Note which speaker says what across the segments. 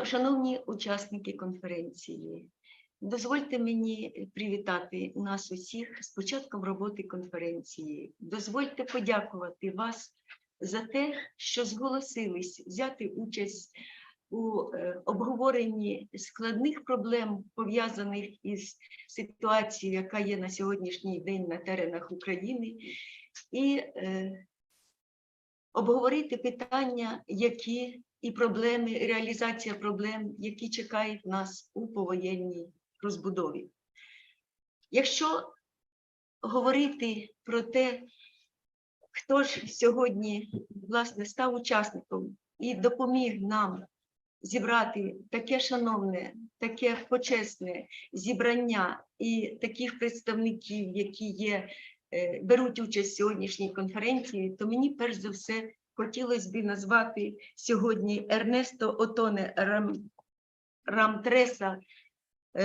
Speaker 1: Шановні учасники конференції, дозвольте мені привітати нас усіх з початком роботи конференції. Дозвольте подякувати вас за те, що зголосились взяти участь у обговоренні складних проблем, пов'язаних із ситуацією, яка є на сьогоднішній день на теренах України, і обговорити питання, які і проблеми, реалізація проблем, які чекають нас у повоєнній розбудові. Якщо говорити про те, хто ж сьогодні, власне, став учасником і допоміг нам зібрати таке шановне, таке почесне зібрання і таких представників, які беруть участь в сьогоднішній конференції, то мені перш за все хотілося б назвати сьогодні Ернесто Отоне Рамтреса,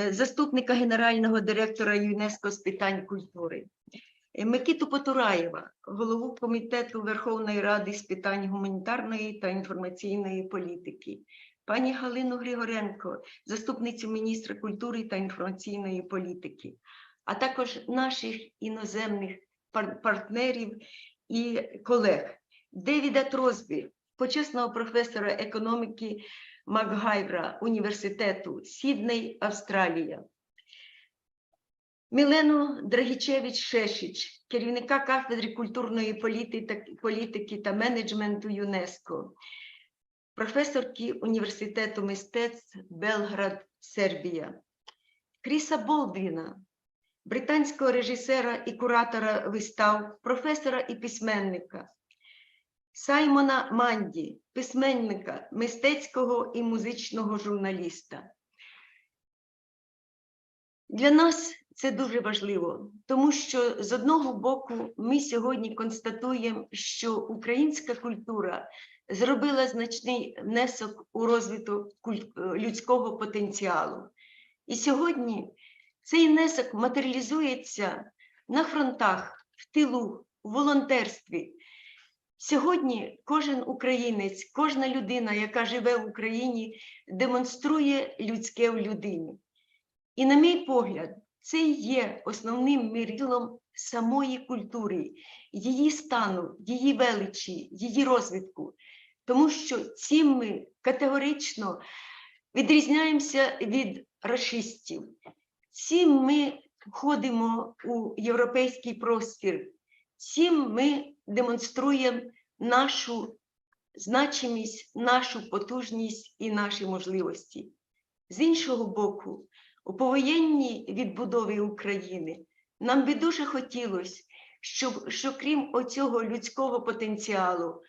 Speaker 1: заступника генерального директора ЮНЕСКО з питань культури, Микиту Потураєва, голову Комітету Верховної Ради з питань гуманітарної та інформаційної політики, пані Галину Григоренко, заступницю міністра культури та інформаційної політики, а також наших іноземних партнерів і колег. Девіда Тросбі, почесного професора економіки Макгайвра університету Сідней, Австралія. Мілену Драґічевич-Шешич, керівника кафедри культурної політики та менеджменту ЮНЕСКО, професорки університету мистецтв Белград, Сербія. Кріса Болдвіна, британського режисера і куратора вистав, професора і письменника. Саймона Манді, письменника, мистецького і музичного журналіста. Для нас це дуже важливо, тому що з одного боку ми сьогодні констатуємо, що українська культура зробила значний внесок у розвиток людського потенціалу. І сьогодні цей внесок матеріалізується на фронтах, в тилу, в волонтерстві. Сьогодні кожен українець, кожна людина, яка живе в Україні, демонструє людське в людині. І, на мій погляд, це і є основним мірилом самої культури, її стану, її величі, її розвитку. Тому що цим ми категорично відрізняємося від рашистів. Цим ми входимо у європейський простір. Цим ми демонструємо нашу значимість, нашу потужність і наші можливості. З іншого боку, у повоєнній відбудові України нам би дуже хотілося, що крім оцього людського потенціалу,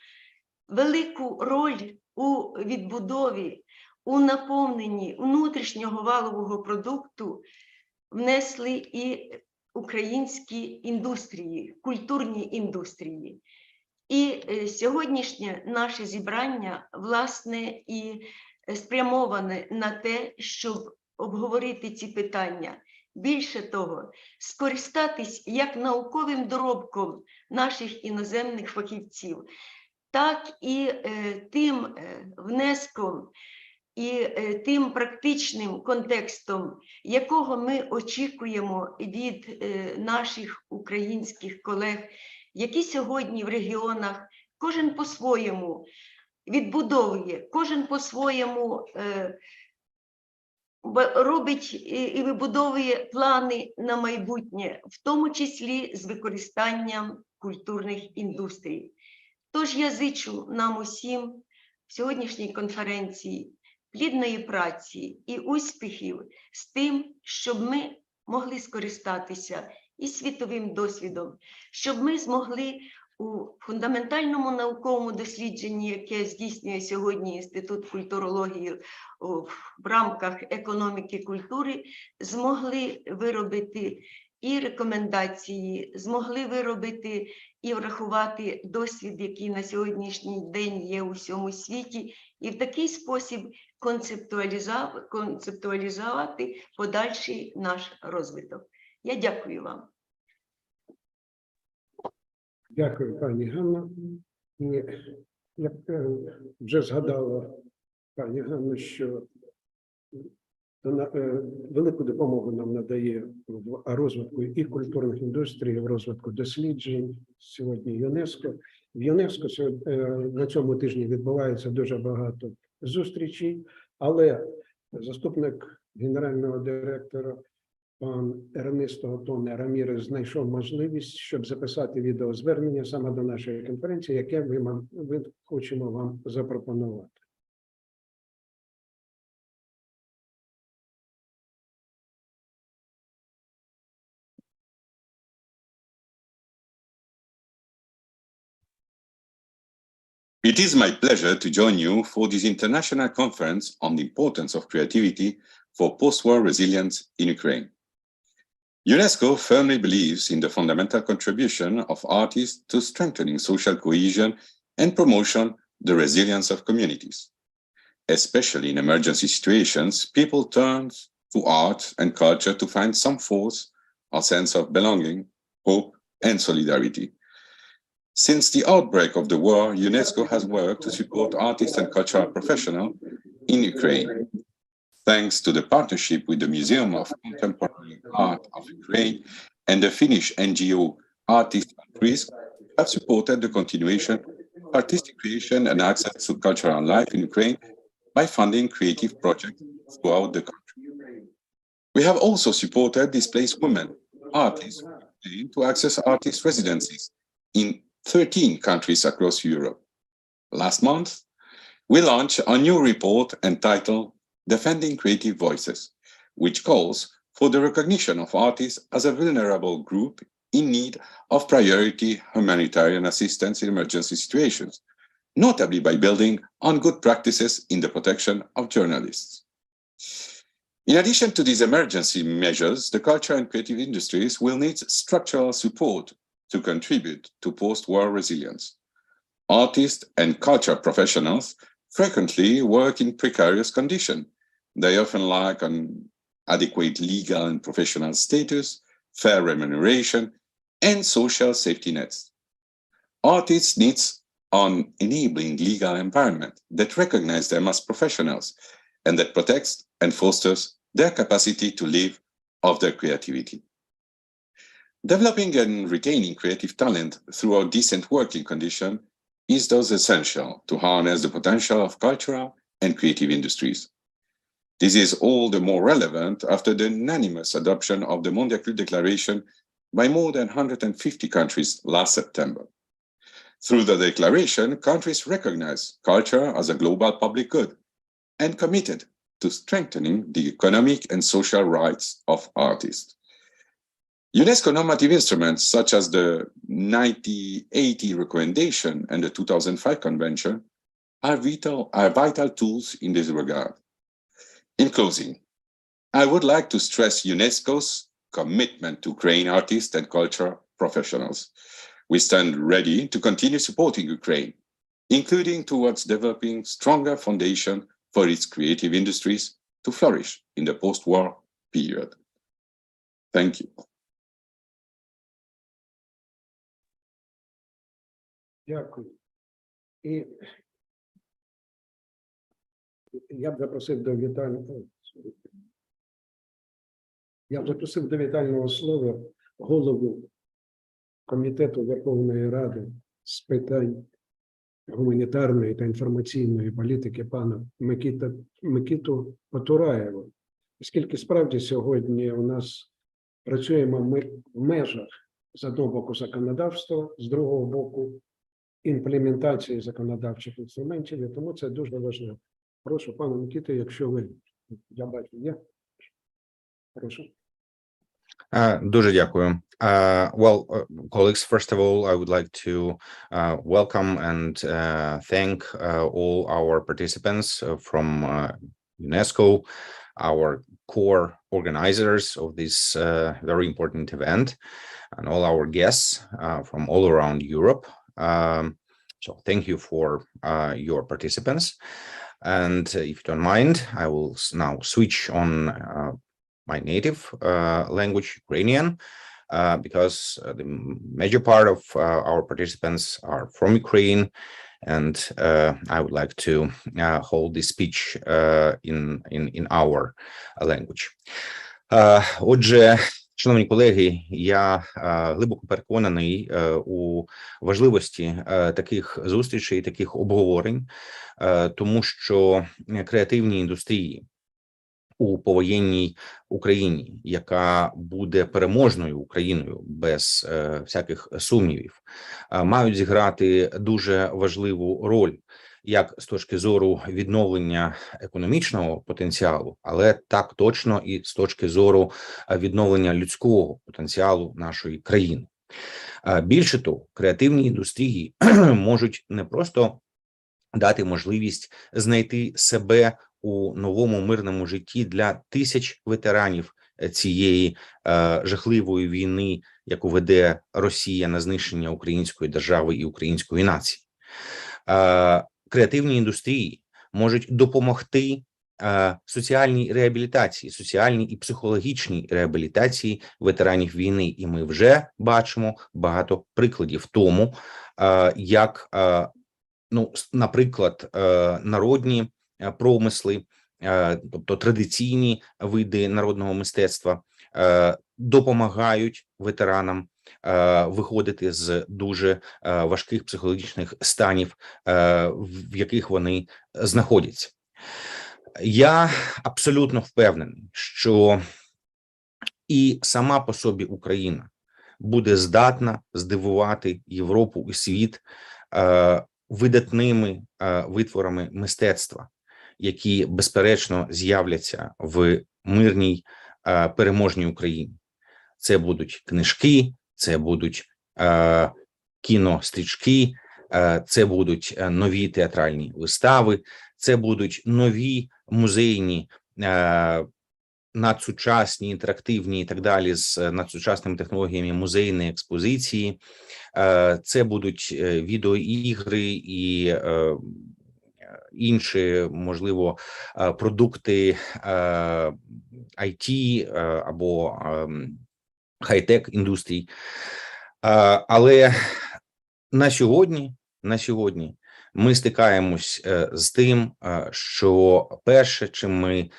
Speaker 1: велику роль у відбудові, у наповненні внутрішнього валового продукту внесли і українські індустрії, культурні індустрії. І сьогоднішнє наше зібрання, власне, і спрямоване на те, щоб обговорити ці питання. Більше того, скористатись як науковим доробком наших іноземних фахівців, так і тим внеском, і тим практичним контекстом, якого ми очікуємо від наших українських колег, які сьогодні в регіонах, кожен по-своєму відбудовує, кожен по-своєму робить і вибудовує плани на майбутнє, в тому числі з використанням культурних індустрій. Тож я зичу нам усім в сьогоднішній конференції плідної праці і успіхів з тим, щоб ми могли скористатися і світовим досвідом, щоб ми змогли у фундаментальному науковому дослідженні, яке здійснює сьогодні Інститут культурології в рамках економіки культури, змогли виробити і рекомендації, змогли виробити і врахувати досвід, який на сьогоднішній день є у всьому світі, і в такий спосіб концептуалізувати подальший наш розвиток. Я дякую вам.
Speaker 2: Дякую, пані Ганна. І, як вже згадала пані Ганно, що велику допомогу нам надає в розвитку і культурних індустрій, в розвитку досліджень сьогодні ЮНЕСКО. В ЮНЕСКО на цьому тижні відбувається дуже багато зустрічей, але заступник генерального директора пан Ернесто Тоне Рамірес знайшов можливість, щоб записати відеозвернення саме до нашої конференції, яке ми хочемо вам запропонувати.
Speaker 3: It is my pleasure to join you for this international conference on the importance of creativity for post-war resilience in Ukraine. UNESCO firmly believes in the fundamental contribution of artists to strengthening social cohesion and promotion the resilience of communities. Especially in emergency situations, people turn to art and culture to find some force, a sense of belonging, hope, and solidarity. Since the outbreak of the war, UNESCO has worked to support artists and cultural professionals in Ukraine. Thanks to the partnership with the Museum of Contemporary Art of Ukraine and the Finnish NGO Artists at Risk, have supported the continuation of artistic creation and access to cultural life in Ukraine by funding creative projects throughout the country. We have also supported displaced women, artists, to access artist residencies in 13 countries across Europe. Last month, we launched a new report entitled Defending Creative Voices, which calls for the recognition of artists as a vulnerable group in need of priority humanitarian assistance in emergency situations, notably by building on good practices in the protection of journalists. In addition to these emergency measures, the culture and creative industries will need structural support to contribute to post-war resilience. Artists and culture professionals frequently work in precarious conditions. They often lack an adequate legal and professional status, fair remuneration, and social safety nets. Artists need an enabling legal environment that recognizes them as professionals and that protects and fosters their capacity to live of their creativity. Developing and retaining creative talent through a decent working condition is thus essential to harness the potential of cultural and creative industries. This is all the more relevant after the unanimous adoption of the Mondial Declaration by more than 150 countries last September. Through the declaration, countries recognize culture as a global public good and committed to strengthening the economic and social rights of artists. UNESCO normative instruments such as the 1980 recommendation and the 2005 convention are vital tools in this regard. In closing, I would like to stress UNESCO's commitment to Ukraine artists and culture professionals. We stand ready to continue supporting Ukraine, including towards developing stronger foundation for its creative industries to flourish in the post-war period. Thank you.
Speaker 2: Дякую. І я б запросив до вітального слова голову Комітету Верховної Ради з питань гуманітарної та інформаційної політики пана Микиту Потураєва. Оскільки справді сьогодні у нас працюємо ми в межах з одного боку законодавства, з другого боку імплементації законодавчих інструментів, і тому це дуже важливо. Прошу, пане Микито, якщо ви, я бачу, є? Прошу.
Speaker 4: Дуже дякую. Colleagues, first of all, I would like to welcome and thank all our participants from UNESCO, our core organizers of this very important event, and all our guests from all around Europe. So thank you for your participants. And if you don't mind, I will now switch on my native language, Ukrainian, because the major part of our participants are from Ukraine, and I would like to hold this speech in our language. Отже, шановні колеги, я глибоко переконаний у важливості таких зустрічей, таких обговорень, тому що креативні індустрії у повоєнній Україні, яка буде переможною Україною без всяких сумнівів, мають зіграти дуже важливу роль як з точки зору відновлення економічного потенціалу, але так точно і з точки зору відновлення людського потенціалу нашої країни. Більше того, креативні індустрії можуть не просто дати можливість знайти себе у новому мирному житті для тисяч ветеранів цієї жахливої війни, яку веде Росія на знищення української держави і української нації. Креативні індустрії можуть допомогти соціальній реабілітації, соціальній і психологічній реабілітації ветеранів війни. І ми вже бачимо багато прикладів тому, як, наприклад, народні промисли, тобто традиційні види народного мистецтва, допомагають ветеранам виходити з дуже важких психологічних станів, в яких вони знаходяться. Я абсолютно впевнений, що і сама по собі Україна буде здатна здивувати Європу і світ видатними витворами мистецтва, які, безперечно, з'являться в мирній переможній Україні. Це будуть книжки, це будуть кінострічки, це будуть нові театральні вистави, це будуть нові музейні, надсучасні, інтерактивні і так далі з надсучасними технологіями музейні експозиції, це будуть відеоігри і інші, можливо, продукти IT або хай-тек індустрій. Але на сьогодні ми стикаємось з тим, що перше, чим ми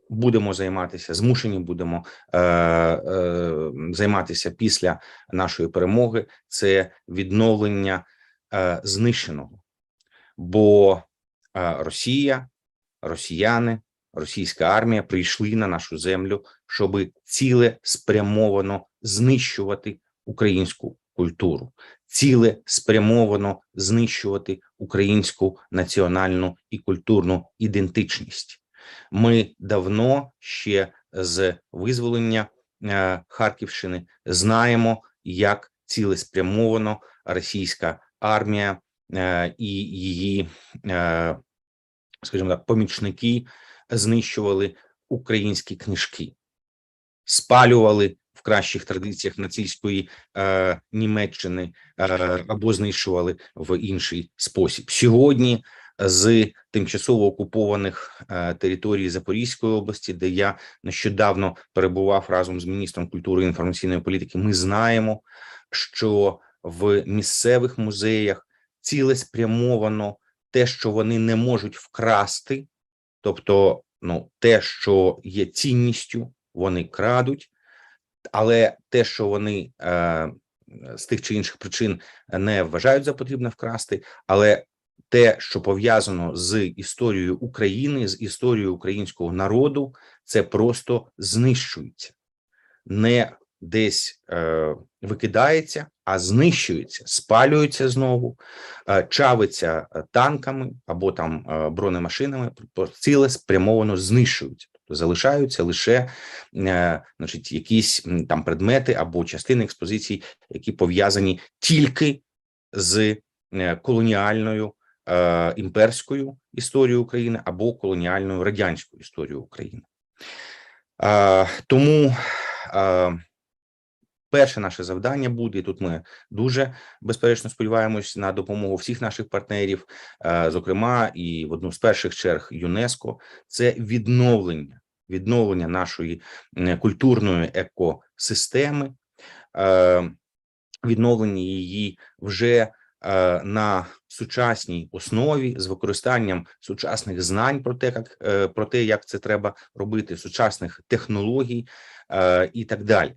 Speaker 4: будемо займатися, змушені будемо займатися після нашої перемоги, це відновлення знищеного. Бо Росія, росіяни, російська армія прийшли на нашу землю, щоб цілеспрямовано знищувати українську культуру, цілеспрямовано знищувати українську національну і культурну ідентичність. Ми давно, ще з визволення Харківщини, знаємо, як цілеспрямовано російська армія і її, скажімо так, помічники знищували українські книжки, спалювали в кращих традиціях нацистської Німеччини або знищували в інший спосіб. Сьогодні з тимчасово окупованих територій Запорізької області, де я нещодавно перебував разом з міністром культури і інформаційної політики, ми знаємо, що в місцевих музеях цілеспрямовано те, що вони не можуть вкрасти, тобто те, що є цінністю, вони крадуть, але те, що вони з тих чи інших причин не вважають за потрібне вкрасти, але те, що пов'язано з історією України, з історією українського народу, це просто знищується. Не десь викидається, а знищується, спалюється знову, чавиться танками або там бронемашинами, цілеспрямовано знищуються. Тобто залишаються лише якісь там предмети або частини експозицій, які пов'язані тільки з колоніальною імперською історією України або колоніальною радянською історією України. Тому перше наше завдання буде, і тут ми дуже безперечно сподіваємось на допомогу всіх наших партнерів, зокрема і в одну з перших черг ЮНЕСКО, це відновлення нашої культурної екосистеми, відновлення її вже на сучасній основі з використанням сучасних знань про те, як це треба робити, сучасних технологій і так далі.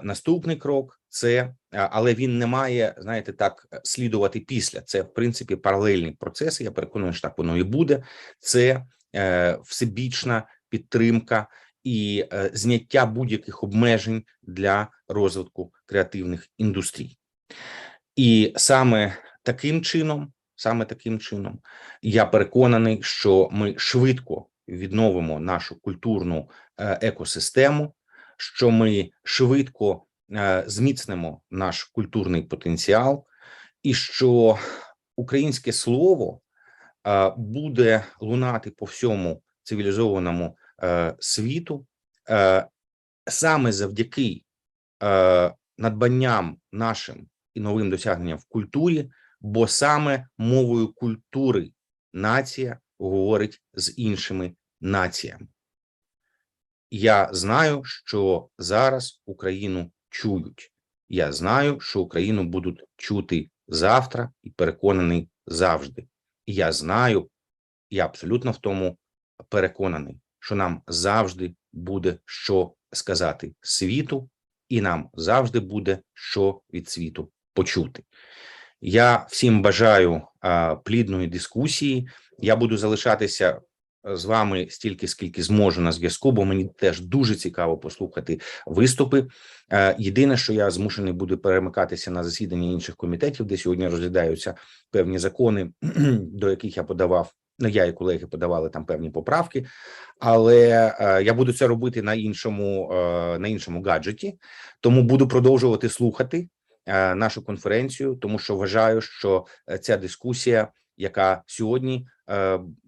Speaker 4: Наступний крок – це, але він не має, знаєте, так, слідувати після. Це, в принципі, паралельні процеси, я переконаний, що так воно і буде. Це всебічна підтримка і зняття будь-яких обмежень для розвитку креативних індустрій. І саме таким чином, я переконаний, що ми швидко відновимо нашу культурну екосистему, що ми швидко зміцнимо наш культурний потенціал, і що українське слово буде лунати по всьому цивілізованому світу саме завдяки надбанням нашим і новим досягненням в культурі, бо саме мовою культури нація говорить з іншими націями. Я знаю, що зараз Україну чують. Я знаю, що Україну будуть чути завтра і переконаний завжди. І я знаю, я абсолютно в тому переконаний, що нам завжди буде що сказати світу, і нам завжди буде що від світу почути. Я всім бажаю плідної дискусії. Я буду залишатися з вами стільки, скільки зможу на зв'язку, бо мені теж дуже цікаво послухати виступи. Єдине, що я змушений буду перемикатися на засідання інших комітетів, де сьогодні розглядаються певні закони, до яких я подавав, я і колеги подавали там певні поправки, але я буду це робити на іншому гаджеті, тому буду продовжувати слухати нашу конференцію, тому що вважаю, що ця дискусія, яка сьогодні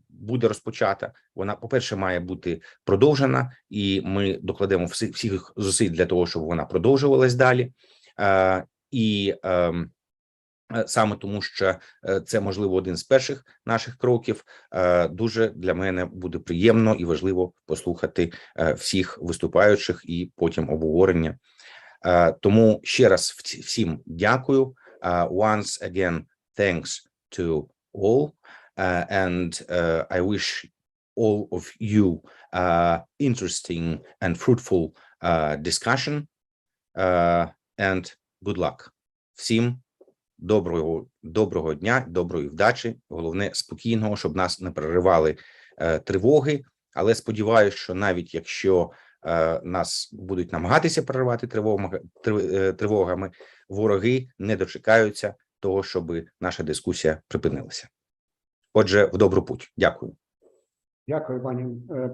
Speaker 4: буде розпочата, вона, по-перше, має бути продовжена, і ми докладемо всіх зусиль для того, щоб вона продовжувалась далі. І саме тому, що це, можливо, один з перших наших кроків, дуже для мене буде приємно і важливо послухати всіх виступаючих і потім обговорення. Тому ще раз всім дякую. Once again, thanks to all. And I wish all of you interesting and fruitful discussion and good luck. Всім доброго дня, доброї вдачі, головне спокійного, щоб нас не переривали тривоги, але сподіваюся, що навіть якщо нас будуть намагатися переривати тривогами, вороги не дочекаються того, щоб наша дискусія припинилася. Отже, в добру путь. Дякую.
Speaker 2: Дякую,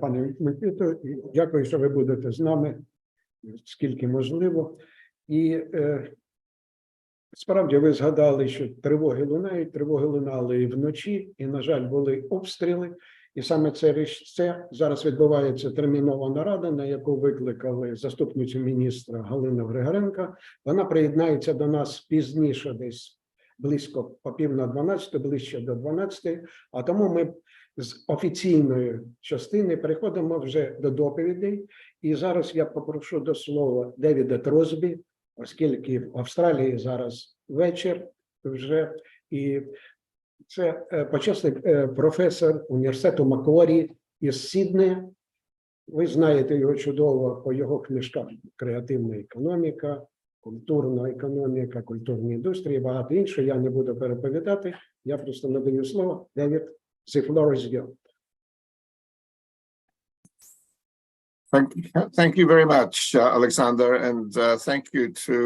Speaker 2: пане Микито. Дякую, що ви будете з нами, скільки можливо. І справді ви згадали, що тривоги лунали і вночі, і, на жаль, були обстріли. І саме це зараз відбувається термінова нарада, на яку викликали заступницю міністра Галину Григоренко. Вона приєднається до нас пізніше, десь близько по 11:45, ближче до 12, а тому ми з офіційної частини переходимо вже до доповідей. І зараз я попрошу до слова Девіда Тросбі, оскільки в Австралії зараз вечір вже, і це почесний професор університету Макварі із Сіднея. Ви знаєте його чудово по його книжкам «Креативна економіка», «Культурна економіка», «Культурні індустрії», багато іншого. Я не буду переповідати, я просто надаю слово. Девід, the floor is yours.
Speaker 5: Thank you very much, Alexander, and thank you to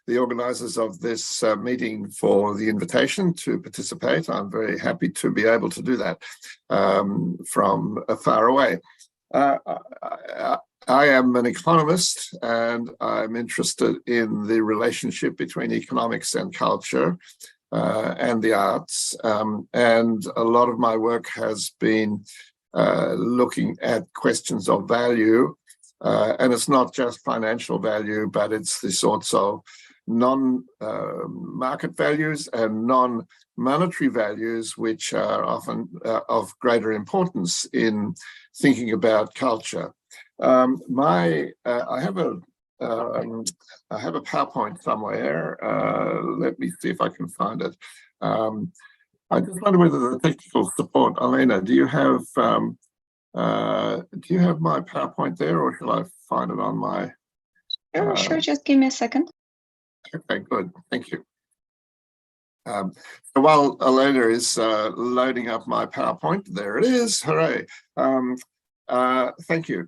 Speaker 5: the organizers of this meeting for the invitation to participate. I'm very happy to be able to do that from far away. I am an economist, and I'm interested in the relationship between economics and culture and the arts. And a lot of my work has been looking at questions of value. And it's not just financial value, but it's the sorts of non-market values and non-monetary values, which are often of greater importance in thinking about culture. I have I have a PowerPoint somewhere. Let me see if I can find it. I just wonder whether the technical support, Elena, do you have my PowerPoint there, or shall I find it on my?
Speaker 6: Sure, just give me a second.
Speaker 5: Okay, good. Thank you. So while Elena is loading up my PowerPoint, there it is. Hooray. Thank you.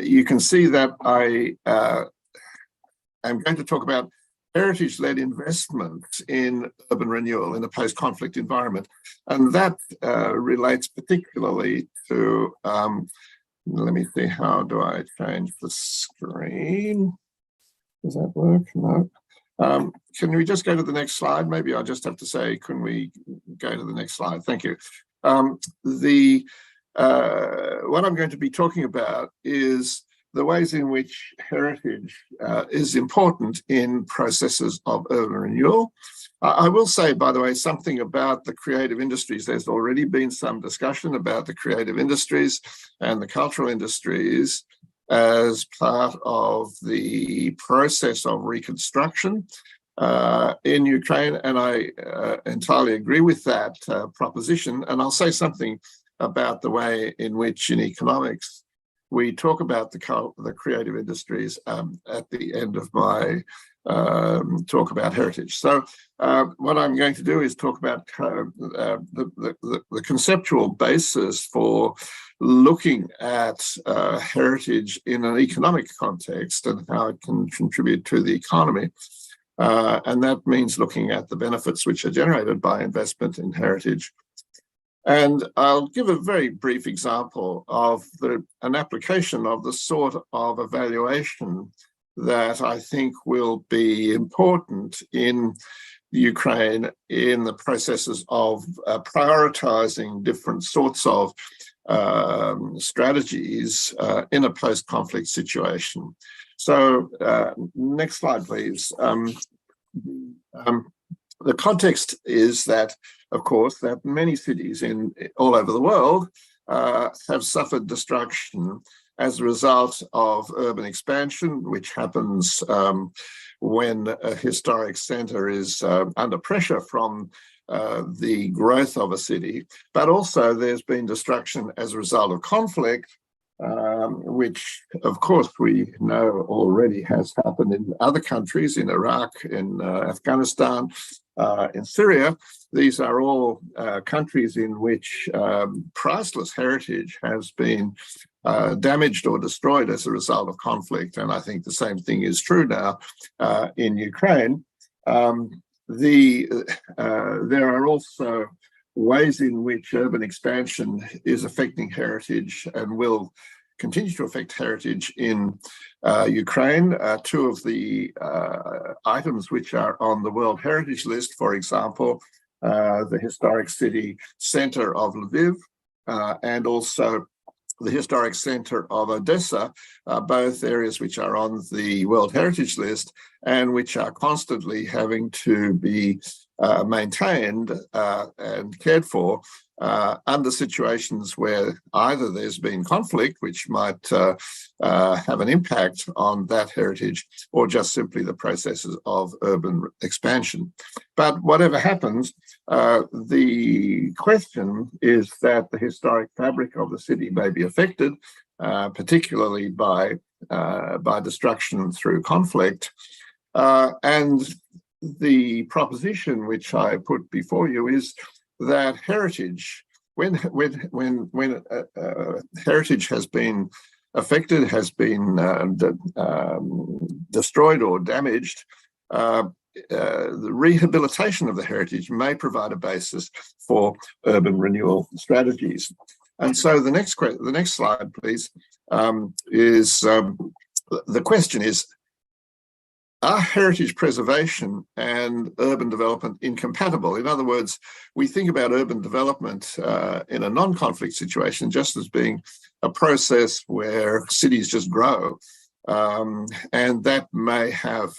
Speaker 5: You can see that I am going to talk about heritage-led investment in urban renewal in a post-conflict environment. And that relates particularly to, let me see, how do I change the screen? Does that work? No. Can we just go to the next slide? Maybe I'll just have to say, can we go to the next slide? Thank you. What I'm going to be talking about is the ways in which heritage is important in processes of urban renewal. I will say, by the way, something about the creative industries. There's already been some discussion about the creative industries and the cultural industries as part of the process of reconstruction in Ukraine, and I entirely agree with that proposition. And I'll say something about the way in which in economics we talk about the creative industries at the end of my talk about heritage. So what I'm going to do is talk about the conceptual basis for looking at heritage in an economic context and how it can contribute to the economy. And that means looking at the benefits which are generated by investment in heritage. And I'll give a very brief example of an application of the sort of evaluation that I think will be important in Ukraine in the processes of prioritizing different sorts of strategies in a post-conflict situation. So next slide, please. The context is that, of course, that many cities all over the world have suffered destruction as a result of urban expansion, which happens when a historic center is under pressure from the growth of a city. But also there's been destruction as a result of conflict, which, of course, we know already has happened in other countries, in Iraq, in Afghanistan, in Syria. These are all countries in which priceless heritage has been damaged or destroyed as a result of conflict. And I think the same thing is true now in Ukraine. There are also ways in which urban expansion is affecting heritage and will continue to affect heritage in Ukraine. Two of the items which are on the World Heritage List, for example, the historic city center of Lviv and also the historic center of Odessa, both areas which are on the World Heritage List and which are constantly having to be maintained and cared for under situations where either there's been conflict, which might have an impact on that heritage, or just simply the processes of urban expansion. But whatever happens, the question is that the historic fabric of the city may be affected, particularly by destruction through conflict. And the proposition which I put before you is that heritage, when heritage has been affected, has been destroyed or damaged, the rehabilitation of the heritage may provide a basis for urban renewal strategies. And so the next slide, please, is the question is, are heritage preservation and urban development incompatible? In other words, we think about urban development in a non-conflict situation just as being a process where cities just grow. And that may have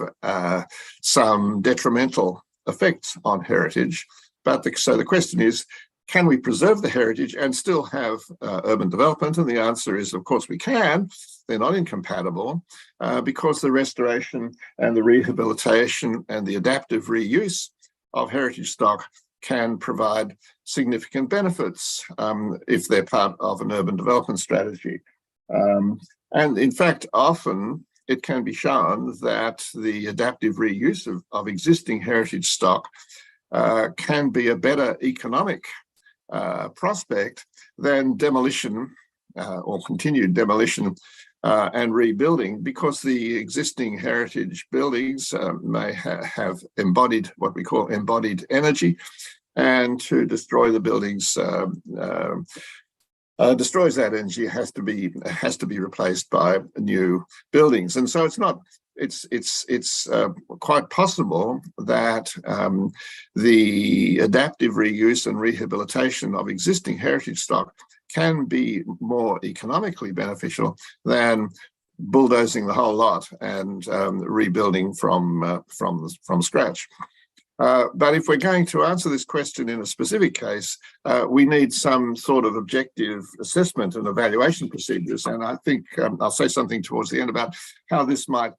Speaker 5: some detrimental effects on heritage. But so the question is, can we preserve the heritage and still have urban development? And the answer is, of course, we can. They're not incompatible because the restoration and the rehabilitation and the adaptive reuse of heritage stock can provide significant benefits if they're part of an urban development strategy. And in fact, often it can be shown that the adaptive reuse of existing heritage stock can be a better economic prospect than demolition or continued demolition and rebuilding, because the existing heritage buildings may have embodied what we call embodied energy, and to destroy the buildings destroys that energy, has to be replaced by new buildings. And so it's quite possible that the adaptive reuse and rehabilitation of existing heritage stock can be more economically beneficial than bulldozing the whole lot and rebuilding from scratch. But if we're going to answer this question in a specific case, we need some sort of objective assessment and evaluation procedures. And I think I'll say something towards the end about how this might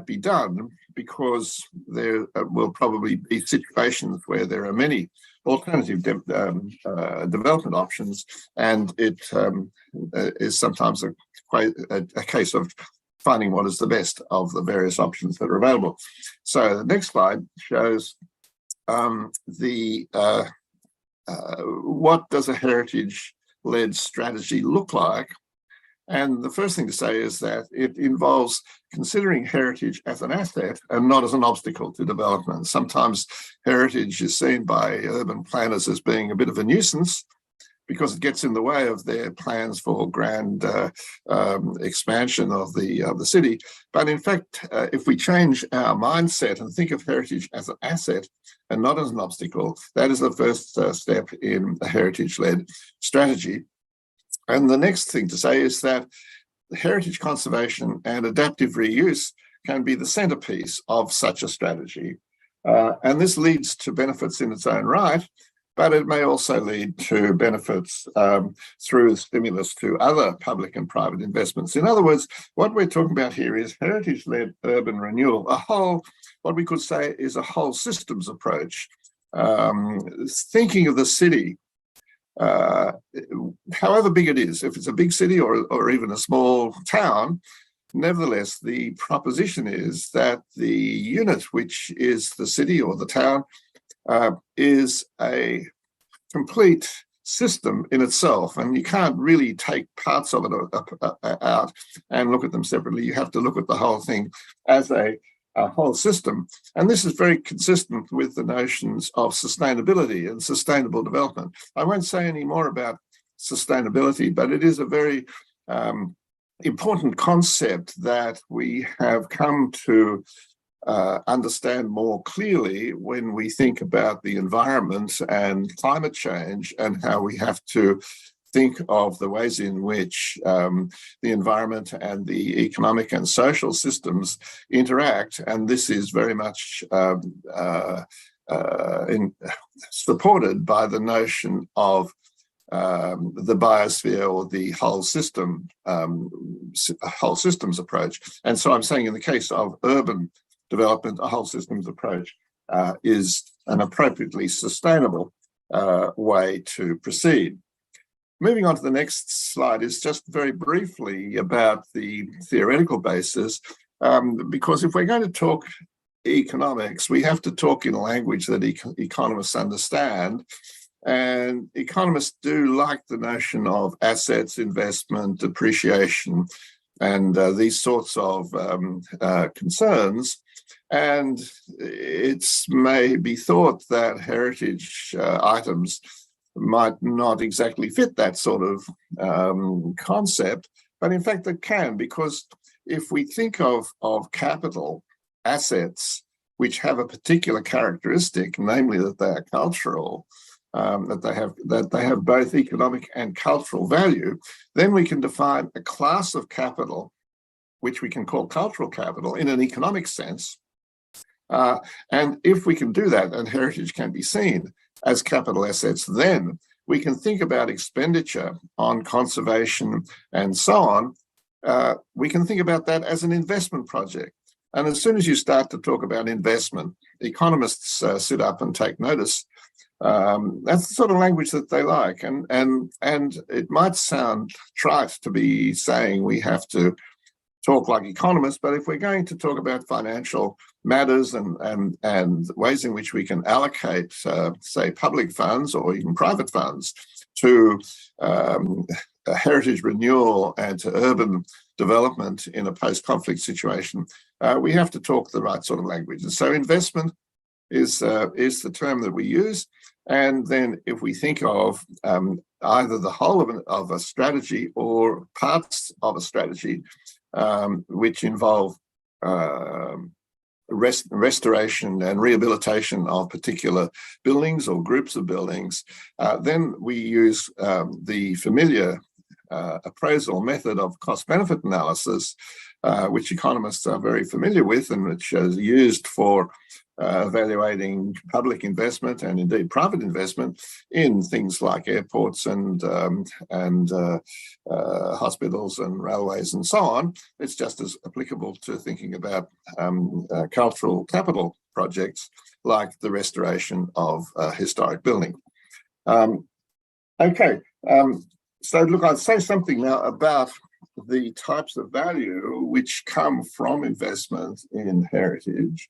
Speaker 5: be done, because there will probably be situations where there are many alternative development options, and it is sometimes a case of finding what is the best of the various options that are available. So the next slide shows what does a heritage-led strategy look like? And the first thing to say is that it involves considering heritage as an asset and not as an obstacle to development. Sometimes heritage is seen by urban planners as being a bit of a nuisance because it gets in the way of their plans for grand expansion of the city. But in fact, if we change our mindset and think of heritage as an asset and not as an obstacle, that is the first step in a heritage-led strategy. And the next thing to say is that heritage conservation and adaptive reuse can be the centerpiece of such a strategy. And this leads to benefits in its own right, but it may also lead to benefits through stimulus to other public and private investments. In other words, what we're talking about here is heritage-led urban renewal, what we could say is a whole systems approach. Thinking of the city, however big it is, if it's a big city or even a small town, nevertheless, the proposition is that the unit, which is the city or the town, is a complete system in itself, and you can't really take parts of it out and look at them separately. You have to look at the whole thing as a whole system. And this is very consistent with the notions of sustainability and sustainable development. I won't say any more about sustainability, but it is a very important concept that we have come to understand more clearly when we think about the environment and climate change, and how we have to think of the ways in which the environment and the economic and social systems interact. And this is very much supported by the notion of the biosphere or the whole systems approach. And so I'm saying in the case of urban development, a whole systems approach is an appropriately sustainable way to proceed. Moving on to the next slide is just very briefly about the theoretical basis, because if we're going to talk economics, we have to talk in a language that economists understand. And economists do like the notion of assets, investment, depreciation, and these sorts of concerns. And it may be thought that heritage items might not exactly fit that sort of concept, but in fact it can, because if we think of capital assets which have a particular characteristic, namely that they are cultural, that they have both economic and cultural value, then we can define a class of capital which we can call cultural capital in an economic sense. And if we can do that, and heritage can be seen as capital assets, then we can think about expenditure on conservation and so on. We can think about that as an investment project. And as soon as you start to talk about investment, economists sit up and take notice. That's the sort of language that they like. And it might sound trite to be saying we have to talk like economists, but if we're going to talk about financial matters and ways in which we can allocate, say, public funds or even private funds to heritage renewal and to urban development in a post-conflict situation, we have to talk the right sort of language. And so investment is the term that we use. And then if we think of either the whole of a strategy or parts of a strategy, which involve restoration and rehabilitation of particular buildings or groups of buildings, then we use the familiar appraisal method of cost-benefit analysis, which economists are very familiar with and which is used for evaluating public investment and indeed private investment in things like airports and hospitals and railways and so on. It's just as applicable to thinking about cultural capital projects like the restoration of a historic building. So look, I'll say something now about the types of value which come from investment in heritage.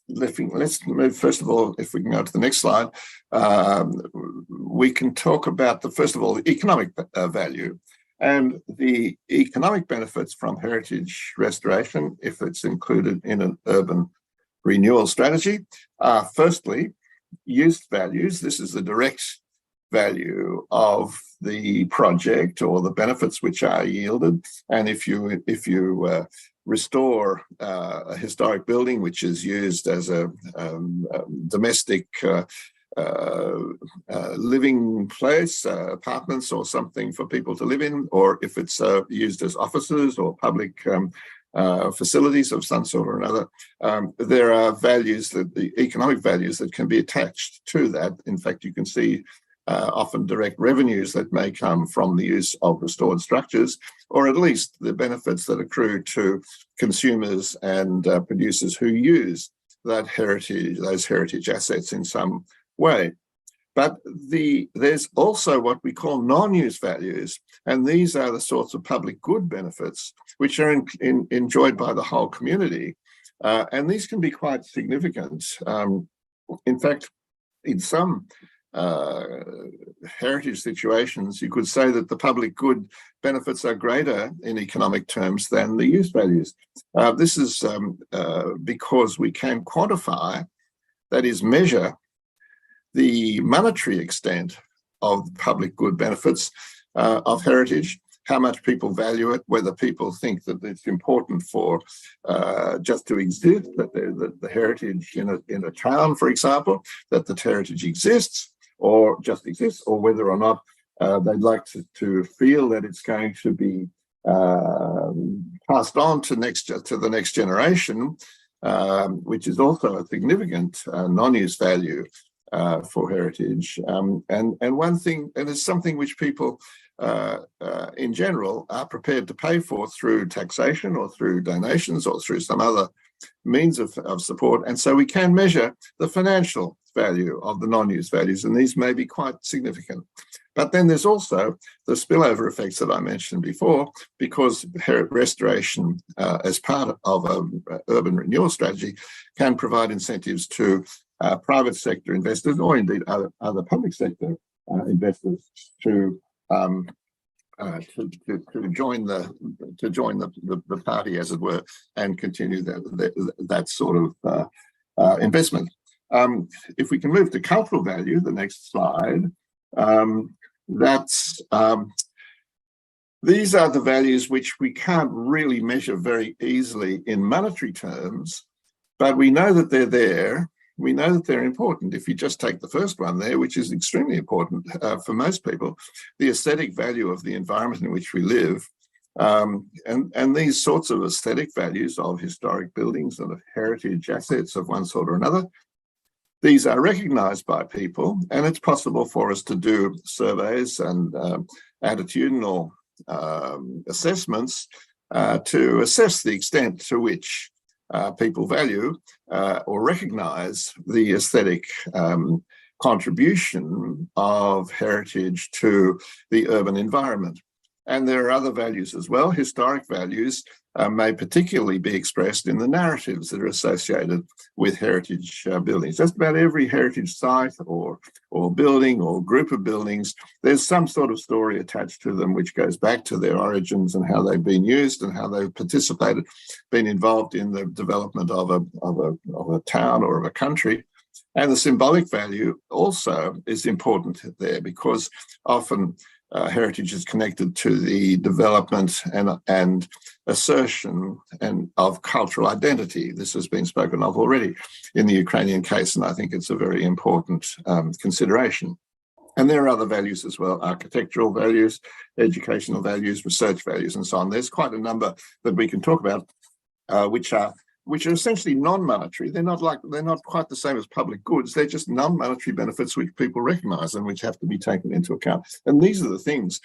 Speaker 5: Let's move, first of all, if we can go to the next slide, we can talk about first of all, the economic value. And the economic benefits from heritage restoration, if it's included in an urban renewal strategy, are firstly, use values. This is the direct value of the project or the benefits which are yielded. And if you restore a historic building which is used as a domestic living place, apartments or something for people to live in, or if it's used as offices or public facilities of some sort or another, there are values, the economic values that can be attached to that. In fact, you can see often direct revenues that may come from the use of restored structures, or at least the benefits that accrue to consumers and producers who use those heritage assets in some way. But there's also what we call non-use values, and these are the sorts of public good benefits which are enjoyed by the whole community. And these can be quite significant. In fact, in some heritage situations, you could say that the public good benefits are greater in economic terms than the use values. This is because we can quantify, that is, measure the monetary extent of public good benefits of heritage, how much people value it, whether people think that it's important for just to exist, that the heritage in a town, for example, that the heritage exists, or just exists, or whether or not they'd like to feel that it's going to be passed on to the next generation, which is also a significant non-use value for heritage. And one thing, and it's something which people in general are prepared to pay for through taxation or through donations or through some other means of support. And so we can measure the financial value of the non-use values, and these may be quite significant. But then there's also the spillover effects that I mentioned before, because restoration as part of an urban renewal strategy can provide incentives to private sector investors, or indeed other public sector investors, to join the party, as it were, and continue that sort of investment. If we can move to cultural value, the next slide, these are the values which we can't really measure very easily in monetary terms, but we know that they're there. We know that they're important. If you just take the first one there, which is extremely important for most people, the aesthetic value of the environment in which we live, and these sorts of aesthetic values of historic buildings and of heritage assets of one sort or another these are recognized by people, and it's possible for us to do surveys and attitudinal assessments to assess the extent to which people value or recognize the aesthetic contribution of heritage to the urban environment. And there are other values as well. Historic values may particularly be expressed in the narratives that are associated with heritage buildings. Just about every heritage site or building or group of buildings, there's some sort of story attached to them which goes back to their origins and how they've been used and how they've participated, been involved in the development of a town or of a country. And the symbolic value also is important there, because often heritage is connected to the development and assertion of cultural identity. This has been spoken of already in the Ukrainian case, and I think it's a very important consideration. And there are other values as well: architectural values, educational values, research values, and so on. There's quite a number that we can talk about, which are essentially non-monetary. They're not quite the same as public goods. They're just non-monetary benefits which people recognize and which have to be taken into account. And these are the things,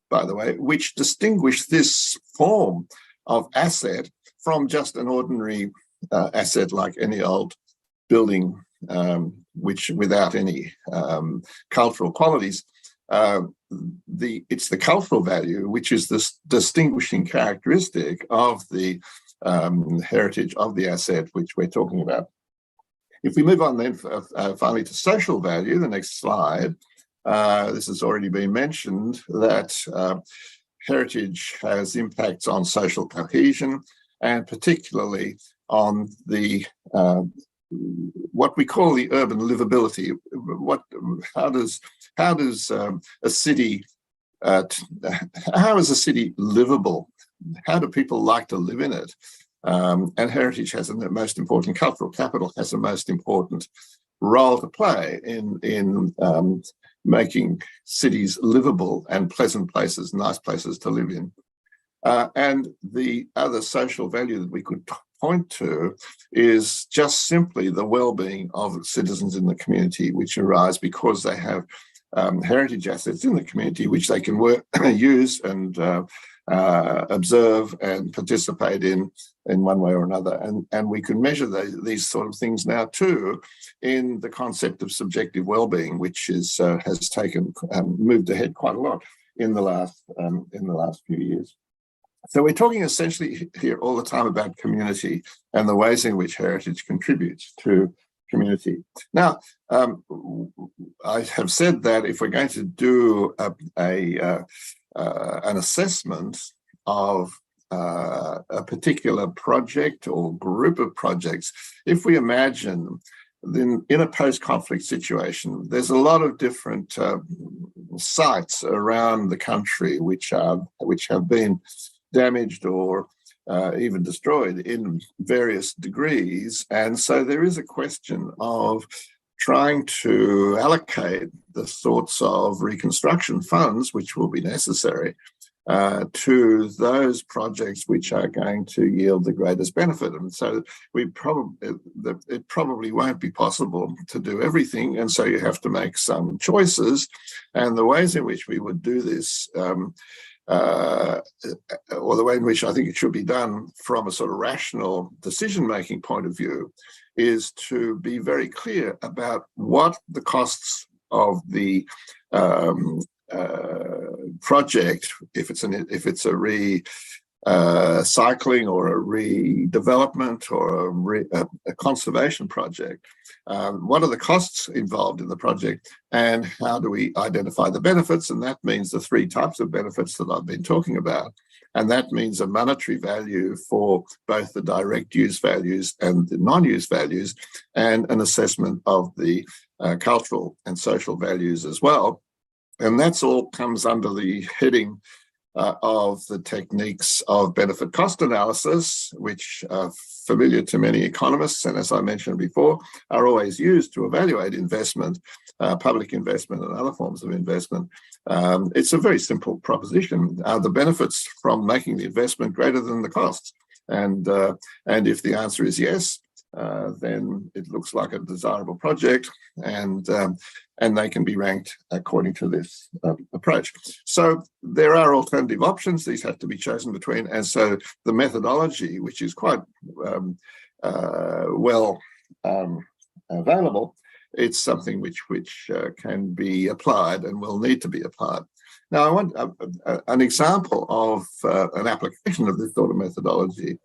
Speaker 5: by the way, which distinguish this form of asset from just an ordinary asset like any old building, which without any cultural qualities. It's the cultural value which is this distinguishing characteristic of the heritage of the asset which we're talking about. If we move on then finally to social value, the next slide, this has already been mentioned, that heritage has impacts on social cohesion and particularly on the what we call the urban livability. How is a city livable? How do people like to live in it? And heritage has the most important, cultural capital has the most important role to play in making cities livable and pleasant places, nice places to live in. And the other social value that we could point to is just simply the well-being of citizens in the community, which arise because they have heritage assets in the community which they can use and observe and participate in one way or another. And we can measure these sort of things now too in the concept of subjective well-being, which has moved ahead quite a lot in the last few years. So we're talking essentially here all the time about community and the ways in which heritage contributes to community. Now, I have said that if we're going to do an assessment of a particular project or group of projects, if we imagine then in a post-conflict situation, there's a lot of different sites around the country which have been damaged or even destroyed in various degrees. And so there is a question of trying to allocate the sorts of reconstruction funds which will be necessary to those projects which are going to yield the greatest benefit. And so it probably won't be possible to do everything. And so you have to make some choices. And the ways in which we would do this, or the way in which I think it should be done from a sort of rational decision-making point of view, is to be very clear about what the costs of the project, if it's a recycling or a redevelopment or a conservation project, what are the costs involved in the project, and how do we identify the benefits? And that means the three types of benefits that I've been talking about. And that means a monetary value for both the direct use values and the non-use values, and an assessment of the cultural and social values as well. And that's all comes under the heading of the techniques of benefit cost analysis, which are familiar to many economists, and as I mentioned before, are always used to evaluate investment, public investment and other forms of investment. It's a very simple proposition. Are the benefits from making the investment greater than the costs? And if the answer is yes, then it looks like a desirable project, and they can be ranked according to this approach. So there are alternative options. These have to be chosen between, and so the methodology, which is quite well available, it's something which can be applied and will need to be applied. Now, I want an example of an application of this sort of methodology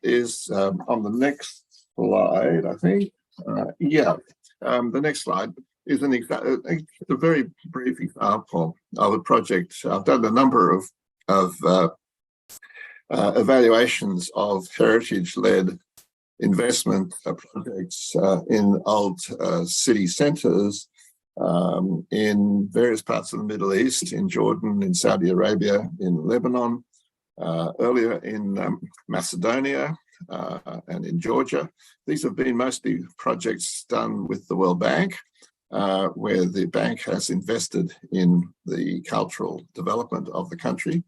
Speaker 5: is on the next slide, I think. The next slide is a very brief example of a project. I've done a number of evaluations of heritage-led investment projects in old city centres in various parts of the Middle East, in Jordan, in Saudi Arabia, in Lebanon, earlier in Macedonia, and in Georgia. These have been mostly projects done with the World Bank, where the bank has invested in the cultural development of the country.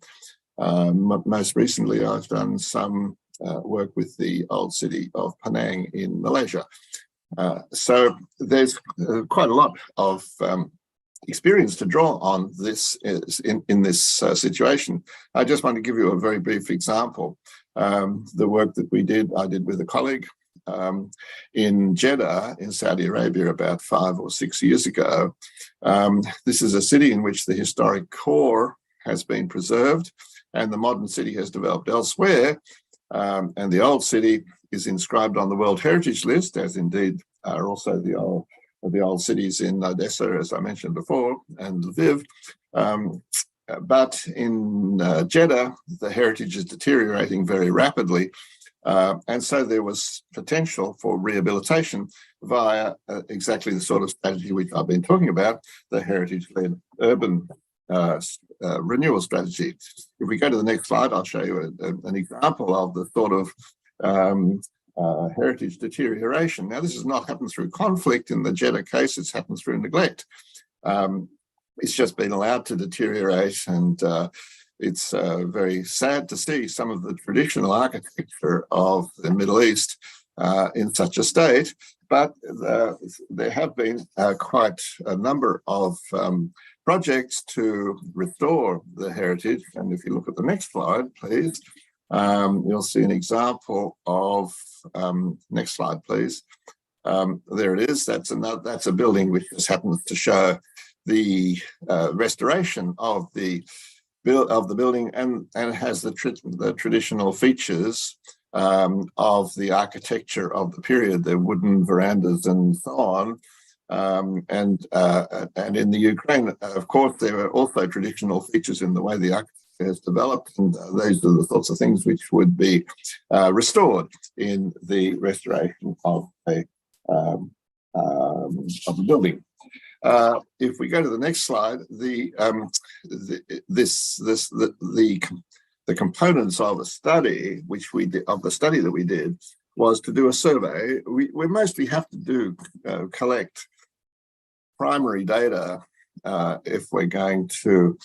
Speaker 5: Most recently, I've done some work with the old city of Penang in Malaysia. So there's quite a lot of experience to draw on this in this situation. I just want to give you a very brief example. The work that I did with a colleague in Jeddah in Saudi Arabia about 5 or 6 years ago. This is a city in which the historic core has been preserved and the modern city has developed elsewhere. And the old city is inscribed on the World Heritage List, as indeed are also the old cities in Odessa, as I mentioned before, and Lviv. But in Jeddah, the heritage is deteriorating very rapidly. And so there was potential for rehabilitation via exactly the sort of strategy which I've been talking about, the heritage-led urban renewal strategy. If we go to the next slide, I'll show you an example of the sort of heritage deterioration. Now, this has not happened through conflict in the Jeddah case, it's happened through neglect. It's just been allowed to deteriorate, and it's very sad to see some of the traditional architecture of the Middle East in such a state. But there have been quite a number of projects to restore the heritage. And if you look at the next slide, please, you'll see an example of, next slide, please. There it is. That's a building which just happens to show the restoration of the building, and it has the traditional features of the architecture of the period, the wooden verandas and so on. And in the Ukraine, of course, there are also traditional features in the way the architecture has developed, and those are the sorts of things which would be restored in the restoration of a building. If we go to the next slide, the components of a study which we did, of the study that we did, was to do a survey. We mostly have to collect primary data if we're going to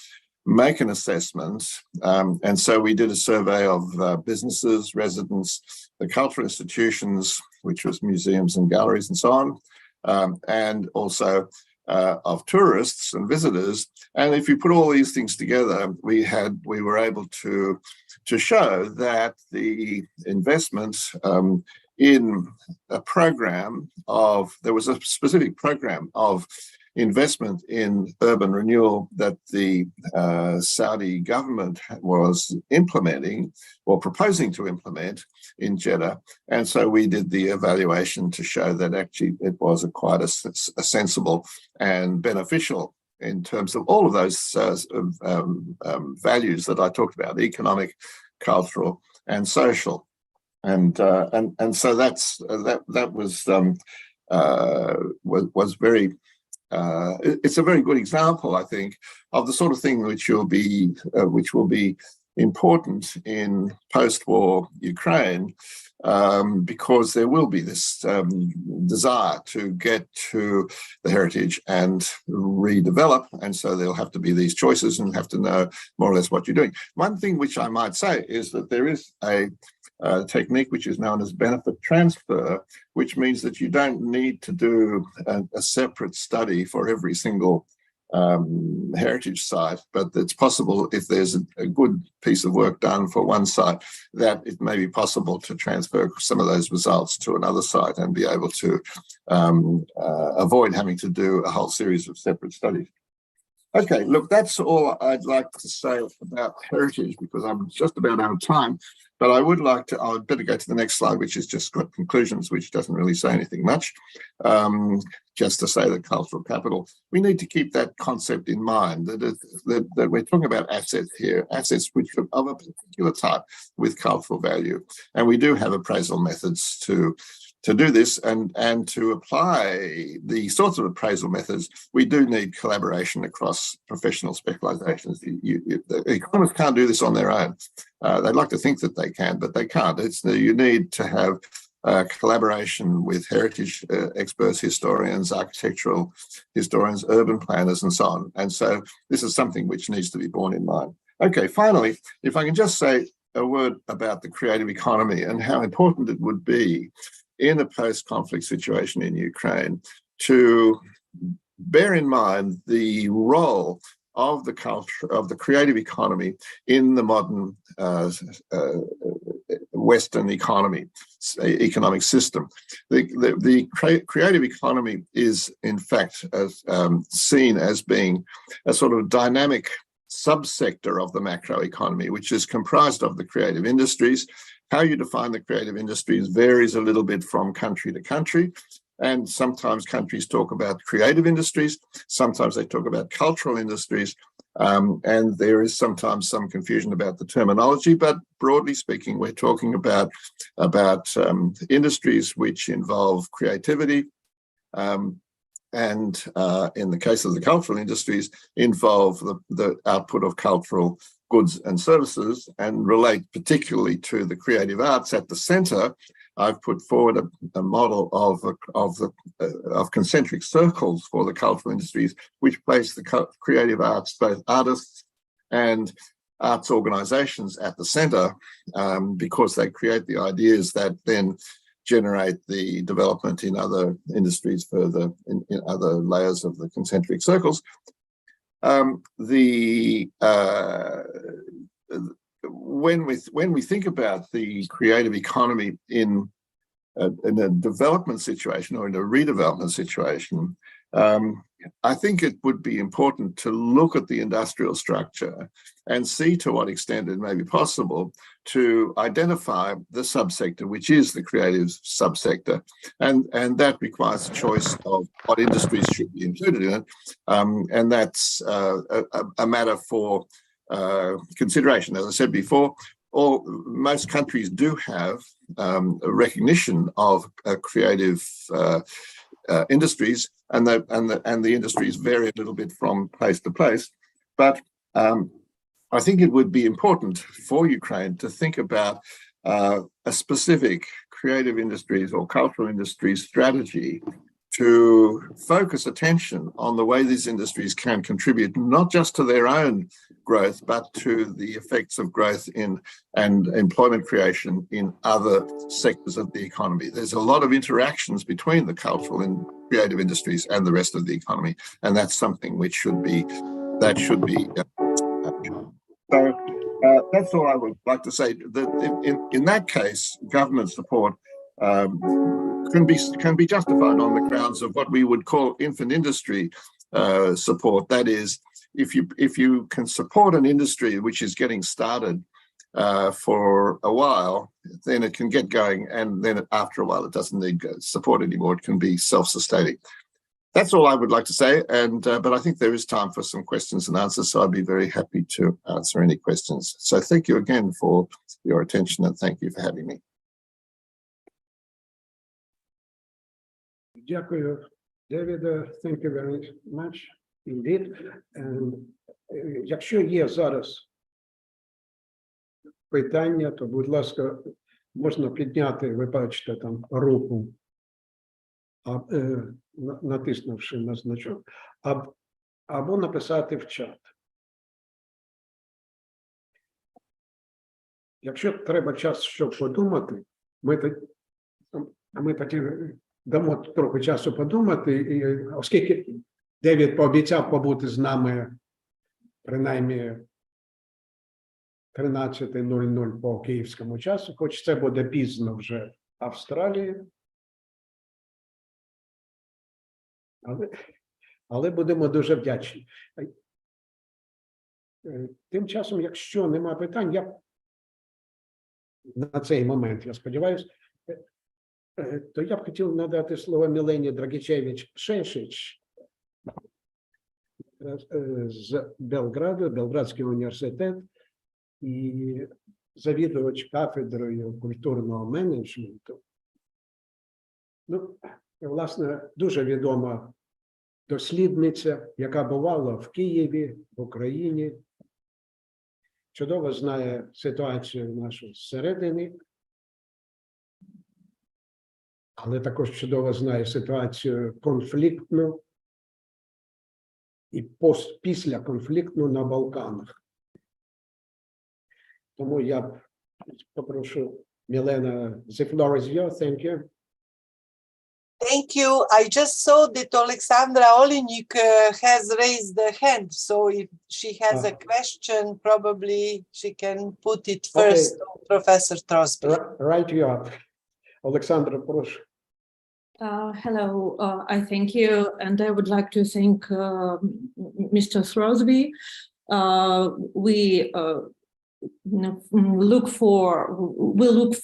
Speaker 5: make an assessment. And so we did a survey of businesses, residents, the cultural institutions, which was museums and galleries and so on, and also of tourists and visitors. And if you put all these things together, we were able to show that the investment in a program there was a specific program of investment in urban renewal that the Saudi government was implementing or proposing to implement in Jeddah. And so we did the evaluation to show that actually it was quite a sensible and beneficial in terms of all of those values that I talked about: economic, cultural, and social. And so that was very. It's a very good example, I think, of the sort of thing which will be important in post-war Ukraine, because there will be this desire to get to the heritage and redevelop, and so there'll have to be these choices and have to know more or less what you're doing. One thing which I might say is that there is a technique which is known as benefit transfer, which means that you don't need to do a separate study for every single heritage site, but it's possible if there's a good piece of work done for one site, that it may be possible to transfer some of those results to another site and be able to avoid having to do a whole series of separate studies. Okay, look, that's all I'd like to say about heritage, because I'm just about out of time. But I would like to, I'd better go to the next slide, which is just got conclusions, which doesn't really say anything much. Just to say that cultural capital, we need to keep that concept in mind, that we're talking about assets here, assets which are of a particular type with cultural value. And we do have appraisal methods to do this, and to apply the sorts of appraisal methods, we do need collaboration across professional specializations. The economists can't do this on their own. They'd like to think that they can, but they can't. You need to have collaboration with heritage experts, historians, architectural historians, urban planners, and so on. And so this is something which needs to be borne in mind. Okay, finally, if I can just say a word about the creative economy and how important it would be in a post-conflict situation in Ukraine to bear in mind the role of the culture of the creative economy in the modern Western economic system. The creative economy is, in fact, seen as being a sort of dynamic subsector of the macroeconomy, which is comprised of the creative industries. How you define the creative industries varies a little bit from country to country. And sometimes countries talk about creative industries, sometimes they talk about cultural industries, and there is sometimes some confusion about the terminology, but broadly speaking, we're talking about industries which involve creativity, and in the case of the cultural industries, involve the output of cultural goods and services, and relate particularly to the creative arts. At the center, I've put forward a model of concentric circles for the cultural industries, which place the creative arts, both artists and arts organizations, at the center, because they create the ideas that then generate the development in other industries further in other layers of the concentric circles. When we think about the creative economy in a development situation or in a redevelopment situation, I think it would be important to look at the industrial structure and see to what extent it may be possible to identify the subsector, which is the creative subsector, and that requires a choice of what industries should be included in it, and that's a matter for consideration. As I said before, most countries do have a recognition of creative industries, and the industries vary a little bit from place to place. But I think it would be important for Ukraine to think about a specific creative industries or cultural industries strategy to focus attention on the way these industries can contribute not just to their own growth, but to the effects of growth in and employment creation in other sectors of the economy. There's a lot of interactions between the cultural and creative industries and the rest of the economy, and that's something which should be. So that's all I would like to say. That in that case, government support can be justified on the grounds of what we would call infant industry support. That is, if you can support an industry which is getting started for a while, then it can get going, and then after a while it doesn't need support anymore. It can be self-sustaining. That's all I would like to say, but I think there is time for some questions and answers, so I'd be very happy to answer any questions. So thank you again for your attention, and thank you for having me.
Speaker 2: Дякую, Девіде. Thank you very much indeed. Якщо є зараз питання, то, будь ласка, можна підняти, ви бачите, там руку, натиснувши на значок, або написати в чат. Якщо треба час, щоб подумати, ми таки дамо трохи часу подумати, і оскільки Девід пообіцяв побути з нами принаймні 13:00 по київському часу, хоч це буде пізно вже в Австралії, але будемо дуже вдячні. Тим часом, якщо нема питань, я на цей момент, я сподіваюся, то я б хотів надати слово Мілені Драґічевич-Шешич з Белграду, Белградський університет і завідувач кафедрою культурного менеджменту. Ну, власне, дуже відома дослідниця, яка бувала в Києві, в Україні, чудово знає ситуацію нашу зсередини, але також чудово знає ситуацію конфліктну і післяконфліктну на Балканах. Тому я попрошу Мілена, the floor is yours. Thank you.
Speaker 7: Thank you. I just saw that Alexandra Olinik has raised the hand. So if she has a question, probably she can put it first to Professor Trosbі.
Speaker 2: Right you are. Олександра, прошу.
Speaker 8: Hello, I thank you, and I would like to thank Mr. Trosbі. We look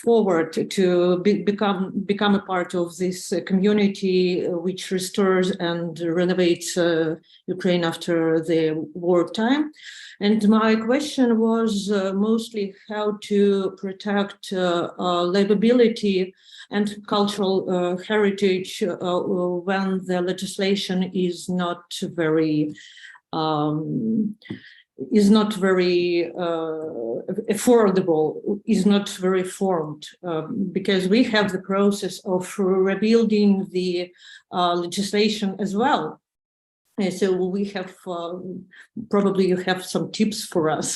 Speaker 8: forward to become a part of this community which restores and renovates Ukraine after the wartime. And my question was mostly how to protect livability and cultural heritage when the legislation is not very affordable, is not very formed, because we have the process of rebuilding the legislation as well. And so we have, probably you have some tips for us.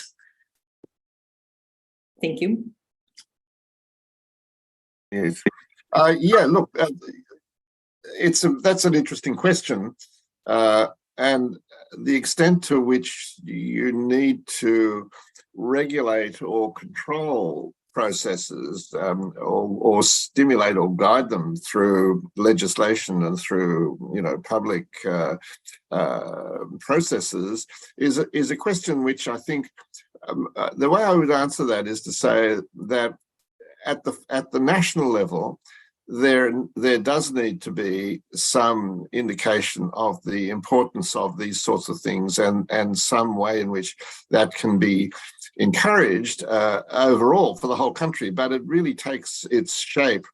Speaker 8: Thank you.
Speaker 5: Yes. Yeah, look, that's an interesting question. And the extent to which you need to regulate or control processes or stimulate or guide them through legislation and through, public processes is a question which I think the way I would answer that is to say that at the national level, there does need to be some indication of the importance of these sorts of things and some way in which that can be encouraged overall for the whole country, but it really takes its shape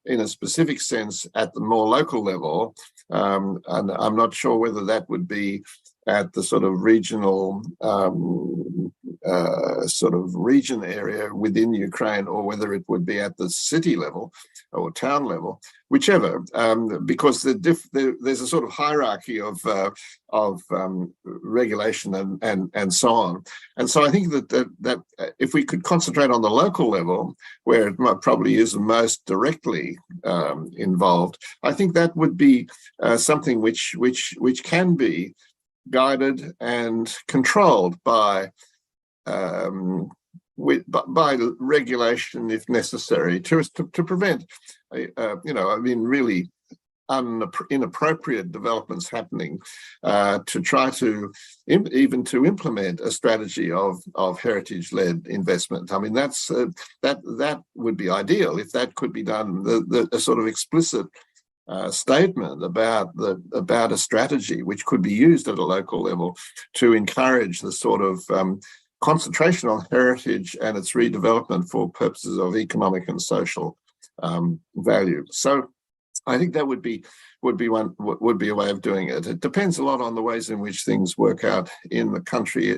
Speaker 5: in a specific sense at the more local level, and I'm not sure whether that would be at the sort of regional region area within Ukraine, or whether it would be at the city level or town level, whichever, because there's a sort of hierarchy of regulation and so on. And so I think that if we could concentrate on the local level, where it probably is most directly involved, I think that would be something which can be guided and controlled by regulation if necessary to prevent, really inappropriate developments happening, to try to even to implement a strategy of heritage-led investment. I mean, that would be ideal if that could be done. A sort of explicit statement about a strategy which could be used at a local level to encourage the sort of concentration on heritage and its redevelopment for purposes of economic and social value. So I think that would be a way of doing it. It depends a lot on the ways in which things work out in the country,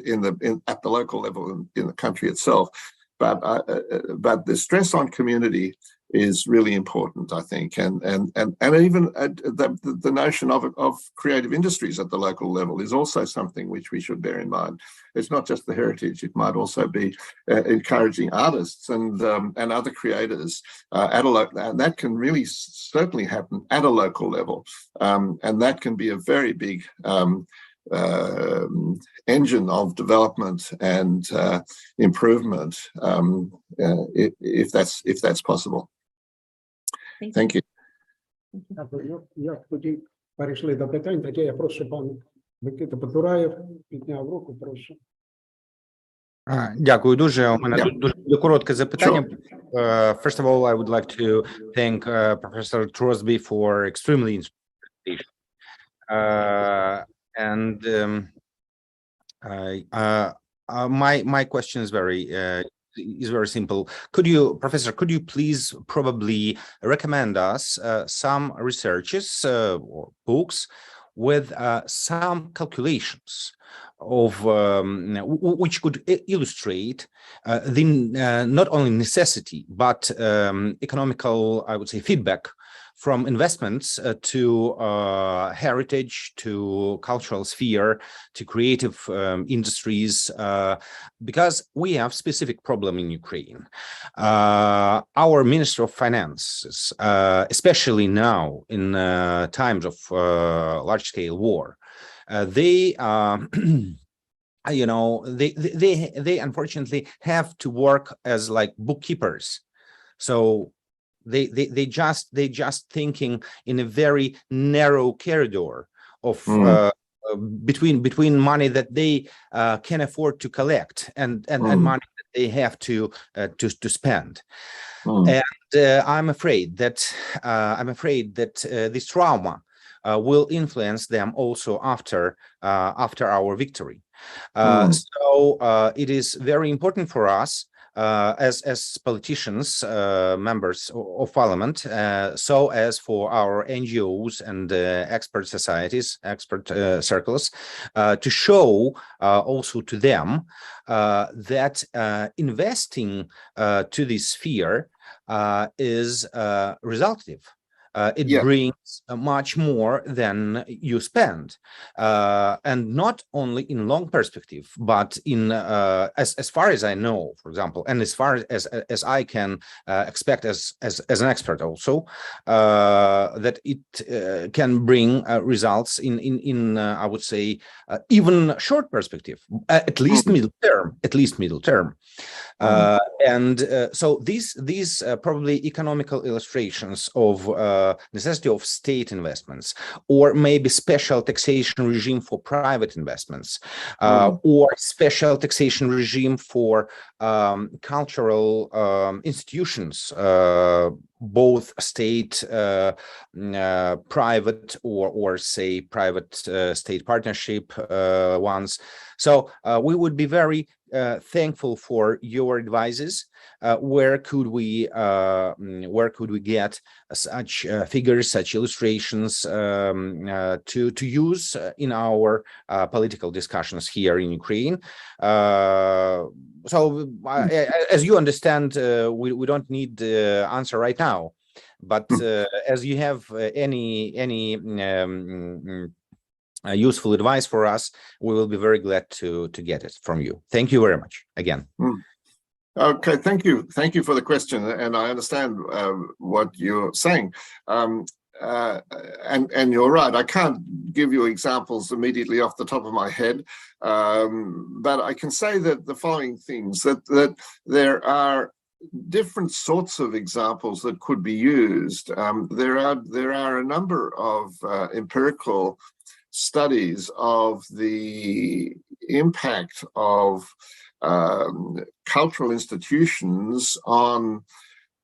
Speaker 5: at the local level in the country itself. But the stress on community is really important, I think, and even the notion of creative industries at the local level is also something which we should bear in mind. It's not just the heritage; it might also be encouraging artists and other creators at a local, and that can really certainly happen at a local level, and that can be a very big engine of development and improvement, if that's possible. Thank you.
Speaker 2: Дякую. Як тоді перейшли до питань, тоді я прошу пан Микита Потураєв підняв руку, прошу.
Speaker 4: Дякую дуже. У мене дуже коротке запитання. First of all, I would like to thank Professor Trosbі for extremely inspiring presentation. And my question is very simple. Professor, could you please probably recommend us some researches or books with some calculations of which could illustrate the not only necessity but economical, I would say, feedback from investments to heritage, to cultural sphere, to creative industries, because we have specific problem in Ukraine. Our Minister of Finances, especially now in times of large-scale war, they they unfortunately have to work as like bookkeepers. So they just thinking in a very narrow corridor of between money that they can afford to collect and money that they have to spend. And I'm afraid that this trauma will influence them also after our victory. So it is very important for us as politicians, members of parliament, so as for our NGOs and expert societies, expert circles, to show also to them that investing to this sphere is resultative. It brings much more than you spend, and not only in long perspective, but in as far as I know, for example, and as far as I can expect as an expert also, that it can bring results in I would say even short perspective, at least middle term. So these probably economical illustrations of necessity of state investments, or maybe special taxation regime for private investments, or special taxation regime for cultural institutions, both state, private, or say private state partnership ones. So we would be very thankful for your advices. Where could we get such figures, such illustrations to use in our political discussions here in Ukraine? So as you understand, we don't need the answer right now, but as you have any useful advice for us, we will be very glad to get it from you. Thank you very much again.
Speaker 5: Okay, thank you for the question, and I understand what you're saying, and you're right. I can't give you examples immediately off the top of my head, but I can say that the following things: that there are different sorts of examples that could be used. There are a number of empirical studies of the impact of cultural institutions on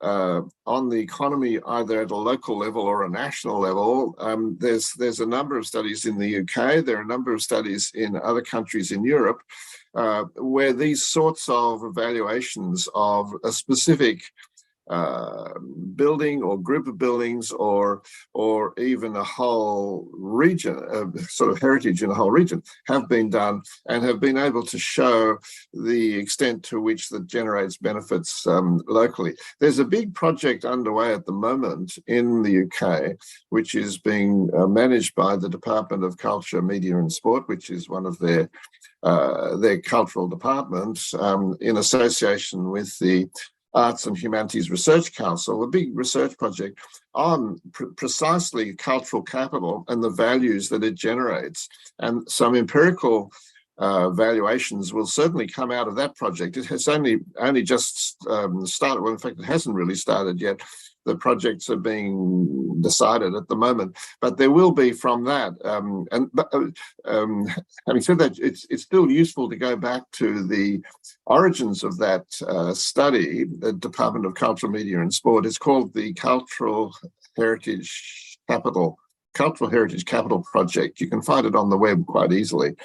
Speaker 5: the economy, either at a local level or a national level. There's a number of studies in the UK. There are a number of studies in other countries in Europe where these sorts of evaluations of a specific building or group of buildings or even a whole region, sort of heritage in a whole region, have been done and have been able to show the extent to which that generates benefits locally. There's a big project underway at the moment in the UK, which is being managed by the Department of Culture, Media and Sport, which is one of their cultural departments, in association with the Arts and Humanities Research Council, a big research project on precisely cultural capital and the values that it generates. And some empirical valuations will certainly come out of that project. It has only just started. Well, in fact, it hasn't really started yet. The projects are being decided at the moment, but there will be from that. Having said that, it's still useful to go back to the origins of that study. The Department of Culture, Media and Sport is called the Cultural Heritage Capital Project. You can find it on the web quite easily,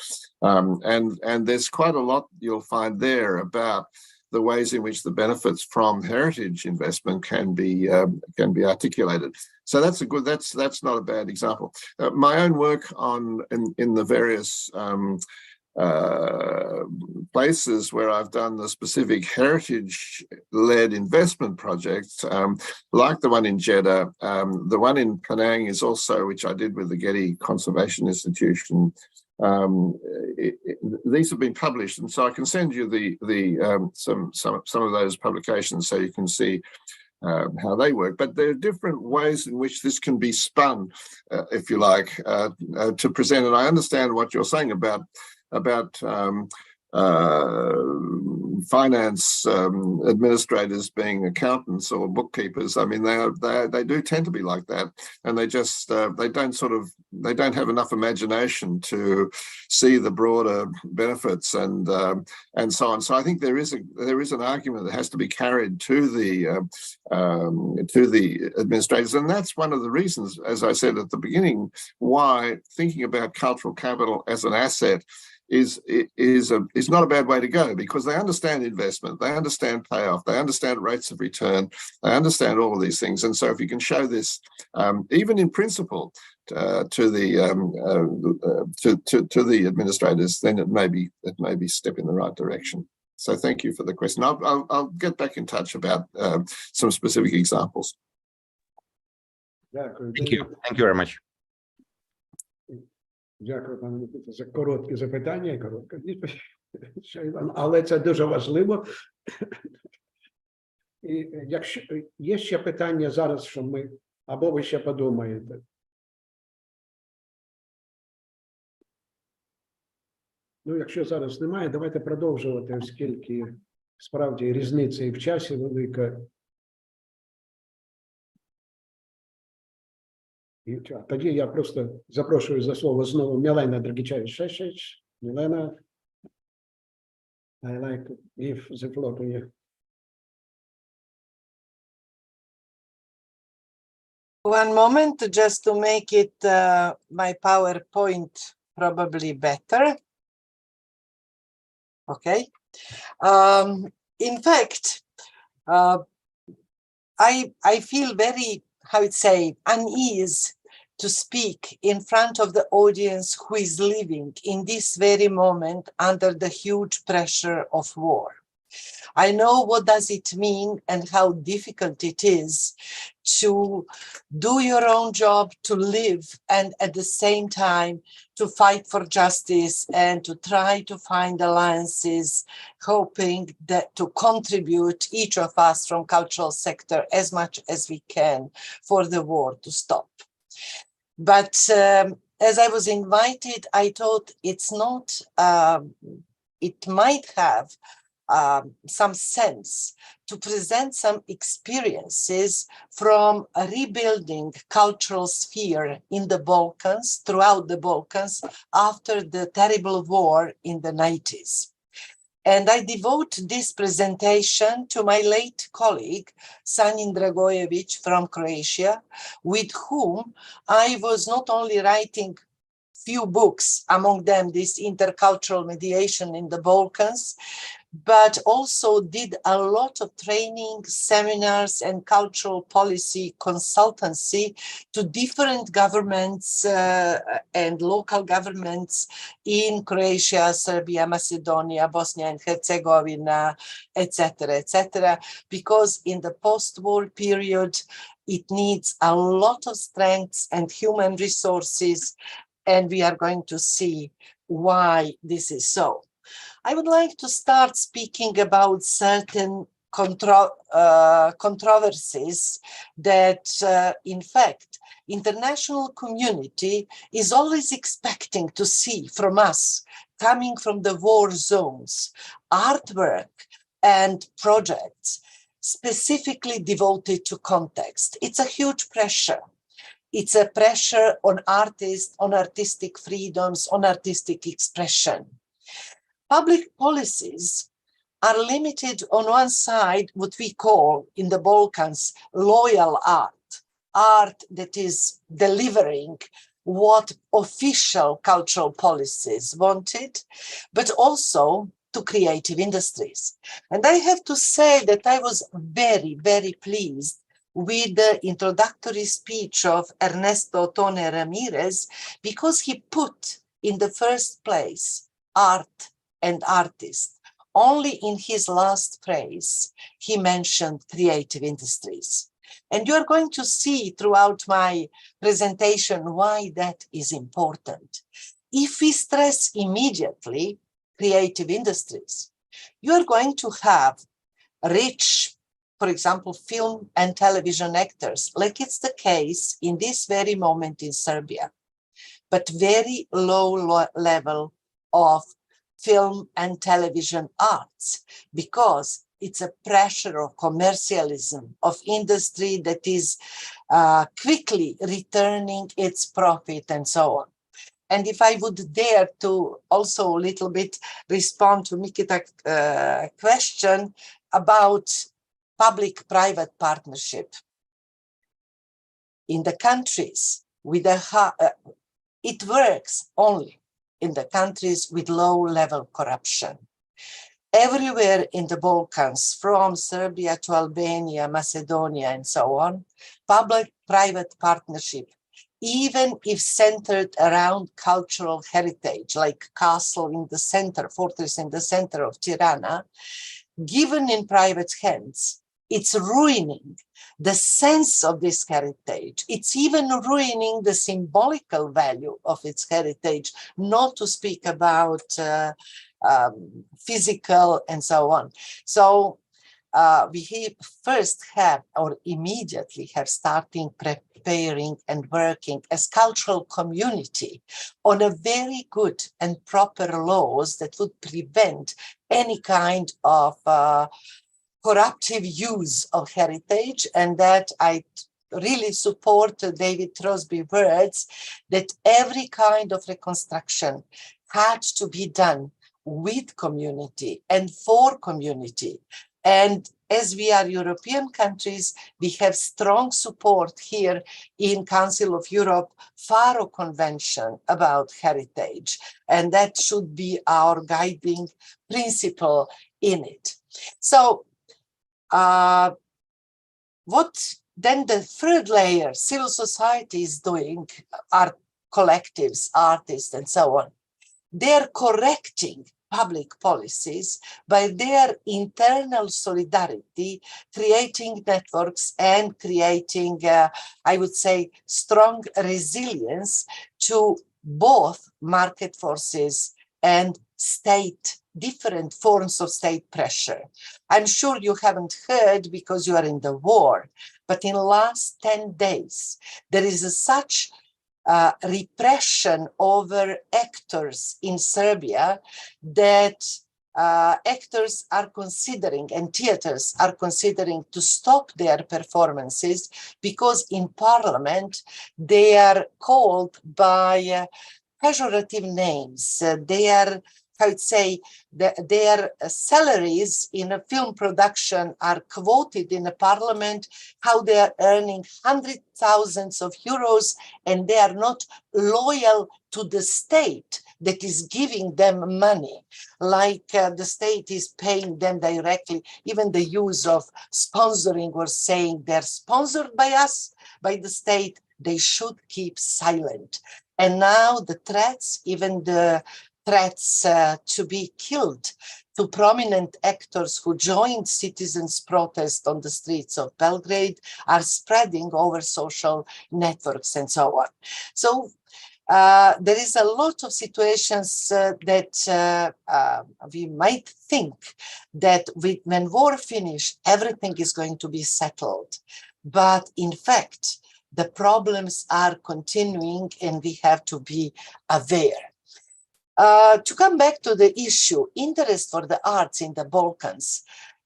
Speaker 5: and there's quite a lot you'll find there about the ways in which the benefits from heritage investment can be articulated. So that's not a bad example. My own work in the various places where I've done the specific heritage-led investment projects, like the one in Jeddah, the one in Penang is also, which I did with the Getty Conservation Institution. These have been published, and so I can send you some of those publications so you can see how they work. But there are different ways in which this can be spun, if you like, to present. And I understand what you're saying about finance administrators being accountants or bookkeepers. I mean, they do tend to be like that, and they just they don't have enough imagination to see the broader benefits and so on. So I think there is an argument that has to be carried to the administrators, and that's one of the reasons, as I said at the beginning, why thinking about cultural capital as an asset is not a bad way to go, because they understand investment, they understand payoff, they understand rates of return, they understand all of these things. And so if you can show this, even in principle, to the administrators, then it may be a step in the right direction. So thank you for the question. I'll get back in touch about some specific examples.
Speaker 4: Thank you very much.
Speaker 2: Дякую, пане Микита, за короткі запитання і коротка відповідь. Але це дуже важливо. І якщо є ще питання зараз, що ми, або ви ще подумаєте. Ну, якщо зараз немає, давайте продовжувати, оскільки справді різниця і в часі велика. Тоді я просто запрошую за слово знову Мілену Драґічевич-Шешич. Мілена, I like to give the floor to you.
Speaker 7: One moment, just to make it my PowerPoint probably better. Okay. In fact, I feel very, how would say, unease to speak in front of the audience who is living in this very moment under the huge pressure of war. I know what does it mean and how difficult it is to do your own job, to live, and at the same time to fight for justice and to try to find alliances, hoping that to contribute, each of us from cultural sector, as much as we can for the war to stop. But as I was invited, I thought it's not, it might have some sense to present some experiences from a rebuilding cultural sphere in the Balkans, throughout the Balkans, after the terrible war in the 90s. And I devote this presentation to my late colleague, Sanjin Dragojević from Croatia, with whom I was not only writing few books, among them this intercultural mediation in the Balkans, but also did a lot of training, seminars, and cultural policy consultancy to different governments and local governments in Croatia, Serbia, Macedonia, Bosnia and Herzegovina, etc., because in the post-war period, it needs a lot of strengths and human resources, and we are going to see why this is so. I would like to start speaking about certain controversies that, in fact, international community is always expecting to see from us, coming from the war zones, artwork and projects specifically devoted to context. It's a huge pressure. It's a pressure on artists, on artistic freedoms, on artistic expression. Public policies are limited on one side, what we call in the Balkans, loyal art that is delivering what official cultural policies wanted, but also to creative industries. And I have to say that I was very, very pleased with the introductory speech of Ernesto Tone Ramirez, because he put in the first place art and artists. Only in his last phrase, he mentioned creative industries. And you're going to see throughout my presentation why that is important. If we stress immediately creative industries, you're going to have rich, for example, film and television actors, like it's the case in this very moment in Serbia, but very low level of film and television arts, because it's a pressure of commercialism, of industry that is quickly returning its profit and so on. And if I would dare to also a little bit respond to Mikita's question about public-private partnership. In the countries with it works only in the countries with low-level corruption. Everywhere in the Balkans, from Serbia to Albania, Macedonia, and so on, public-private partnership, even if centered around cultural heritage, like castle in the center, fortress in the center of Tirana, given in private hands, it's ruining the sense of this heritage. It's even ruining the symbolical value of its heritage, not to speak about physical and so on. So we first have, or immediately have, starting preparing and working as cultural community on a very good and proper laws that would prevent any kind of corruptive use of heritage, and that I really support Devід Trosbí's words that every kind of reconstruction had to be done with community and for community. And as we are European countries, we have strong support here in Council of Europe, Faro Convention about heritage, and that should be our guiding principle in it. So what then the third layer, civil society is doing, art collectives, artists, and so on. They're correcting public policies by their internal solidarity, creating networks and creating, I would say, strong resilience to both market forces and state, different forms of state pressure. I'm sure you haven't heard because you are in the war, but in the last 10 days, there is such repression over actors in Serbia that actors are considering, and theaters are considering, to stop their performances because in parliament they are called by pejorative names. They are, I would say, their salaries in a film production are quoted in the parliament, how they are earning hundreds of thousands of euros, and they are not loyal to the state that is giving them money, like the state is paying them directly. Even the use of sponsoring or saying they're sponsored by us, by the state, they should keep silent. And now the threats, even the threats to be killed to prominent actors who joined citizens' protest on the streets of Belgrade are spreading over social networks and so on. So there is a lot of situations that we might think that when war finishes, everything is going to be settled. But in fact, the problems are continuing and we have to be aware. To come back to the issue, interest for the arts in the Balkans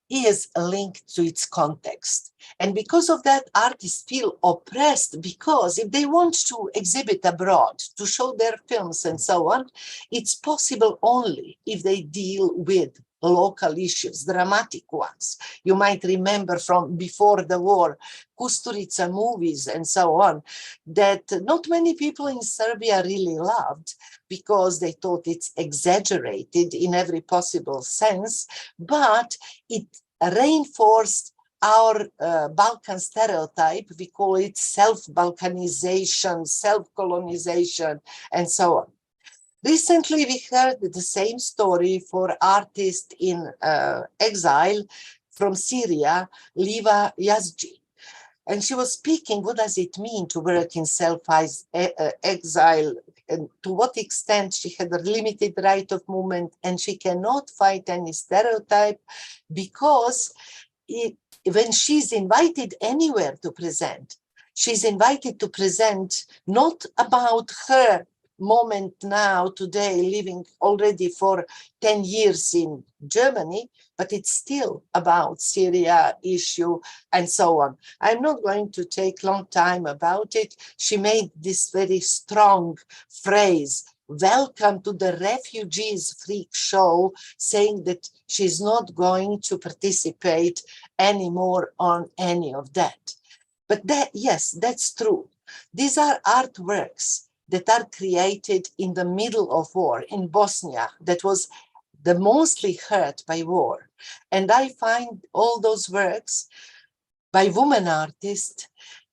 Speaker 7: is linked to its context. And because of that, artists feel oppressed because if they want to exhibit abroad, to show their films and so on, it's possible only if they deal with local issues, dramatic ones. You might remember from before the war, Kusturica movies and so on, that not many people in Serbia really loved because they thought it's exaggerated in every possible sense, but it reinforced our Balkan stereotype. We call it self-Balkanization, self-colonization, and so on. Recently, we heard the same story for artist in exile from Syria, Liva Yazgi. And she was speaking, what does it mean to work in self-exile, and to what extent she had a limited right of movement, and she cannot fight any stereotype because when she's invited anywhere to present, she's invited to present not about her moment now, today, living already for 10 years in Germany, but it's still about Syria issue and so on. I'm not going to take long time about it. She made this very strong phrase, welcome to the refugees freak show, saying that she's not going to participate anymore on any of that. But that, yes, that's true. These are artworks that are created in the middle of war in Bosnia, that was the mostly hurt by war. And I find all those works by women artists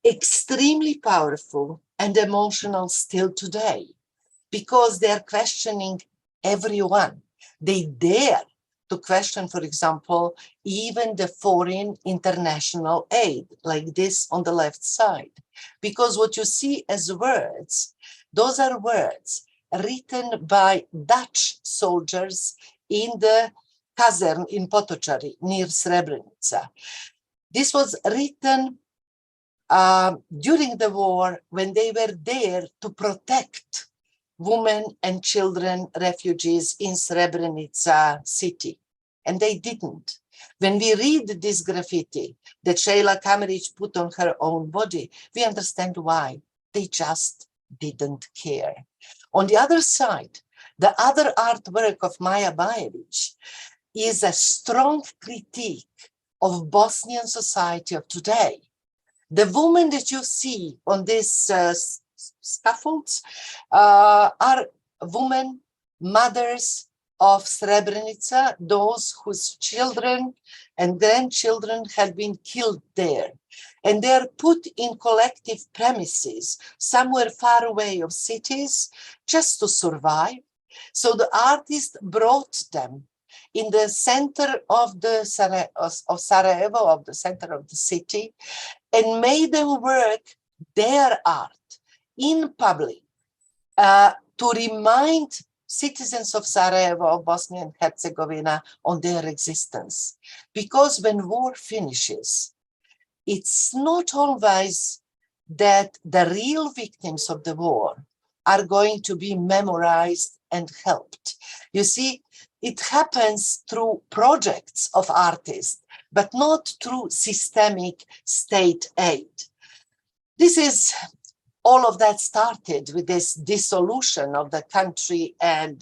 Speaker 7: extremely powerful and emotional still today, because they're questioning everyone. They dare to question, for example, even the foreign international aid, like this on the left side. Because what you see as words, those are words written by Dutch soldiers in the Kazern in Potocari near Srebrenica. This was written during the war when they were there to protect women and children, refugees in Srebrenica city. And they didn't. When we read this graffiti that Sheila Kameric put on her own body, we understand why. They just didn't care. On the other side, the other artwork of Maja Bajevic is a strong critique of Bosnian society of today. The women that you see on this scaffolds are women, mothers of Srebrenica, those whose children and grandchildren have been killed there. And they are put in collective premises somewhere far away of cities just to survive. So the artist brought them in the center of the Sarajevo, of the center of the city, and made them work their art in public to remind citizens of Sarajevo, of Bosnia and Herzegovina, on their existence. Because when war finishes, it's not always that the real victims of the war are going to be memorized and helped. You see, it happens through projects of artists, but not through systemic state aid. This is all of that started with this dissolution of the country and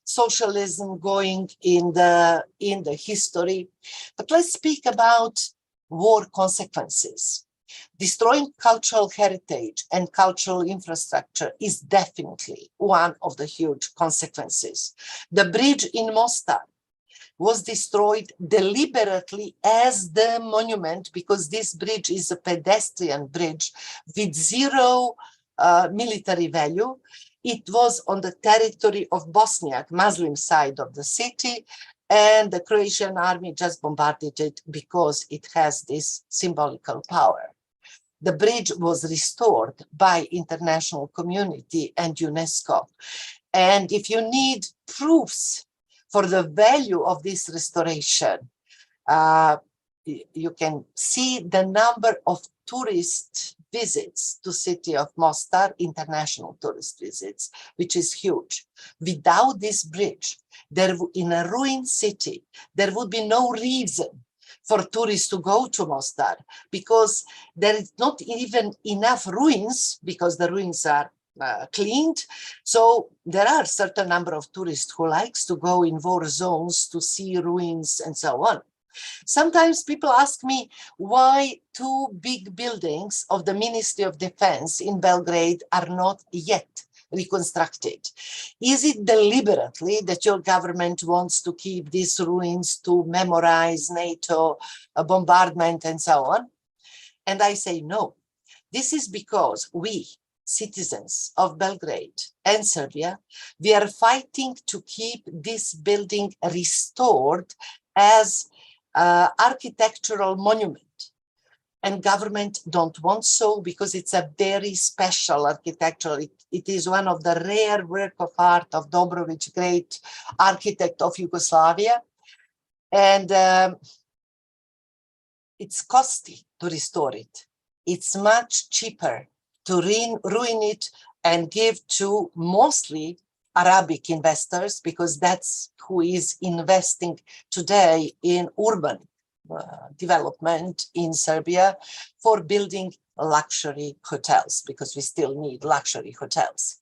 Speaker 7: socialism going in the history. But let's speak about war consequences. Destroying cultural heritage and cultural infrastructure is definitely one of the huge consequences. The bridge in Mostar was destroyed deliberately as the monument because this bridge is a pedestrian bridge with zero military value. It was on the territory of Bosniak, Muslim side of the city, and the Croatian army just bombarded it because it has this symbolical power. The bridge was restored by international community and UNESCO. And if you need proofs for the value of this restoration, you can see the number of tourist visits to city of Mostar, international tourist visits, which is huge. Without this bridge, in a ruined city, there would be no reason for tourists to go to Mostar because there is not even enough ruins because the ruins are cleaned. So there are a certain number of tourists who likes to go in war zones to see ruins and so on. Sometimes people ask me why two big buildings of the Ministry of Defense in Belgrade are not yet reconstructed. Is it deliberately that your government wants to keep these ruins to memorize NATO bombardment and so on? And I say no. This is because we, citizens of Belgrade and Serbia, we are fighting to keep this building restored as architectural monument. And government don't want so because it's a very special architectural. It is one of the rare work of art of Dobrović, great architect of Yugoslavia. And it's costly to restore it. It's much cheaper to ruin it and give to mostly Arabic investors, because that's who is investing today in urban development in Serbia for building luxury hotels, because we still need luxury hotels.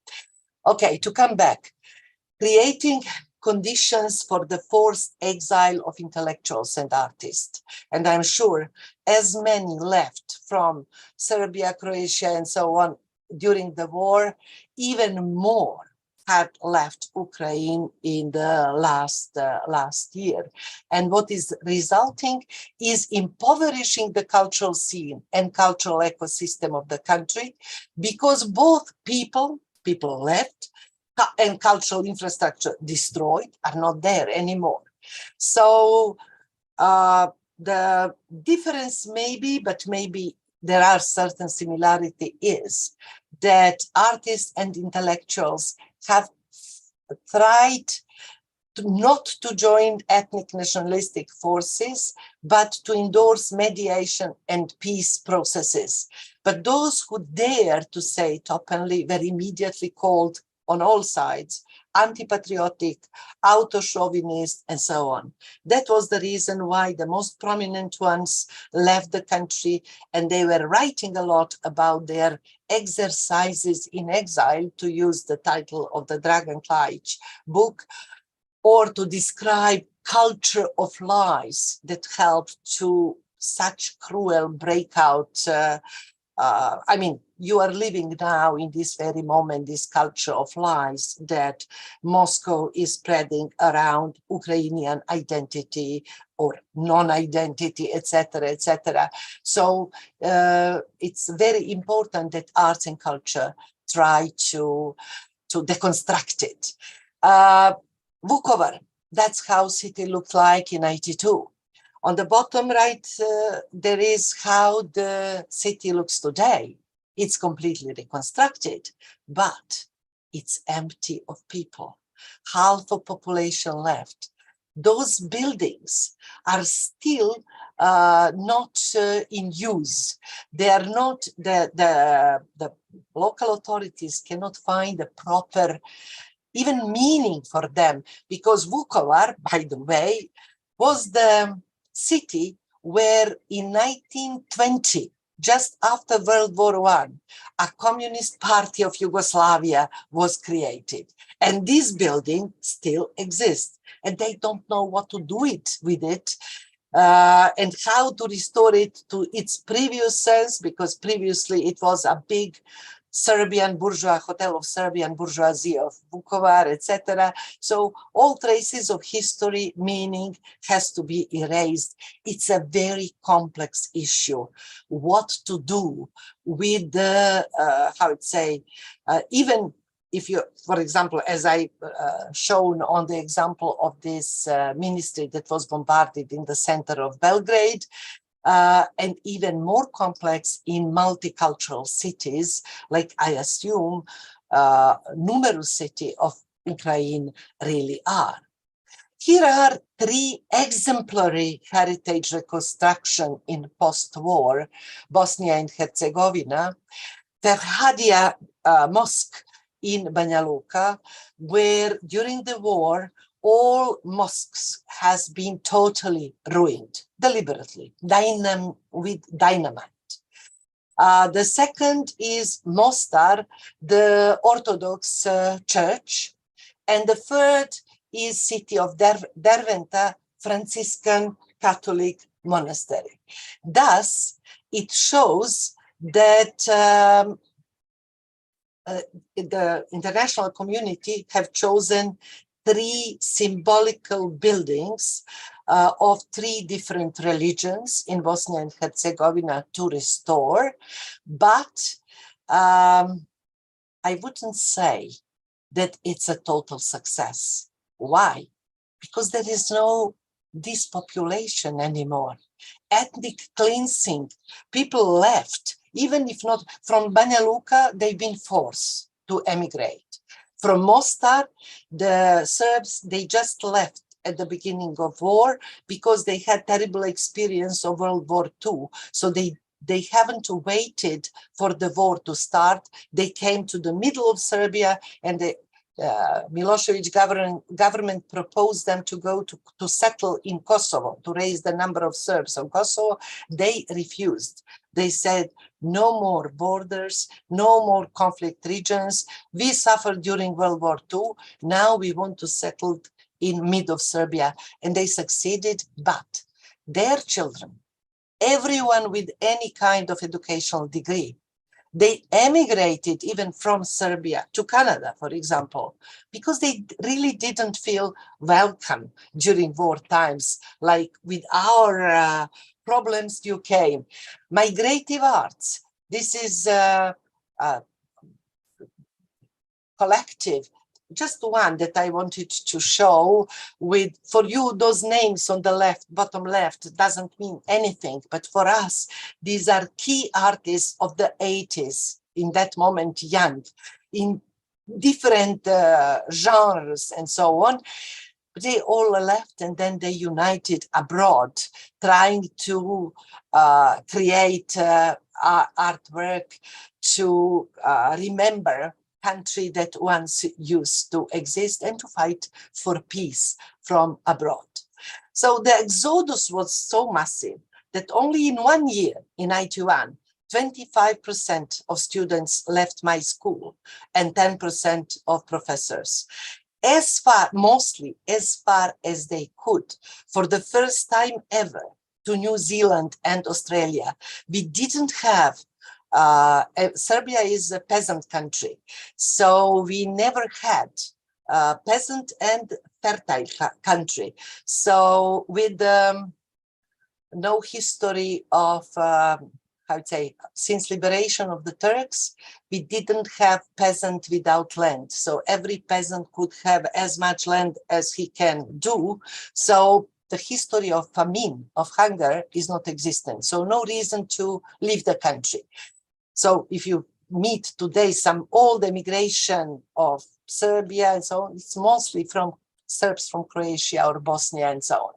Speaker 7: Okay, to come back, creating conditions for the forced exile of intellectuals and artists. And I'm sure as many left from Serbia, Croatia, and so on during the war, even more had left Ukraine in the last year. And what is resulting is impoverishing the cultural scene and cultural ecosystem of the country, because both people left and cultural infrastructure destroyed are not there anymore. So the difference maybe, but maybe there are certain similarity, is that artists and intellectuals have tried not to join ethnic nationalistic forces, but to endorse mediation and peace processes. But those who dare to say it openly were immediately called on all sides anti-patriotic, auto-chauvinist, and so on. That was the reason why the most prominent ones left the country, and they were writing a lot about their exercises in exile, to use the title of the Dragan book, or to describe culture of lies that helped to such cruel breakout. I mean, you are living now in this very moment, this culture of lies that Moscow is spreading around Ukrainian identity or non-identity, etc., etc. So it's very important that arts and culture try to deconstruct it. Vukovar, that's how city looked like in 92. On the bottom right, there is how the city looks today. It's completely reconstructed, but it's empty of people. Half of population left. Those buildings are still not in use. They are not, the local authorities cannot find a proper even meaning for them, because Vukovar, by the way, was the city where in 1920, just after World War I, a Communist Party of Yugoslavia was created. And this building still exists. And they don't know what to do with it and how to restore it to its previous sense, because previously it was a big Serbian bourgeois hotel of Serbian bourgeoisie of Vukovar, etc. So all traces of history, meaning has to be erased. It's a very complex issue. What to do with the, even if you, for example, as I shown on the example of this ministry that was bombarded in the center of Belgrade, and even more complex in multicultural cities, like I assume numerous cities of Ukraine really are. Here are 3 exemplary heritage reconstruction in post-war Bosnia and Herzegovina. Ferhadia Mosque in Banja Luka, where during the war, all mosques has been totally ruined, deliberately, with dynamite. The second is Mostar, the Orthodox church. And the third is city of Derventa, Franciscan Catholic monastery. Thus, it shows that the international community have chosen 3 symbolical buildings of 3 different religions in Bosnia and Herzegovina to restore. But I wouldn't say that it's a total success. Why? Because there is no depopulation anymore. Ethnic cleansing, people left, even if not from Banja Luka, they've been forced to emigrate. From Mostar, the Serbs, they just left at the beginning of war because they had terrible experience of World War II. So they haven't waited for the war to start. They came to the middle of Serbia, and the Milosevic government proposed them to go to settle in Kosovo, to raise the number of Serbs on Kosovo. They refused. They said, no more borders, no more conflict regions. We suffered during World War II. Now we want to settle in mid of Serbia. And they succeeded, but their children, everyone with any kind of educational degree, they emigrated even from Serbia to Canada, for example, because they really didn't feel welcome during war times, like with our problems you came. Migrative arts, this is collective. Just one that I wanted to show with, for you, those names on the left, bottom left, doesn't mean anything. But for us, these are key artists of the 80s, in that moment, young, in different genres and so on. They all left and then they united abroad, trying to create artwork to remember country that once used to exist and to fight for peace from abroad. So the exodus was so massive that only in 1 year, in 91, 25% of students left my school and 10% of professors. Mostly as far as they could, for the first time ever, to New Zealand and Australia. We didn't have Serbia is a peasant country, so we never had peasant and fertile country. So with no history of, since liberation of the Turks, we didn't have peasant without land. So every peasant could have as much land as he can do. So the history of famine, of hunger, is not existent. So no reason to leave the country. So if you meet today some old emigration of Serbia and so on, it's mostly from Serbs from Croatia or Bosnia and so on.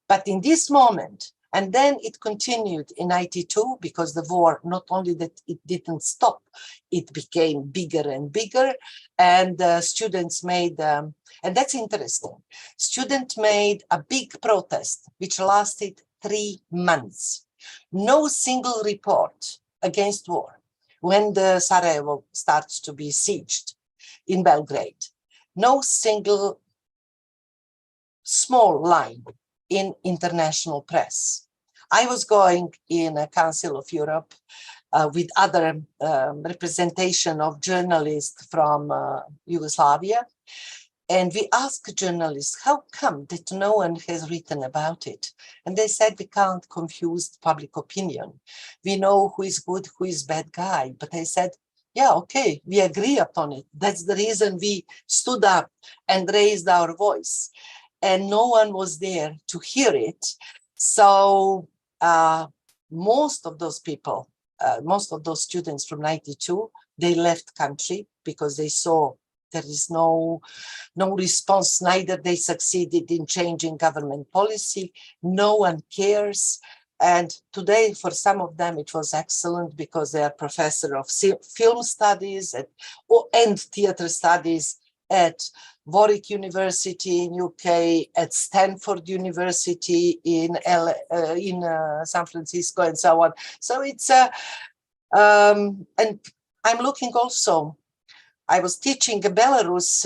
Speaker 7: But in this moment, and then it continued in 92, because the war, not only that it didn't stop, it became bigger and bigger. And students made, and that's interesting, students made a big protest, which lasted 3 months. No single report against war when the Sarajevo starts to be sieged in Belgrade. No single small line in international press. I was going in a Council of Europe with other representation of journalists from Yugoslavia. And we asked journalists, how come that no one has written about it? And they said, we can't confuse public opinion. We know who is good, who is bad guy. But I said, yeah, okay, we agree upon it. That's the reason we stood up and raised our voice. And no one was there to hear it. So most of those people, most of those students from 92, they left country because they saw there is no response, neither they succeeded in changing government policy, no one cares. And today, for some of them, it was excellent because they are professor of film studies and theater studies at Warwick University in UK, at Stanford University in San Francisco, and so on. So it's and I'm looking also. I was teaching Belarus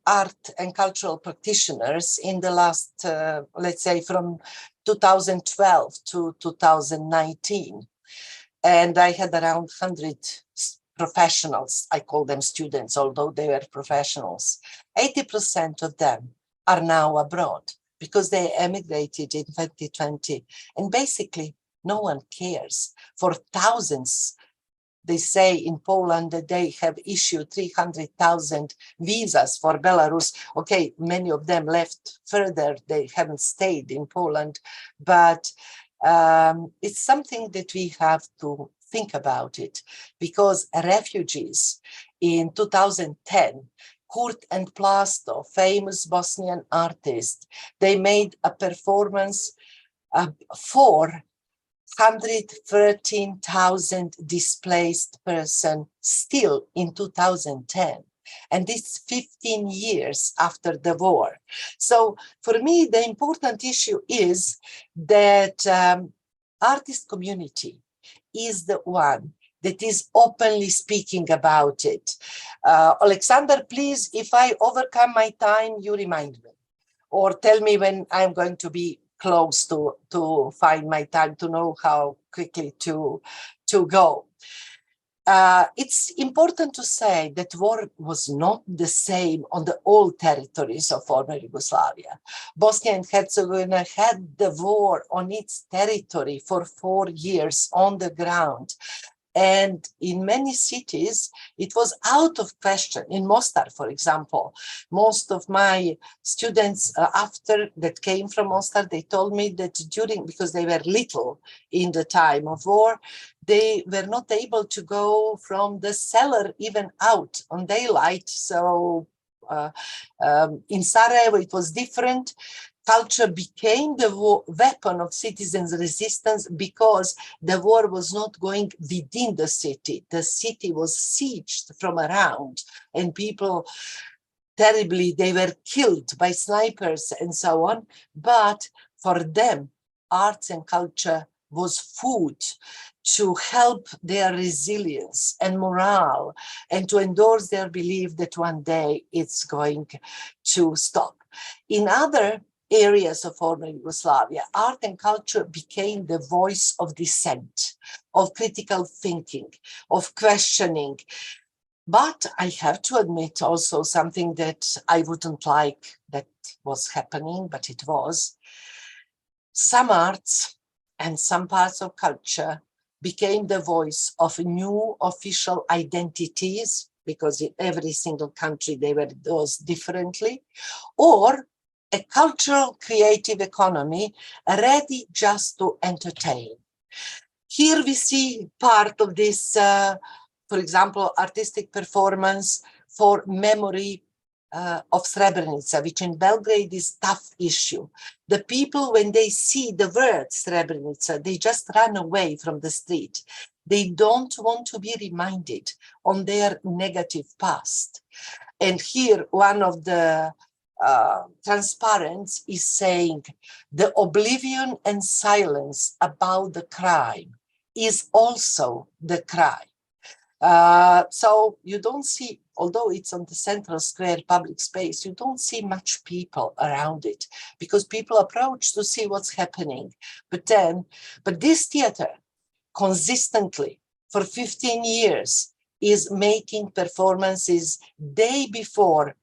Speaker 7: art and cultural practitioners in the last, let's say, from 2012 to 2019. And I had around 100 professionals. I call them students, although they were professionals. 80% of them are now abroad because they emigrated in 2020. And basically, no one cares. For thousands, they say in Poland that they have issued 300,000 visas for Belarus. Okay, many of them left further. They haven't stayed in Poland, but it's something that we have to think about it, because refugees in 2010, Kurt and Plasto, famous Bosnian artists, they made a performance for 113,000 displaced person still in 2010. And it's 15 years after the war. So for me, the important issue is that artist community is the one that is openly speaking about it. Alexander, please, if I overcome my time, you remind me or tell me when I'm going to be close to find my time, to know how quickly to go. It's important to say that war was not the same on the old territories of former Yugoslavia. Bosnia and Herzegovina had the war on its territory for 4 years on the ground. And in many cities, it was out of question. In Mostar, for example, most of my students after that came from Mostar, they told me that because they were little in the time of war, they were not able to go from the cellar even out on daylight. So in Sarajevo, it was different. Culture became the weapon of citizens' resistance because the war was not going within the city. The city was sieged from around, and people terribly, they were killed by snipers and so on. But for them, arts and culture was food to help their resilience and morale and to endorse their belief that one day it's going to stop. In other areas of former Yugoslavia, art and culture became the voice of dissent, of critical thinking, of questioning. But I have to admit also something that I wouldn't like that was happening, but it was. Some arts and some parts of culture became the voice of new official identities, because in every single country they were those differently, or a cultural creative economy ready just to entertain. Here we see part of this, for example, artistic performance for memory of Srebrenica, which in Belgrade is a tough issue. The people, when they see the word Srebrenica, they just run away from the street. They don't want to be reminded on their negative past. And here, one of the transparents is saying the oblivion and silence about the crime is also the crime. So you don't see, although it's on the central square public space, you don't see much people around it because people approach to see what's happening. But this theater consistently for 15 years is making performances day before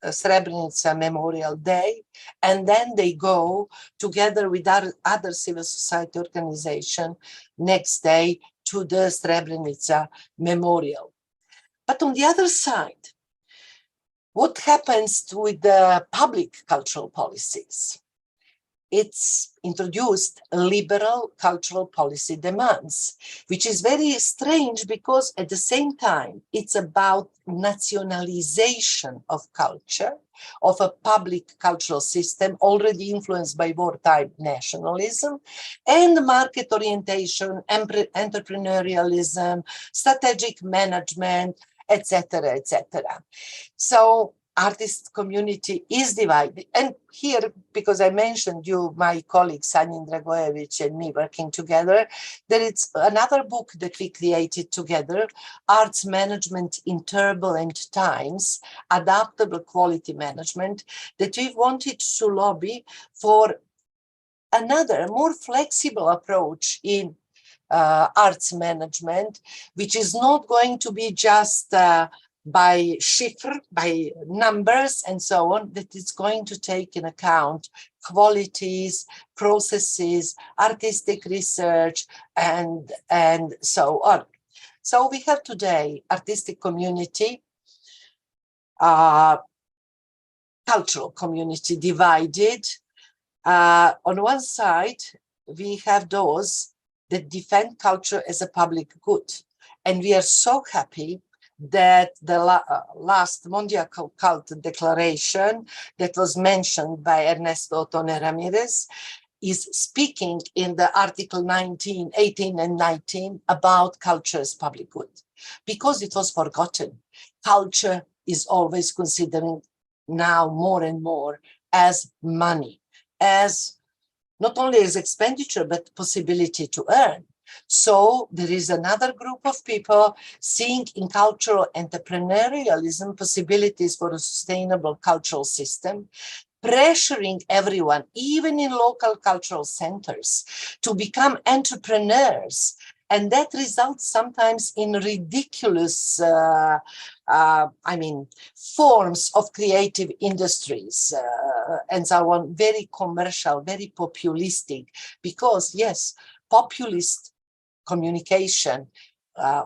Speaker 7: Srebrenica Memorial Day, and then they go together with other civil society organization next day to the Srebrenica Memorial. But on the other side, what happens with the public cultural policies? It's introduced liberal cultural policy demands, which is very strange because at the same time, it's about nationalization of culture, of a public cultural system already influenced by wartime nationalism, and market orientation, entrepreneurialism, strategic management, etc., etc. So artist community is divided. And here, because I mentioned you, my colleague Sanin Dragojevic and me working together, there is another book that we created together, Arts Management in Turbulent Times, Adaptable Quality Management, that we wanted to lobby for another more flexible approach in arts management, which is not going to be just by shifr, by numbers and so on, that it's going to take in account qualities, processes, artistic research, and so on. So we have today artistic community, cultural community divided. On one side, we have those that defend culture as a public good. And we are so happy that the last Mondial Cult Declaration that was mentioned by Ernesto Otone Ramirez is speaking in the Article 19, 18 and 19 about culture as public good, because it was forgotten. Culture is always considering now more and more as money, as not only as expenditure, but possibility to earn. So there is another group of people seeing in cultural entrepreneurialism possibilities for a sustainable cultural system, pressuring everyone, even in local cultural centers, to become entrepreneurs. And that results sometimes in ridiculous, forms of creative industries and so on, very commercial, very populistic, because yes, populist communication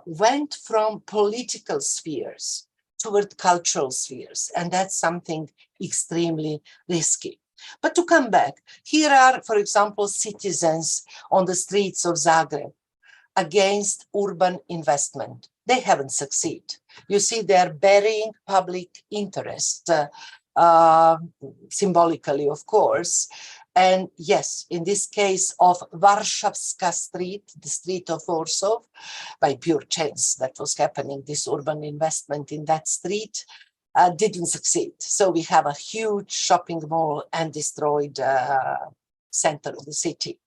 Speaker 7: went from political spheres toward cultural spheres, and that's something extremely risky. But to come back, here are, for example, citizens on the streets of Zagreb against urban investment. They haven't succeeded. You see, they're burying public interest, symbolically, of course. And yes, in this case of Warszawska Street, the street of Warsaw, by pure chance that was happening, this urban investment in that street didn't succeed. So we have a huge shopping mall and destroyed center of the city.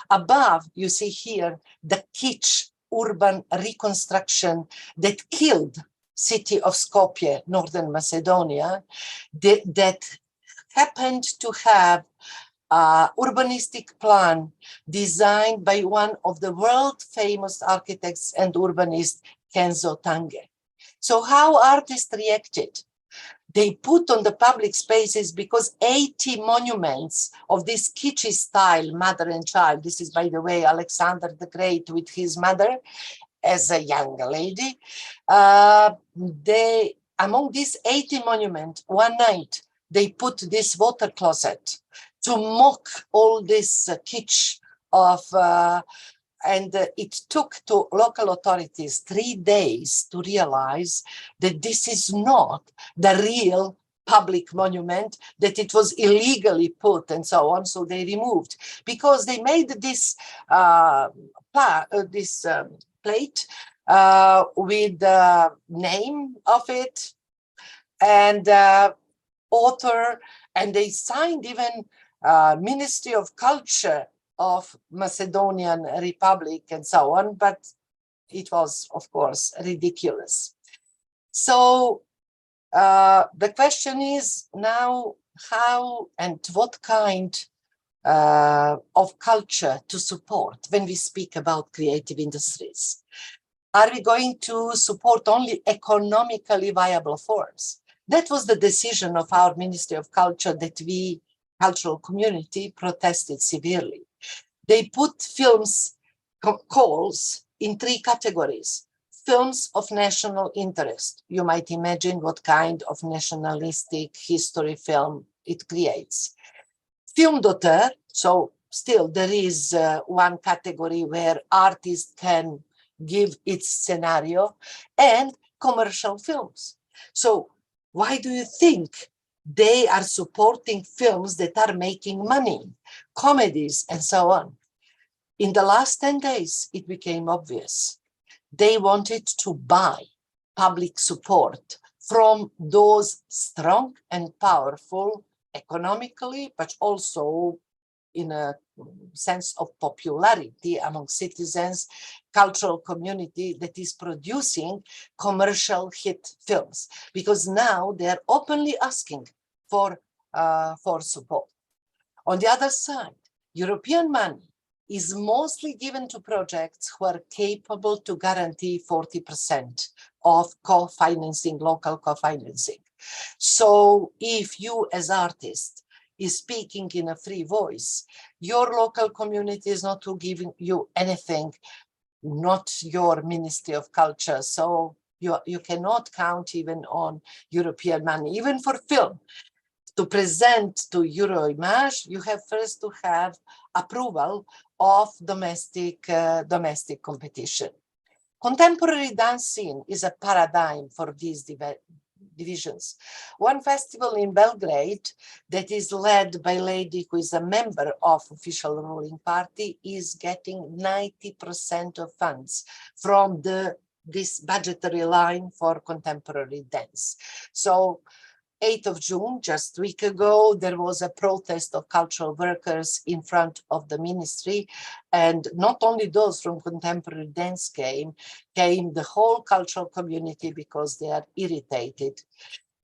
Speaker 7: Above, you see here the kitsch urban reconstruction that killed city of Skopje, Northern Macedonia, that happened to have urbanistic plan designed by one of the world famous architects and urbanists, Kenzo Tange. So how artists reacted? They put on the public spaces, because 80 monuments of this kitschy style, mother and child, this is, by the way, Alexander the Great with his mother as a young lady, among these 80 monuments, one night, they put this water closet to mock all this kitsch of, and it took to local authorities 3 days to realize that this is not the real public monument, that it was illegally put and so on. So they removed, because they made this plate with the name of it and author, and they signed even Ministry of Culture of Macedonian Republic and so on, but it was, of course, ridiculous. So the question is now how and what kind of culture to support when we speak about creative industries. Are we going to support only economically viable forms? That was the decision of our Ministry of Culture that we, cultural community, protested severely. They put films calls in 3 categories. Films of national interest. You might imagine what kind of nationalistic history film it creates. Film d'auteur, so still there is one category where artists can give its scenario, and commercial films. So why do you think they are supporting films that are making money, comedies, and so on? In the last 10 days, it became obvious. They wanted to buy public support from those strong and powerful economically, but also in a sense of popularity among citizens, cultural community that is producing commercial hit films, because now they're openly asking for support. On the other side, European money is mostly given to projects who are capable to guarantee 40% of co-financing, local co-financing. So if you as artists is speaking in a free voice, your local community is not giving you anything, not your Ministry of Culture. So you cannot count even on European money, even for film. To present to Euroimage, you have first to have approval of domestic competition. Contemporary dance scene is a paradigm for these divisions. One festival in Belgrade that is led by a lady who is a member of official ruling party is getting 90% of funds from this budgetary line for contemporary dance. So 8th of June, just a week ago, there was a protest of cultural workers in front of the ministry. And not only those from contemporary dance came the whole cultural community because they are irritated.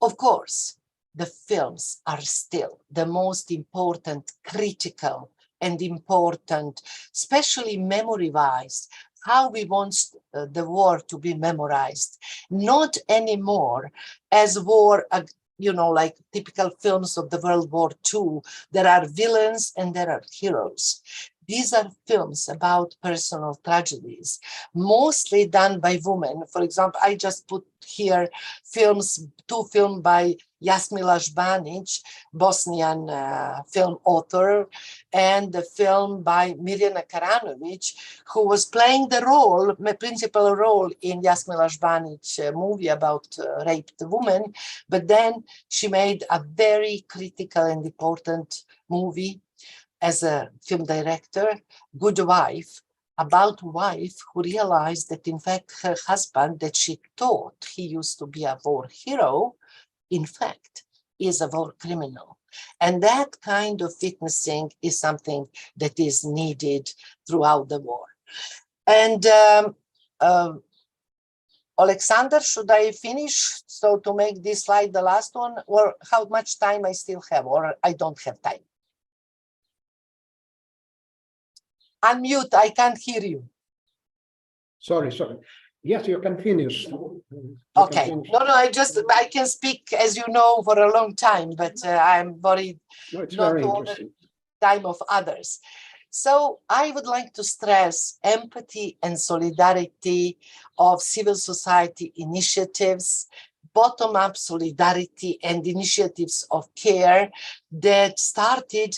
Speaker 7: Of course, the films are still the most important, critical and important, especially memory-wise, how we want the war to be memorized, not anymore as war, like typical films of the World War II, there are villains and there are heroes. These are films about personal tragedies, mostly done by women. For example, I just put here two films by Jasmila Žbanić, Bosnian film author, and the film by Mirjana Karanović, who was playing the principal role in Jasmila Žbanić movie about raped woman, but then she made a very critical and important movie as a film director, Good Wife, about wife who realized that in fact her husband that she thought he used to be a war hero, in fact, is a war criminal. And that kind of witnessing is something that is needed throughout the war. And Alexander, should I finish? So to make this slide the last one, or how much time I still have, or I don't have time? Unmute, I can't hear you.
Speaker 2: Sorry. Yes, you can finish.
Speaker 7: Okay. No, I can speak, as you know, for a long time, but I'm worried not to over time of others. So I would like to stress empathy and solidarity of civil society initiatives, bottom-up solidarity and initiatives of care that started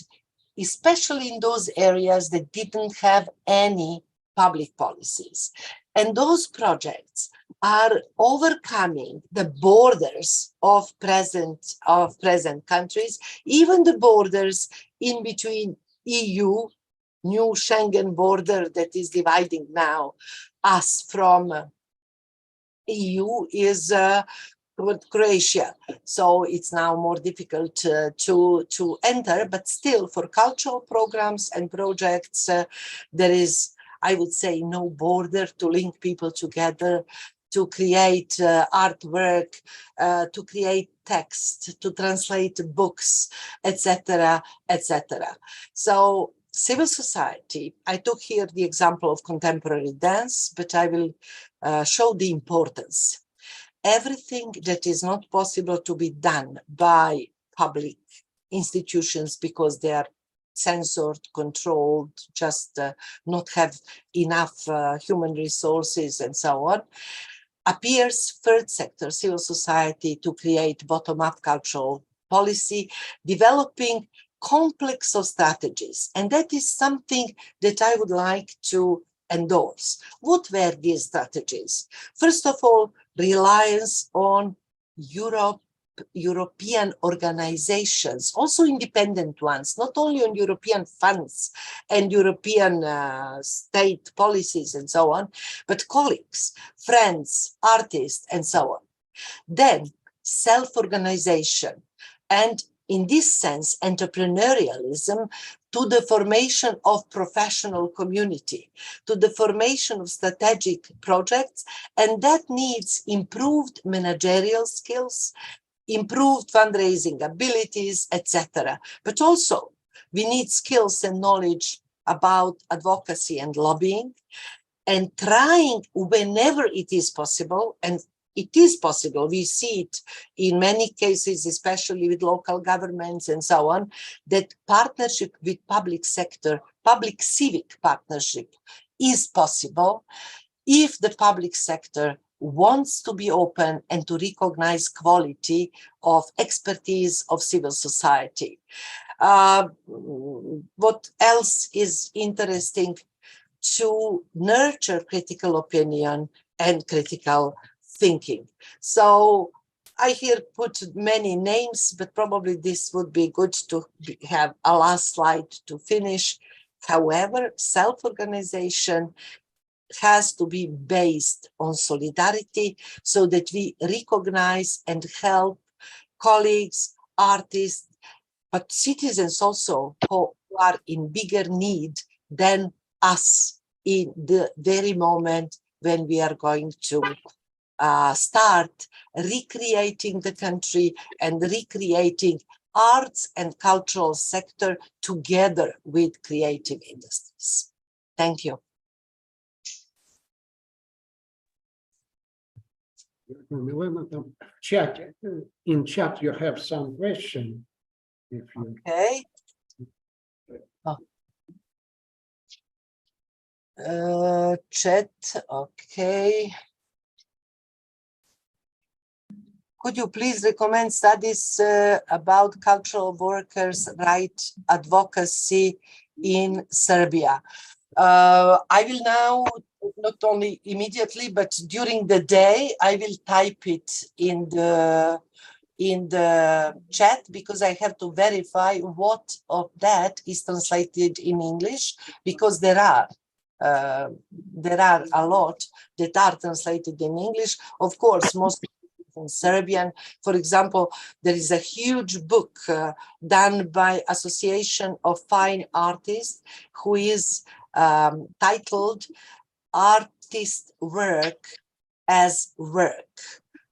Speaker 7: especially in those areas that didn't have any public policies. And those projects are overcoming the borders of present countries, even the borders in between EU, new Schengen border that is dividing now us from EU is Croatia. So it's now more difficult to enter, but still for cultural programs and projects, there is I would say, no border to link people together, to create artwork, to create text, to translate books, etc., etc. So civil society, I took here the example of contemporary dance, but I will show the importance. Everything that is not possible to be done by public institutions because they are censored, controlled, just not have enough human resources and so on, appears third sector, civil society, to create bottom-up cultural policy, developing complex of strategies. And that is something that I would like to endorse. What were these strategies? First of all, reliance on European organizations, also independent ones, not only on European funds and European state policies and so on, but colleagues, friends, artists, and so on. Then self-organization, and in this sense, entrepreneurialism, to the formation of professional community, to the formation of strategic projects, and that needs improved managerial skills, improved fundraising abilities, etc. But also, we need skills and knowledge about advocacy and lobbying, and trying whenever it is possible, and it is possible, we see it in many cases, especially with local governments and so on, that partnership with public sector, public civic partnership is possible if the public sector wants to be open and to recognize quality of expertise of civil society. What else is interesting? To nurture critical opinion and critical thinking. So I here put many names, but probably this would be good to have a last slide to finish. However, self-organization has to be based on solidarity so that we recognize and help colleagues, artists, but citizens also who are in bigger need than us in the very moment when we are going to start recreating the country and recreating arts and cultural sector together with creative industries. Thank you.
Speaker 2: Milena, in chat you have some question. If you...
Speaker 7: Okay. Chat, okay. Could you please recommend studies about cultural workers' rights advocacy in Serbia? I will now, not only immediately, but during the day, I will type it in the chat, because I have to verify what of that is translated in English, because there are a lot that are translated in English. Of course, most in Serbian. For example, there is a huge book done by Association of Fine Artists, who is titled Artist Work as Work,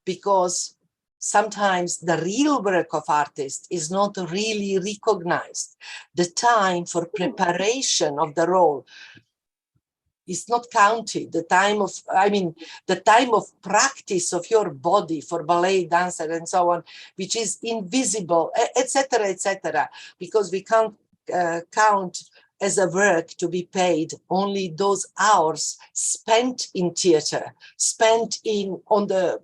Speaker 7: because sometimes the real work of artists is not really recognized. The time for preparation of the role is not counted. The time of, the time of practice of your body for ballet dancer and so on, which is invisible, etc., because we can't count as a work to be paid only those hours spent in theater, spent on the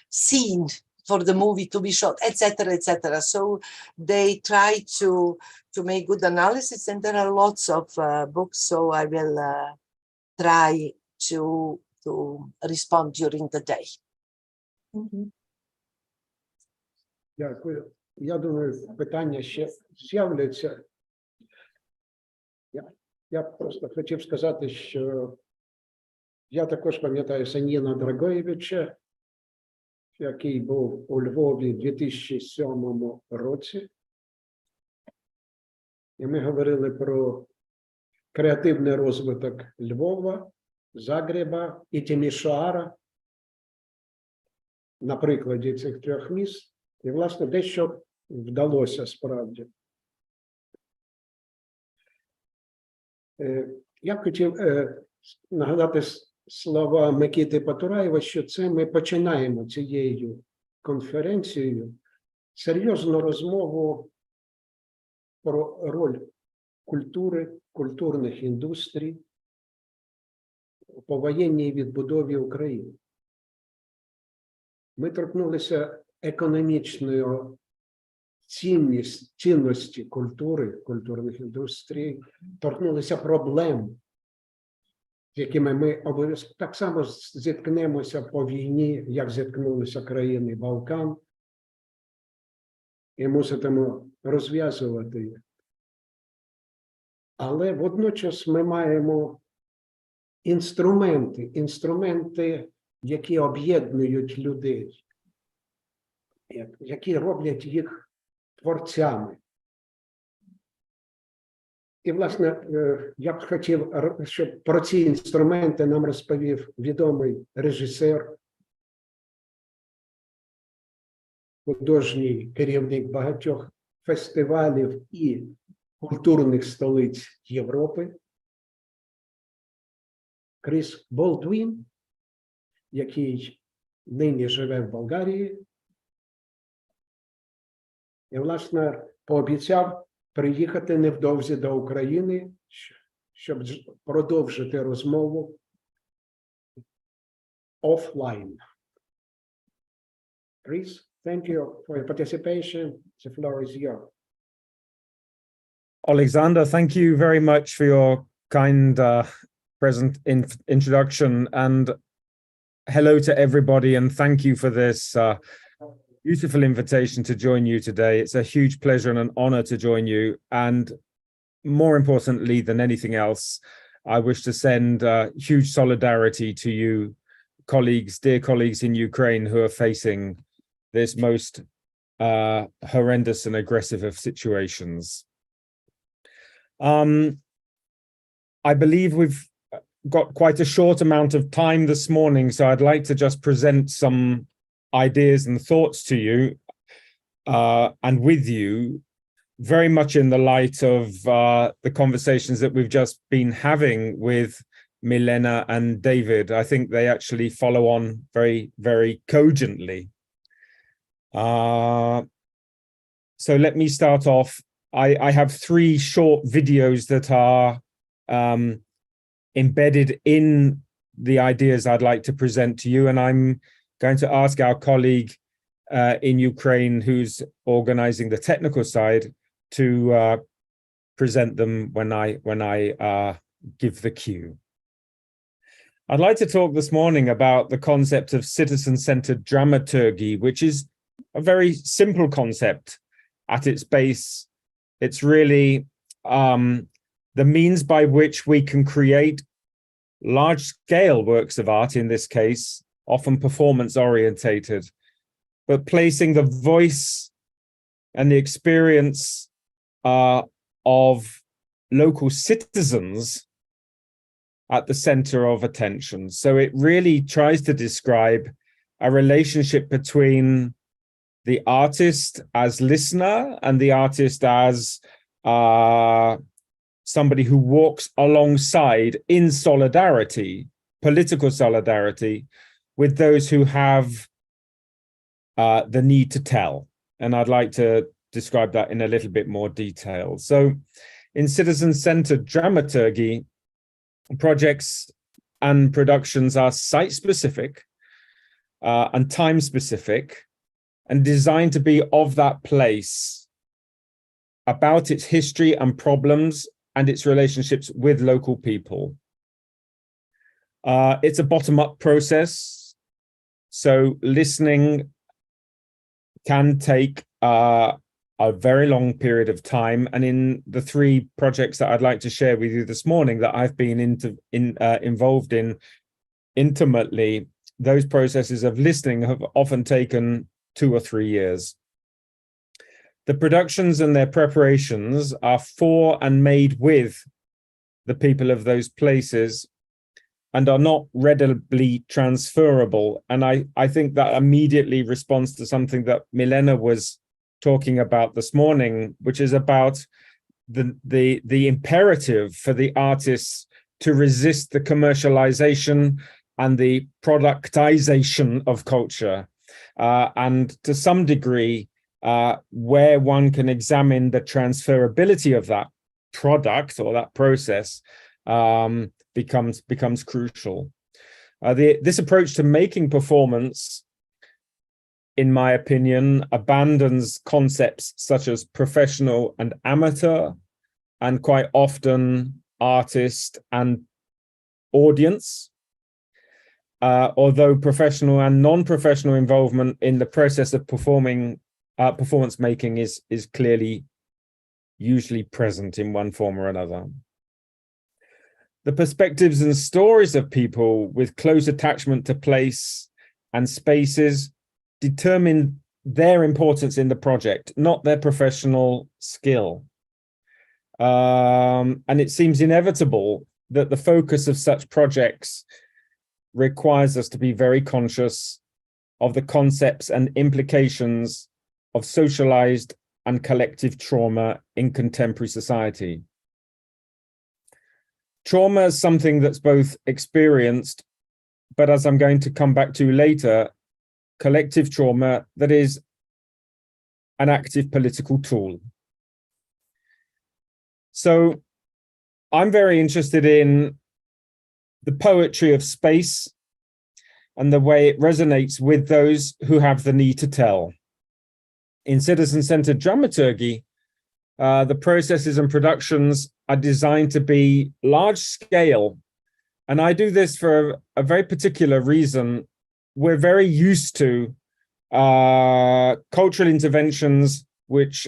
Speaker 7: scene for the movie to be shot, etc. So they try to make good analysis, and there are lots of books. So I will try to respond during the day.
Speaker 2: Дякую. Я думаю, питання ще з'являться. Я просто хотів сказати, що я також пам'ятаю Мілену Драґічевича, який був у Львові у 2007 році. І ми говорили про креативний розвиток Львова, Загреба і Тімішоара на прикладі цих трьох міст. І, власне, дещо вдалося справді. Я б хотів нагадати слова Микити Потураєва, що це ми починаємо цією конференцією серйозну розмову про роль культури, культурних індустрій у повоєнній відбудові України. Ми торкнулися економічної цінності культури, культурних індустрій, торкнулися проблем, з якими ми обов'язково так само зіткнемося по війні, як зіткнулися країни Балкан, і муситимо розв'язувати їх. Але водночас ми маємо інструменти, які об'єднують людей, які роблять їх творцями. І, власне, я б хотів, щоб про ці інструменти нам розповів відомий режисер, художній керівник багатьох фестивалів і культурних столиць Європи, Кріс Болдвін, який нині живе в Болгарії, і, власне, пообіцяв приїхати невдовзі до України, щоб продовжити розмову офлайн. Кріс, thank you for your participation. The floor is yours.
Speaker 9: Alexander, thank you very much for your kind present introduction, and hello to everybody, and thank you for this beautiful invitation to join you today. It's a huge pleasure and an honor to join you, and more importantly than anything else, I wish to send huge solidarity to you, colleagues, dear colleagues in Ukraine who are facing this most horrendous and aggressive of situations. I believe we've got quite a short amount of time this morning, so I'd like to just present some ideas and thoughts to you and with you, very much in the light of the conversations that we've just been having with Mylena and David. I think they actually follow on very, very cogently. So let me start off. I have three short videos that are embedded in the ideas I'd like to present to you, and I'm going to ask our colleague in Ukraine who's organizing the technical side to present them when I give the cue. I'd like to talk this morning about the concept of citizen-centered dramaturgy, which is a very simple concept at its base. It's really the means by which we can create large-scale works of art, in this case, often performance-orientated, but placing the voice and the experience of local citizens at the center of attention. So it really tries to describe a relationship between the artist as listener and the artist as somebody who walks alongside in solidarity, political solidarity, with those who have the need to tell. And I'd like to describe that in a little bit more detail. So in citizen-centered dramaturgy, projects and productions are site-specific and time-specific and designed to be of that place, about its history and problems and its relationships with local people. It's a bottom-up process, so listening can take a very long period of time. And in the three projects that I'd like to share with you this morning that I've been involved in intimately, those processes of listening have often taken 2 or 3 years. The productions and their preparations are for and made with the people of those places and are not readily transferable. And I think that immediately responds to something that Milena was talking about this morning, which is about the imperative for the artists to resist the commercialization and the productization of culture. And to some degree, where one can examine the transferability of that product or that process becomes crucial. This approach to making performance, in my opinion, abandons concepts such as professional and amateur, and quite often artist and audience. Although professional and non-professional involvement in the process of performance making is clearly usually present in one form or another. The perspectives and stories of people with close attachment to place and spaces determine their importance in the project, not their professional skill. And it seems inevitable that the focus of such projects requires us to be very conscious of the concepts and implications of socialized and collective trauma in contemporary society. Trauma is something that's both experienced, but as I'm going to come back to later, collective trauma that is an active political tool. So I'm very interested in the poetry of space and the way it resonates with those who have the need to tell. In citizen-centered dramaturgy, the processes and productions are designed to be large scale. And I do this for a very particular reason. We're very used to cultural interventions which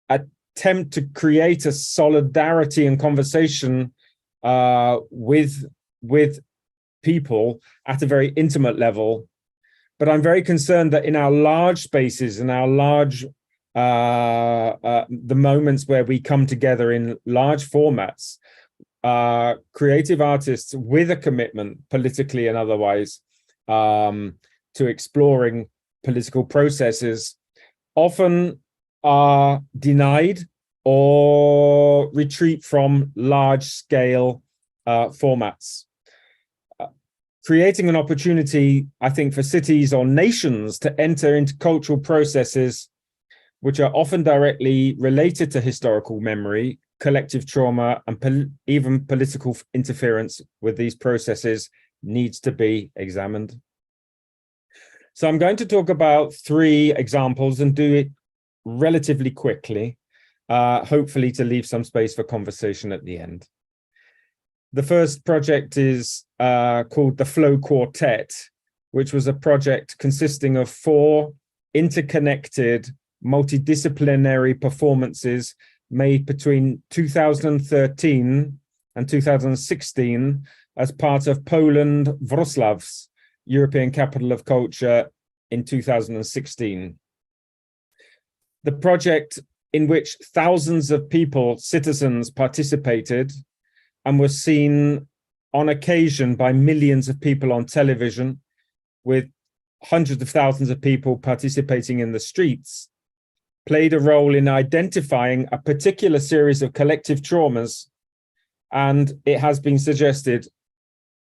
Speaker 9: attempt to create a solidarity and conversation with people at a very intimate level. But I'm very concerned that in our large spaces, in our large, the moments where we come together in large formats, creative artists with a commitment, politically and otherwise, to exploring political processes, often are denied or retreat from large-scale formats. Creating an opportunity, I think, for cities or nations to enter into cultural processes which are often directly related to historical memory, collective trauma, and even political interference with these processes needs to be examined. So I'm going to talk about 3 examples and do it relatively quickly, hopefully to leave some space for conversation at the end. The first project is called the Flow Quartet, which was a project consisting of 4 interconnected multidisciplinary performances made between 2013 and 2016 as part of Poland Wrocław's European Capital of Culture in 2016. The project, in which thousands of people, citizens, participated and was seen on occasion by millions of people on television, with hundreds of thousands of people participating in the streets, played a role in identifying a particular series of collective traumas, and it has been suggested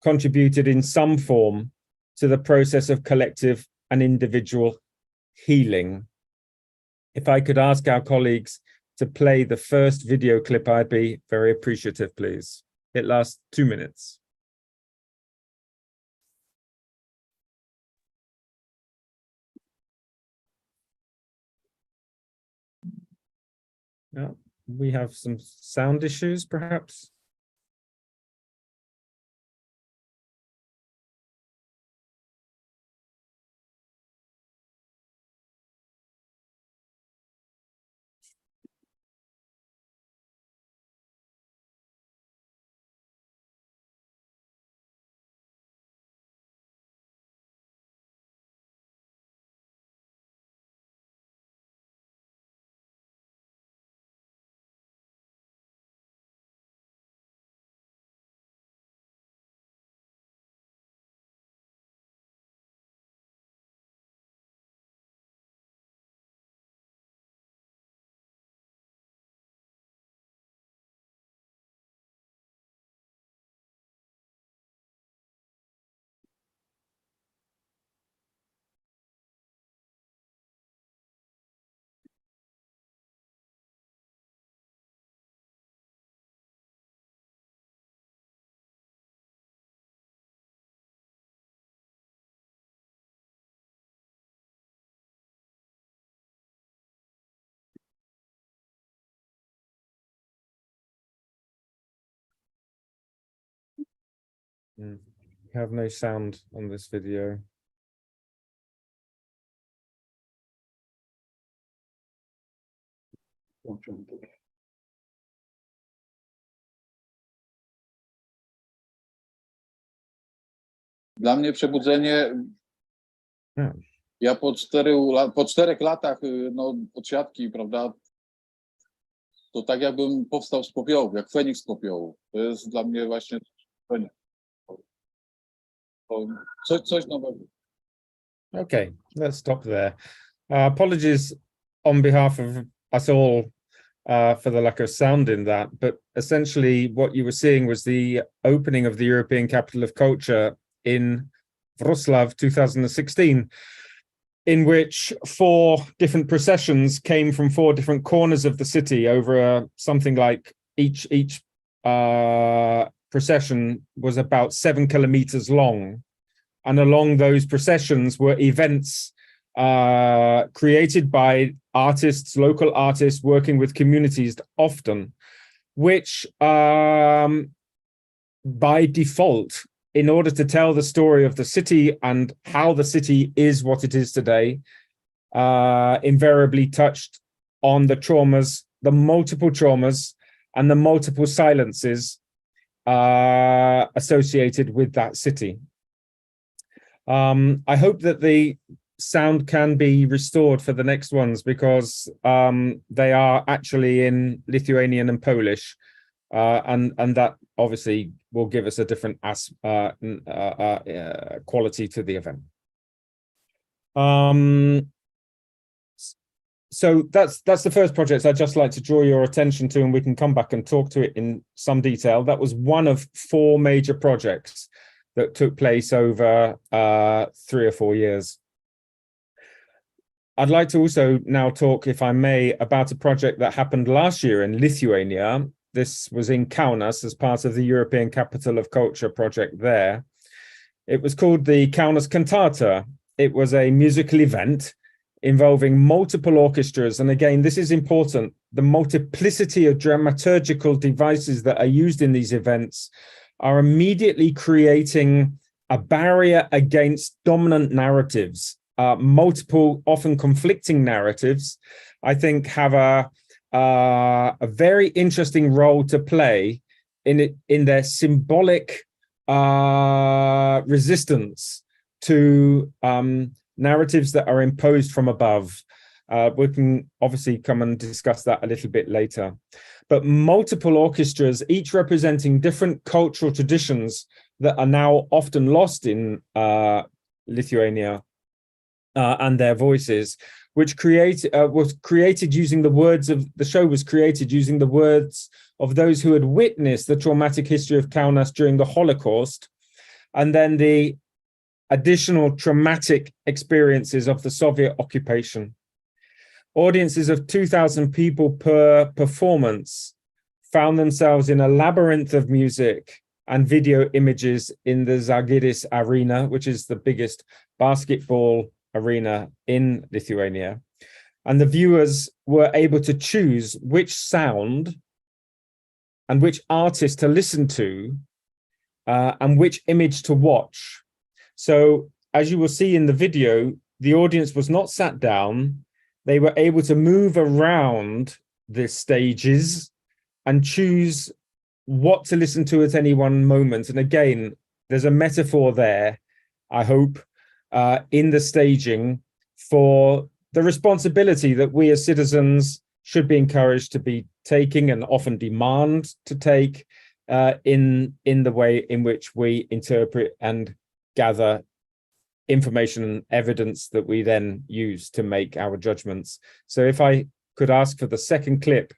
Speaker 9: contributed in some form to the process of collective and individual healing. If I could ask our colleagues to play the first video clip, I'd be very appreciative, please. It lasts 2 minutes. Yeah, we have some sound issues, perhaps. We have no sound on this video.
Speaker 10: Dla mnie przebudzenie, ja po 4 latach no, od siatki, prawda, to tak jakbym powstał z popiołu, jak Feniks z popiołu. To jest dla mnie właśnie coś nowego.
Speaker 9: Okay, let's stop there. Apologies on behalf of us all for the lack of sound in that, but essentially what you were seeing was the opening of the European Capital of Culture in Wrocław 2016, in which 4 different processions came from 4 different corners of the city over something like each procession was about 7 kilometers long. And along those processions were events created by artists, local artists working with communities often, which by default, in order to tell the story of the city and how the city is what it is today, invariably touched on the traumas, the multiple traumas and the multiple silences associated with that city. I hope that the sound can be restored for the next ones, because they are actually in Lithuanian and Polish, and that obviously will give us a different quality to the event. So that's the first project I'd just like to draw your attention to, and we can come back and talk to it in some detail. That was one of 4 major projects that took place over 3 or 4 years. I'd like to also now talk, if I may, about a project that happened last year in Lithuania. This was in Kaunas as part of the European Capital of Culture project there. It was called the Kaunas Cantata. It was a musical event involving multiple orchestras. And again, this is important. The multiplicity of dramaturgical devices that are used in these events are immediately creating a barrier against dominant narratives. Multiple, often conflicting narratives, I think, have a very interesting role to play in their symbolic resistance to narratives that are imposed from above. We can obviously come and discuss that a little bit later. But multiple orchestras, each representing different cultural traditions that are now often lost in Lithuania, and their voices, which was created using the words of the show was created using the words of those who had witnessed the traumatic history of Kaunas during the Holocaust, and then the additional traumatic experiences of the Soviet occupation. Audiences of 2,000 people per performance found themselves in a labyrinth of music and video images in the Žalgiris arena, which is the biggest basketball arena in Lithuania. And the viewers were able to choose which sound and which artist to listen to, and which image to watch. So as you will see in the video, the audience was not sat down. They were able to move around the stages and choose what to listen to at any one moment. And again, there's a metaphor there, I hope, in the staging for the responsibility that we as citizens should be encouraged to be taking, and often demand to take, in the way in which we interpret and gather information and evidence that we then use to make our judgments. So if I could ask for the second clip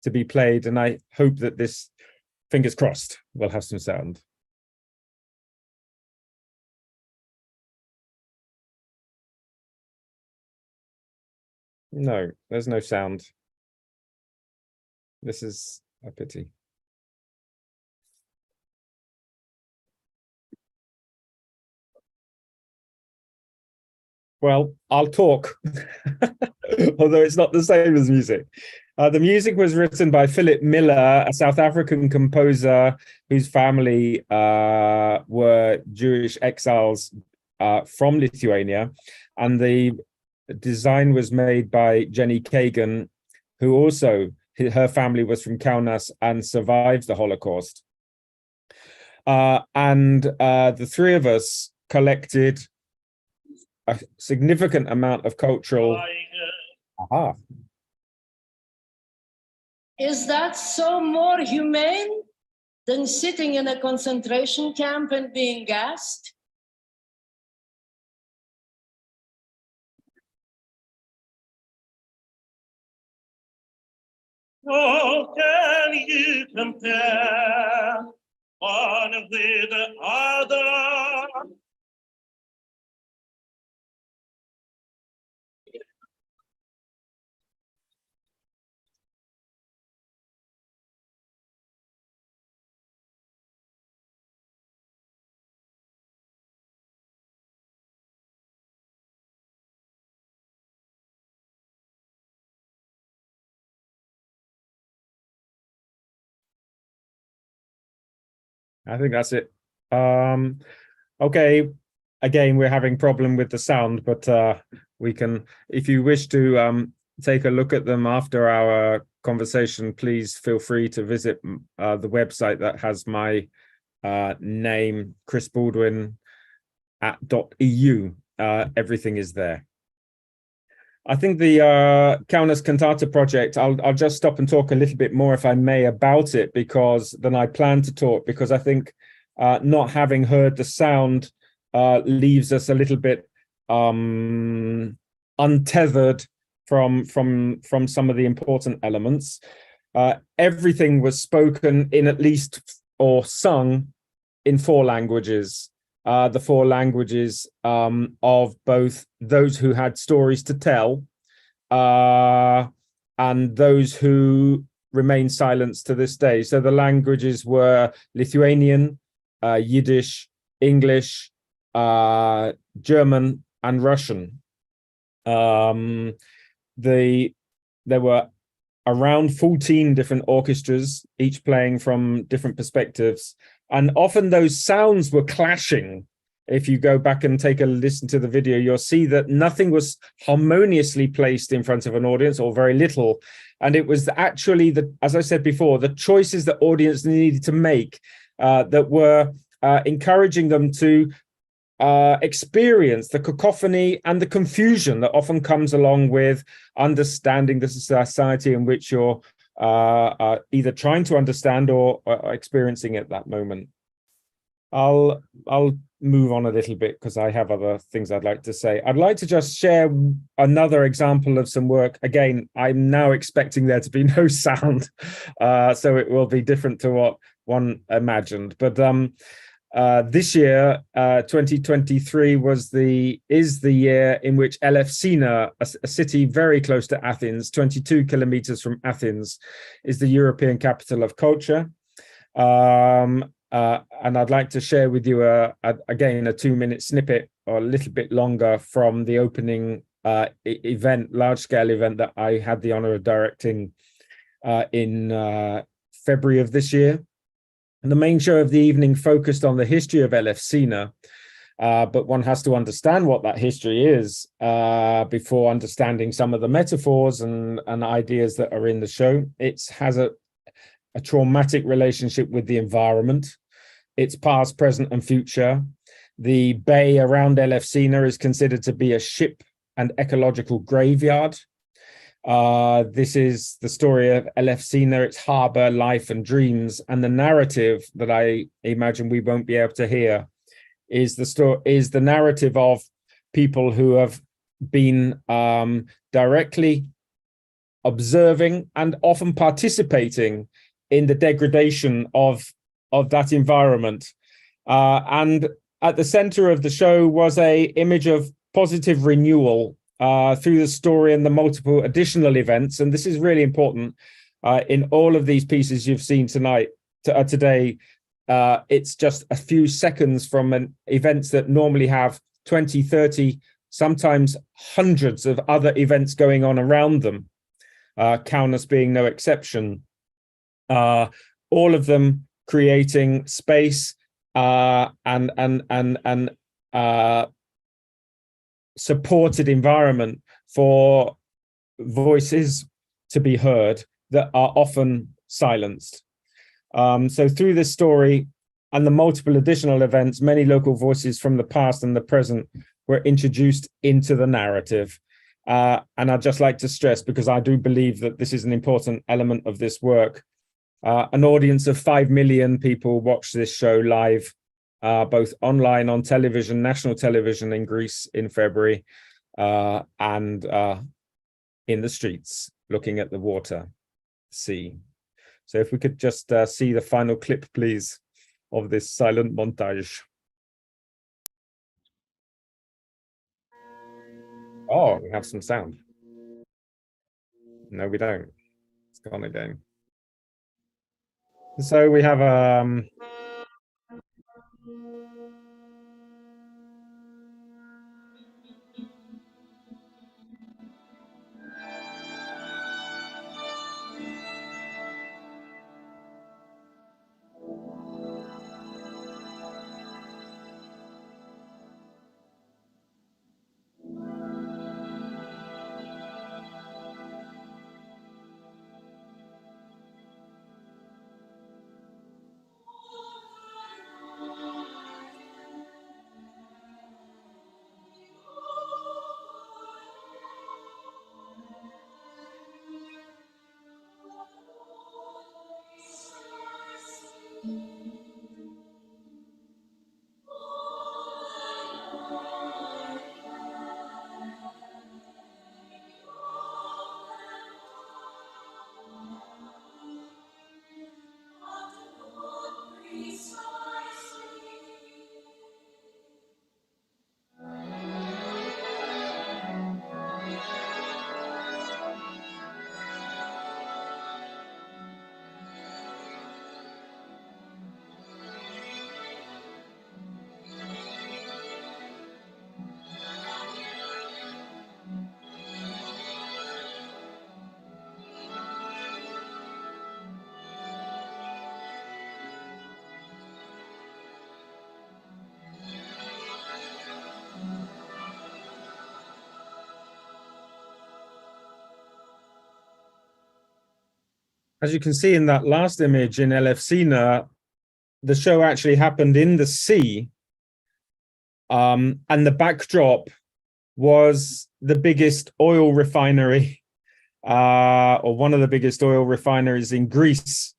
Speaker 9: to be played, and I hope that this, fingers crossed, will have some sound. No, there's no sound. This is a pity. Well, I'll talk, although it's not the same as music. The music was written by Philip Miller, a South African composer whose family were Jewish exiles from Lithuania. And the design was made by Jenny Kagan, who also, her family was from Kaunas and survived the Holocaust. And the three of us collected a significant amount of cultural.
Speaker 11: Is that so more humane than sitting in a concentration camp and being gassed?
Speaker 12: Oh, can you compare one with the other?
Speaker 9: I think that's it. Okay, again, we're having problem with the sound, but we can, if you wish to take a look at them after our conversation, please feel free to visit the website that has my name, Krіс Болдвін .eu. Everything is there. I think the Kaunas Cantata project, I'll just stop and talk a little bit more, if I may, about it, because then I plan to talk, because I think not having heard the sound leaves us a little bit untethered from some of the important elements. Everything was spoken in at least, or sung in 4 languages. The 4 languages of both those who had stories to tell and those who remain silent to this day. So the languages were Lithuanian, Yiddish, English, German, and Russian. There were around 14 different orchestras, each playing from different perspectives. And often those sounds were clashing. If you go back and take a listen to the video, you'll see that nothing was harmoniously placed in front of an audience, or very little. And it was actually, as I said before, the choices that audience needed to make that were encouraging them to experience the cacophony and the confusion that often comes along with understanding the society in which you're either trying to understand or experiencing at that moment. I'll move on a little bit because I have other things I'd like to say. I'd like to just share another example of some work. Again, I'm now expecting there to be no sound, so it will be different to what one imagined. But this year, 2023, is the year in which Elefsina, a city very close to Athens, 22 kilometers from Athens, is the European capital of culture. And I'd like to share with you, again, a 2-minute snippet, or a little bit longer, from the opening large-scale event that I had the honor of directing in February of this year. And the main show of the evening focused on the history of Elefsina, but one has to understand what that history is before understanding some of the metaphors and ideas that are in the show. It has a traumatic relationship with the environment, its past, present, and future. The bay around Elefsina is considered to be a ship and ecological graveyard. This is the story of Elefsina, its harbor, life, and dreams. And the narrative that I imagine we won't be able to hear is the narrative of people who have been directly observing and often participating in the degradation of that environment. And at the center of the show was an image of positive renewal through the story and the multiple additional events. And this is really important in all of these pieces you've seen today. It's just a few seconds from events that normally have 20, 30, sometimes hundreds of other events going on around them. Kaunas being no exception. All of them creating space and supported environment for voices to be heard that are often silenced. So through this story and the multiple additional events, many local voices from the past and the present were introduced into the narrative. And I'd just like to stress, because I do believe that this is an important element of this work, an audience of 5 million people watched this show live, both online, on television, national television in Greece in February, and in the streets, looking at the water, sea. So if we could just see the final clip, please, of this silent montage. Oh, we have some sound. No, we don't. It's gone again. So we have as you can see in that last image in Elefsina, the show actually happened in the sea, and the backdrop was the biggest oil refinery, or one of the biggest oil refineries in Greece.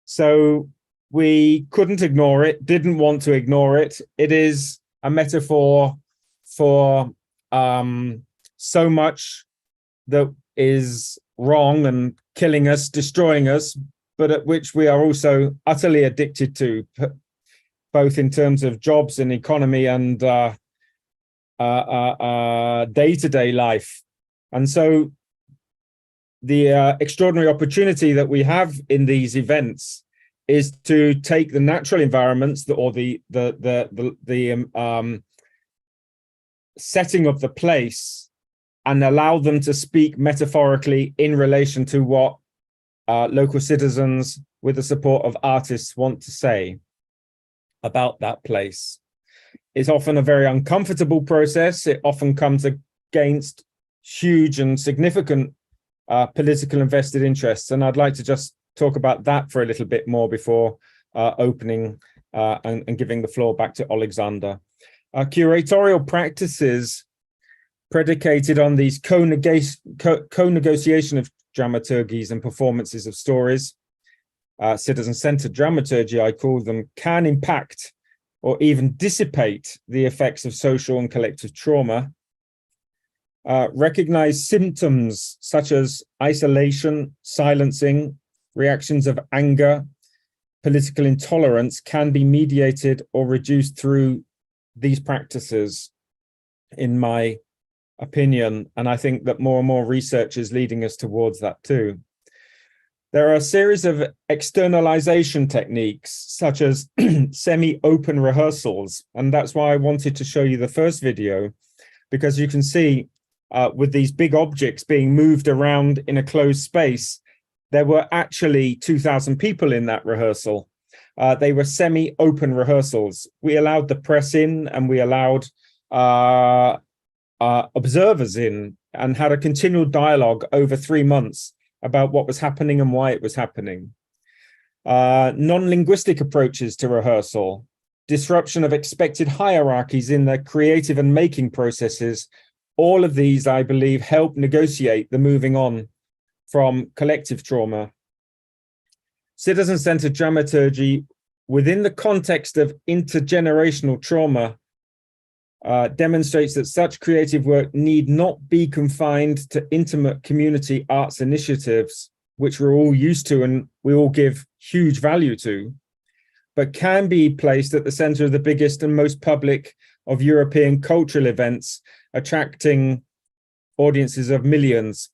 Speaker 9: So we couldn't ignore it, didn't want to ignore it. It is a metaphor for so much that is wrong and killing us, destroying us, but at which we are also utterly addicted to, both in terms of jobs and economy and day-to-day life. And so the extraordinary opportunity that we have in these events is to take the natural environments or the setting of the place and allow them to speak metaphorically in relation to what local citizens, with the support of artists, want to say about that place. It's often a very uncomfortable process. It often comes against huge and significant political and vested interests. And I'd like to just talk about that for a little bit more before opening and giving the floor back to Alexander. Curatorial practices predicated on these co-negotiation of dramaturgies and performances of stories, citizen-centered dramaturgy, I call them, can impact or even dissipate the effects of social and collective trauma, recognize symptoms such as isolation, silencing, reactions of anger, political intolerance can be mediated or reduced through these practices, in my opinion, and I think that more and more research is leading us towards that too. There are a series of externalization techniques, such as semi-open rehearsals, and that's why I wanted to show you the first video, because you can see with these big objects being moved around in a closed space, there were actually 2,000 people in that rehearsal. They were semi-open rehearsals. We allowed the press in, and we allowed observers in, and had a continual dialogue over 3 months about what was happening and why it was happening. Non-linguistic approaches to rehearsal, disruption of expected hierarchies in the creative and making processes, all of these, I believe, help negotiate the moving on from collective trauma. Citizen-centered dramaturgy within the context of intergenerational trauma demonstrates that such creative work need not be confined to intimate community arts initiatives, which we're all used to and we all give huge value to, but can be placed at the center of the biggest and most public of European cultural events, attracting audiences of millions.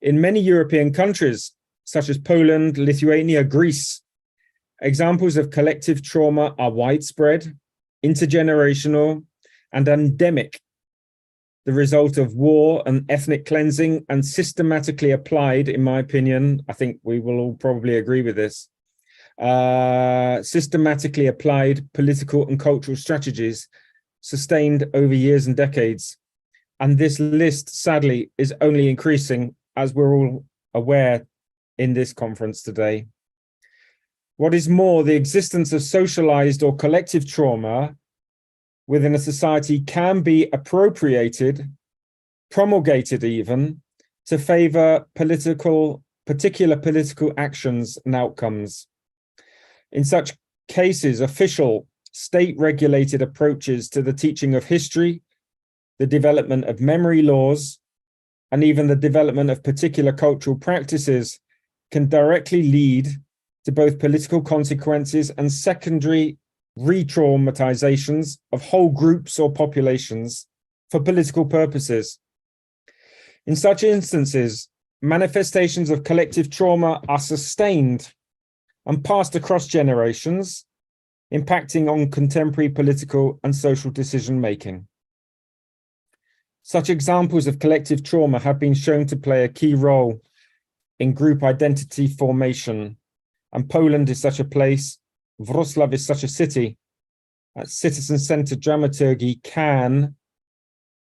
Speaker 9: In many European countries, such as Poland, Lithuania, Greece, examples of collective trauma are widespread, intergenerational, and endemic, the result of war and ethnic cleansing, and systematically applied, in my opinion, I think we will all probably agree with this, systematically applied political and cultural strategies sustained over years and decades. And this list, sadly, is only increasing, as we're all aware in this conference today. What is more, the existence of socialized or collective trauma within a society can be appropriated, promulgated even, to favor particular political actions and outcomes. In such cases, official state-regulated approaches to the teaching of history, the development of memory laws, and even the development of particular cultural practices can directly lead to both political consequences and secondary re-traumatizations of whole groups or populations for political purposes. In such instances, manifestations of collective trauma are sustained and passed across generations, impacting on contemporary political and social decision-making. Such examples of collective trauma have been shown to play a key role in group identity formation, and Poland is such a place, Wrocław is such a city. Citizen-centered dramaturgy can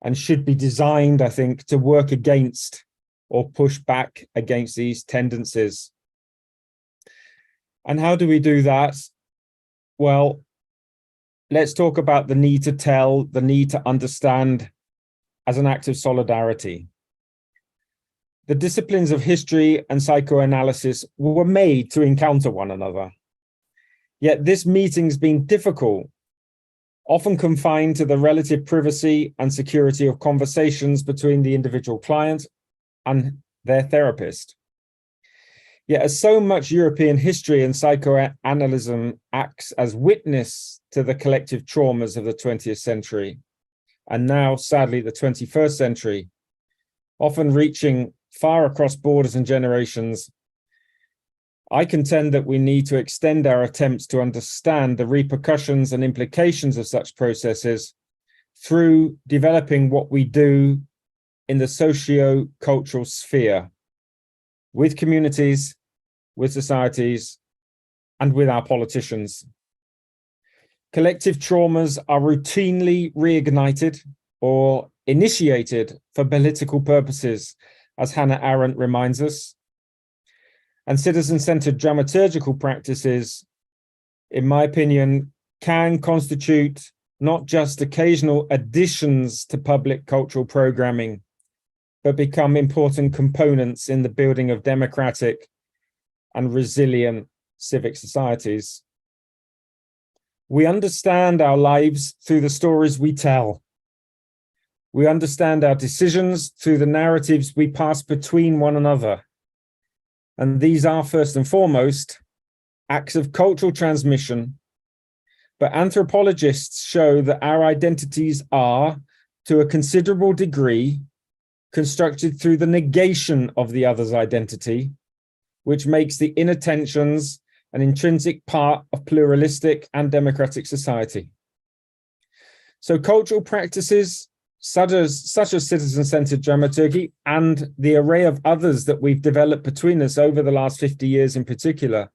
Speaker 9: and should be designed, I think, to work against or push back against these tendencies. And how do we do that? Well, let's talk about the need to tell, the need to understand as an act of solidarity. The disciplines of history and psychoanalysis were made to encounter one another. Yet this meeting's been difficult, often confined to the relative privacy and security of conversations between the individual client and their therapist. Yet as so much European history and psychoanalysis acts as witness to the collective traumas of the 20th century, and now, sadly, the 21st century, often reaching far across borders and generations, I contend that we need to extend our attempts to understand the repercussions and implications of such processes through developing what we do in the socio-cultural sphere, with communities, with societies, and with our politicians. Collective traumas are routinely reignited or initiated for political purposes, as Hannah Arendt reminds us. And citizen-centered dramaturgical practices, in my opinion, can constitute not just occasional additions to public cultural programming, but become important components in the building of democratic and resilient civic societies. We understand our lives through the stories we tell. We understand our decisions through the narratives we pass between one another. And these are, first and foremost, acts of cultural transmission. But anthropologists show that our identities are, to a considerable degree, constructed through the negation of the other's identity, which makes the inner tensions an intrinsic part of pluralistic and democratic society. So cultural practices such a citizen-centered dramaturgy and the array of others that we've developed between us over the last 50 years in particular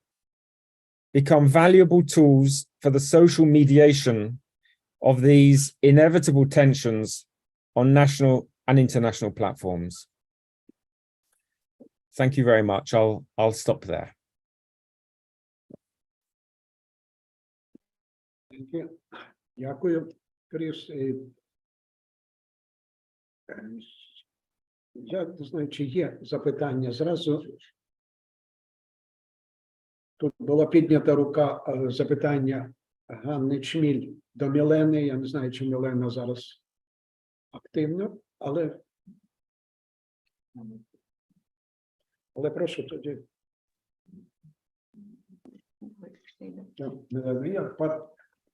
Speaker 9: become valuable tools for the social mediation of these inevitable tensions on national and international platforms. Thank you very much. I'll stop there.
Speaker 2: Дякую, Кріс. Я не знаю, чи є запитання. Зразу тут була піднята рука запитання Ганни Чміль до Мілени. Я не знаю, чи Мілена зараз активна, але прошу тоді.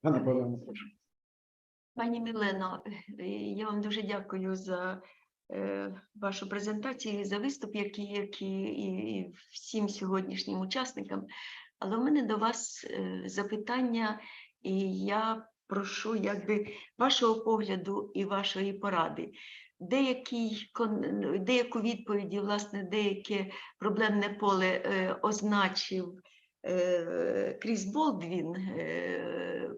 Speaker 2: Ганна Павлівна, прошу.
Speaker 1: Пані Мілено, я вам дуже дякую за вашу презентацію, за виступ, як і всім сьогоднішнім учасникам. Але в мене до вас запитання, і я прошу вашого погляду і вашої поради. Деяку відповіді, власне, деяке проблемне поле означив Кріс Болдвін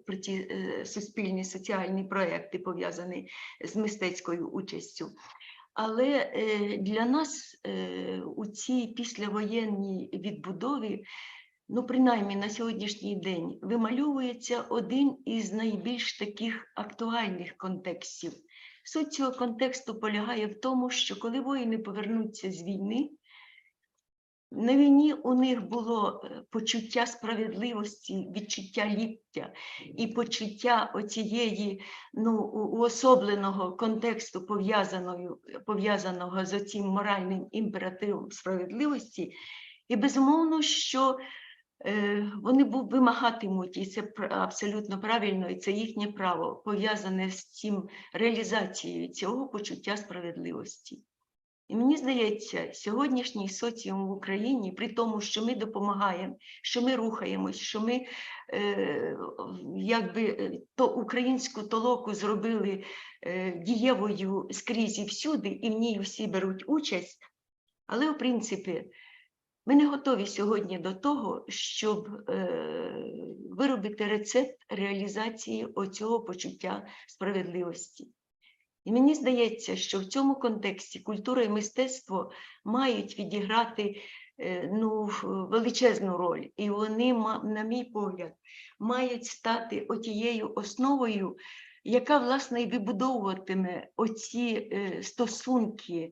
Speaker 1: про ті суспільні соціальні проекти, пов'язані з мистецькою участю. Але для нас у цій післявоєнній відбудові, ну, принаймні на сьогоднішній день, вимальовується один із найбільш таких актуальних контекстів. Суть цього контексту полягає в тому, що коли воїни повернуться з війни, на війні у них було почуття справедливості, відчуття ліктя і почуття оцієї, уособленого контексту, пов'язаного з оцим моральним імперативом справедливості. І безумовно, що вони вимагатимуть, і це абсолютно правильно, і це їхнє право, пов'язане з цим реалізацією цього почуття справедливості. І мені здається, сьогоднішній соціум в Україні, при тому, що ми допомагаємо, що ми рухаємось, що ми українську толоку зробили дієвою скрізь і всюди, і в ній всі беруть участь, але в принципі ми не готові сьогодні до того, щоб виробити рецепт реалізації оцього почуття справедливості. І мені здається, що в цьому контексті культура і мистецтво мають відіграти величезну роль. І вони, на мій погляд, мають стати отією основою, яка, власне, і вибудовуватиме оці стосунки,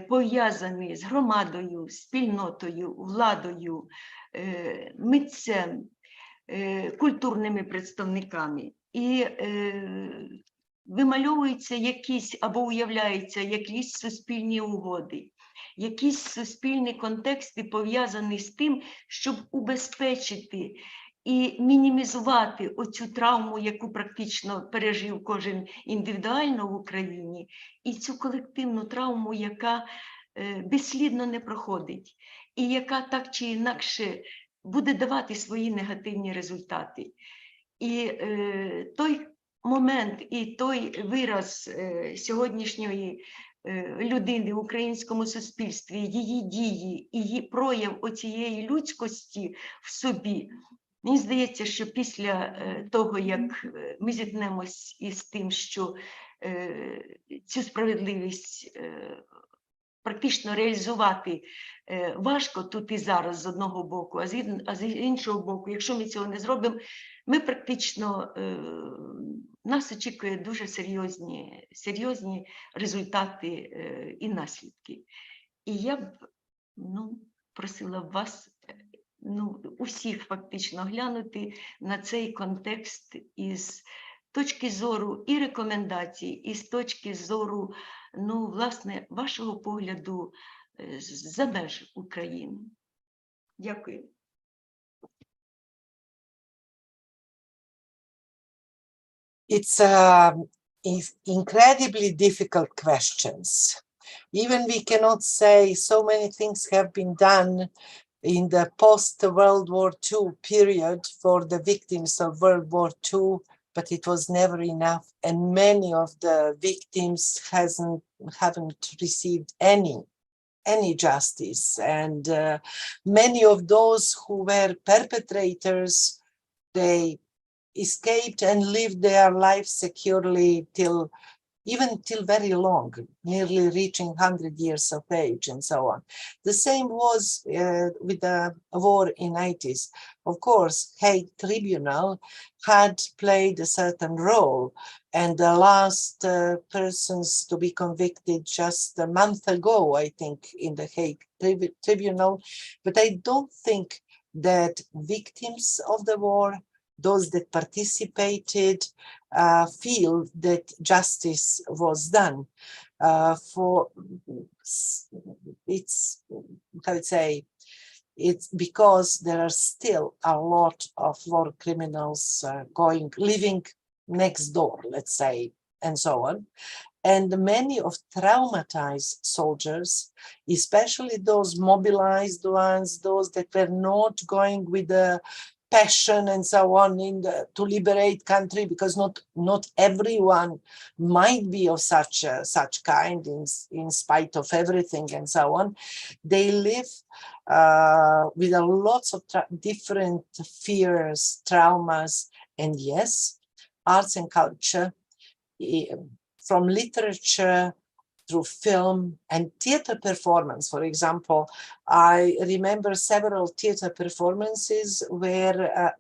Speaker 1: пов'язані з громадою, спільнотою, владою, митцем, культурними представниками. І вимальовуються якісь або уявляються якісь суспільні угоди, якісь суспільні контексти пов'язані з тим, щоб убезпечити і мінімізувати оцю травму, яку практично пережив кожен індивідуально в Україні, і цю колективну травму, яка безслідно не проходить, і яка так чи інакше буде давати свої негативні результати. І той момент і той вираз сьогоднішньої людини в українському суспільстві, її дії, її прояв оцієї людськості в собі, мені здається, що після того, як ми зіткнемось із тим, що цю справедливість практично реалізувати важко тут і зараз з одного боку, а з іншого боку, якщо ми цього не зробимо, ми практично, нас очікує дуже серйозні результати і наслідки. І я б просила вас, усіх фактично глянути на цей контекст із точки зору і рекомендацій, і з точки зору, власне, вашого погляду за меж України. Дякую.
Speaker 7: It's incredibly difficult questions. Even we cannot say so many things have been done in the post-World War II period for the victims of World War II but it was never enough. And many of the victims haven't received any justice. And many of those who were perpetrators, they escaped and lived their life securely till very long, nearly reaching 100 years of age and so on. The same was with the war in 80s. Of course, Hague Tribunal had played a certain role, and the last persons to be convicted just a month ago, I think, in the Hague Tribunal. But I don't think that victims of the war, those that participated, feel that justice was done. It's, I would say, it's because there are still a lot of war criminals living next door, let's say, and so on. And many of traumatized soldiers, especially those mobilized ones, those that were not going with the passion and so on to liberate country, because not everyone might be of such kind in spite of everything and so on. They live with lots of different fears, traumas, and yes, arts and culture, from literature through film and theater performance. For example, I remember several theater performances where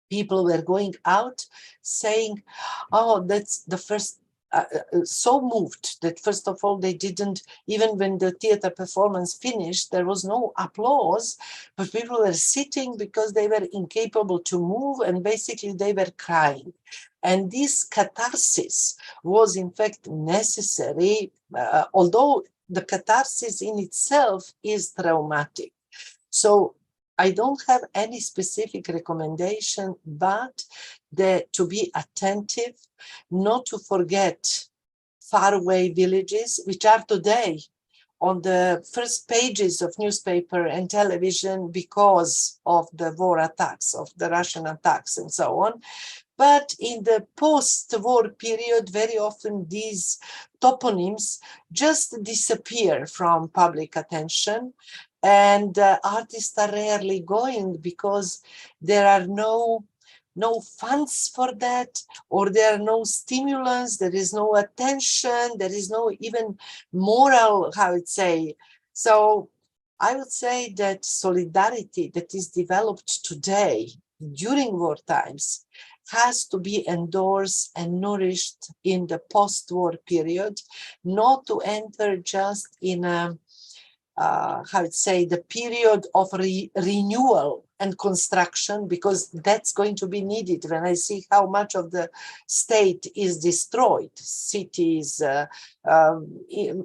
Speaker 7: people were going out saying, oh, that's the first, so moved that first of all, they didn't, even when the theater performance finished, there was no applause, but people were sitting because they were incapable to move, and basically they were crying. And this catharsis was in fact necessary, although the catharsis in itself is traumatic. So I don't have any specific recommendation, but to be attentive, not to forget faraway villages, which are today on the first pages of newspaper and television because of the war attacks, of the Russian attacks and so on. But in the post-war period, very often these toponyms just disappear from public attention, and artists are rarely going because there are no funds for that, or there are no stimulants, there is no attention, there is no even moral, how I would say. So I would say that solidarity that is developed today during war times has to be endorsed and nourished in the post-war period, not to enter just in a, how I'd say, the period of renewal and construction, because that's going to be needed when I see how much of the state is destroyed, cities,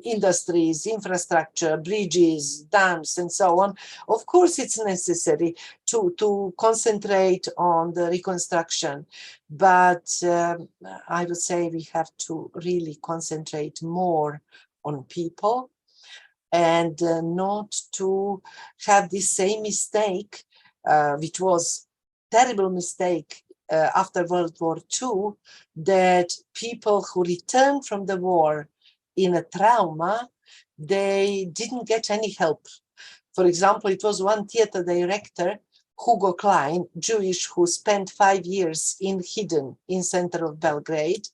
Speaker 7: industries, infrastructure, bridges, dams, and so on. Of course, it's necessary to concentrate on the reconstruction, but I would say we have to really concentrate more on people, and not to have the same mistake, which was terrible mistake after World War II, that people who returned from the war in a trauma, they didn't get any help. For example, it was one theater director, Hugo Klein, Jewish, who spent 5 years hidden in center of Belgrade,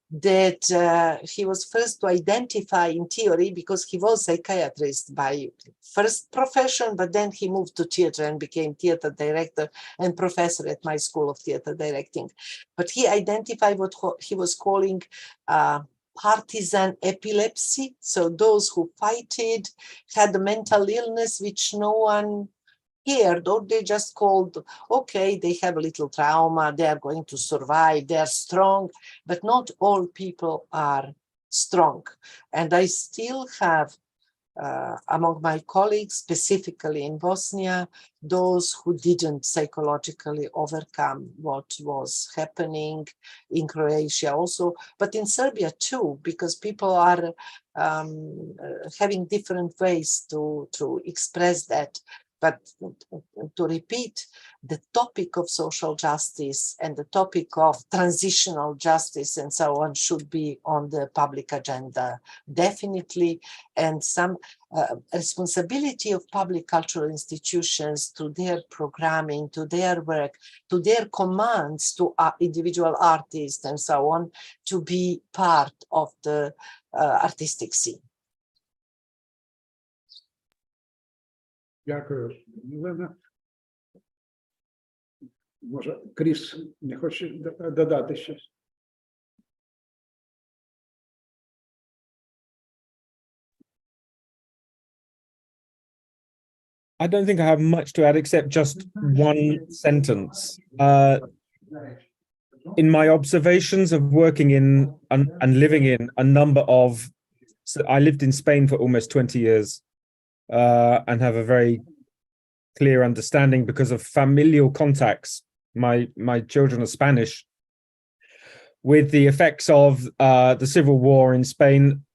Speaker 7: that he was first to identify in theory, because he was a psychiatrist by first profession, but then he moved to theater and became theater director and professor at my school of theater directing. But he identified what he was calling partisan epilepsy. So those who fighted had a mental illness which no one cared, or they just called, okay, they have a little trauma, they are going to survive, they are strong, but not all people are strong. And I still have among my colleagues, specifically in Bosnia, those who didn't psychologically overcome what was happening in Croatia also, but in Serbia too, because people are having different ways to express that. but to repeat, the topic of social justice and the topic of transitional justice and so on should be on the public agenda, definitely. And some responsibility of public cultural institutions to their programming, to their work, to their commands to individual artists and so on, to be part of the artistic scene.
Speaker 2: Дякую, Мілена. Може, Кріс не хоче додати щось?
Speaker 9: I don't think I have much to add except just one sentence. In my observations of working in and living in a number of, so I lived in Spain for almost 20 years and have a very clear understanding because of familial contacts. My children are Spanish. With the effects of the civil war in Spain,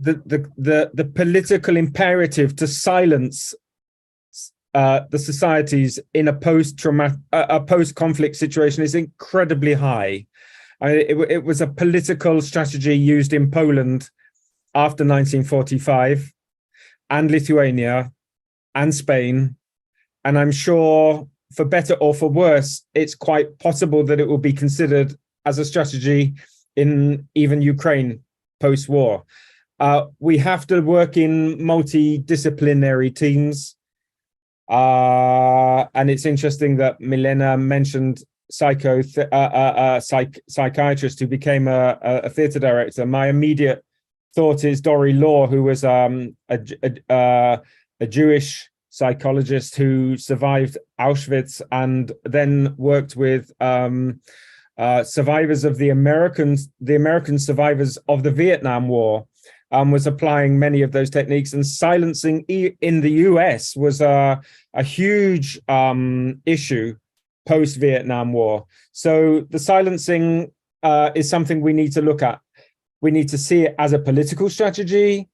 Speaker 9: the political imperative to silence the societies in a post-conflict situation is incredibly high. It was a political strategy used in Poland after 1945 and Lithuania and Spain. And I'm sure, for better or for worse, it's quite possible that it will be considered as a strategy in even Ukraine post-war. We have to work in multidisciplinary teams. And it's interesting that Milena mentioned psychiatrist who became a theatre director. My immediate thought is Dori Law, who was a Jewish psychologist who survived Auschwitz and then worked with survivors of the American survivors of the Vietnam War. Was applying many of those techniques, and silencing in the US was a huge issue post-Vietnam War. So the silencing is something we need to look at. We need to see it as a political strategy,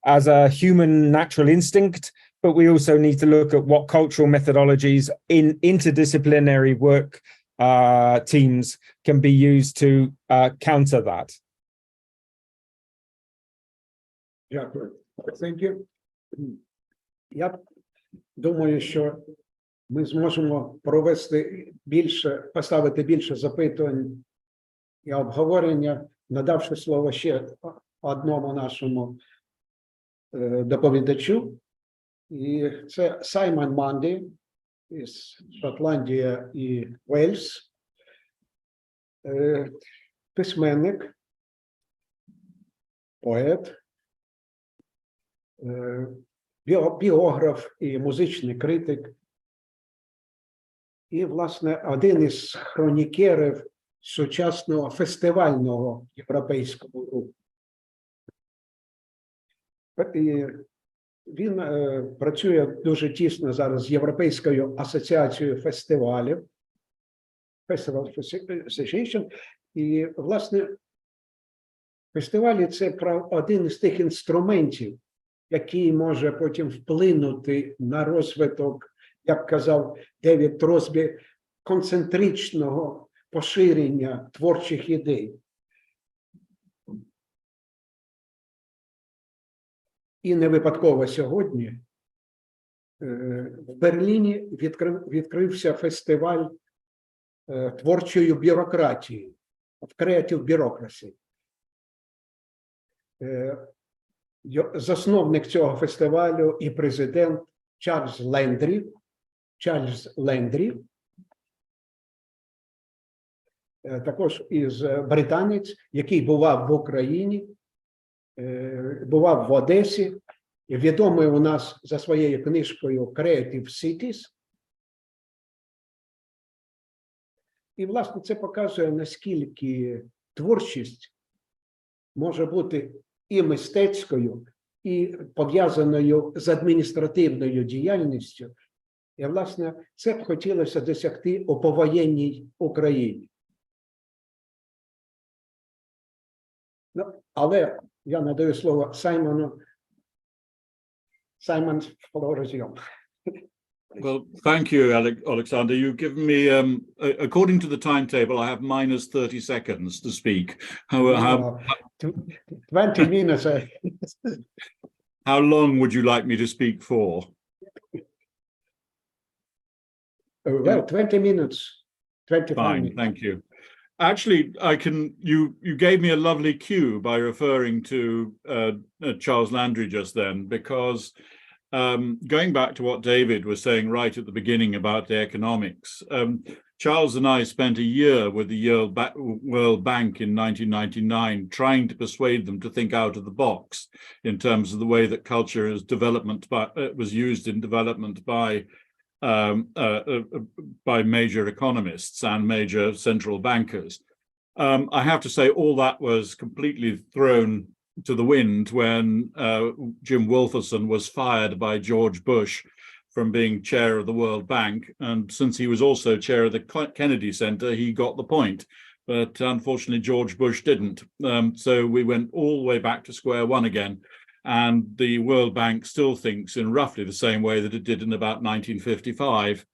Speaker 9: as a human natural instinct, but we also need to look at what cultural methodologies in interdisciplinary work teams can be used to counter that.
Speaker 2: Дякую. Thank you. Я думаю, що ми зможемо поставити більше запитань і обговорення, надавши слово ще одному нашому доповідачу. І це Саймон Манді із Шотландії і Уельс, письменник, поет, біограф і музичний критик, і, власне, один із хронікерів сучасного фестивального європейського руху. І він працює дуже тісно зараз з Європейською асоціацією фестивалів, Festival Association, і, власне, фестивалі – це один із тих інструментів, який може потім вплинути на розвиток, як казав Девід Тросбі, концентричного поширення творчих ідей. І не випадково сьогодні в Берліні відкрився фестиваль творчої бюрократії, Creative Bureaucracy. Засновник цього фестивалю і президент Чарльз Лендрі, також із британець, який бував в Україні, бував в Одесі, і відомий у нас за своєю книжкою Creative Cities. І, власне, це показує, наскільки творчість може бути і мистецькою, і пов'язаною з адміністративною діяльністю. І, власне, це б хотілося досягти у повоєнній Україні. Ну, але я надаю слово Саймону. Саймон, floor is yours.
Speaker 12: Well, thank you, Alexander. You've given me, according to the timetable, I have minus 30 seconds to speak. How
Speaker 2: 20 minutes.
Speaker 12: how long would you like me to speak for?
Speaker 2: Well, 20 minutes, 25
Speaker 12: Fine,
Speaker 2: minutes.
Speaker 12: thank you. Actually, you gave me a lovely cue by referring to Charles Landry just then, because going back to what David was saying right at the beginning about the economics, Charles and I spent a year with the World Bank in 1999 trying to persuade them to think out of the box in terms of the way that culture is was used in development by major economists and major central bankers. I have to say all that was completely thrown to the wind when Jim Wolferson was fired by George Bush from being chair of the World Bank. And since he was also chair of the Kennedy Center, he got the point. But unfortunately, George Bush didn't. So we went all the way back to square one again. And the World Bank still thinks in roughly the same way that it did in about 1955.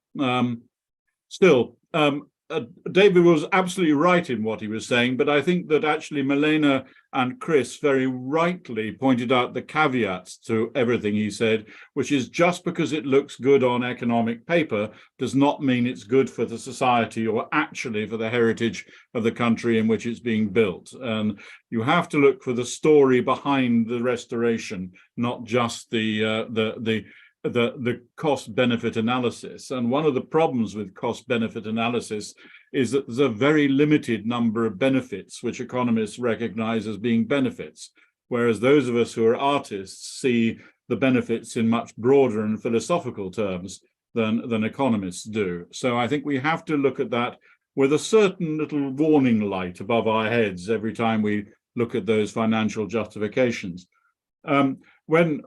Speaker 12: David was absolutely right in what he was saying, but I think that actually Mylena and Chris very rightly pointed out the caveats to everything he said, which is just because it looks good on economic paper does not mean it's good for the society or actually for the heritage of the country in which it's being built. And you have to look for the story behind the restoration, not just the cost-benefit analysis. And one of the problems with cost-benefit analysis is that there's a very limited number of benefits which economists recognize as being benefits, whereas those of us who are artists see the benefits in much broader and philosophical terms than economists do. So I think we have to look at that with a certain little warning light above our heads every time we look at those financial justifications. When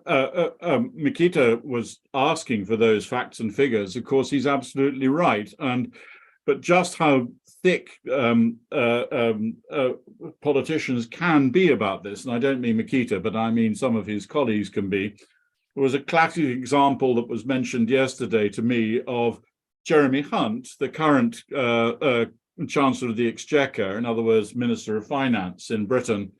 Speaker 12: Mikita was asking for those facts and figures, of course, he's absolutely right. But just how thick politicians can be about this, and I don't mean Mikita, but I mean some of his colleagues can be, there was a classic example that was mentioned yesterday to me of Jeremy Hunt, the current Chancellor of the Exchequer, in other words, Minister of Finance in Britain.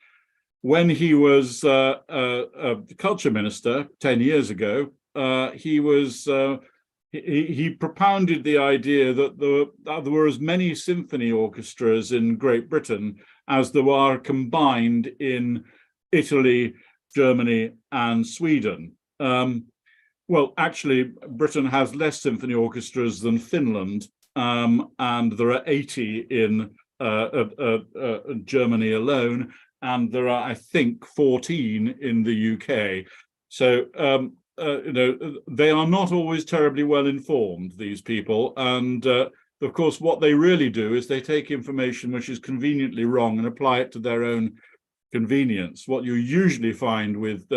Speaker 12: When he was culture minister 10 years ago, he propounded the idea that there were as many symphony orchestras in Great Britain as there are combined in Italy, Germany, and Sweden. Well, actually, Britain has less symphony orchestras than Finland, and there are 80 in Germany alone. And there are, I think, 14 in the UK. So, they are not always terribly well informed, these people. And of course, what they really do is they take information which is conveniently wrong and apply it to their own convenience. What you usually find with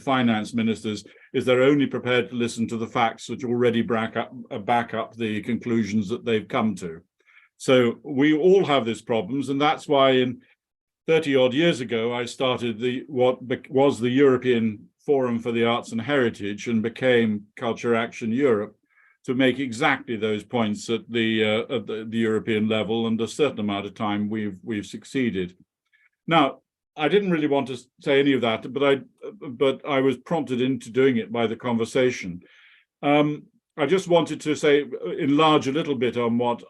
Speaker 12: finance ministers is they're only prepared to listen to the facts which already back up the conclusions that they've come to. So we all have these problems, and that's why in 30-odd years ago, I started what was the European Forum for the Arts and Heritage and became Culture Action Europe to make exactly those points at the European level, and a certain amount of time we've succeeded. Now, I didn't really want to say any of that, but I was prompted into doing it by the conversation. I just wanted to enlarge a little bit on what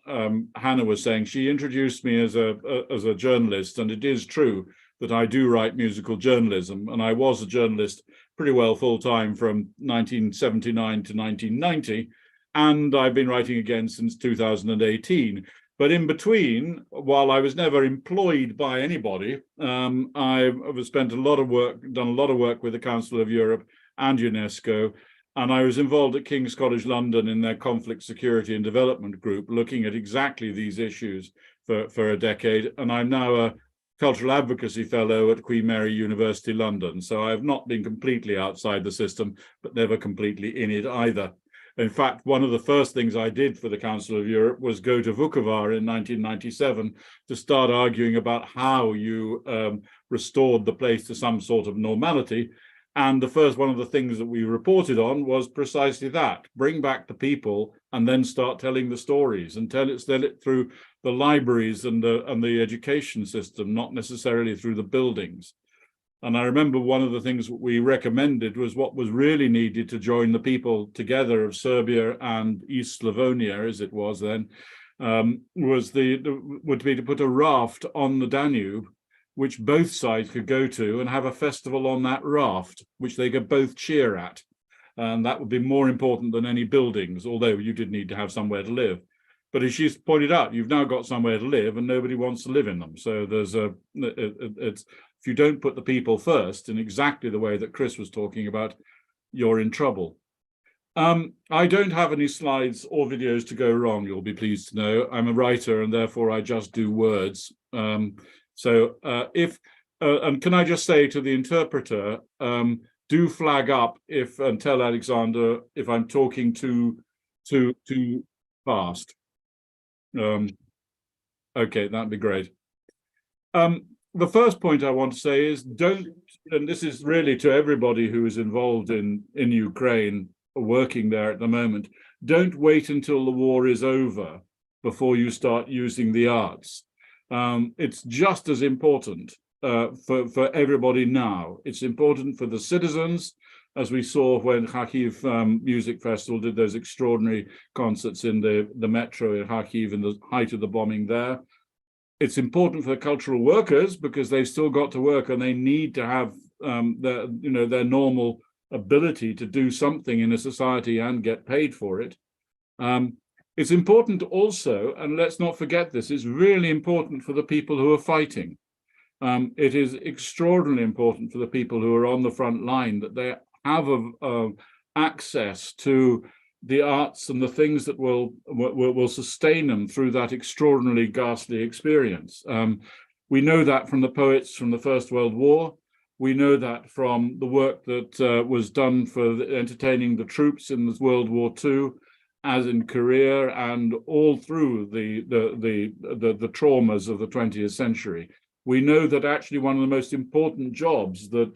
Speaker 12: Hannah was saying. She introduced me as a journalist, and it is true that I do write musical journalism, and I was a journalist pretty well full-time from 1979 to 1990, and I've been writing again since 2018. But in between, while I was never employed by anybody, I've spent done a lot of work with the Council of Europe and UNESCO. And I was involved at King's College London in their conflict, security and development group, looking at exactly these issues for a decade. And I'm now a cultural advocacy fellow at Queen Mary University, London. So I've not been completely outside the system, but never completely in it either. In fact, one of the first things I did for the Council of Europe was go to Vukovar in 1997 to start arguing about how you restored the place to some sort of normality. And one of the things that we reported on was precisely that: bring back the people and then start telling the stories, and tell it through the libraries and the education system, not necessarily through the buildings. And I remember one of the things we recommended was what was really needed to join the people together of Serbia and East Slavonia, as it was then, would be to put a raft on the Danube, which both sides could go to, and have a festival on that raft, which they could both cheer at. And that would be more important than any buildings, although you did need to have somewhere to live. But as she's pointed out, you've now got somewhere to live and nobody wants to live in them. So if you don't put the people first in exactly the way that Chris was talking about, you're in trouble. I don't have any slides or videos to go wrong, you'll be pleased to know. I'm a writer and therefore I just do words. And can I just say to the interpreter, do flag up and tell Alexander if I'm talking too fast. Okay, that'd be great. The first point I want to say is and this is really to everybody who is involved in Ukraine, working there at the moment, don't wait until the war is over before you start using the arts. It's just as important for everybody now. It's important for the citizens, as we saw when Kharkiv Music Festival did those extraordinary concerts in the metro in Kharkiv in the height of the bombing there. It's important for the cultural workers because they've still got to work and they need to have their normal ability to do something in a society and get paid for it. It's important also, and let's not forget this, it's really important for the people who are fighting. It is extraordinarily important for the people who are on the front line that they have access to the arts and the things that will sustain them through that extraordinarily ghastly experience. We know that from the poets from the First World War. We know that from the work that was done for entertaining the troops in World War II, as in Korea, and all through the traumas of the 20th century. We know that actually one of the most important jobs that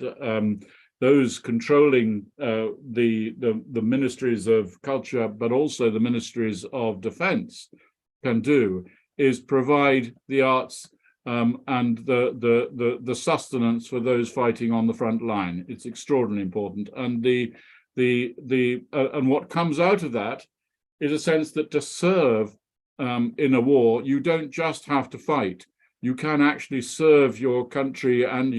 Speaker 12: those controlling the ministries of culture, but also the ministries of defense, can do is provide the arts and the sustenance for those fighting on the front line. It's extraordinarily important, and and what comes out of that is a sense that to serve in a war, you don't just have to fight. You can actually serve your country and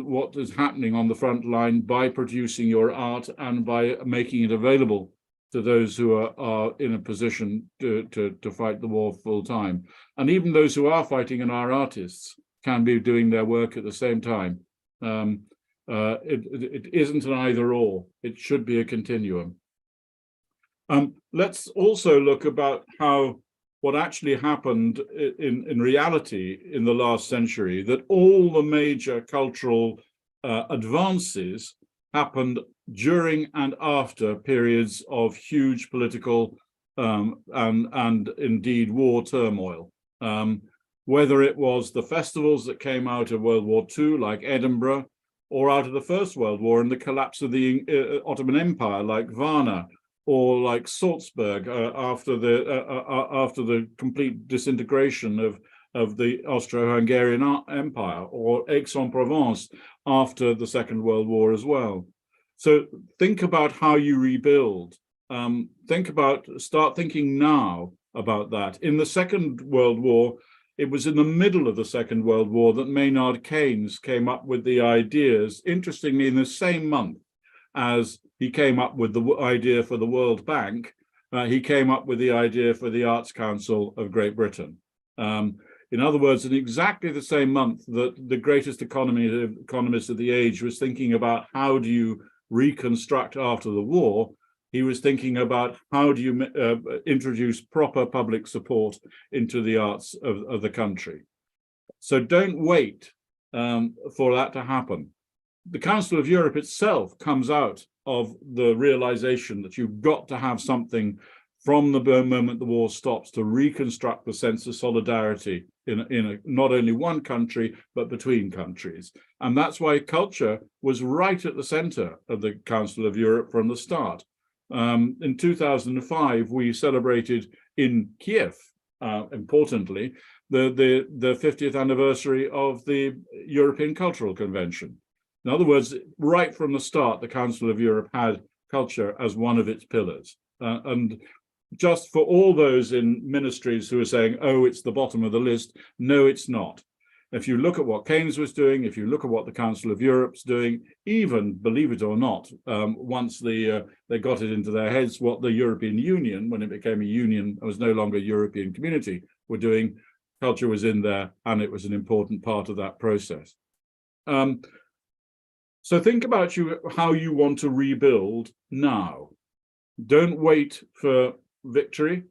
Speaker 12: what is happening on the front line by producing your art and by making it available to those who are in a position to fight the war full time. And even those who are fighting and are artists can be doing their work at the same time. It isn't an either or, it should be a continuum. Let's also look about what actually happened in reality in the last century, that all the major cultural advances happened during and after periods of huge political and indeed war turmoil. Whether it was the festivals that came out of World War II, like Edinburgh, or out of the First World War and the collapse of the Ottoman Empire, like Varna, or like Salzburg after the complete disintegration of the Austro-Hungarian Empire, or Aix-en-Provence after the Second World War as well. So think about how you rebuild. Start thinking now about that. In the Second World War, it was in the middle of the Second World War that Maynard Keynes came up with the ideas, interestingly, in the same month as he came up with the idea for the World Bank, he came up with the idea for the Arts Council of Great Britain. In other words, in exactly the same month that the greatest economist of the age was thinking about how do you reconstruct after the war, he was thinking about how do you introduce proper public support into the arts of the country. So don't wait for that to happen. The Council of Europe itself comes out of the realization that you've got to have something from the moment the war stops to reconstruct the sense of solidarity in not only one country, but between countries. And that's why culture was right at the center of the Council of Europe from the start. In 2005, we celebrated in Kiev, importantly, the 50th anniversary of the European Cultural Convention. In other words, right from the start, the Council of Europe had culture as one of its pillars. And just for all those in ministries who are saying, oh, it's the bottom of the list, no, it's not. If you look at what Keynes was doing, if you look at what the Council of Europe's doing, even, believe it or not, once they got it into their heads what the European Union, when it became a union, it was no longer a European community, were doing, culture was in there, and it was an important part of that process. So think about how you want to rebuild now. Don't wait for victory.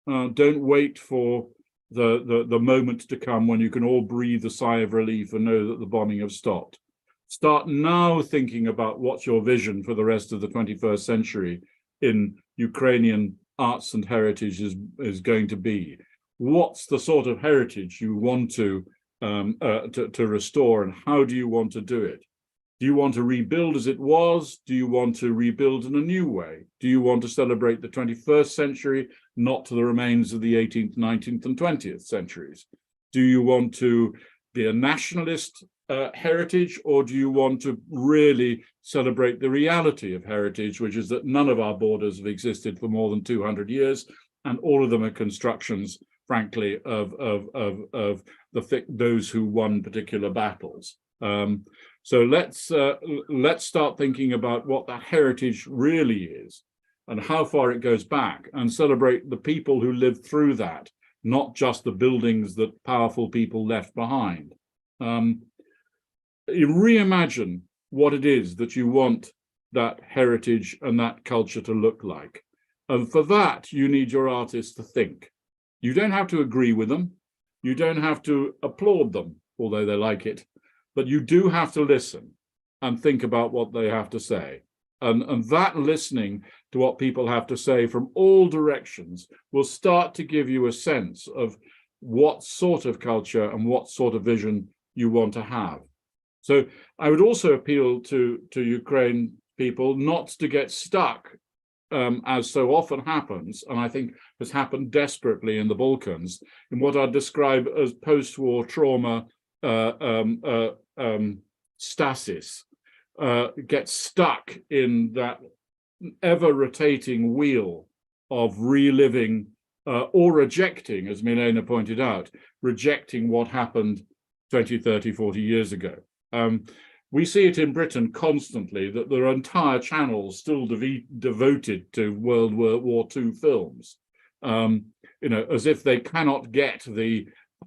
Speaker 12: Don't wait for the moment to come when you can all breathe a sigh of relief and know that the bombing has stopped. Start now thinking about what your vision for the rest of the 21st century in Ukrainian arts and heritage is going to be. What's the sort of heritage you want to restore, and how do you want to do it? Do you want to rebuild as it was? Do you want to rebuild in a new way? Do you want to celebrate the 21st century, not to the remains of the 18th, 19th, and 20th centuries? Do you want to be a nationalist heritage, or do you want to really celebrate the reality of heritage, which is that none of our borders have existed for more than 200 years, and all of them are constructions, frankly, of those who won particular battles. So let's start thinking about what that heritage really is and how far it goes back, and celebrate the people who lived through that, not just the buildings that powerful people left behind. You reimagine what it is that you want that heritage and that culture to look like. And for that, you need your artists to think. You don't have to agree with them. You don't have to applaud them, although they like it. But you do have to listen and think about what they have to say. And that listening to what people have to say from all directions will start to give you a sense of what sort of culture and what sort of vision you want to have. So I would also appeal to Ukraine people not to get stuck, as so often happens, and I think has happened desperately in the Balkans, in what I'd describe as post-war trauma stasis. Get stuck in that ever-rotating wheel of reliving or rejecting, as Milena pointed out, rejecting what happened 20, 30, 40 years ago. We see it in Britain constantly, that there are entire channels still devoted to World War II films, as if they cannot get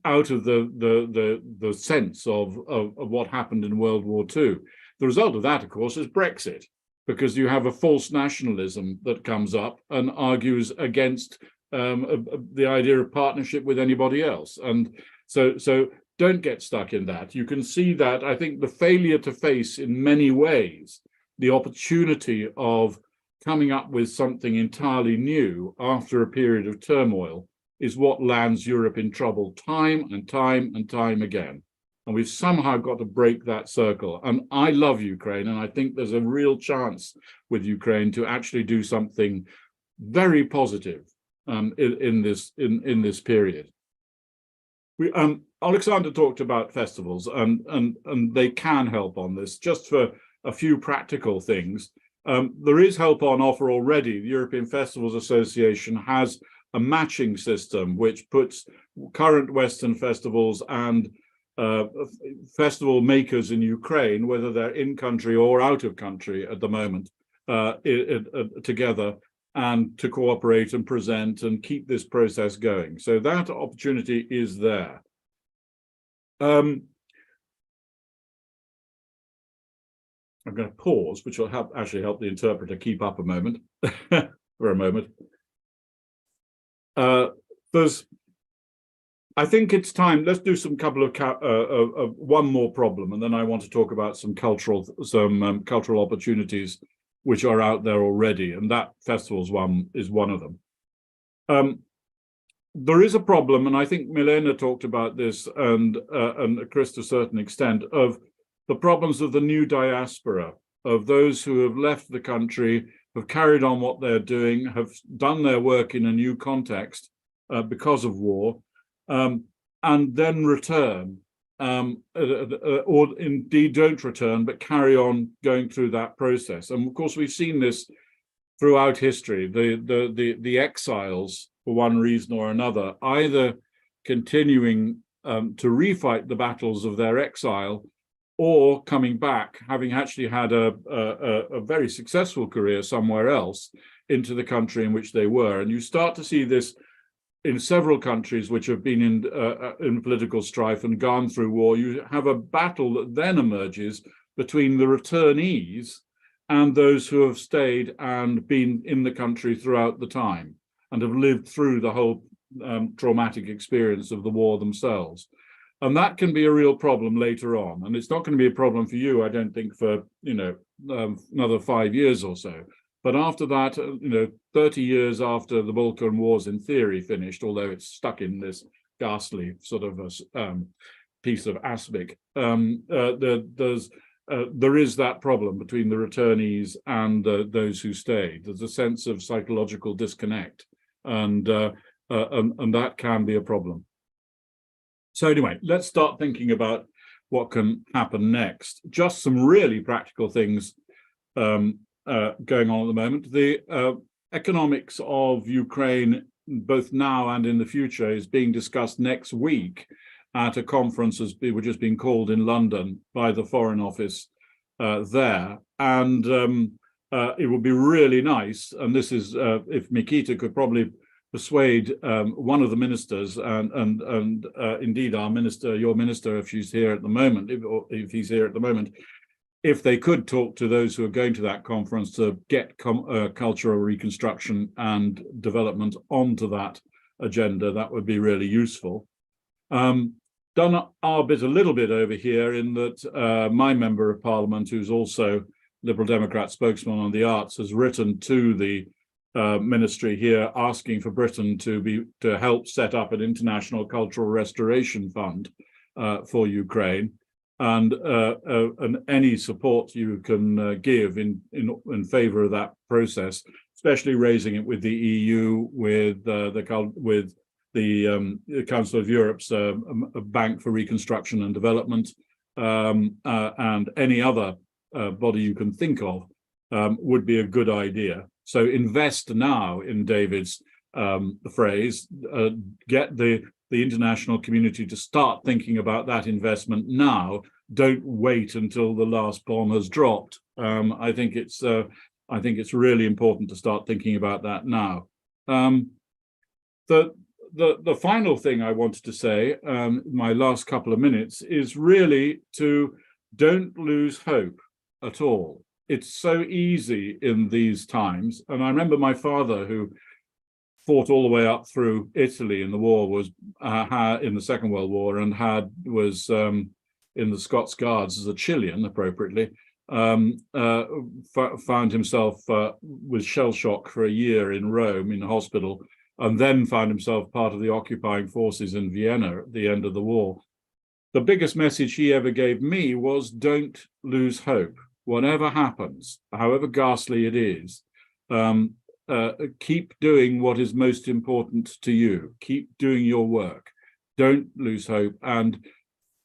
Speaker 12: out of the sense of what happened in World War II. The result of that, of course, is Brexit, because you have a false nationalism that comes up and argues against the idea of partnership with anybody else. And so don't get stuck in that. You can see that, I think, the failure to face in many ways the opportunity of coming up with something entirely new after a period of turmoil is what lands Europe in trouble time and time and time again. And we've somehow got to break that circle. And I love Ukraine, and I think there's a real chance with Ukraine to actually do something very positive in this period. Alexander talked about festivals, and they can help on this. Just for a few practical things, there is help on offer already. The European Festivals Association has a matching system which puts current Western festivals and festival makers in Ukraine, whether they're in country or out of country at the moment, together, and to cooperate and present and keep this process going. So that opportunity is there. I'm going to pause, which will help the interpreter keep up a moment for a moment. I think it's time. Let's do some couple of one more problem, and then I want to talk about some cultural opportunities which are out there already, and that festivals one is one of them. There is a problem, and I think Milena talked about this, and Chris to a certain extent, of the problems of the new diaspora, of those who have left the country, have carried on what they're doing, have done their work in a new context because of war, and then return, or indeed don't return, but carry on going through that process. And of course, we've seen this throughout history, the exiles, for one reason or another, either continuing to refight the battles of their exile, or coming back, having actually had a very successful career somewhere else, into the country in which they were. And you start to see this in several countries which have been in political strife and gone through war. You have a battle that then emerges between the returnees and those who have stayed and been in the country throughout the time and have lived through the whole traumatic experience of the war themselves. And that can be a real problem later on. And it's not going to be a problem for you, I don't think, for, another 5 years or so. But after that, 30 years after the Balkan Wars in theory finished, although it's stuck in this ghastly sort of piece of aspic, there is that problem between the returnees and those who stayed. There's a sense of psychological disconnect, and that can be a problem. So anyway, let's start thinking about what can happen next. Just some really practical things going on at the moment. The economics of Ukraine, both now and in the future, is being discussed next week at a conference which has been called in London by the Foreign Office there. And it would be really nice, and this is, if Mikita could probably persuade one of the ministers, and indeed our minister, your minister, if she's here at the moment, if he's here at the moment, if they could talk to those who are going to that conference to get cultural reconstruction and development onto that agenda, that would be really useful. Done our bit a little bit over here in that my member of parliament, who's also Liberal Democrat spokesman on the arts, has written to the ministry here asking for Britain to help set up an international cultural restoration fund for Ukraine, and any support you can give in favor of that process, especially raising it with the EU, with the Council of Europe's Bank for Reconstruction and Development, and any other body you can think of, would be a good idea. So invest now, in David's phrase, get the international community to start thinking about that investment now. Don't wait until the last bomb has dropped. I think it's really important to start thinking about that now. The final thing I wanted to say, my last couple of minutes, is really to don't lose hope at all. It's so easy in these times. And I remember my father, who fought all the way up through Italy in the war, was in the Second World War, and was in the Scots Guards as a Chilean, appropriately, found himself with shell shock for a year in Rome in hospital, and then found himself part of the occupying forces in Vienna at the end of the war. The biggest message he ever gave me was, don't lose hope. Whatever happens, however ghastly it is, keep doing what is most important to you. Keep doing your work. Don't lose hope, and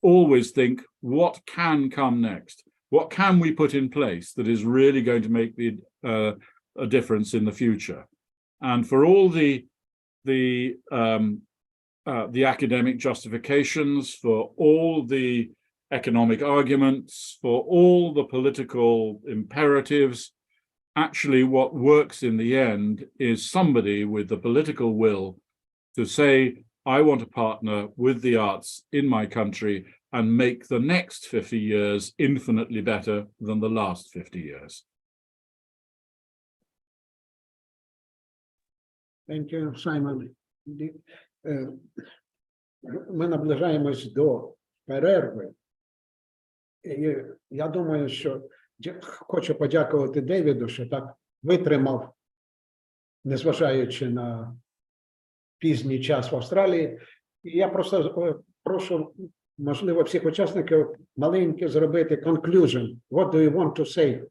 Speaker 12: always think, what can come next? What can we put in place that is really going to make a difference in the future? And for all the academic justifications, for all the economic arguments, for all the political imperatives, actually what works in the end is somebody with the political will to say, I want to partner with the arts in my country and make the next 50 years infinitely better than the last 50 years.
Speaker 2: Thank you, Simon. Ми наближаємось до перерви. І я думаю, що хочу подякувати Девіду, що так витримав, незважаючи на пізній час в Австралії. І я просто прошу, можливо, всіх учасників маленьке зробити conclusion. What do you want to say?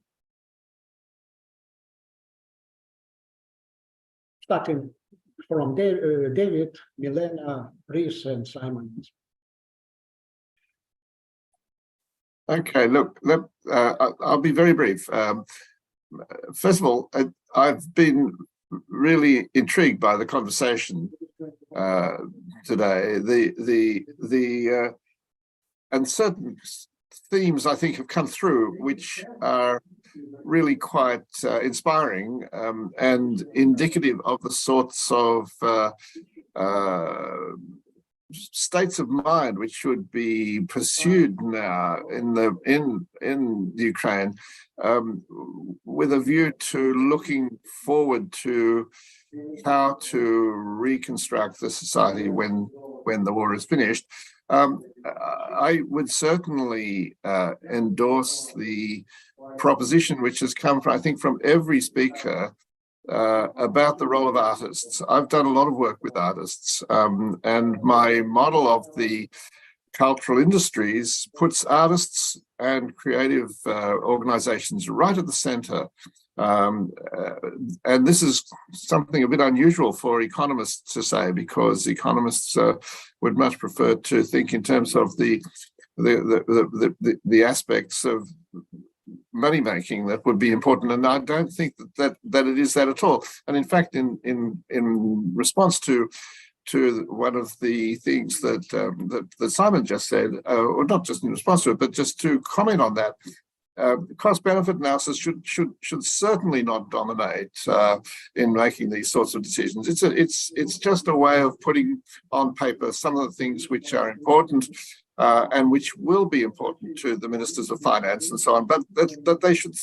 Speaker 2: Starting from David, Мілена, Кріс and Simon.
Speaker 5: Okay, look, I'll be very brief. First of all, I've been really intrigued by the conversation today. And certain themes I think have come through which are really quite inspiring and indicative of the sorts of states of mind which should be pursued now in Ukraine, with a view to looking forward to how to reconstruct the society when the war is finished. I would certainly endorse the proposition which has come from, I think, from every speaker about the role of artists. I've done a lot of work with artists, and my model of the cultural industries puts artists and creative organizations right at the center. And this is something a bit unusual for economists to say, because economists would much prefer to think in terms of the aspects of money making that would be important, and I don't think that it is that at all. And in fact, in response to one of the things that Simon just said, or not just in response to it, but just to comment on that, cost-benefit analysis should certainly not dominate in making these sorts of decisions. It's just a way of putting on paper some of the things which are important. And which will be important to the ministers of finance and so on, but that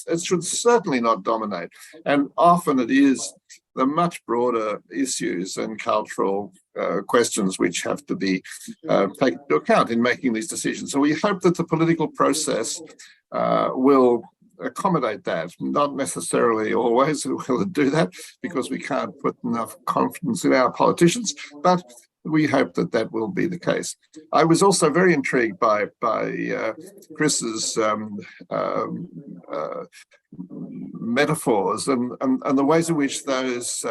Speaker 5: it should certainly not dominate. And often it is the much broader issues and cultural questions which have to be taken into account in making these decisions. So we hope that the political process will accommodate that, not necessarily always will it do that, because we can't put enough confidence in our politicians, but we hope that that will be the case. I was also very intrigued by Chris's metaphors and the ways in which those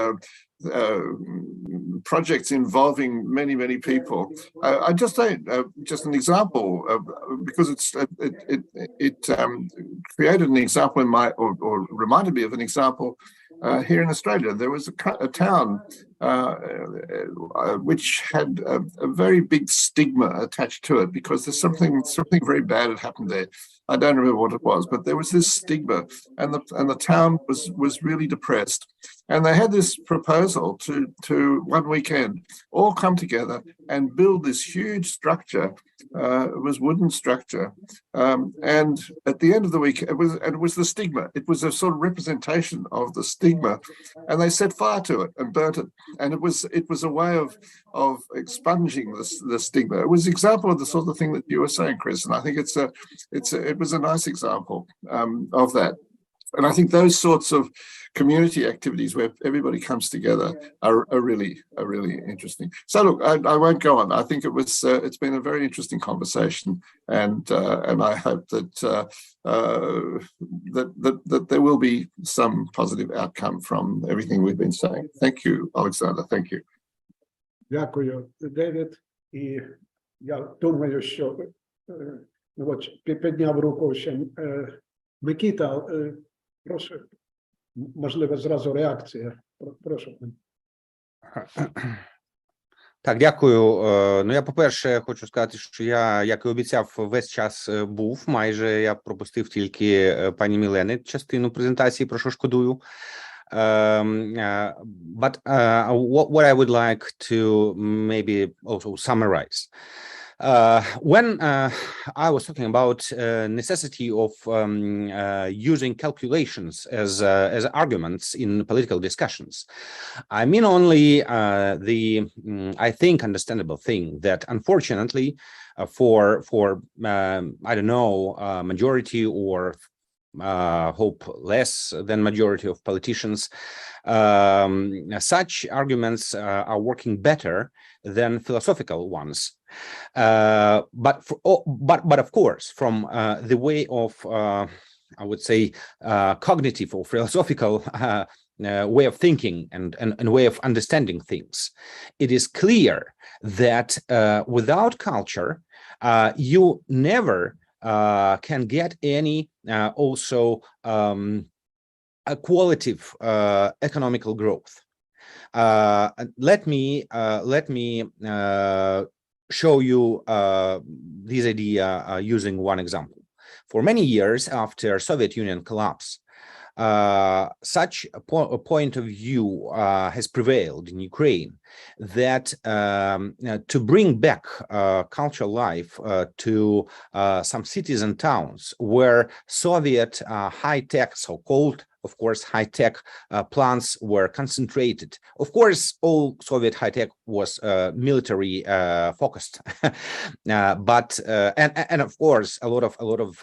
Speaker 5: projects involving many people. I just say just an example, because it created an example in my, or reminded me of an example here in Australia. There was a town which had a very big stigma attached to it, because there's something very bad had happened there. I don't remember what it was, but there was this stigma, and the town was really depressed. And they had this proposal to one weekend all come together and build this huge structure. It was wooden structure, and at the end of the week, it was the stigma. It was a sort of representation of the stigma, and they set fire to it and burnt it. And it was a way of expunging the stigma. It was an example of the sort of thing that you were saying, Chris, and I think it was a nice example of that. And I think those sorts of community activities where everybody comes together are really interesting. So look, I won't go on. I think it's been a very interesting conversation, and I hope that that there will be some positive outcome from everything we've been saying. Thank you, Alexander. Thank you.
Speaker 2: Дякую, Девід. І я думаю, що от підняв руку ще Микита. Прошу, можливо, зразу реакція. Прошу.
Speaker 4: Так, дякую. Ну, я, по-перше, хочу сказати, що я, як і обіцяв, весь час був. Майже я пропустив тільки пані Мілени частину презентації, про що шкодую. But what I would like to maybe also summarize. When I was talking about necessity of using calculations as arguments in political discussions, I mean only the I think understandable thing that unfortunately for I don't know majority or hope less than majority of politicians, such arguments are working better than philosophical ones. But of course, from the way of I would say cognitive or philosophical way of thinking and way of understanding things, it is clear that without culture, you never can get any also a qualitative economical growth. Let me show you this idea using one example. For many years after Soviet Union collapse, such a point of view has prevailed in Ukraine that to bring back cultural life to some cities and towns where Soviet high-tech, so-called, of course, high-tech plants were concentrated. Of course, all Soviet high-tech was military focused, but and of course, a lot of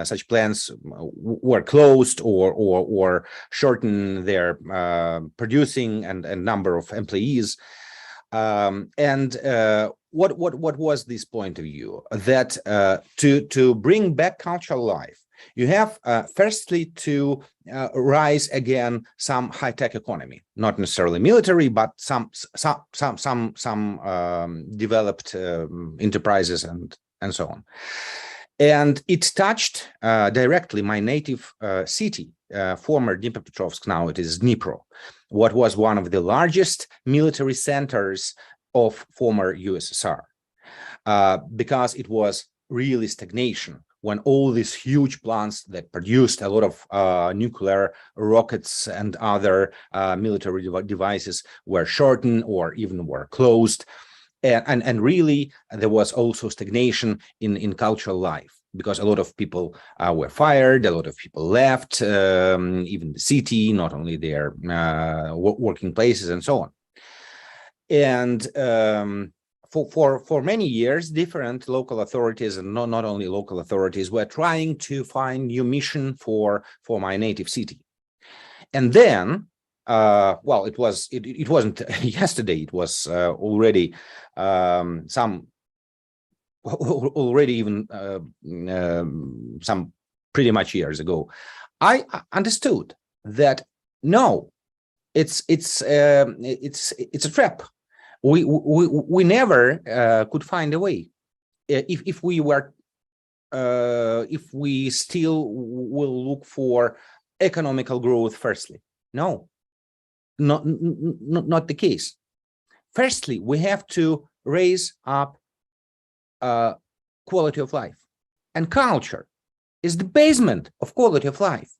Speaker 4: such plants were closed or shortened their producing and number of employees. What was this point of view? That to bring back cultural life, you have firstly to rise again some high-tech economy, not necessarily military, but some developed enterprises and so on. And it touched directly my native city, former Dnipropetrovsk, now it is Dnipro, what was one of the largest military centers of former USSR, because it was really stagnation when all these huge plants that produced a lot of nuclear rockets and other military devices were shortened or even were closed. And really, there was also stagnation in cultural life, because a lot of people were fired, a lot of people left, even the city, not only their working places and so on. And for many years, different local authorities, and not only local authorities, were trying to find new mission for my native city. And then, well, it wasn't yesterday. It was already some pretty much years ago. I understood that no, it's a trap. We never could find a way if we still will look for economical growth firstly. No, not the case. Firstly, we have to raise up quality of life, and culture is the basement of quality of life.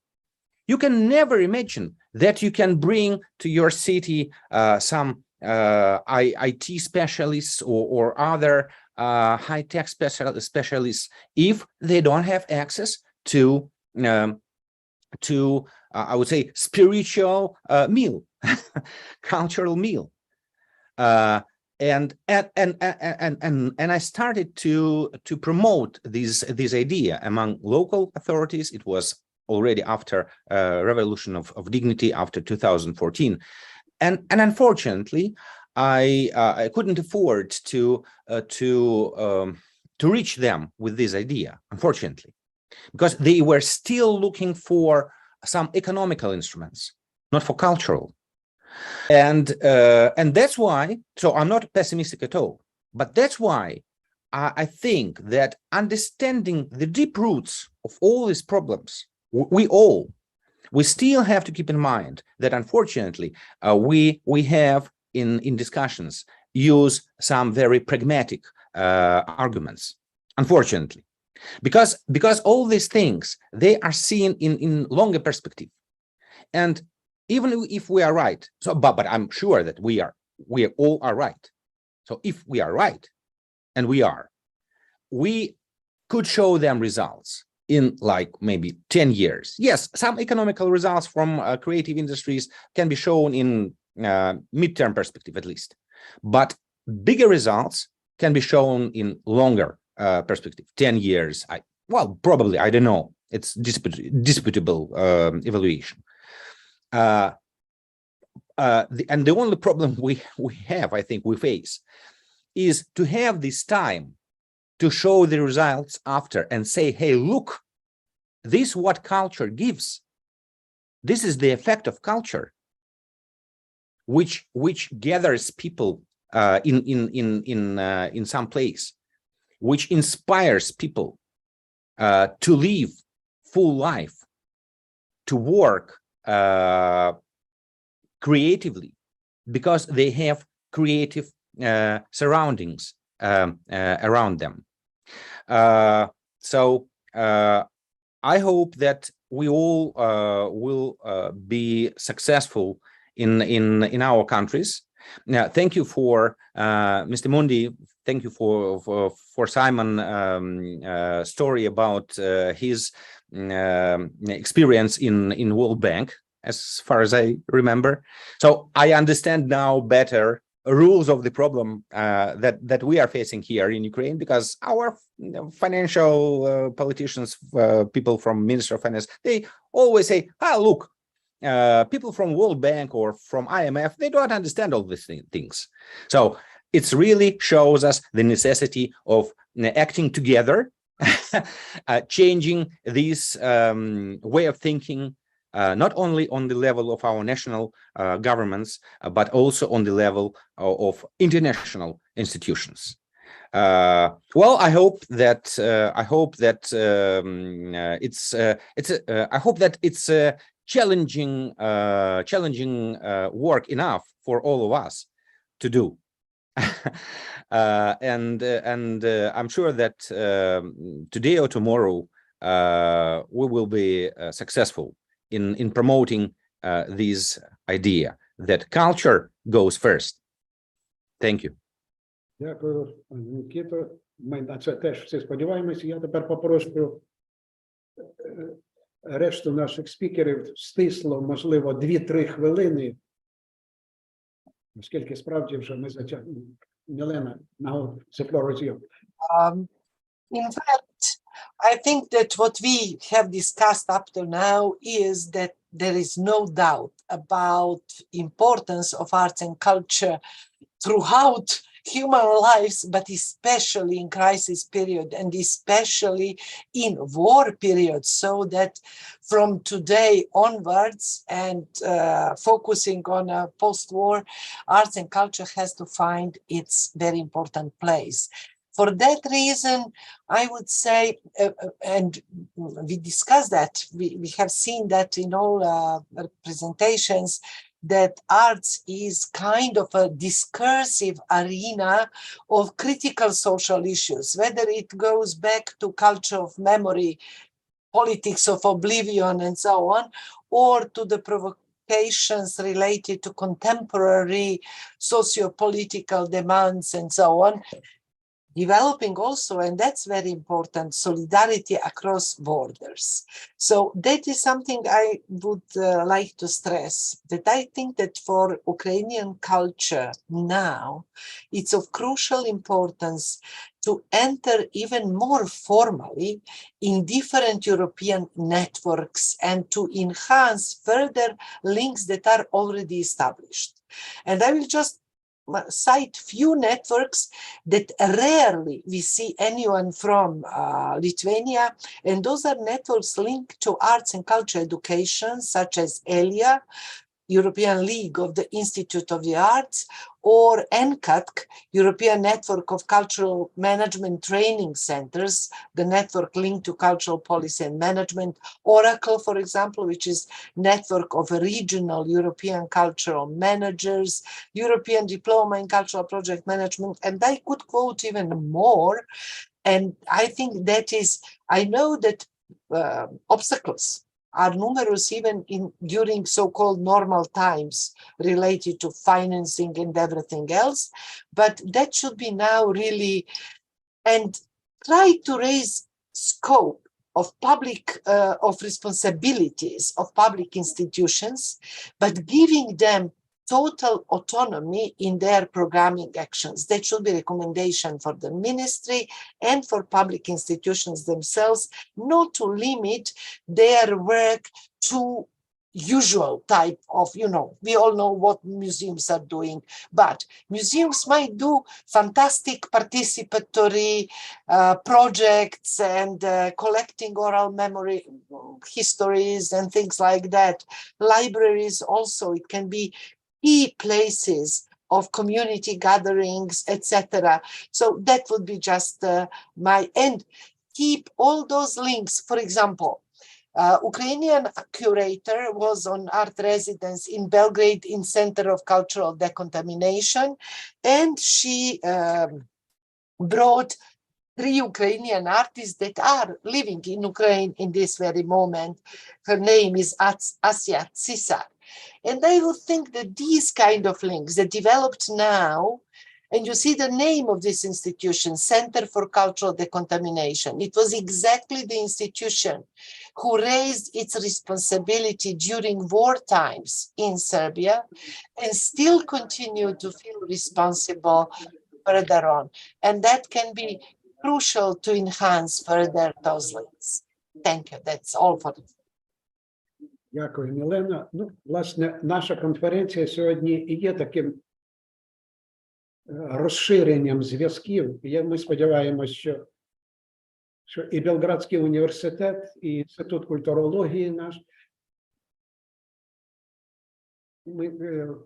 Speaker 4: You can never imagine that you can bring to your city some IT specialists or other high-tech specialists if they don't have access to I would say spiritual meal, cultural meal. And I started to promote this idea among local authorities. It was already after revolution of dignity after 2014, and unfortunately I couldn't afford to reach them with this idea, unfortunately, because they were still looking for some economical instruments, not for cultural. And that's why, so I'm not pessimistic at all, but that's why I think that understanding the deep roots of all these problems, we still have to keep in mind that unfortunately we have in discussions use some very pragmatic arguments, unfortunately, because all these things, they are seen in longer perspective. And even if we are right, so but I'm sure that we all are right. So if we are right, and we could show them results in like maybe 10 years. Yes, some economical results from creative industries can be shown in midterm perspective at least, but bigger results can be shown in longer perspective, 10 years. Well, probably, I don't know, It's disputable evaluation. And the only problem we have, I think we face, is to have this time to show the results after and say, hey, look, this is what culture gives. This is the effect of culture, which gathers people in some place, which inspires people to live full life, to work creatively, because they have creative surroundings around them. So I hope that we all will be successful in our countries. Now, thank you for Mr. Mundi. Thank you for Simon story about his experience in World Bank, as far as I remember. So I understand now better rules of the problem that we are facing here in Ukraine, because our financial politicians, people from Ministry of Finance, they always say, look, people from World Bank or from IMF, they don't understand all these things. So it really shows us the necessity of acting together, changing this way of thinking, not only on the level of our national governments, but also on the level of international institutions. Well, I hope that it's challenging work enough for all of us to do. And I'm sure that today or tomorrow we will be successful in promoting this idea that culture goes first. Thank you.
Speaker 2: Дякую, Нікіто. Ми на це теж всі сподіваємося. Я тепер попрошу решту наших спікерів стисло, можливо, 2-3 хвилини, оскільки справді вже ми затягнули. Мілена, now the floor is yours.
Speaker 7: In fact, I think that what we have discussed up to now is that there is no doubt about importance of arts and culture throughout human lives, but especially in crisis period and especially in war period, so that from today onwards and focusing on a post-war, arts and culture has to find its very important place. For that reason, I would say, and we discussed that, we have seen that in all presentations, that arts is kind of a discursive arena of critical social issues, whether it goes back to culture of memory, politics of oblivion, and so on, or to the provocations related to contemporary socio-political demands and so on. Developing also, and that's very important, solidarity across borders. So that is something I would like to stress, that I think that for Ukrainian culture now, it's of crucial importance to enter even more formally in different European networks and to enhance further links that are already established. And I will just cite few networks that rarely we see anyone from Lithuania, and those are networks linked to arts and culture education, such as ELIA, European League of the Institute of the Arts, or NCATC, European Network of Cultural Management Training Centers, the network linked to cultural policy and management, Oracle, for example, which is network of regional European cultural managers, European Diploma in Cultural Project Management, and I could quote even more. And I think that is, I know that obstacles are numerous even during so-called normal times related to financing and everything else, but that should be now really, and try to raise scope of public, of responsibilities of public institutions, but giving them total autonomy in their programming actions. That should be a recommendation for the ministry and for public institutions themselves, not to limit their work to usual type of, we all know what museums are doing, but museums might do fantastic participatory projects and collecting oral memory histories and things like that. Libraries also, it can be key places of community gatherings, etc. So that would be just my end. Keep all those links. For example, Ukrainian curator was on art residence in Belgrade in Center of Cultural Decontamination, and she brought 3 Ukrainian artists that are living in Ukraine in this very moment. Her name is Asya Tsisar. And I would think that these kind of links that developed now, and you see the name of this institution, Center for Cultural Decontamination. It was exactly the institution who raised its responsibility during war times in Serbia and still continue to feel responsible further on. And that can be crucial to enhance further those links. Thank you. That's all for today.
Speaker 2: Дякую, Мілена. Власне, наша конференція сьогодні і є таким розширенням зв'язків. Ми сподіваємось, що і Белградський університет, і Інститут культурології наш, ми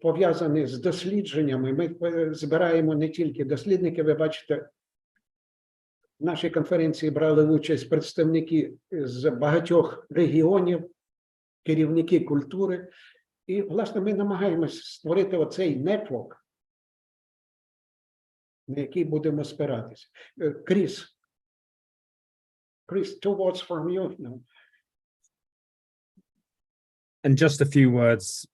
Speaker 2: пов'язані з дослідженнями. Ми збираємо не тільки дослідники, ви бачите, в нашій конференції брали участь представники з багатьох регіонів, керівники культури. І, власне, ми намагаємось створити оцей нетворк, на який будемо спиратися. Кріс, two words from you now.
Speaker 9: And just a few words.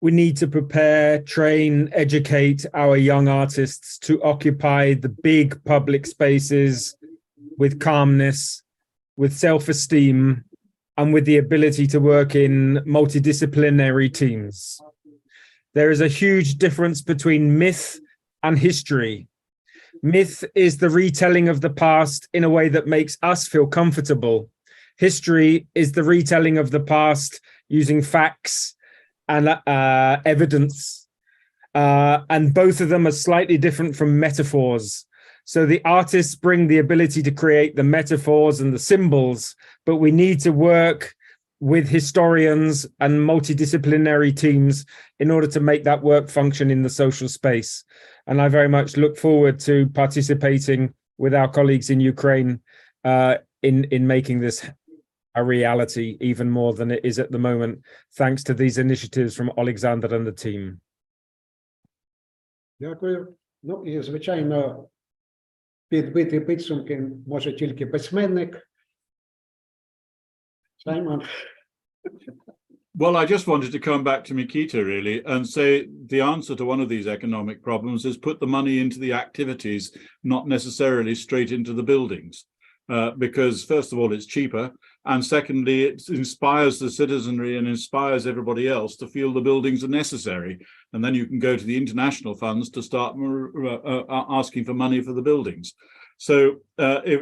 Speaker 9: We need to prepare, train, educate our young artists to occupy the big public spaces with calmness, with self-esteem, and with the ability to work in multidisciplinary teams. There is a huge difference between myth and history. Myth is the retelling of the past in a way that makes us feel comfortable. History is the retelling of the past using facts and evidence. And both of them are slightly different from metaphors. So the artists bring the ability to create the metaphors and the symbols, but we need to work with historians and multidisciplinary teams in order to make that work function in the social space. And I very much look forward to participating with our colleagues in Ukraine in making this a reality even more than it is at the moment, thanks to these initiatives from Alexander and the team.
Speaker 2: Дякую. І, звичайно, підбити підсумки може тільки письменник. Simon.
Speaker 12: Well, I just wanted to come back to Mikita, really, and say the answer to one of these economic problems is put the money into the activities, not necessarily straight into the buildings. Because, first of all, it's cheaper, and secondly, it inspires the citizenry and inspires everybody else to feel the buildings are necessary. And then you can go to the international funds to start asking for money for the buildings. So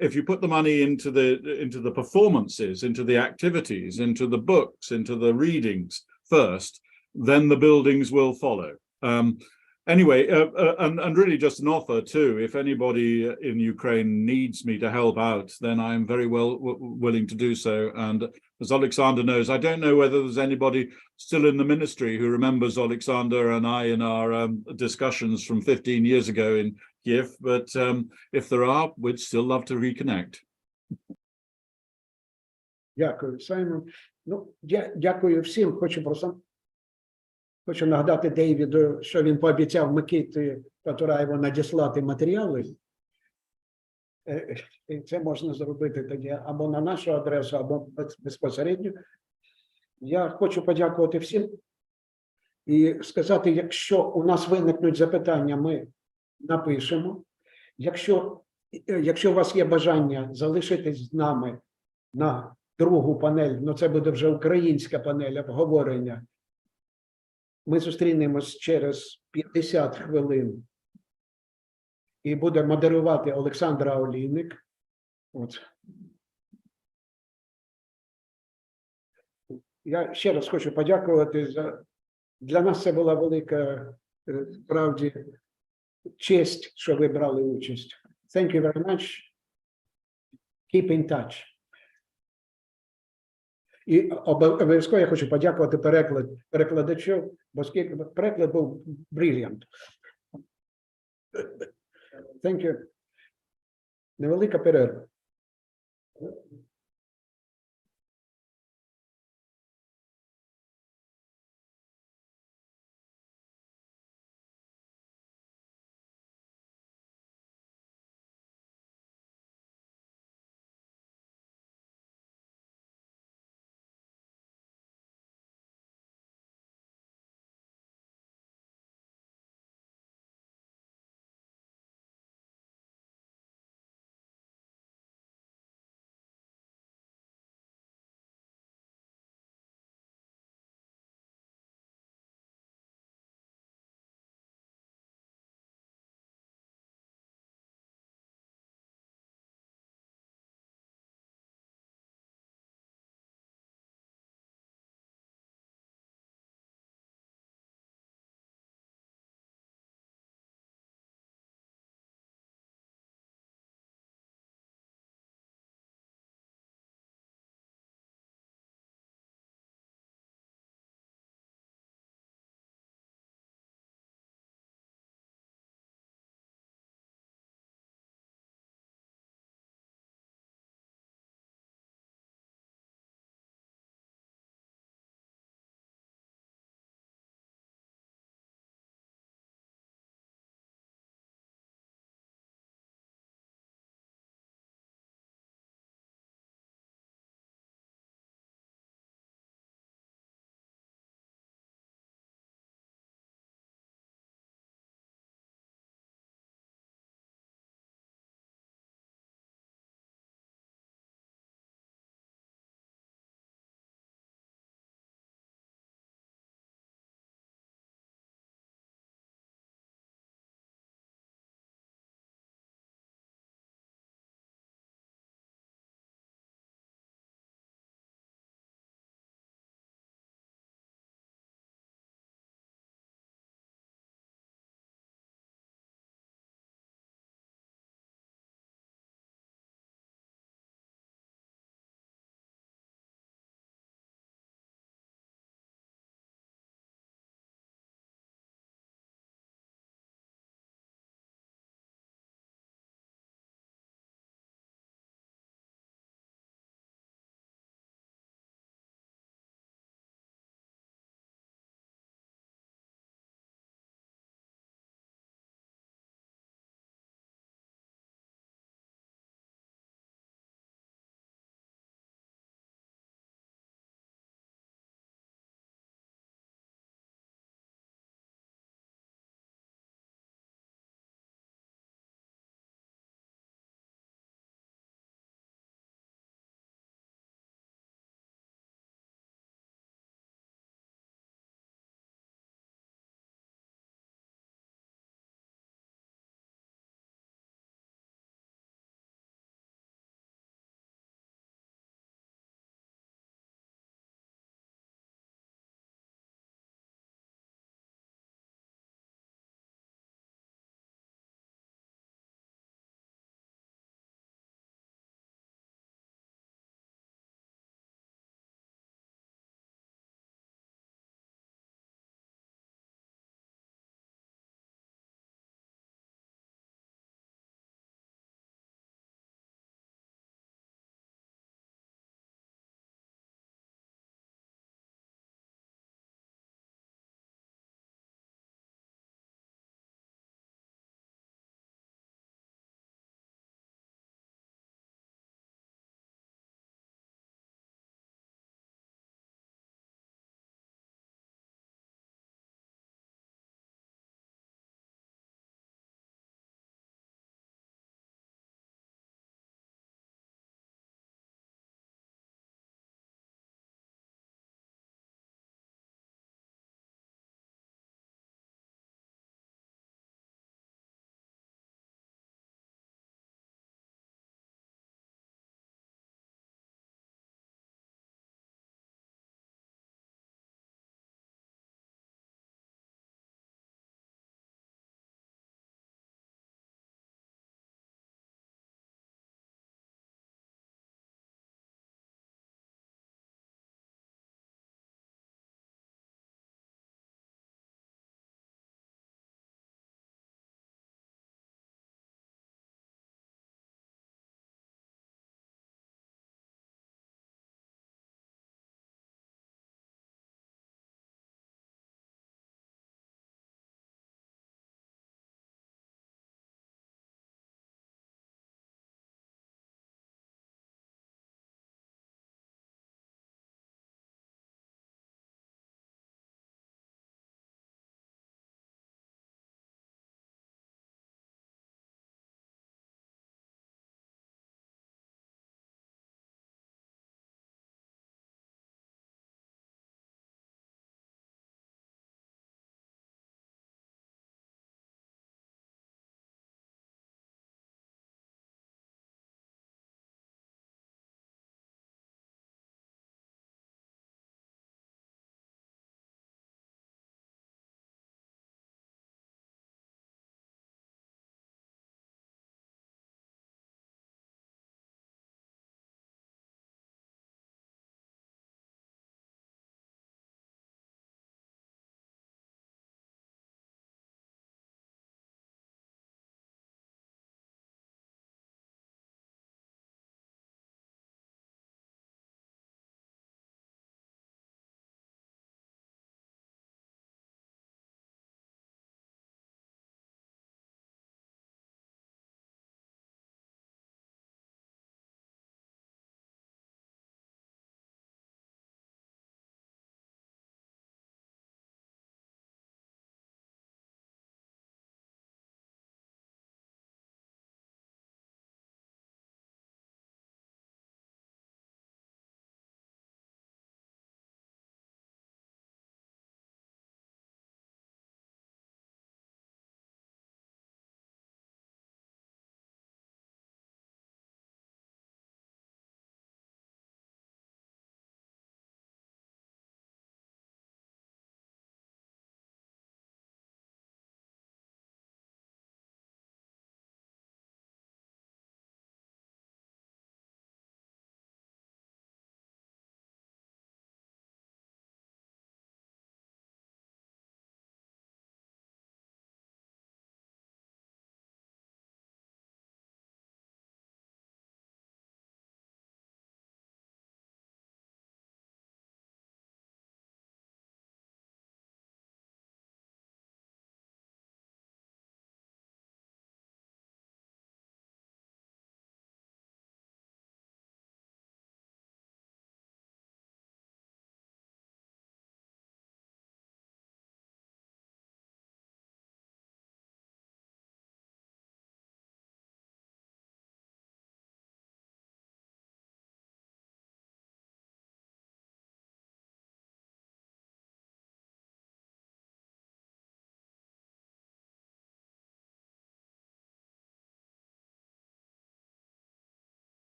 Speaker 12: if you put the money into the performances, into the activities, into the books, into the readings first, then the buildings will follow. Anyway, and really just an offer too, if anybody in Ukraine needs me to help out, then I'm very willing to do so. And as Alexander knows, I don't know whether there's anybody still in the ministry who remembers Alexander and I in our discussions from 15 years ago in Kiev, but if there are, we'd still love to reconnect.
Speaker 2: Дякую, Саймон. Дякую всім. Хочу нагадати Девіду, що він пообіцяв Микиті Потураєву надіслати матеріали. І це можна зробити тоді або на нашу адресу, або безпосередньо. Я хочу подякувати всім і сказати, якщо у нас виникнуть запитання, ми напишемо. Якщо у вас є бажання залишитись з нами на другу панель, це буде вже українська панель обговорення Ми зустрінемось через 50 хвилин. І буде модерувати Олександра Олійник. От. Я ще раз хочу подякувати за... Для нас це була велика, справді, честь, що ви брали участь. Thank you very much. Keep in touch. І обов'язково я хочу подякувати перекладачу, бо переклад був brilliant. Thank you. Невелика перерва.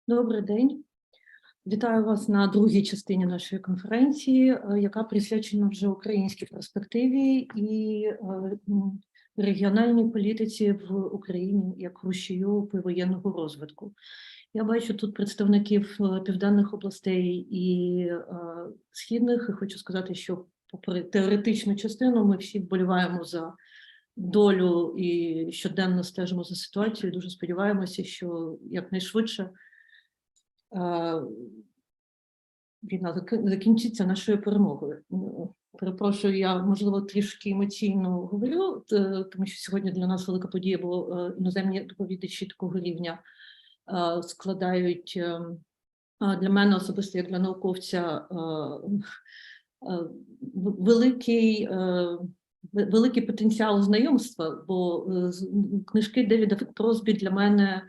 Speaker 8: Добрий день. Вітаю вас на другій частині нашої конференції, яка присвячена вже українській перспективі і регіональній політиці в Україні як рушію повоєнного розвитку. Я бачу тут представників південних областей і східних, і хочу сказати, що попри теоретичну частину ми всі вболіваємо за долю і щоденно стежимо за ситуацією. Дуже сподіваємося, що якнайшвидше війна закінчиться нашою перемогою. Перепрошую, я, можливо, трішки емоційно говорю, тому що сьогодні для нас велика подія, бо іноземні доповідачі такого рівня складають для мене особисто, як для науковця, великий потенціал знайомства, бо книжки Девіда Тросбі для мене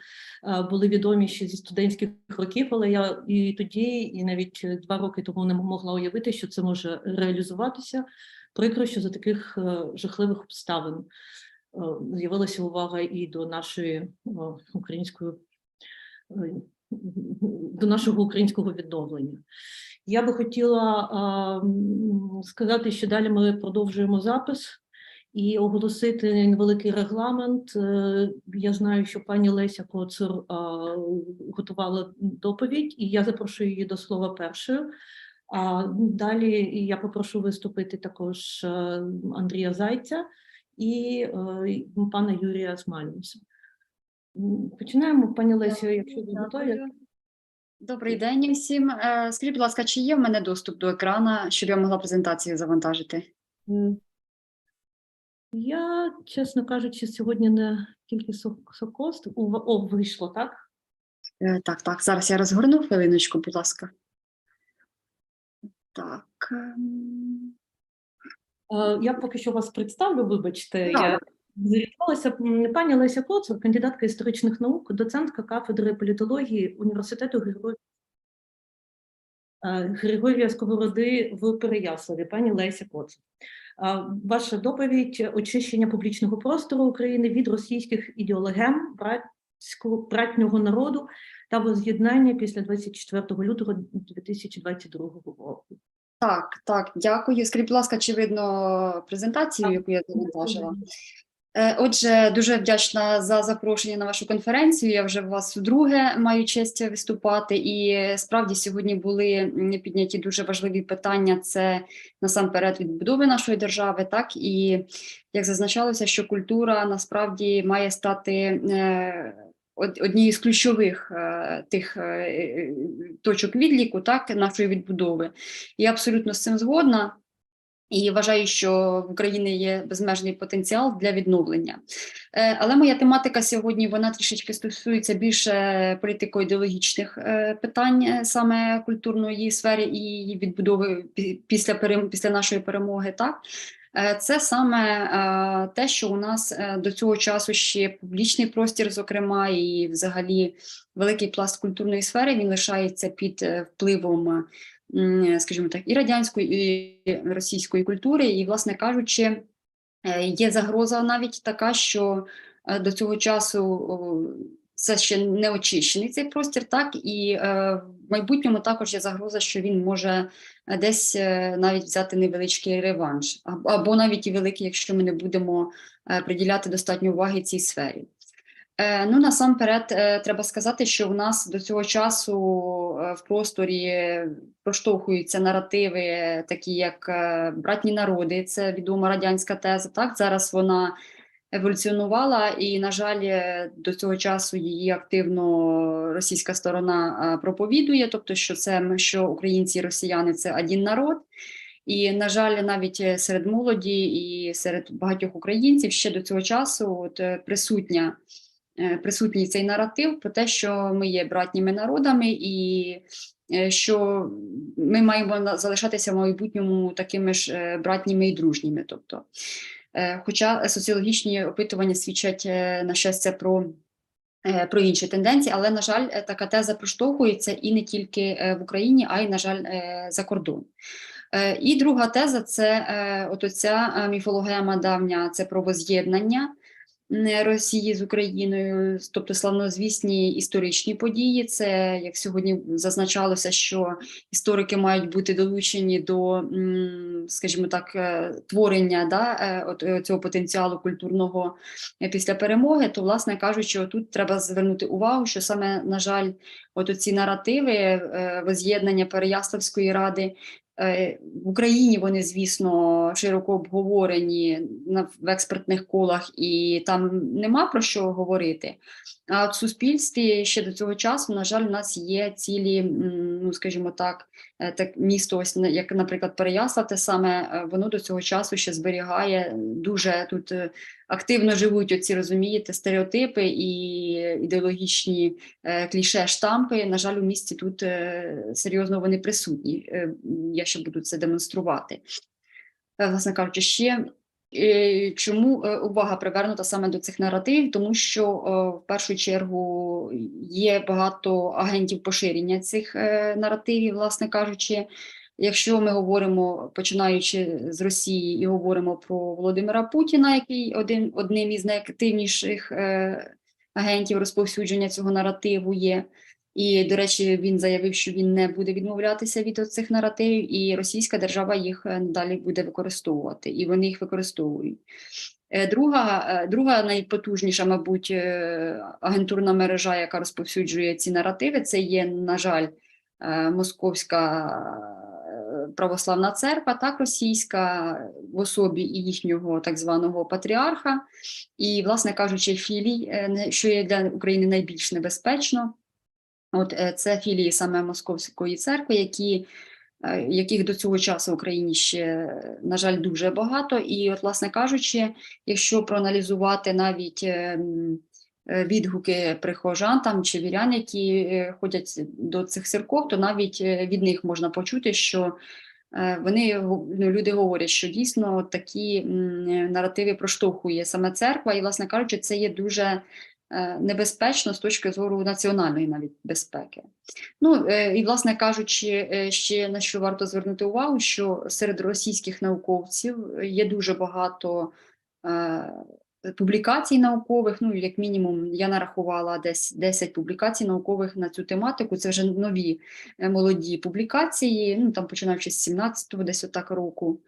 Speaker 8: були відомі ще зі студентських років, але я і тоді, і навіть 2 роки тому не могла уявити, що це може реалізуватися. Прикро, що за таких жахливих обставин з'явилася увага і до нашої до нашого українського відновлення. Я би хотіла сказати, що далі ми продовжуємо запис і оголосити невеликий регламент. Я знаю, що пані Леся Коцур готувала доповідь, і я запрошую її до слова першою. Далі я попрошу виступити також Андрія Зайця і пана Юрія Смалюса. Починаємо, пані Лесю, якщо ви готові.
Speaker 13: Добрий день всім. Скажіть, будь ласка, чи є в мене доступ до екрана, щоб я могла презентацію завантажити?
Speaker 8: Я, чесно кажучи, сьогодні не тільки сокост. Вийшло, так?
Speaker 13: Так. Зараз я розгорну хвилиночку, будь ласка. Так.
Speaker 8: Я поки що вас представлю, вибачте. Я зверталася пані Леся Коцур, кандидатка історичних наук, доцентка кафедри політології Університету Григорія Сковороди в Переяславі. Пані Леся Коцур. Ваша доповідь «Очищення публічного простору України від російських ідеологем братнього народу та воз'єднання після 24 лютого 2022 року».
Speaker 13: Так, дякую. Скажіть, будь ласка, чи видно презентацію, яку я завантажила? Отже, дуже вдячна за запрошення на вашу конференцію. Я вже в вас вдруге маю честь виступати. І справді сьогодні були підняті дуже важливі питання. Це насамперед відбудови нашої держави, так, і як зазначалося, що культура насправді має стати однією з ключових тих точок відліку, так, нашої відбудови. Я абсолютно з цим згодна. І вважаю, що в Україні є безмежний потенціал для відновлення. Але моя тематика сьогодні, вона трішечки стосується більше політико-ідеологічних питань, саме культурної сфери і її відбудови після нашої перемоги. Так? Це саме те, що у нас до цього часу ще публічний простір, зокрема, і взагалі великий пласт культурної сфери, він лишається під впливом, скажімо так, і радянської, і російської культури, і, власне кажучи, є загроза навіть така, що до цього часу це ще не очищений цей простір, так, і в майбутньому також є загроза, що він може десь навіть взяти невеличкий реванш, або навіть і великий, якщо ми не будемо приділяти достатньо уваги цій сфері. Ну, насамперед, треба сказати, що в нас до цього часу в просторі проштовхуються наративи, такі як «братні народи», це відома радянська теза, так, зараз вона еволюціонувала і, на жаль, до цього часу її активно російська сторона проповідує, тобто, що українці і росіяни – це один народ. І, на жаль, навіть серед молоді і серед багатьох українців ще до цього часу присутній цей наратив про те, що ми є братніми народами і що ми маємо залишатися в майбутньому такими ж братніми і дружніми. Тобто, хоча соціологічні опитування свідчать, на щастя, про інші тенденції, але, на жаль, така теза проштовхується і не тільки в Україні, а й, на жаль, за кордон. І друга теза – це оця міфологема давня, це про воз'єднання. Росії з Україною, тобто славнозвісні історичні події. Це, як сьогодні зазначалося, що історики мають бути долучені до, скажімо так, творення цього потенціалу культурного після перемоги, то, власне кажучи, тут треба звернути увагу, що саме, на жаль, оці наративи воз'єднання Переяславської ради, в Україні вони, звісно, широко обговорені в експертних колах, і там нема про що говорити. А в суспільстві ще до цього часу, на жаль, у нас є цілі, ну, скажімо так, місто, ось як, наприклад, Переяслав, те саме, воно до цього часу ще зберігає, дуже тут активно живуть оці, розумієте, стереотипи і ідеологічні кліше, штампи. На жаль, у місті тут серйозно вони присутні. Я ще буду це демонструвати. Власне кажучи, ще чому увага привернута саме до цих наративів? Тому що в першу чергу є багато агентів поширення цих наративів, власне кажучи. Якщо ми говоримо, починаючи з Росії і говоримо про Володимира Путіна, який одним із найактивніших агентів розповсюдження цього наративу є, і, до речі, він заявив, що він не буде відмовлятися від цих наративів, і російська держава їх надалі буде використовувати, і вони їх використовують. Друга найпотужніша, мабуть, агентурна мережа, яка розповсюджує ці наративи, це є, на жаль, Московська православна церква, так, російська, в особі і їхнього так званого патріарха, і, власне кажучи, філій, що є для України найбільш небезпечно. Це філії саме Московської церкви, яких до цього часу в Україні ще, на жаль, дуже багато. І, власне кажучи, якщо проаналізувати навіть відгуки прихожан там, чи вірян, які ходять до цих церков, то навіть від них можна почути, що люди говорять, що дійсно такі наративи проштовхує саме церква, і, власне кажучи, це є дуже небезпечно з точки зору національної навіть безпеки. Ну, і, власне кажучи, ще на що варто звернути увагу, що серед російських науковців є дуже багато публікацій наукових, ну, як мінімум, я нарахувала десь 10 публікацій наукових на цю тематику, це вже нові молоді публікації, ну, там починаючи з 17-го десь отак року,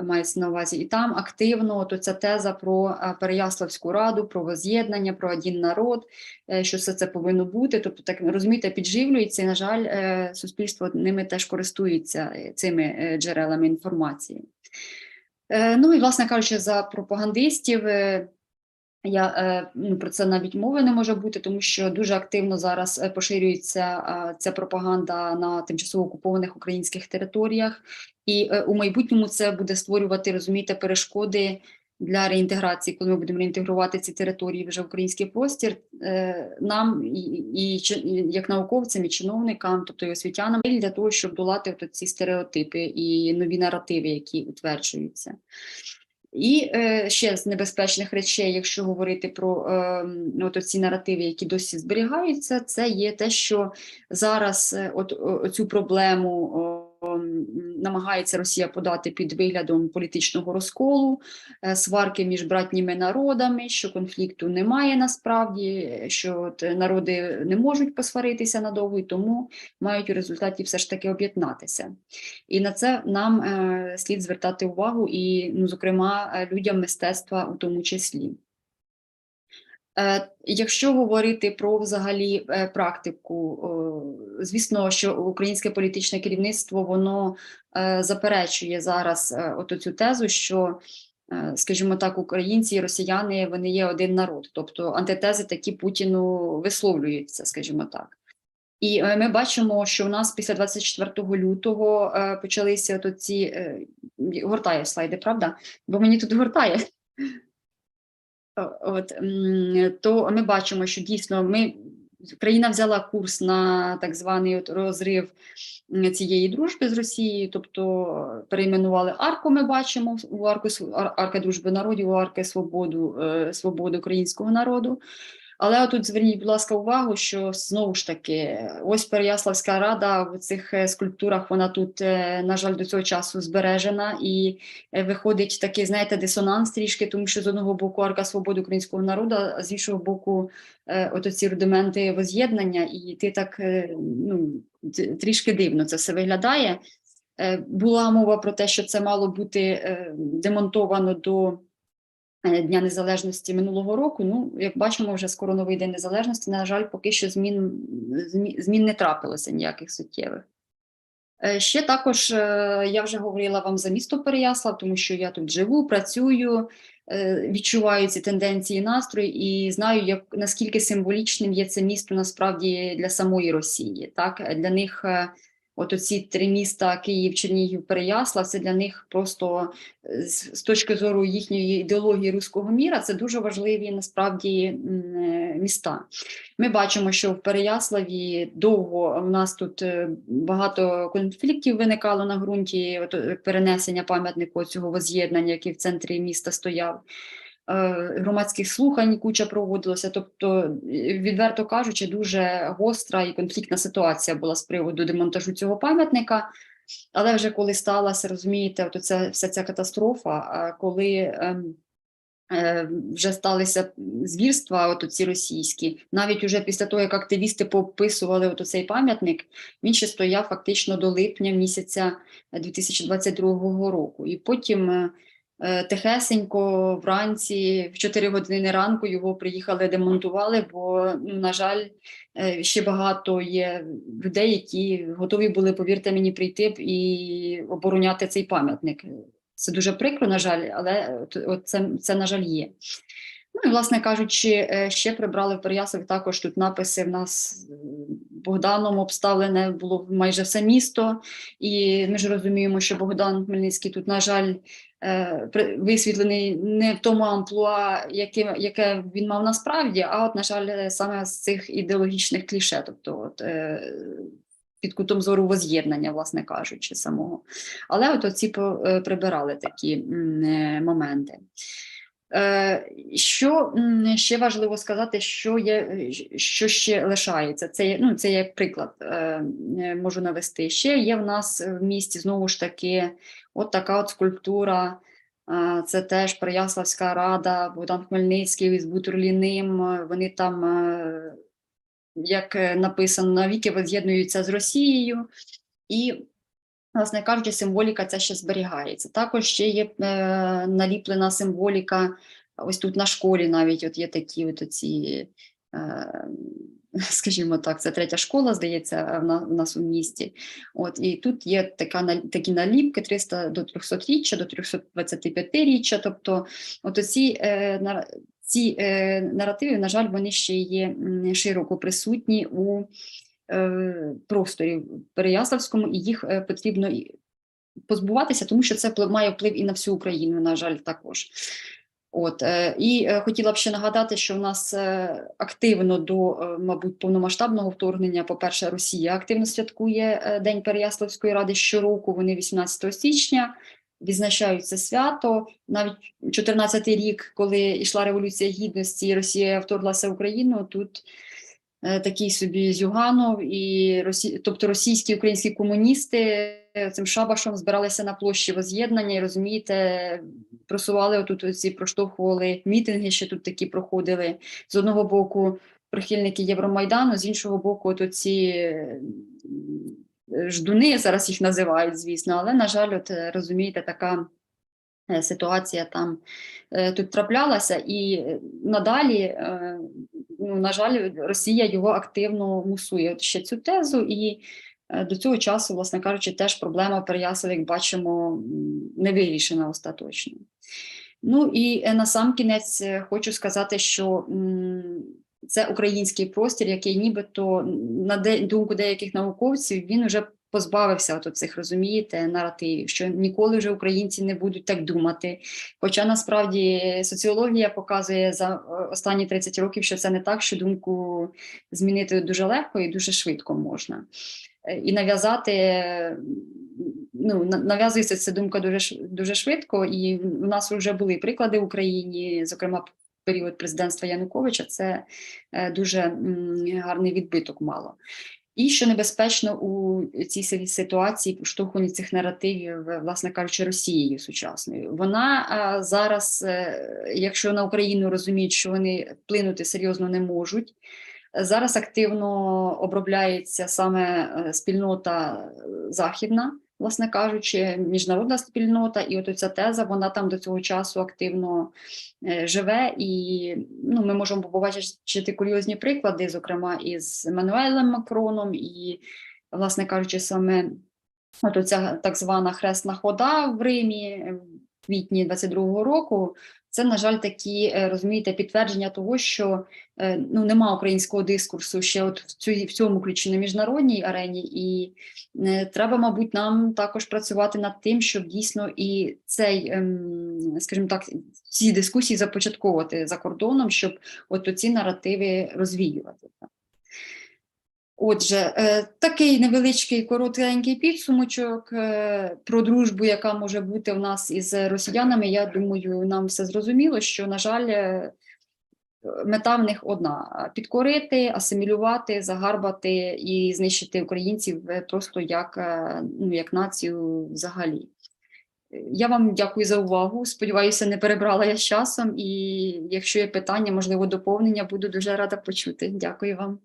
Speaker 13: мається на увазі, і там активно ця теза про Переяславську раду, про воз'єднання, про один народ, що все це повинно бути, тобто, так розумієте, підживлюється, і, на жаль, суспільство ними теж користується, цими джерелами інформації. Ну і, власне кажучи, за пропагандистів, про це навіть мови не може бути, тому що дуже активно зараз поширюється ця пропаганда на тимчасово окупованих українських територіях, і у майбутньому це буде створювати, розумієте, перешкоди для реінтеграції, коли ми будемо реінтегрувати ці території вже в український простір, нам, і як науковцям, і чиновникам, тобто і освітянам, для того, щоб долати ці стереотипи і нові наративи, які утверджуються. І ще з небезпечних речей, якщо говорити про ці наративи, які досі зберігаються, це є те, що зараз цю проблему намагається Росія подати під виглядом політичного розколу, сварки між братніми народами, що конфлікту немає насправді, що народи не можуть посваритися надовго, і тому мають у результаті все ж таки об'єднатися. І на це нам слід звертати увагу і, зокрема, людям мистецтва у тому числі. Якщо говорити про взагалі практику, звісно, що українське політичне керівництво, воно заперечує зараз цю тезу, що, скажімо так, українці і росіяни, вони є один народ, тобто антитези такі Путіну висловлюються, скажімо так. І ми бачимо, що у нас після 24 лютого почалися ці, гортає слайди, правда? Бо мені тут гортає. То ми бачимо, що дійсно країна взяла курс на так званий розрив цієї дружби з Росією, тобто перейменували арку, ми бачимо, арка дружби народів, у арки свободи українського народу. Але отут зверніть, будь ласка, увагу, що знову ж таки, ось Переяславська рада в цих скульптурах, вона тут, на жаль, до цього часу збережена, і виходить такий, знаєте, дисонанс трішки, тому що з одного боку Арка свободи українського народу, а з іншого боку от ці рудименти воз'єднання, і ти так, ну, трішки дивно це все виглядає. Була мова про те, що це мало бути демонтовано до Дня Незалежності минулого року. Ну, як бачимо, вже скоро новий День Незалежності. На жаль, поки що змін не трапилося ніяких суттєвих. Ще також я вже говорила вам за місто Переяслав, тому що я тут живу, працюю, відчуваю ці тенденції, настрої і знаю, наскільки символічним є це місто насправді для самої Росії. Так? Для них от оці 3 міста Київ, Чернігів, Переяслав, це для них просто з точки зору їхньої ідеології руського міра, це дуже важливі насправді міста. Ми бачимо, що в Переяславі довго в нас тут багато конфліктів виникало на ґрунті перенесення пам'ятнику цього воз'єднання, який в центрі міста стояв. Громадських слухань куча проводилося, тобто, відверто кажучи, дуже гостра і конфліктна ситуація була з приводу демонтажу цього пам'ятника, але вже коли сталася, розумієте, от вся ця катастрофа, коли вже сталися звірства от ці російські, навіть уже після того, як активісти поописували от цей пам'ятник, він ще стояв фактично до липня місяця 2022 року, і потім тихесенько вранці, в 4 години ранку його приїхали, демонтували, бо, на жаль, ще багато є людей, які готові були, повірте мені, прийти і обороняти цей пам'ятник. Це дуже прикро, на жаль, але це, на жаль, є. Ну і, власне кажучи, ще прибрали в Переяславі також тут написи в нас Богданом обставлене було майже все місто, і ми ж розуміємо, що Богдан Хмельницький тут, на жаль, висвітлений не в тому амплуа, яке він мав насправді, а от, на жаль, саме з цих ідеологічних кліше, тобто під кутом зору воз'єднання, власне кажучи, самого. Але от оці прибирали такі моменти. Що ще важливо сказати, що ще лишається? Це як приклад можу навести. Ще є в нас в місті, знову ж таки, от така от скульптура, це теж Переяславська рада, Богдан Хмельницький з Бутурліним, вони там, як написано, навіки воз'єднуються з Росією, і, власне кажучи, символіка ця ще зберігається. Також ще є наліплена символіка, ось тут на школі навіть от є такі от оці, скажімо так, це 3-я школа, здається, в нас у місті. От, і тут є такі наліпки 300 до 300-річчя, до 325-річчя, тобто от ці наративи, на жаль, вони ще є широко присутні у просторі Переяславському, і їх потрібно позбуватися, тому що це має вплив і на всю Україну, на жаль, також. От, і хотіла б ще нагадати, що в нас активно до, мабуть, повномасштабного вторгнення, по-перше, Росія активно святкує День Переяславської ради щороку, вони 18 січня відзначають це свято. Навіть 14-й рік, коли йшла Революція Гідності і Росія вторглася в Україну, тут такий собі Зюганов, тобто російські українські комуністи цим шабашом збиралися на площі воз'єднання і, розумієте, просували отут, проштовхували мітинги, ще тут такі проходили. З одного боку прихильники Євромайдану, з іншого боку от ці ждуни, зараз їх називають, звісно, але, на жаль, от розумієте, така ситуація там тут траплялася, і надалі, на жаль, Росія його активно мусує ще цю тезу, і до цього часу, власне кажучи, теж проблема Переяслава, як бачимо, не вирішена остаточно. Ну і насамкінець хочу сказати, що це український простір, який нібито, на думку деяких науковців, він вже позбавився от цих, розумієте, наративів, що ніколи вже українці не будуть так думати. Хоча насправді соціологія показує за останні 30 років, що це не так, що думку змінити дуже легко і дуже швидко можна. І нав'язується ця думка дуже швидко, і в нас вже були приклади в Україні, зокрема період президентства Януковича, це дуже гарний відбиток мало. І що небезпечно у цій ситуації поштовхування цих наративів, власне кажучи, Росією сучасною. Вона зараз, якщо на Україну розуміють, що вони вплинути серйозно не можуть, зараз активно обробляється саме спільнота західна, власне кажучи, міжнародна спільнота, і от оця теза, вона там до цього часу активно живе, і ми можемо побачити курйозні приклади, зокрема із Еммануелем Макроном, і, власне кажучи, саме от оця так звана хресна хода в Римі в квітні 22-го року, це, на жаль, такі, розумієте, підтвердження того, що нема українського дискурсу ще от в цьому ключі на міжнародній арені, і треба, мабуть, нам також працювати над тим, щоб дійсно і цей, скажімо так, ці дискусії започатковувати за кордоном, щоб от ці наративи розвіювати. Отже, такий невеличкий, коротенький підсумочок про дружбу, яка може бути в нас із росіянами. Я думаю, нам все зрозуміло, що, на жаль, мета в них одна – підкорити, асимілювати, загарбати і знищити українців просто як націю взагалі. Я вам дякую за увагу, сподіваюся, не перебрала я з часом, і якщо є питання, можливо, доповнення, буду дуже рада почути. Дякую вам.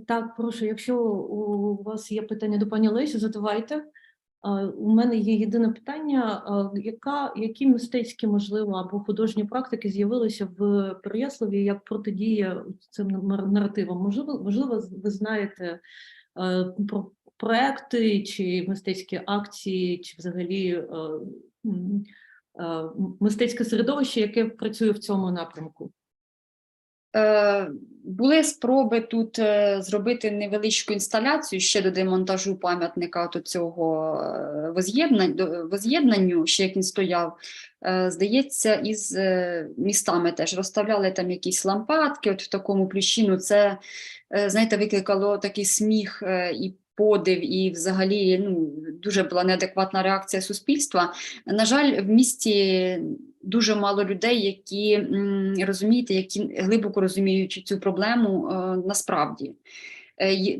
Speaker 8: Так, прошу, якщо у вас є питання до пані Лесі, задавайте. У мене є єдине питання, які мистецькі, можливо, або художні практики з'явилися в Переяславі як протидія цим наративам? Можливо, ви знаєте про проекти чи мистецькі акції, чи взагалі мистецьке середовище, яке працює в цьому напрямку?
Speaker 13: Були спроби тут зробити невеличку інсталяцію ще до демонтажу пам'ятника цього воз'єднанню, ще як він стояв, здається, із містами теж розставляли там якісь лампадки, от в такому плющі. Це, знаєте, викликало такий сміх і подив, і взагалі дуже була неадекватна реакція суспільства. На жаль, в місті дуже мало людей, які, розумієте, які глибоко розуміють цю проблему насправді.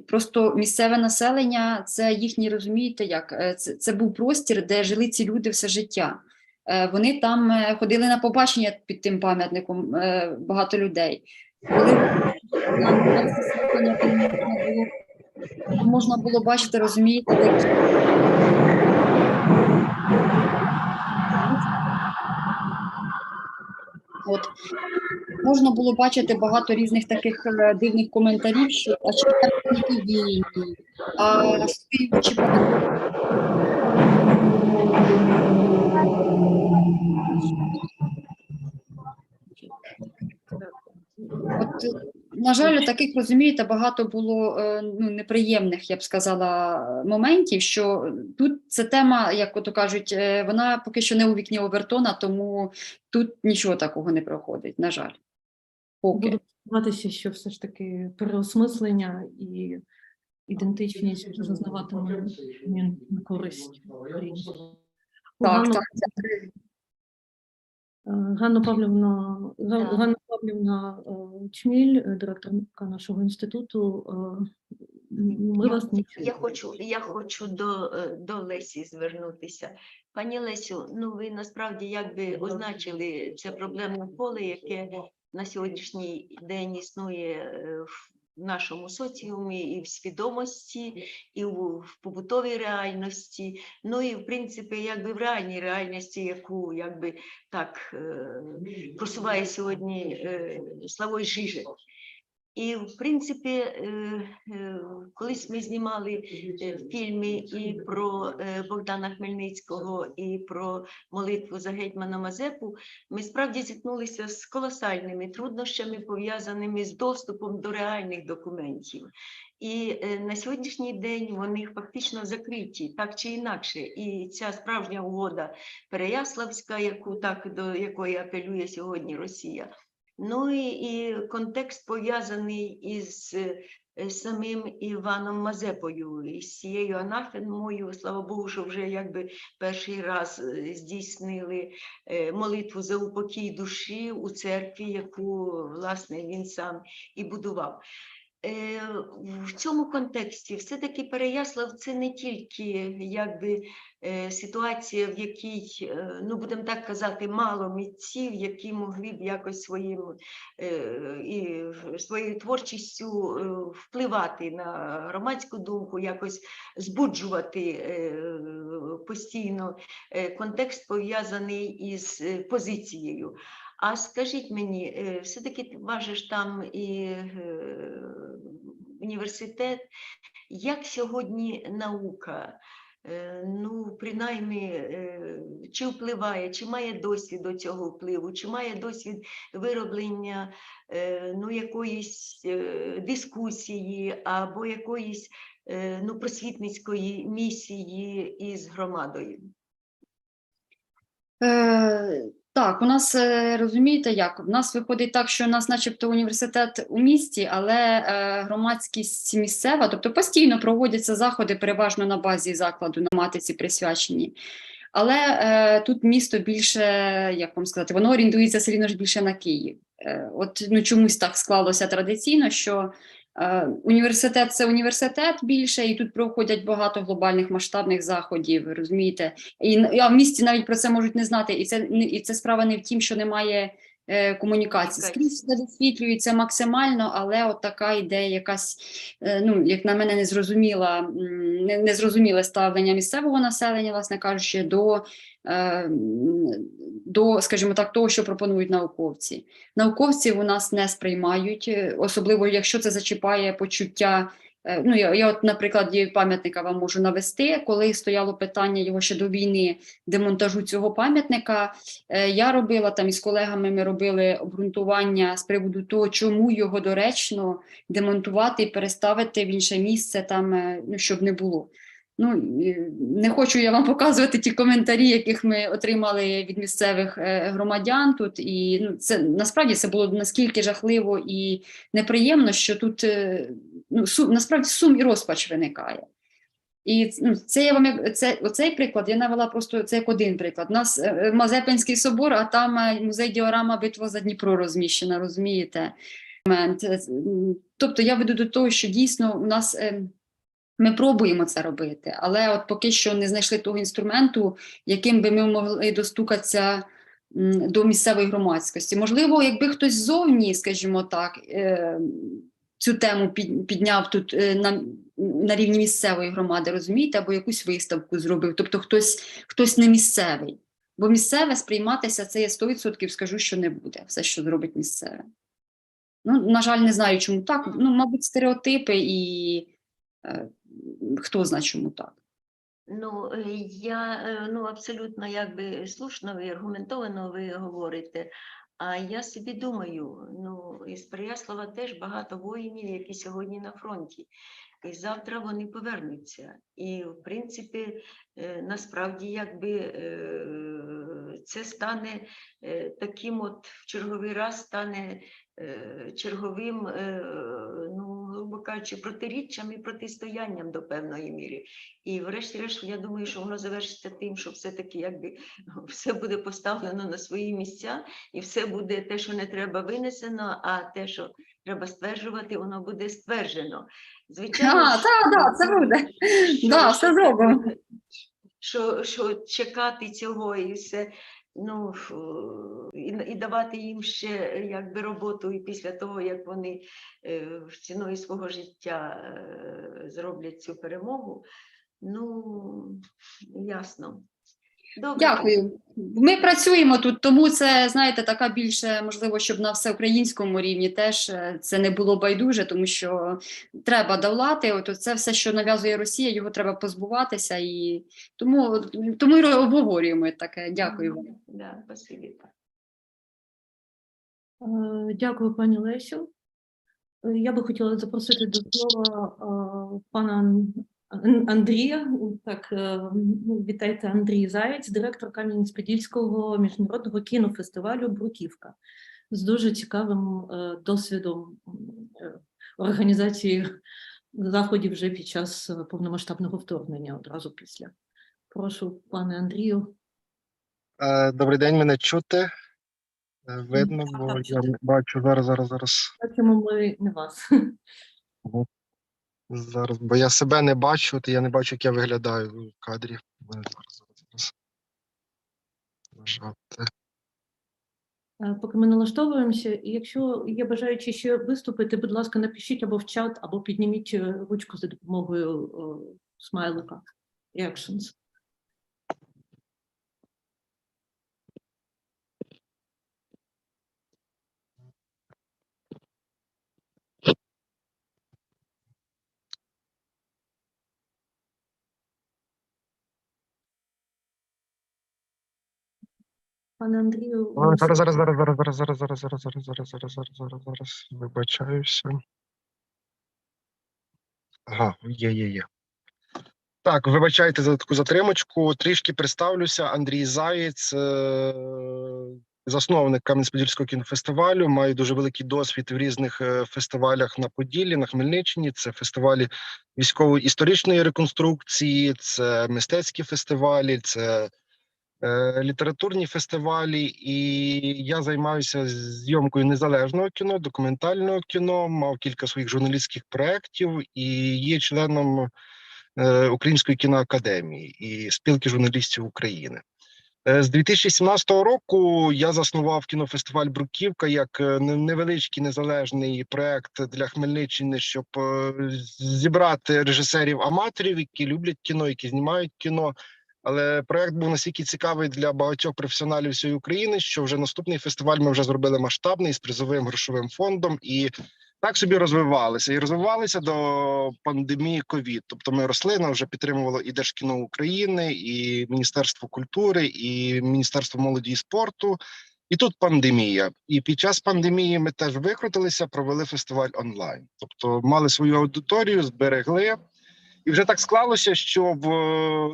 Speaker 13: Просто місцеве населення, це їхній, розумієте, як, це був простір, де жили ці люди все життя. Вони там ходили на побачення під тим пам'ятником, багато людей. Можна було бачити, розумієте, можна було бачити багато різних таких дивних коментарів, що а чи не війні, а співчі на жаль, таких, розумієте, багато було неприємних, я б сказала, моментів, що тут ця тема, як ото кажуть, вона поки що не у вікні Овертона, тому тут нічого такого не проходить, на жаль. Поки.
Speaker 8: Буду сподіватися, що все ж таки переосмислення і ідентичність зазнаватиме на користь Україні.
Speaker 13: Так.
Speaker 8: Ганна Павлівна Чміль, директорка нашого інституту, ми вас не чуємо.
Speaker 1: Я хочу до Лесі звернутися. Пані Лесю, ви насправді якби означили це проблемне поле, яке на сьогоднішній день існує в нашому соціумі і в свідомості, і в побутовій реальності, і в принципі якби в реальній реальності, яку якби так просуває сьогодні Славой Žižek. І, в принципі, колись ми знімали фільми і про Богдана Хмельницького, і про молитву за гетьмана Мазепу, ми справді зіткнулися з колосальними труднощами, пов'язаними з доступом до реальних документів. І на сьогоднішній день вони фактично закриті, так чи інакше. І ця справжня угода Переяславська, до якої апелює сьогодні Росія, і контекст пов'язаний із самим Іваном Мазепою. І з цією анафемою, слава Богу, що вже якби перший раз здійснили молитву за упокій душі у церкві, яку, власне, він сам і будував. В цьому контексті все-таки Переяслав – це не тільки якби ситуація, в якій, ну будемо так казати, мало митців, які могли б якось своєю творчістю впливати на громадську думку, якось збуджувати постійно контекст, пов'язаний із позицією. А скажіть мені, все-таки ваш там і університет, як сьогодні наука, ну, принаймні, чи впливає, чи має досвід до цього впливу, чи має досвід вироблення, ну, якоїсь дискусії або якоїсь, ну, просвітницької місії із громадою?
Speaker 13: Так, у нас, розумієте як, у нас виходить так, що у нас начебто університет у місті, але громадськість місцева, тобто постійно проводяться заходи переважно на базі закладу, на матиці присвячені. Але тут місто більше, як вам сказати, воно орієнтується все рівно ж більше на Київ. От ну, чомусь так склалося традиційно, що університет – це університет більше, і тут проходять багато глобальних масштабних заходів, розумієте. А в місті навіть про це можуть не знати, і це справа не в тім, що немає комунікації. Скрізь це висвітлюється максимально, але от така ідея якась, ну, як на мене, незрозуміле ставлення місцевого населення, власне кажучи, до, скажімо так, того, що пропонують науковці. Науковці у нас не сприймають, особливо якщо це зачіпає почуття. Ну, я от, наприклад, пам'ятника вам можу навести, коли стояло питання його ще до війни демонтажу цього пам'ятника, я робила там із колегами, ми робили обґрунтування з приводу того, чому його доречно демонтувати і переставити в інше місце, там, ну, щоб не було. Ну, не хочу я вам показувати ті коментарі, яких ми отримали від місцевих громадян тут, і ну, це насправді це було наскільки жахливо і неприємно, що тут ну, насправді сум і розпач виникає. І ну, це я вам оцей приклад я навела просто це як один приклад. У нас Мазепинський собор, а там музей діорама «Битва за Дніпро» розміщена, розумієте? Тобто я веду до того, що дійсно у нас ми пробуємо це робити, але от поки що не знайшли того інструменту, яким би ми могли достукатися до місцевої громадськості. Можливо, якби хтось ззовні, скажімо так, цю тему підняв тут на рівні місцевої громади, розумієте, або якусь виставку зробив, тобто хтось не місцевий. Бо місцеве сприйматися це я 100% скажу, що не буде, все, що зробить місцеве. Ну, на жаль, не знаю, чому так. Ну, мабуть, стереотипи і хто знає, чому так.
Speaker 1: Ну, ну, абсолютно, якби слушно і аргументовано ви говорите. А я собі думаю, ну, із Переяслава теж багато воїнів, які сьогодні на фронті. І завтра вони повернуться. І, в принципі, насправді, якби це стане таким от, в черговий раз стане черговим, ну, грубо кажучи, протиріччям і протистоянням до певної міри. І врешті-решт, я думаю, що воно завершиться тим, що все-таки якби все буде поставлено на свої місця, і все буде те, що не треба, винесено, а те, що треба стверджувати, воно буде стверджено. Звичайно,
Speaker 13: це буде. Все зробимо.
Speaker 1: Що чекати цього і все, ну, і давати їм ще якби роботу і після того, як вони ціною свого життя зроблять цю перемогу, ну, ясно. Добре.
Speaker 13: Дякую. Ми працюємо тут, тому це, знаєте, така більше, можливо, щоб на всеукраїнському рівні теж це не було байдуже, тому що треба долати, от це все, що нав'язує Росія, його треба позбуватися, і тому і обговорюємо таке. Дякую вам.
Speaker 1: Да, спасибі.
Speaker 8: Дякую, пані Лесю. Я би хотіла запросити до слова пана Андрія. Так, вітайте, Андрій Заєць, директор Кам'янець-Подільського міжнародного кінофестивалю «Бруківка» з дуже цікавим досвідом організації заході вже під час повномасштабного вторгнення, одразу після. Прошу, пане Андрію.
Speaker 14: Добрий день, мене чути? Видно, бо я не бачу зараз.
Speaker 8: Бачимо ми не вас.
Speaker 14: Зараз, бо я себе не бачу, то я не бачу, як я виглядаю в кадрі. Зараз. Нажати.
Speaker 8: Поки ми налаштовуємося, і якщо є бажаючі ще виступити, будь ласка, напишіть або в чат, або підніміть ручку за допомогою смайлика. Reactions. Пане Андрію,
Speaker 14: Зараз. Вибачаюся. Ага, є. Так, вибачайте за таку затримочку. Трішки представлюся. Андрій Заєць, засновник Кам'янець-Подільського кінофестивалю. Маю дуже великий досвід в різних фестивалях на Поділлі, на Хмельниччині. Це фестивалі військово-історичної реконструкції, це мистецькі фестивалі, це літературні фестивалі, і я займаюся зйомкою незалежного кіно, документального кіно, мав кілька своїх журналістських проєктів і є членом Української кіноакадемії і спілки журналістів України. З 2017 року я заснував кінофестиваль «Бруківка» як невеличкий незалежний проєкт для Хмельниччини, щоб зібрати режисерів-аматорів, які люблять кіно, які знімають кіно. Але проєкт був настільки цікавий для багатьох професіоналів всієї України, що вже наступний фестиваль ми вже зробили масштабний з призовим грошовим фондом і так собі розвивалися. І розвивалися до пандемії ковід. Тобто ми росли, нам вже підтримувало і Держкіно України, і Міністерство культури, і Міністерство молоді і спорту. І тут пандемія. І під час пандемії ми теж викрутилися, провели фестиваль онлайн. Тобто мали свою аудиторію, зберегли. І вже так склалося, що в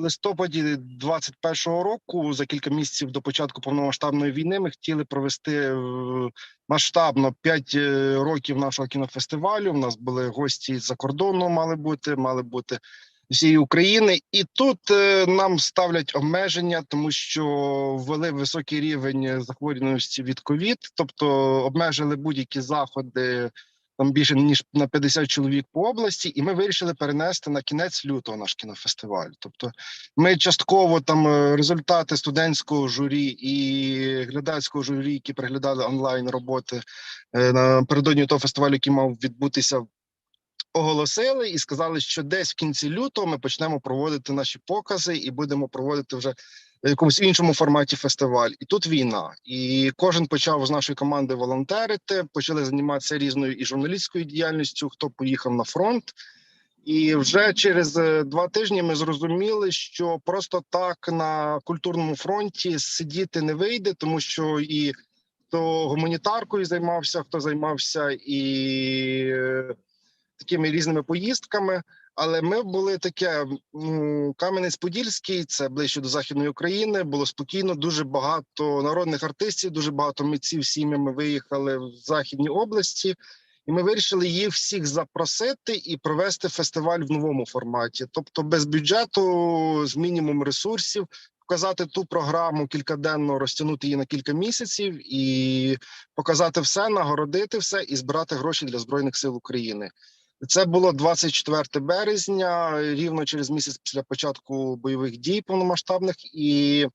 Speaker 14: листопаді 2021 року, за кілька місяців до початку повномасштабної війни, ми хотіли провести масштабно 5 років нашого кінофестивалю. У нас були гості з-за кордону, мали бути всієї України. І тут нам ставлять обмеження, тому що ввели високий рівень захворюваності від ковід, тобто обмежили будь-які заходи, там більше ніж на 50 чоловік по області, і ми вирішили перенести на кінець лютого наш кінофестиваль. Тобто ми частково там результати студентського журі і глядацького журі, які приглядали онлайн роботи напередодні того фестивалю, який мав відбутися, оголосили і сказали, що десь в кінці лютого ми почнемо проводити наші покази і будемо проводити вже в якомусь іншому форматі фестиваль. І тут війна. І кожен почав з нашої команди волонтерити, почали займатися різною і журналістською діяльністю, хто поїхав на фронт. І вже через 2 тижні ми зрозуміли, що просто так на культурному фронті сидіти не вийде, тому що і хто гуманітаркою займався, хто займався і такими різними поїздками. Але ми були таке, Кам'янець-Подільський, це ближче до Західної України, було спокійно, дуже багато народних артистів, дуже багато митців сім'ями виїхали в Західні області. І ми вирішили їх всіх запросити і провести фестиваль в новому форматі. Тобто без бюджету, з мінімум ресурсів, показати ту програму кількаденно, розтягнути її на кілька місяців і показати все, нагородити все і збирати гроші для Збройних сил України. Це було 24 березня, рівно через місяць після початку бойових дій повномасштабних, і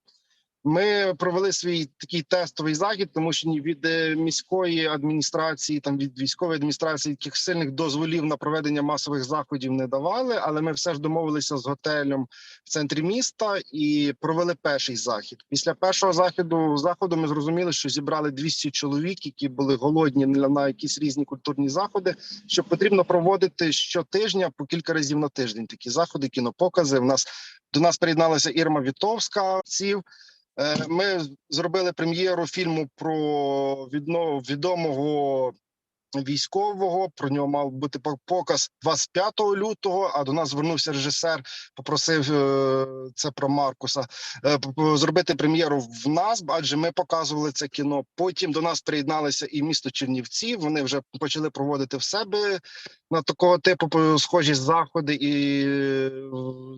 Speaker 14: ми провели свій такий тестовий захід, тому що від міської адміністрації, там від військової адміністрації таких сильних дозволів на проведення масових заходів не давали, але ми все ж домовилися з готелем в центрі міста і провели перший захід. Після першого заходу ми зрозуміли, що зібрали 200 чоловік, які були голодні на якісь різні культурні заходи, що потрібно проводити щотижня по кілька разів на тиждень такі заходи, кінопокази. До нас приєдналася Ірма Вітовська. Ми зробили прем'єру фільму про відомого військового. Про нього мав бути показ 25 лютого, а до нас звернувся режисер, попросив це про Маркуса, зробити прем'єру в нас, адже ми показували це кіно. Потім до нас приєдналися і місто Чернівці, вони вже почали проводити в себе на такого типу схожі заходи і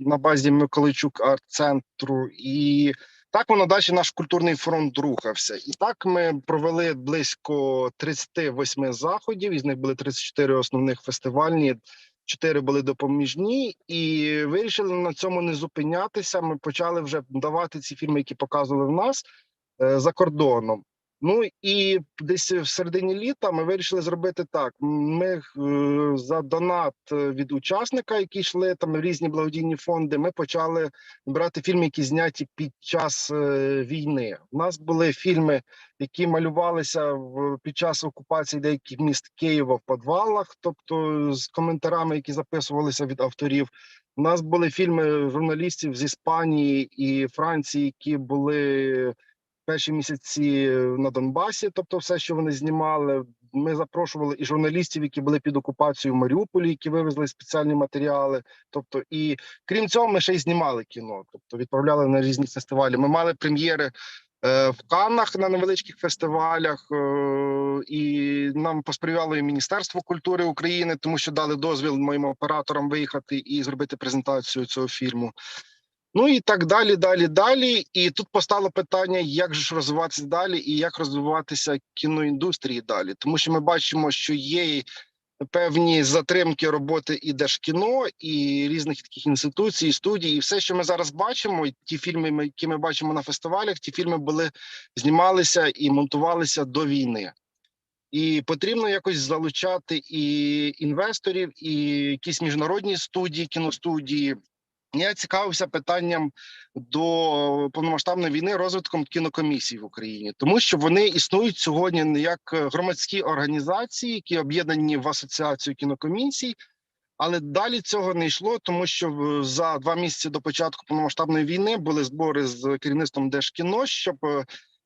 Speaker 14: на базі Миколайчук арт-центру. І так воно далі наш культурний фронт рухався. І так ми провели близько 38 заходів, із них були 34 основних фестивальні, 4 були допоміжні, і вирішили на цьому не зупинятися. Ми почали вже давати ці фільми, які показували в нас, за кордоном. Ну і десь в середині літа ми вирішили зробити так. Ми за донат від учасника, які йшли там в різні благодійні фонди, ми почали брати фільми, які зняті під час війни. У нас були фільми, які малювалися під час окупації деяких міст Києва в підвалах, тобто з коментарями, які записувалися від авторів. У нас були фільми журналістів з Іспанії і Франції, які були перші місяці на Донбасі, тобто все, що вони знімали. Ми запрошували і журналістів, які були під окупацією в Маріуполі, які вивезли спеціальні матеріали. Тобто, і крім цього, ми ще й знімали кіно, тобто відправляли на різні фестивалі. Ми мали прем'єри в Каннах на невеличких фестивалях, і нам посприяло і Міністерство культури України, тому що дали дозвіл моїм операторам виїхати і зробити презентацію цього фільму. Ну і так далі. І тут постало питання, як же ж розвиватися далі і як розвиватися кіноіндустрії далі. Тому що ми бачимо, що є певні затримки роботи і Держкіно, і різних таких інституцій, студій. І все, що ми зараз бачимо, і ті фільми, які ми бачимо на фестивалях, ті фільми знімалися і монтувалися до війни. І потрібно якось залучати і інвесторів, і якісь міжнародні студії, кіностудії. Я цікавився питанням до повномасштабної війни розвитком кінокомісій в Україні, тому що вони існують сьогодні як громадські організації, які об'єднані в асоціацію кінокомісій, але далі цього не йшло, тому що за 2 місяці до початку повномасштабної війни були збори з керівництвом Держкіно, щоб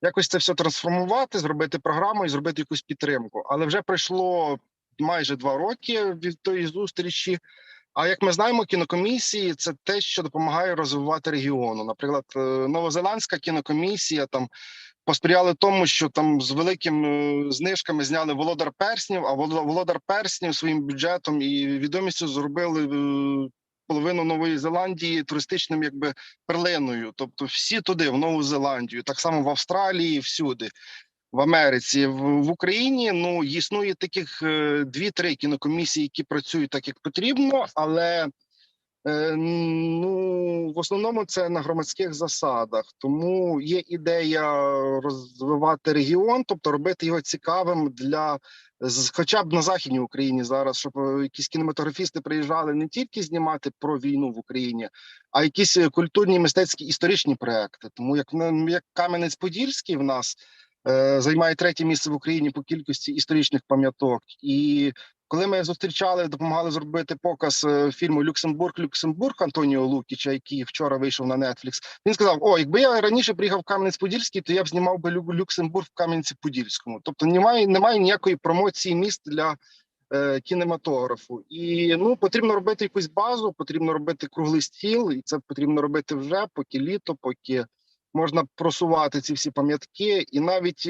Speaker 14: якось це все трансформувати, зробити програму і зробити якусь підтримку. Але вже пройшло майже 2 роки від тої зустрічі. А як ми знаємо, кінокомісії – це те, що допомагає розвивати регіону. Наприклад, Новозеландська кінокомісія там посприяла тому, що там з великими знижками зняли «Володар перснів», а «Володар перснів» своїм бюджетом і відомістю зробили половину Нової Зеландії туристичним якби перлиною. Тобто всі туди, в Нову Зеландію, так само в Австралії, всюди. В Америці, в Україні, ну, існує таких 2-3 кінокомісії, які працюють так, як потрібно, але ну, в основному це на громадських засадах. Тому є ідея розвивати регіон, тобто робити його цікавим для, хоча б на Західній Україні зараз, щоб якісь кінематографісти приїжджали не тільки знімати про війну в Україні, а якісь культурні, мистецькі, історичні проекти. Тому як Кам'янець-Подільський в нас займає 3-е місце в Україні по кількості історичних пам'яток. І коли ми зустрічали, допомагали зробити показ фільму «Люксембург» Антоніо Лукіча, який вчора вийшов на Netflix, він сказав: о, якби я раніше приїхав в Кам'янець-Подільський, то я б знімав би Люксембург в Кам'янці-Подільському. Тобто немає ніякої промоції міст для кінематографу. І ну, потрібно робити якусь базу, потрібно робити круглий стіл, і це потрібно робити вже, поки літо, поки можна просувати ці всі пам'ятки, і навіть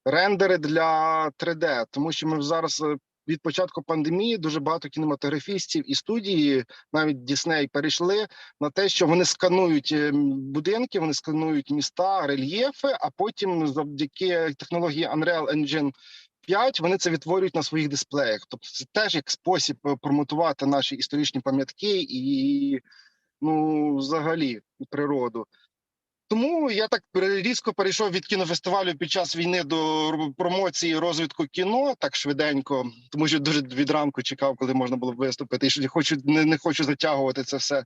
Speaker 14: рендери для 3D, тому що ми зараз від початку пандемії дуже багато кінематографістів і студії, навіть Дісней, перейшли на те, що вони сканують будинки, вони сканують міста, рельєфи, а потім завдяки технології Unreal Engine 5 вони це відтворюють на своїх дисплеях. Тобто це теж як спосіб промотувати наші історичні пам'ятки і, ну, взагалі, природу. Тому я так різко перейшов від кінофестивалю під час війни до промоції розвитку кіно, так швиденько, тому що дуже від ранку чекав, коли можна було б виступити, і не хочу затягувати це все.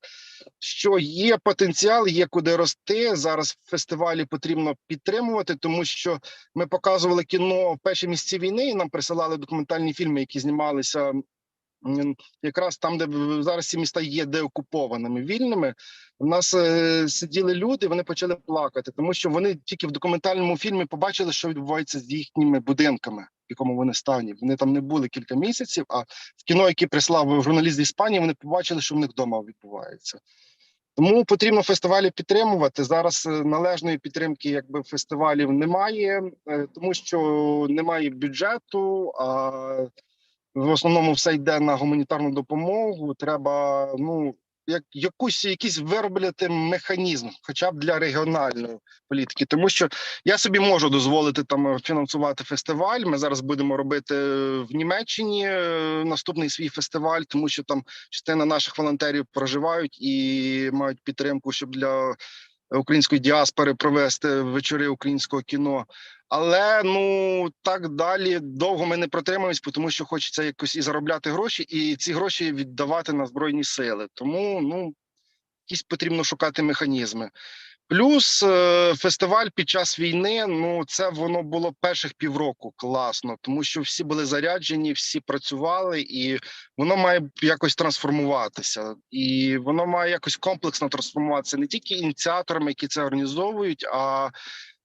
Speaker 14: Що є потенціал, є куди рости, зараз фестивалі потрібно підтримувати, тому що ми показували кіно в перші місяці війни, і нам присилали документальні фільми, які знімалися якраз там, де зараз ці міста є деокупованими, вільними. У нас сиділи люди, вони почали плакати, тому що вони тільки в документальному фільмі побачили, що відбувається з їхніми будинками. якому вони стані. Вони там не були кілька місяців, а в кіно, яке прислав журналіст з Іспанії, вони побачили, що в них вдома відбувається. Тому потрібно фестивалі підтримувати. Зараз належної підтримки якби фестивалів немає, тому що немає бюджету, а в основному все йде на гуманітарну допомогу. Треба, ну, якийсь виробляти механізм, хоча б для регіональної політики. Тому що я собі можу дозволити там фінансувати фестиваль. Ми зараз будемо робити в Німеччині наступний свій фестиваль, тому що там частина наших волонтерів проживають і мають підтримку, щоб для української діаспори провести вечори українського кіно. Але, ну, так далі довго ми не протримаємось, тому що хочеться якось і заробляти гроші, і ці гроші віддавати на Збройні Сили. Тому, ну, якісь потрібно шукати механізми. Плюс фестиваль під час війни, ну, це воно було перших півроку класно, тому що всі були заряджені, всі працювали, і воно має якось трансформуватися. І воно має якось комплексно трансформуватися не тільки ініціаторами, які це організовують, а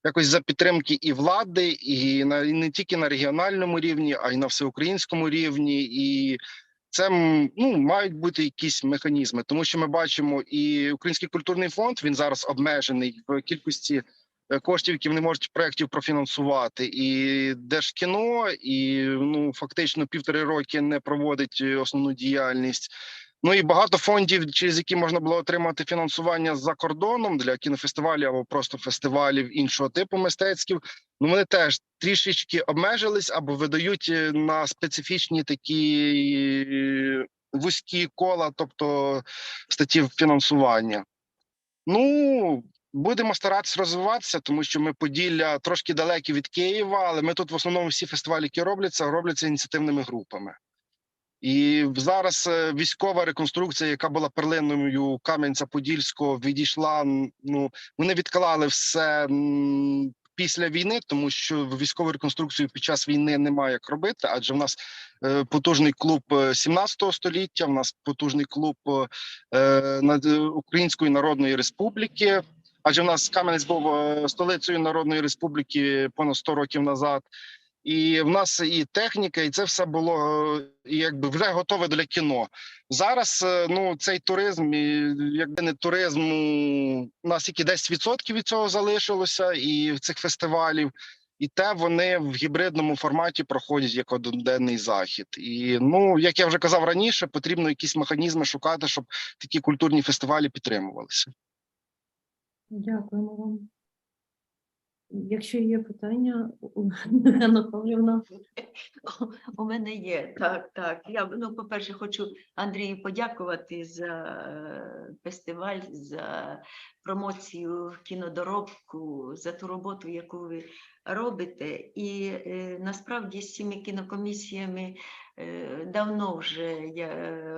Speaker 14: якось за підтримки і влади, і не тільки на регіональному рівні, а й на всеукраїнському рівні. І це, ну, мають бути якісь механізми, тому що ми бачимо, і Український культурний фонд, він зараз обмежений в кількості коштів, які вони можуть проєктів профінансувати, і Держкіно, і, ну, фактично 1,5 роки не проводить основну діяльність. Ну і багато фондів, через які можна було отримати фінансування за кордоном для кінофестивалів або просто фестивалів іншого типу мистецьких, ну вони теж трішечки обмежились або видають на специфічні такі вузькі кола, тобто статті фінансування. Ну, будемо старатися розвиватися, тому що ми Поділля трошки далекі від Києва, але ми тут в основному всі фестивалі, які робляться ініціативними групами. І зараз військова реконструкція, яка була перлиною Кам'янця-Подільського, відійшла, ну, вони відклали все після війни, тому що військову реконструкцію під час війни немає як робити, адже в нас потужний клуб 17 століття, в нас потужний клуб Української Народної Республіки, адже в нас Кам'янець був столицею Народної Республіки понад 100 років назад. І в нас і техніка, і це все було якби вже готове для кіно. Зараз, ну, цей туризм, якби не туризм, у нас тільки 10% від цього залишилося, і цих фестивалів, і те вони в гібридному форматі проходять як одноденний захід. І, ну, як я вже казав раніше, потрібно якісь механізми шукати, щоб такі культурні фестивалі підтримувалися.
Speaker 8: Дякуємо вам. Якщо є питання, Мілена Павлівна.
Speaker 1: У мене є, так. Я, ну, по-перше, хочу Андрію подякувати за фестиваль, за промоцію кінодоробку, за ту роботу, яку ви робите. І насправді з цими кінокомісіями давно вже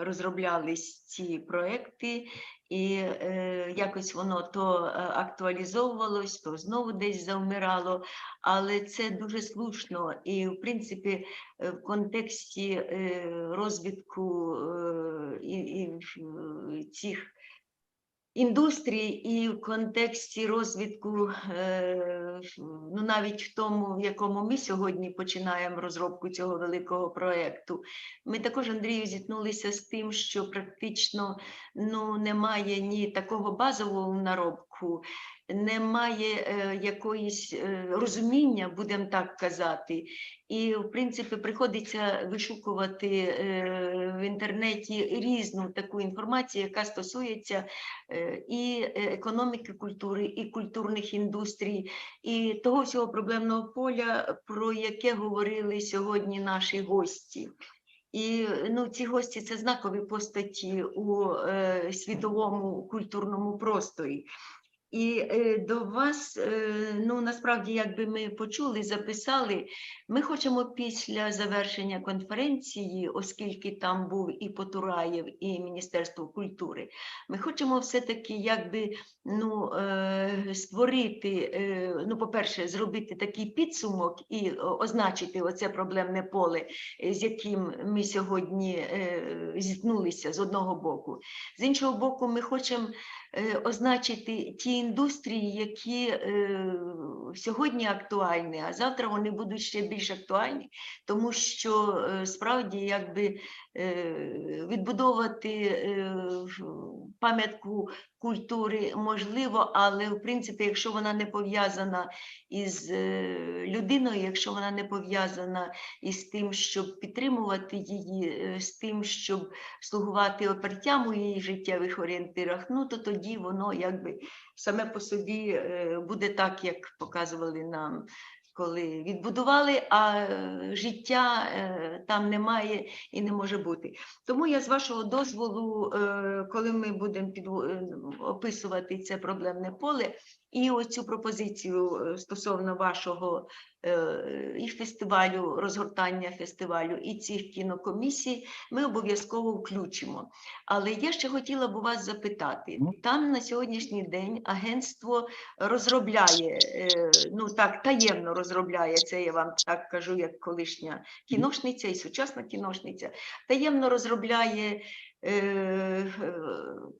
Speaker 1: розроблялись ці проекти, і якось воно то актуалізовувалось, то знову десь завмирало, але це дуже слушно. І, в принципі, в контексті розвитку цих індустрій і в контексті розвитку, ну, навіть в тому, в якому ми сьогодні починаємо розробку цього великого проєкту, ми також, Андрію, зіткнулися з тим, що практично, ну, немає ні такого базового наробку, немає якоїсь розуміння, будемо так казати. І, в принципі, приходиться вишукувати в інтернеті різну таку інформацію, яка стосується і економіки культури, і культурних індустрій, і того всього проблемного поля, про яке говорили сьогодні наші гості. І, ну, ці гості – це знакові постаті у світовому культурному просторі. І до вас, ну, насправді, якби ми почули, записали, ми хочемо після завершення конференції, оскільки там був і Потураєв, і Міністерство культури, ми хочемо все-таки, якби, ну, створити, ну, по-перше, зробити такий підсумок і означити оце проблемне поле, з яким ми сьогодні зіткнулися з одного боку. З іншого боку, ми хочемо означити ті індустрії, які сьогодні актуальні, а завтра вони будуть ще більш актуальні, тому що справді якби відбудовувати пам'ятку культури можливо, але в принципі, якщо вона не пов'язана із людиною, якщо вона не пов'язана із тим, щоб підтримувати її, з тим, щоб слугувати опертям у її життєвих орієнтирах, ну то тоді воно якби саме по собі буде так, як показували нам, коли відбудували, а життя там немає і не може бути. Тому я з вашого дозволу, коли ми будемо описувати це проблемне поле, і оцю пропозицію стосовно вашого і фестивалю, розгортання фестивалю, і цих кінокомісій, ми обов'язково включимо. Але я ще хотіла б у вас запитати, там на сьогоднішній день агентство розробляє, ну так, таємно розробляє, це я вам так кажу, як колишня кіношниця і сучасна кіношниця, таємно розробляє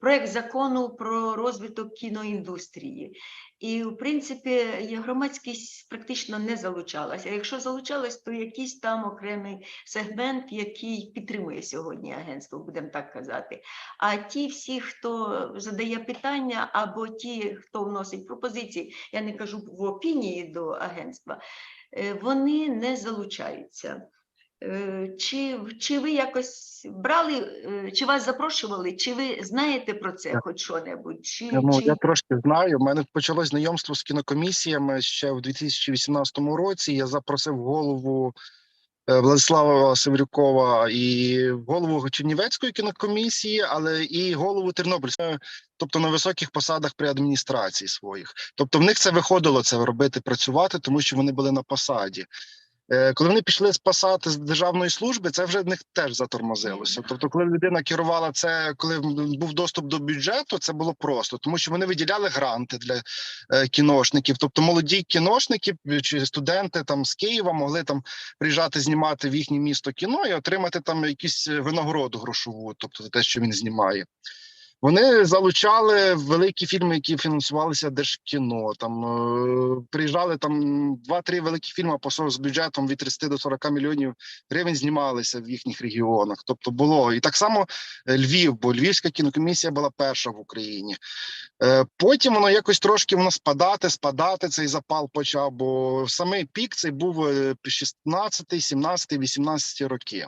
Speaker 1: проект закону про розвиток кіноіндустрії. І, в принципі, громадськість практично не залучалася. Якщо залучалась, то якийсь там окремий сегмент, який підтримує сьогодні агентство, будемо так казати. А ті всі, хто задає питання, або ті, хто вносить пропозиції, я не кажу в опінії до агентства, вони не залучаються. Чи ви якось брали, чи вас запрошували, чи ви знаєте про це хоч що-небудь?
Speaker 14: Я трошки знаю. У мене почалось знайомство з кінокомісіями ще в 2018 році. Я запросив голову Владислава Севрюкова і голову Чернівецької кінокомісії, але і голову Тернопільської, тобто на високих посадах при адміністрації своїх. Тобто в них це виходило, це робити, працювати, тому що вони були на посаді. Коли вони пішли з посади з державної служби, це вже в них теж затормозилося. Тобто, коли людина керувала це, коли був доступ до бюджету, це було просто, тому що вони виділяли гранти для кіношників. Тобто молоді кіношники чи студенти там з Києва могли там приїжджати знімати в їхнє місто кіно і отримати там якусь винагороду грошову, тобто за те, що він знімає. Вони залучали великі фільми, які фінансувалися Держкіно. Там приїжджали там 2-3 великі фільми з бюджетом від 30 до 40 мільйонів гривень знімалися в їхніх регіонах. Тобто було. І так само Львів, бо Львівська кінокомісія була перша в Україні. Потім воно якось трошки спадати, цей запал почав, бо самий пік цей був 16, 17, 18 роки.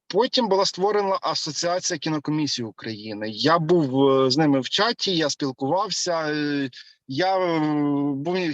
Speaker 14: Потім була створена Асоціація кінокомісій України. Я був з ними в чаті, я спілкувався. Я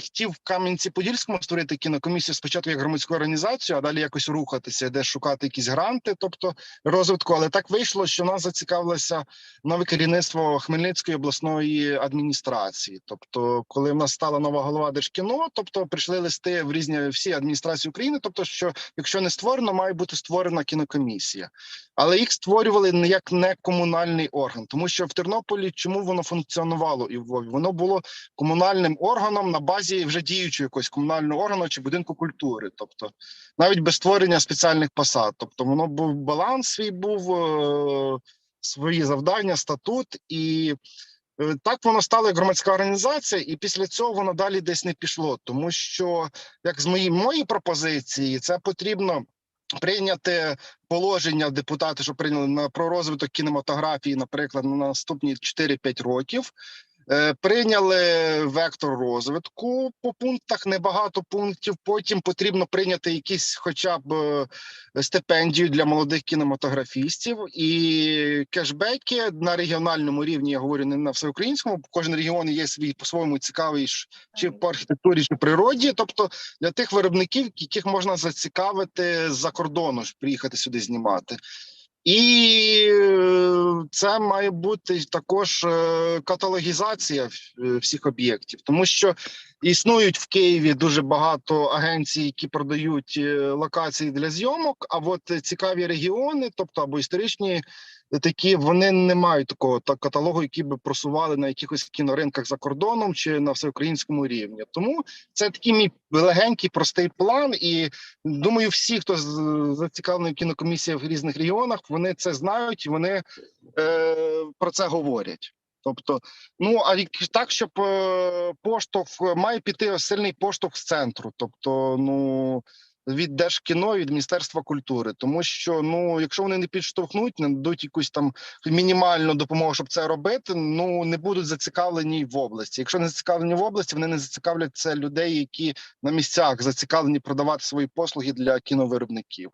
Speaker 14: хотів в Кам'янці-Подільському створити кінокомісію спочатку як громадську організацію, а далі якось рухатися, де шукати якісь гранти, тобто розвитку. Але так вийшло, що нас зацікавилося нове керівництво Хмельницької обласної адміністрації. Тобто, коли в нас стала нова голова Держкіно, тобто прийшли листи в всі адміністрації України, тобто, що якщо не створено, має бути створена кінокомісія. Але їх створювали як не комунальний орган, тому що в Тернополі чому воно функціонувало і в Львові? Воно було комунальним органом на базі вже діючого якогось комунального органу чи будинку культури, тобто навіть без створення спеціальних посад. Тобто воно був баланс свій, свої завдання, статут, і так воно стало як громадська організація, і після цього воно далі десь не пішло, тому що, як з моєї пропозиції, це потрібно прийняти положення депутати, що прийняли про розвиток кінематографії, наприклад, на наступні 4-5 років. Прийняли вектор розвитку по пунктах, небагато пунктів. Потім потрібно прийняти якісь хоча б стипендію для молодих кінематографістів і кешбеки на регіональному рівні, я говорю, не на всеукраїнському, кожен регіон є свій по-своєму цікавий, чи по архітектурі, чи природі, тобто для тих виробників, яких можна зацікавити з-за кордону, приїхати сюди знімати. І це має бути також каталогізація всіх об'єктів, тому що існують в Києві дуже багато агенцій, які продають локації для зйомок, а от цікаві регіони, тобто або історичні такі, вони не мають такого каталогу, який би просували на якихось кіноринках за кордоном чи на всеукраїнському рівні. Тому це такий мій легенький, простий план, і думаю, всі, хто зацікавлений в кінокомісіях в різних регіонах, вони це знають і вони про це говорять. Тобто, ну, а так, щоб поштовх, має піти сильний поштовх з центру, тобто, ну, від Держкіно, від Міністерства культури, тому що, ну, якщо вони не підштовхнуть, не дадуть якусь там мінімальну допомогу, щоб це робити, ну, не будуть зацікавлені в області. Якщо не зацікавлені в області, вони не зацікавлять це людей, які на місцях зацікавлені продавати свої послуги для кіновиробників.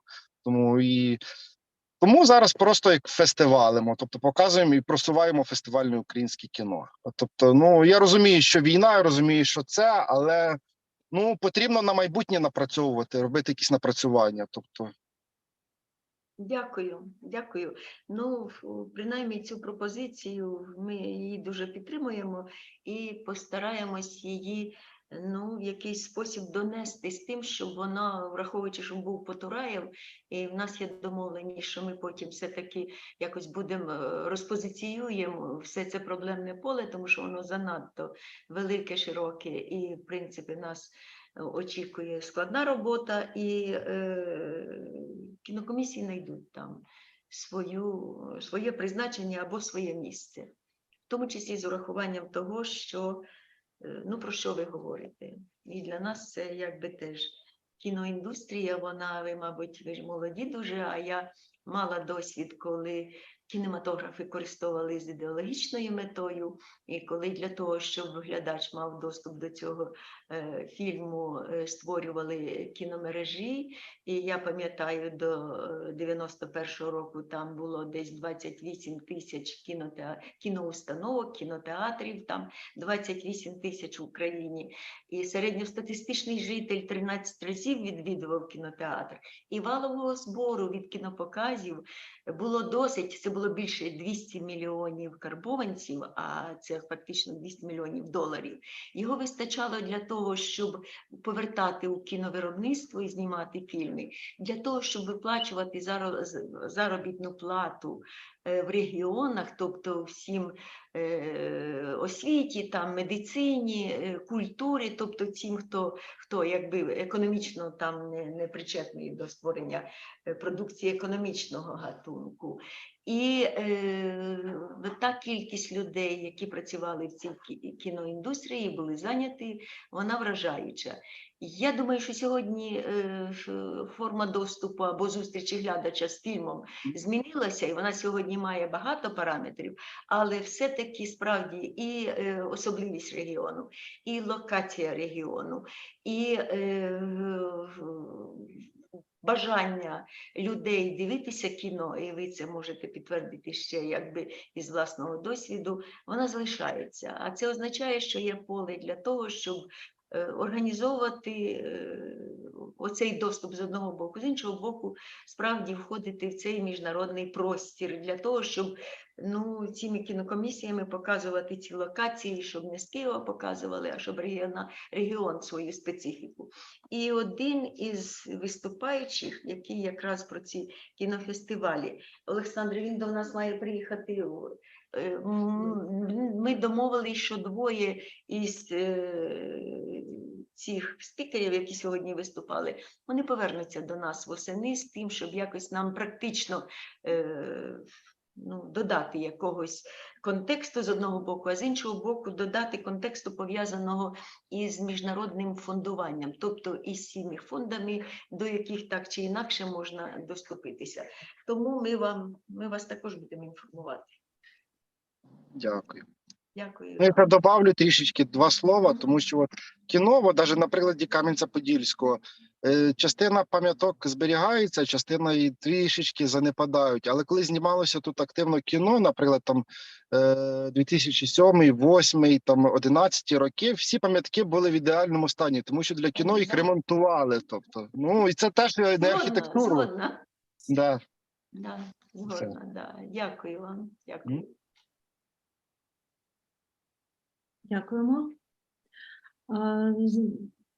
Speaker 14: Тому зараз просто як фестивалимо, тобто показуємо і просуваємо фестивальне українське кіно. Тобто, ну, я розумію, що війна, я розумію, що це, але, ну, потрібно на майбутнє напрацьовувати, робити якісь напрацювання, тобто.
Speaker 1: Дякую, дякую. Ну, принаймні цю пропозицію ми її дуже підтримуємо і постараємось її, ну, в якийсь спосіб донести з тим, щоб вона, враховуючи, що був Потураєв, і в нас є домовленість, що ми потім все-таки якось будемо розпозиціюємо все це проблемне поле, тому що воно занадто велике, широке, і, в принципі, нас очікує складна робота, і кінокомісії знайдуть там своє призначення або своє місце. В тому числі з урахуванням того, що, ну, про що ви говорите. І для нас це якби теж кіноіндустрія, вона, ви, мабуть, ви ж молоді дуже, а я мала досвід, коли кінематографи користували з ідеологічною метою, і коли для того, щоб глядач мав доступ до цього фільму, створювали кіномережі. І я пам'ятаю, до 91-го року там було десь 28 тисяч кіноустановок, кінотеатрів, там 28 тисяч в Україні. І середньостатистичний житель 13 разів відвідував кінотеатр. І валового збору від кінопоказів було досить, це було більше 200 мільйонів карбованців, а це фактично 200 мільйонів доларів. Його вистачало для того, щоб повертати у кіновиробництво і знімати фільми, для того, щоб виплачувати заробітну плату в регіонах, тобто всім освіті, там, медицині, культурі, тобто тим, хто якби економічно там не причетний до створення продукції економічного гатунку. І та кількість людей, які працювали в цій кіноіндустрії, були зайняті, вона вражаюча. Я думаю, що сьогодні форма доступу або зустрічі глядача з фільмом змінилася, і вона сьогодні має багато параметрів, але все-таки справді і особливість регіону, і локація регіону, і бажання людей дивитися кіно, і ви це можете підтвердити ще якби із власного досвіду, вона залишається. А це означає, що є поле для того, щоб організовувати оцей доступ з одного боку, з іншого боку, справді входити в цей міжнародний простір для того, щоб, ну, цими кінокомісіями показувати ці локації, щоб не з Києва показували, а щоб регіон свою специфіку. І один із виступаючих, який якраз про ці кінофестивалі, Олександр, він до нас має приїхати. Ми домовилися, що двоє із цих спікерів, які сьогодні виступали, вони повернуться до нас восени з тим, щоб якось нам практично додати якогось контексту з одного боку, а з іншого боку додати контексту, пов'язаного із міжнародним фондуванням, тобто із цими фондами, до яких так чи інакше можна доступитися. Тому ми вас також будемо інформувати.
Speaker 14: Дякую.
Speaker 1: Дякую.
Speaker 14: Я добавлю трішечки два слова, тому що от кіно, навіть на прикладі Кам'янця-Подільського, частина пам'яток зберігається, частина і трішечки занепадають. Але коли знімалося тут активно кіно, наприклад, там 2007, 2008, там 11 роки, всі пам'ятки були в ідеальному стані, тому що для кіно їх ремонтували. Тобто, ну і це теж не архітектура.
Speaker 1: Згодна.
Speaker 14: Да.
Speaker 1: Да, згодна, да. Дякую вам. Дякую.
Speaker 8: Дякуємо.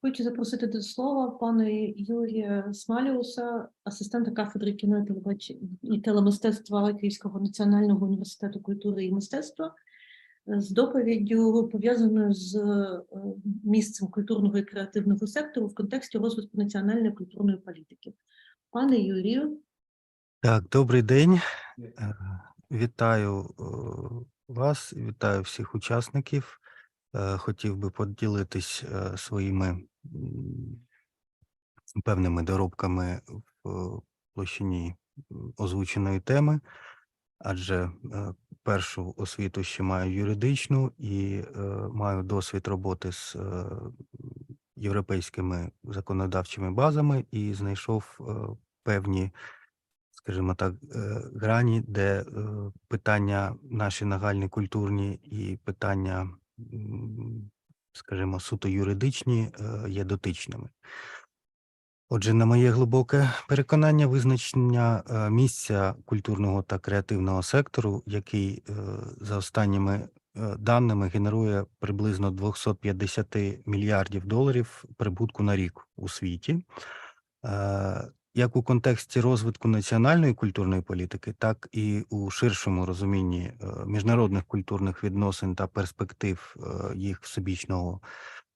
Speaker 8: Хочу запросити до слова пана Юрія Смаліуса, асистента кафедри кіно і телемистецтва Київського національного університету культури і мистецтва, з доповіддю, пов'язаною з місцем культурного і креативного сектору в контексті розвитку національної культурної політики. Пане Юрію.
Speaker 15: Так, добрий день. Вітаю вас, вітаю всіх учасників. Хотів би поділитись своїми певними доробками в площині озвученої теми, адже першу освіту ще маю юридичну і маю досвід роботи з європейськими законодавчими базами і знайшов певні, скажімо так, грані, де питання наші нагальні культурні і питання, скажімо, суто юридичні є дотичними. Отже, на моє глибоке переконання, визначення місця культурного та креативного сектору, який за останніми даними генерує приблизно 250 мільярдів доларів прибутку на рік у світі, як у контексті розвитку національної культурної політики, так і у ширшому розумінні міжнародних культурних відносин та перспектив їх всебічного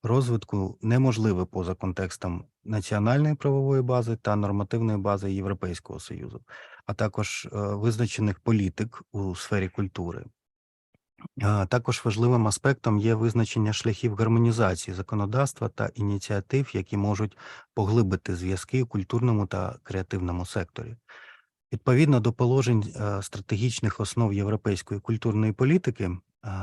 Speaker 15: розвитку неможливе поза контекстом національної правової бази та нормативної бази Європейського Союзу, а також визначених політик у сфері культури. Також важливим аспектом є визначення шляхів гармонізації законодавства та ініціатив, які можуть поглибити зв'язки у культурному та креативному секторі. Відповідно до положень стратегічних основ європейської культурної політики,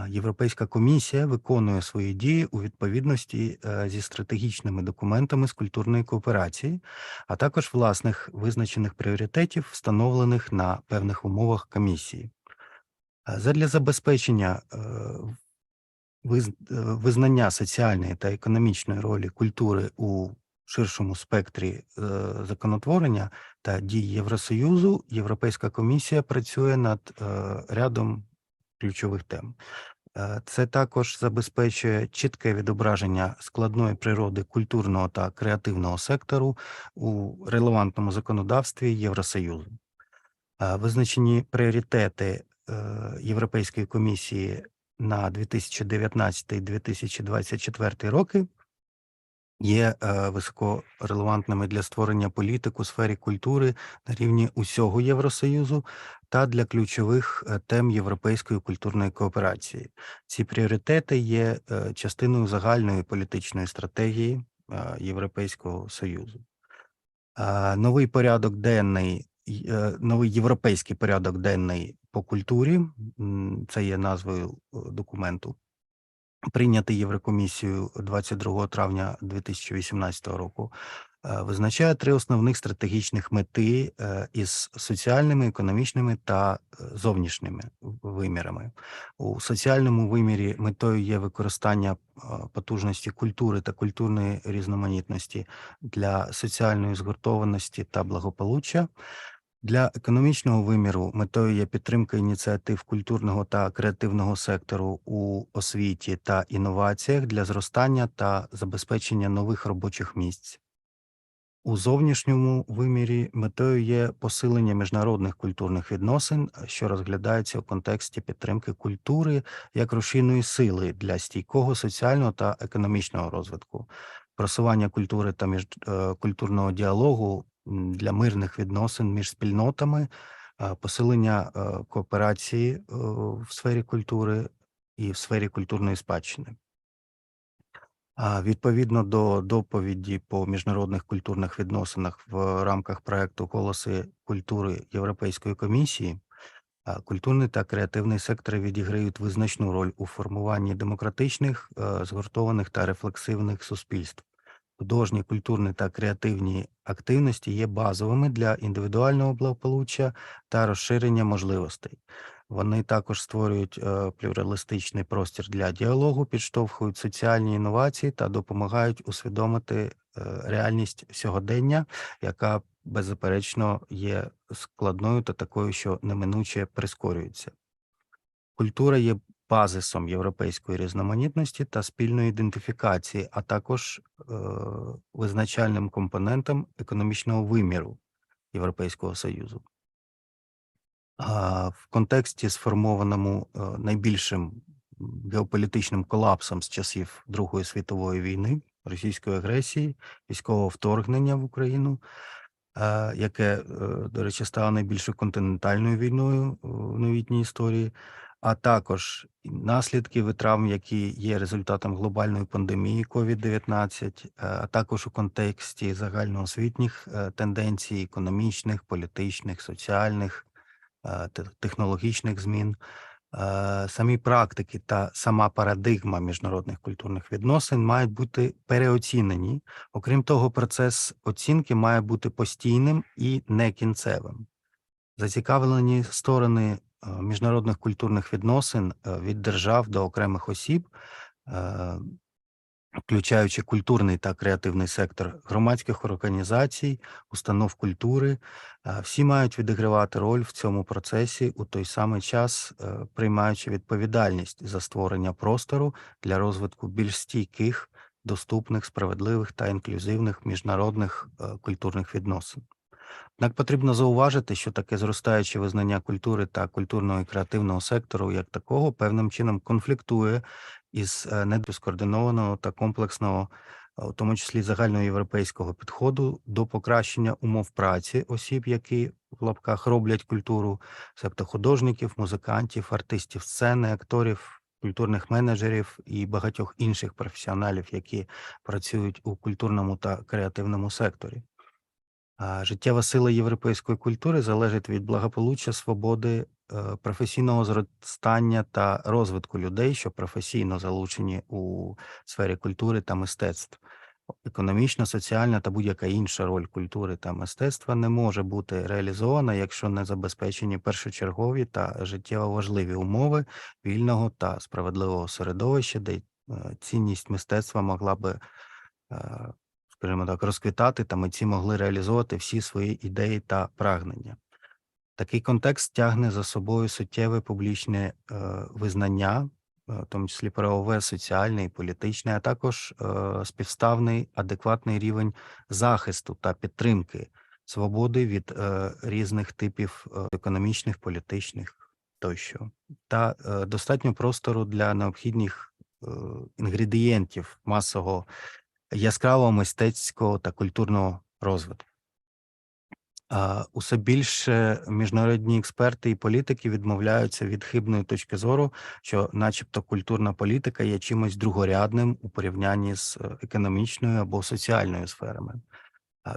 Speaker 15: Європейська комісія виконує свої дії у відповідності зі стратегічними документами з культурної кооперації, а також власних визначених пріоритетів, встановлених на певних умовах комісії. Задля забезпечення визнання соціальної та економічної ролі культури у ширшому спектрі законотворення та дій Євросоюзу, Європейська комісія працює над рядом ключових тем. Це також забезпечує чітке відображення складної природи культурного та креативного сектору у релевантному законодавстві Євросоюзу. Визначені пріоритети Європейської комісії на 2019-2024 роки є високорелевантними для створення політик у сфері культури на рівні усього Євросоюзу та для ключових тем європейської культурної кооперації. Ці пріоритети є частиною загальної політичної стратегії Європейського Союзу. Новий європейський порядок денний по культурі, це є назвою документу, прийнятий Єврокомісією 22 травня 2018 року, визначає 3 основних стратегічних мети із соціальними, економічними та зовнішніми вимірами. У соціальному вимірі метою є використання потужності культури та культурної різноманітності для соціальної згуртованості та благополуччя. Для економічного виміру метою є підтримка ініціатив культурного та креативного сектору у освіті та інноваціях для зростання та забезпечення нових робочих місць. У зовнішньому вимірі метою є посилення міжнародних культурних відносин, що розглядається у контексті підтримки культури як рушійної сили для стійкого соціального та економічного розвитку, просування культури та культурного діалогу для мирних відносин між спільнотами, посилення кооперації в сфері культури і в сфері культурної спадщини. Відповідно до доповіді по міжнародних культурних відносинах в рамках проекту «Голоси культури» Європейської комісії, культурний та креативний сектори відіграють визначну роль у формуванні демократичних, згуртованих та рефлексивних суспільств. Художні, культурні та креативні активності є базовими для індивідуального благополуччя та розширення можливостей. Вони також створюють плюралістичний простір для діалогу, підштовхують соціальні інновації та допомагають усвідомити реальність сьогодення, яка, беззаперечно, є складною та такою, що неминуче прискорюється. Культура є базисом європейської різноманітності та спільної ідентифікації, а також визначальним компонентом економічного виміру Європейського Союзу. В контексті, сформованому найбільшим геополітичним колапсом з часів Другої світової війни, російської агресії, військового вторгнення в Україну, яке, до речі, стало найбільшою континентальною війною в новітній історії, а також наслідків і травм, які є результатом глобальної пандемії COVID-19, а також у контексті загальноосвітніх тенденцій економічних, політичних, соціальних, технологічних змін. Самі практики та сама парадигма міжнародних культурних відносин мають бути переоцінені. Окрім того, процес оцінки має бути постійним і не кінцевим. Зацікавлені сторони міжнародних культурних відносин від держав до окремих осіб, включаючи культурний та креативний сектор громадських організацій, установ культури, всі мають відігравати роль в цьому процесі у той самий час, приймаючи відповідальність за створення простору для розвитку більш стійких, доступних, справедливих та інклюзивних міжнародних культурних відносин. Однак потрібно зауважити, що таке зростаюче визнання культури та культурного і креативного сектору як такого певним чином конфліктує із скоординованого та комплексного, у тому числі загальноєвропейського підходу до покращення умов праці осіб, які в лапках роблять культуру, себто художників, музикантів, артистів сцени, акторів, культурних менеджерів і багатьох інших професіоналів, які працюють у культурному та креативному секторі. Життєва сила європейської культури залежить від благополуччя, свободи, професійного зростання та розвитку людей, що професійно залучені у сфері культури та мистецтв. Економічна, соціальна та будь-яка інша роль культури та мистецтва не може бути реалізована, якщо не забезпечені першочергові та життєво важливі умови вільного та справедливого середовища, де цінність мистецтва могла би, скажімо так, розквітати, та митці могли реалізовувати всі свої ідеї та прагнення. Такий контекст тягне за собою суттєве публічне визнання, в тому числі правове, соціальне і політичне, а також співставний, адекватний рівень захисту та підтримки свободи від різних типів економічних, політичних тощо, та достатньо простору для необхідних інгредієнтів масового яскравого мистецького та культурного розвитку. Усе більше міжнародні експерти і політики відмовляються від хибної точки зору, що начебто культурна політика є чимось другорядним у порівнянні з економічною або соціальною сферами.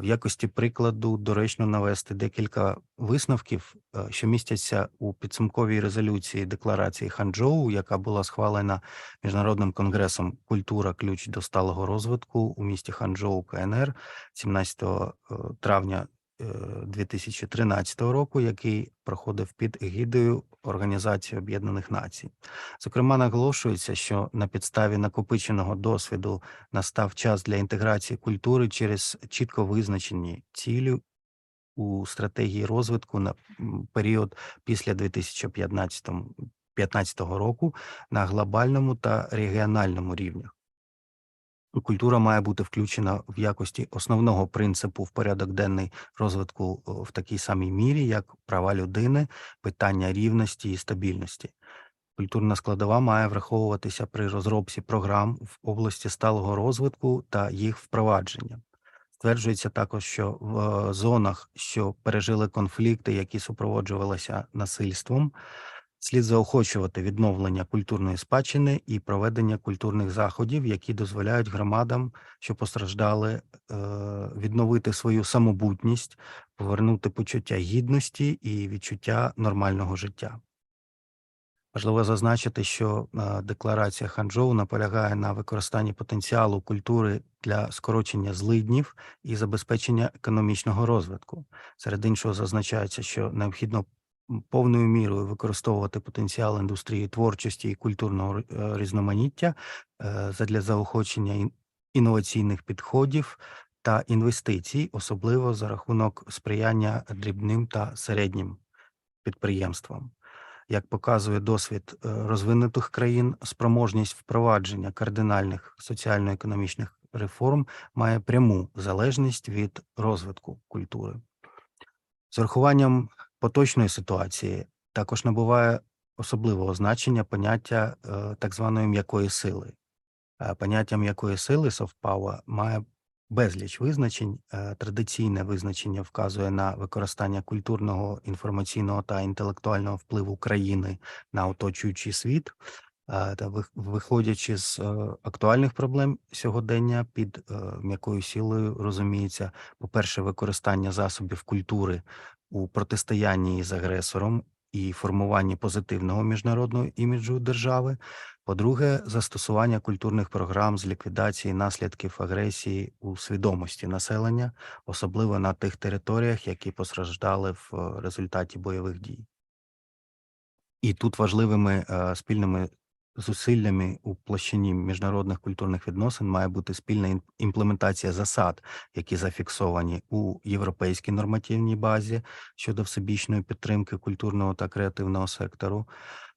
Speaker 15: В якості прикладу доречно навести декілька висновків, що містяться у підсумковій резолюції декларації Ханчжоу, яка була схвалена Міжнародним конгресом «Культура. Ключ до сталого розвитку» у місті Ханчжоу, КНР, 17 травня 2013 року, який проходив під егідою Організації Об'єднаних Націй. Зокрема, наголошується, що на підставі накопиченого досвіду настав час для інтеграції культури через чітко визначені цілі у стратегії розвитку на період після 2015 року на глобальному та регіональному рівнях. Культура має бути включена в якості основного принципу в порядок денний розвитку в такій самій мірі, як права людини, питання рівності і стабільності. Культурна складова має враховуватися при розробці програм в області сталого розвитку та їх впровадження. Стверджується також, що в зонах, що пережили конфлікти, які супроводжувалися насильством, слід заохочувати відновлення культурної спадщини і проведення культурних заходів, які дозволяють громадам, що постраждали, відновити свою самобутність, повернути почуття гідності і відчуття нормального життя. Важливо зазначити, що декларація Ханчжоу наполягає на використанні потенціалу культури для скорочення злиднів і забезпечення економічного розвитку. Серед іншого зазначається, що необхідно повною мірою використовувати потенціал індустрії творчості і культурного різноманіття задля заохочення інноваційних підходів та інвестицій, особливо за рахунок сприяння дрібним та середнім підприємствам. Як показує досвід розвинутих країн, спроможність впровадження кардинальних соціально-економічних реформ має пряму залежність від розвитку культури. З урахуванням поточної ситуації також набуває особливого значення поняття так званої м'якої сили. Поняття м'якої сили, soft power, має безліч визначень. Традиційне визначення вказує на використання культурного, інформаційного та інтелектуального впливу країни на оточуючий світ. Та виходячи з актуальних проблем сьогодення, під м'якою силою розуміється, по-перше, використання засобів культури у протистоянні з агресором і формуванні позитивного міжнародного іміджу держави. По-друге, застосування культурних програм з ліквідації наслідків агресії у свідомості населення, особливо на тих територіях, які постраждали в результаті бойових дій. І тут важливими спільними зусиллями у площині міжнародних культурних відносин має бути спільна імплементація засад, які зафіксовані у європейській нормативній базі щодо всебічної підтримки культурного та креативного сектору,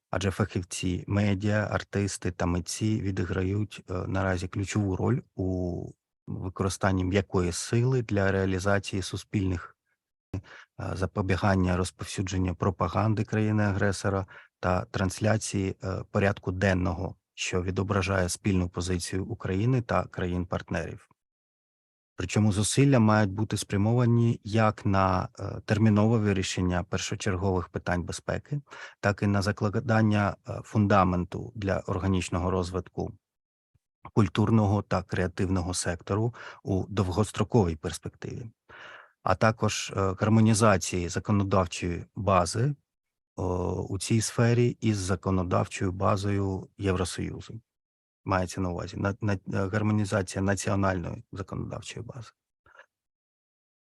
Speaker 15: адже фахівці, медіа, артисти та митці відіграють наразі ключову роль у використанні м'якої сили для реалізації суспільних запобігання розповсюдження пропаганди країни-агресора та трансляції порядку денного, що відображає спільну позицію України та країн-партнерів. Причому зусилля мають бути спрямовані як на термінове вирішення першочергових питань безпеки, так і на закладання фундаменту для органічного розвитку культурного та креативного сектору у довгостроковій перспективі, а також гармонізації законодавчої бази у цій сфері із законодавчою базою Євросоюзу. Мається на увазі гармонізація національної законодавчої бази.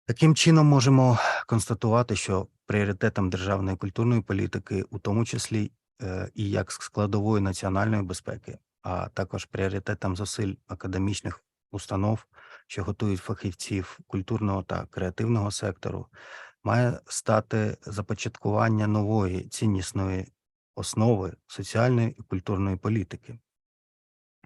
Speaker 15: Таким чином можемо констатувати, що пріоритетом державної культурної політики, у тому числі і як складової національної безпеки, а також пріоритетом зусиль академічних установ, що готують фахівців культурного та креативного сектору, має стати започаткування нової ціннісної основи соціальної і культурної політики.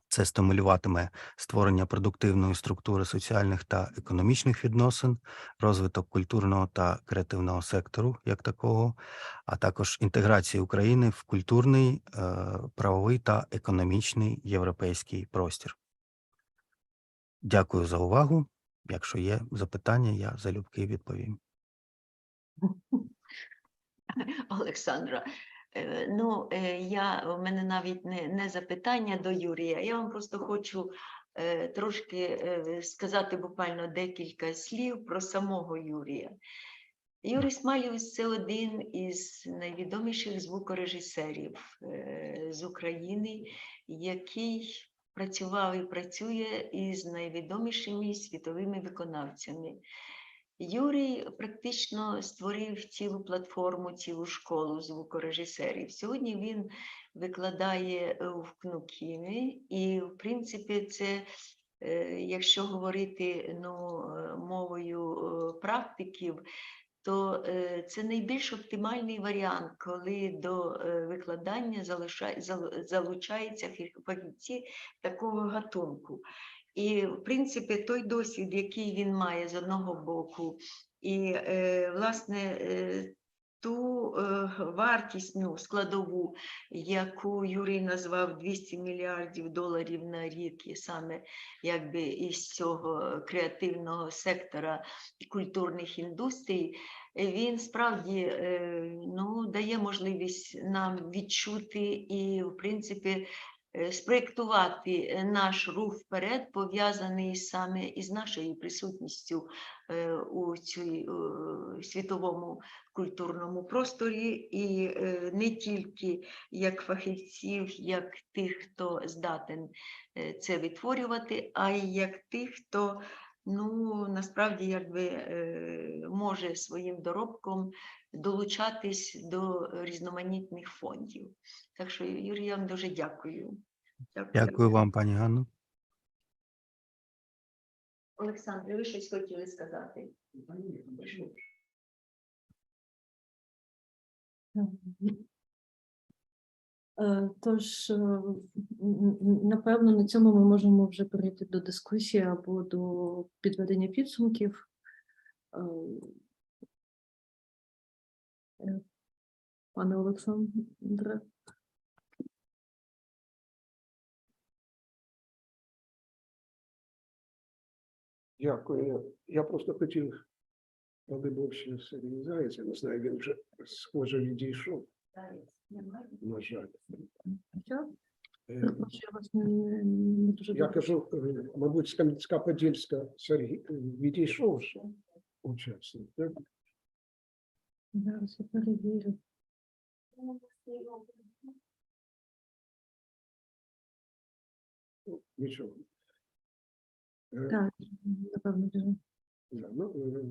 Speaker 15: Це стимулюватиме створення продуктивної структури соціальних та економічних відносин, розвиток культурного та креативного сектору як такого, а також інтеграцію України в культурний, правовий та економічний європейський простір. Дякую за увагу. Якщо є запитання, я залюбки відповім.
Speaker 1: Олександра, у мене навіть не запитання до Юрія, я вам просто хочу трошки сказати буквально декілька слів про самого Юрія. Юрій Смалівець – це один із найвідоміших звукорежисерів з України, який працював і працює із найвідомішими світовими виконавцями. Юрій практично створив цілу платформу, цілу школу звукорежисерів. Сьогодні він викладає в КНУКІМі і, в принципі, це, якщо говорити мовою практиків, то це найбільш оптимальний варіант, коли до викладання залучаються фахівці такого гатунку. І, в принципі, той досвід, який він має з одного боку, і, власне, ту вартісну складову, яку Юрій назвав 200 мільярдів доларів на рік, і саме якби із цього креативного сектора культурних індустрій, він справді дає можливість нам відчути і, в принципі, спроєктувати наш рух вперед, пов'язаний саме із нашою присутністю у світовому культурному просторі, і не тільки як фахівців, як тих, хто здатен це відтворювати, а й як тих, хто насправді якби може своїм доробком долучатись до різноманітних фондів. Так що, Юрій, я вам дуже дякую.
Speaker 15: Дякую вам, пані Ганно.
Speaker 1: Олександр, ви щось хотіли сказати?
Speaker 8: Тож, напевно, на цьому ми можемо вже перейти до дискусії або до підведення підсумків. Пане Олександре.
Speaker 2: Дякую. Я просто хотів, коли був ще Сергій Заєць, я не знаю, він вже схоже відійшов. На жаль. Я кажу, мабуть, з Кам'янська-Подільська Сергій відійшов вже учасник, так?
Speaker 8: Зараз я перевірю.
Speaker 2: Нічого.
Speaker 8: Так, напевно, дуже.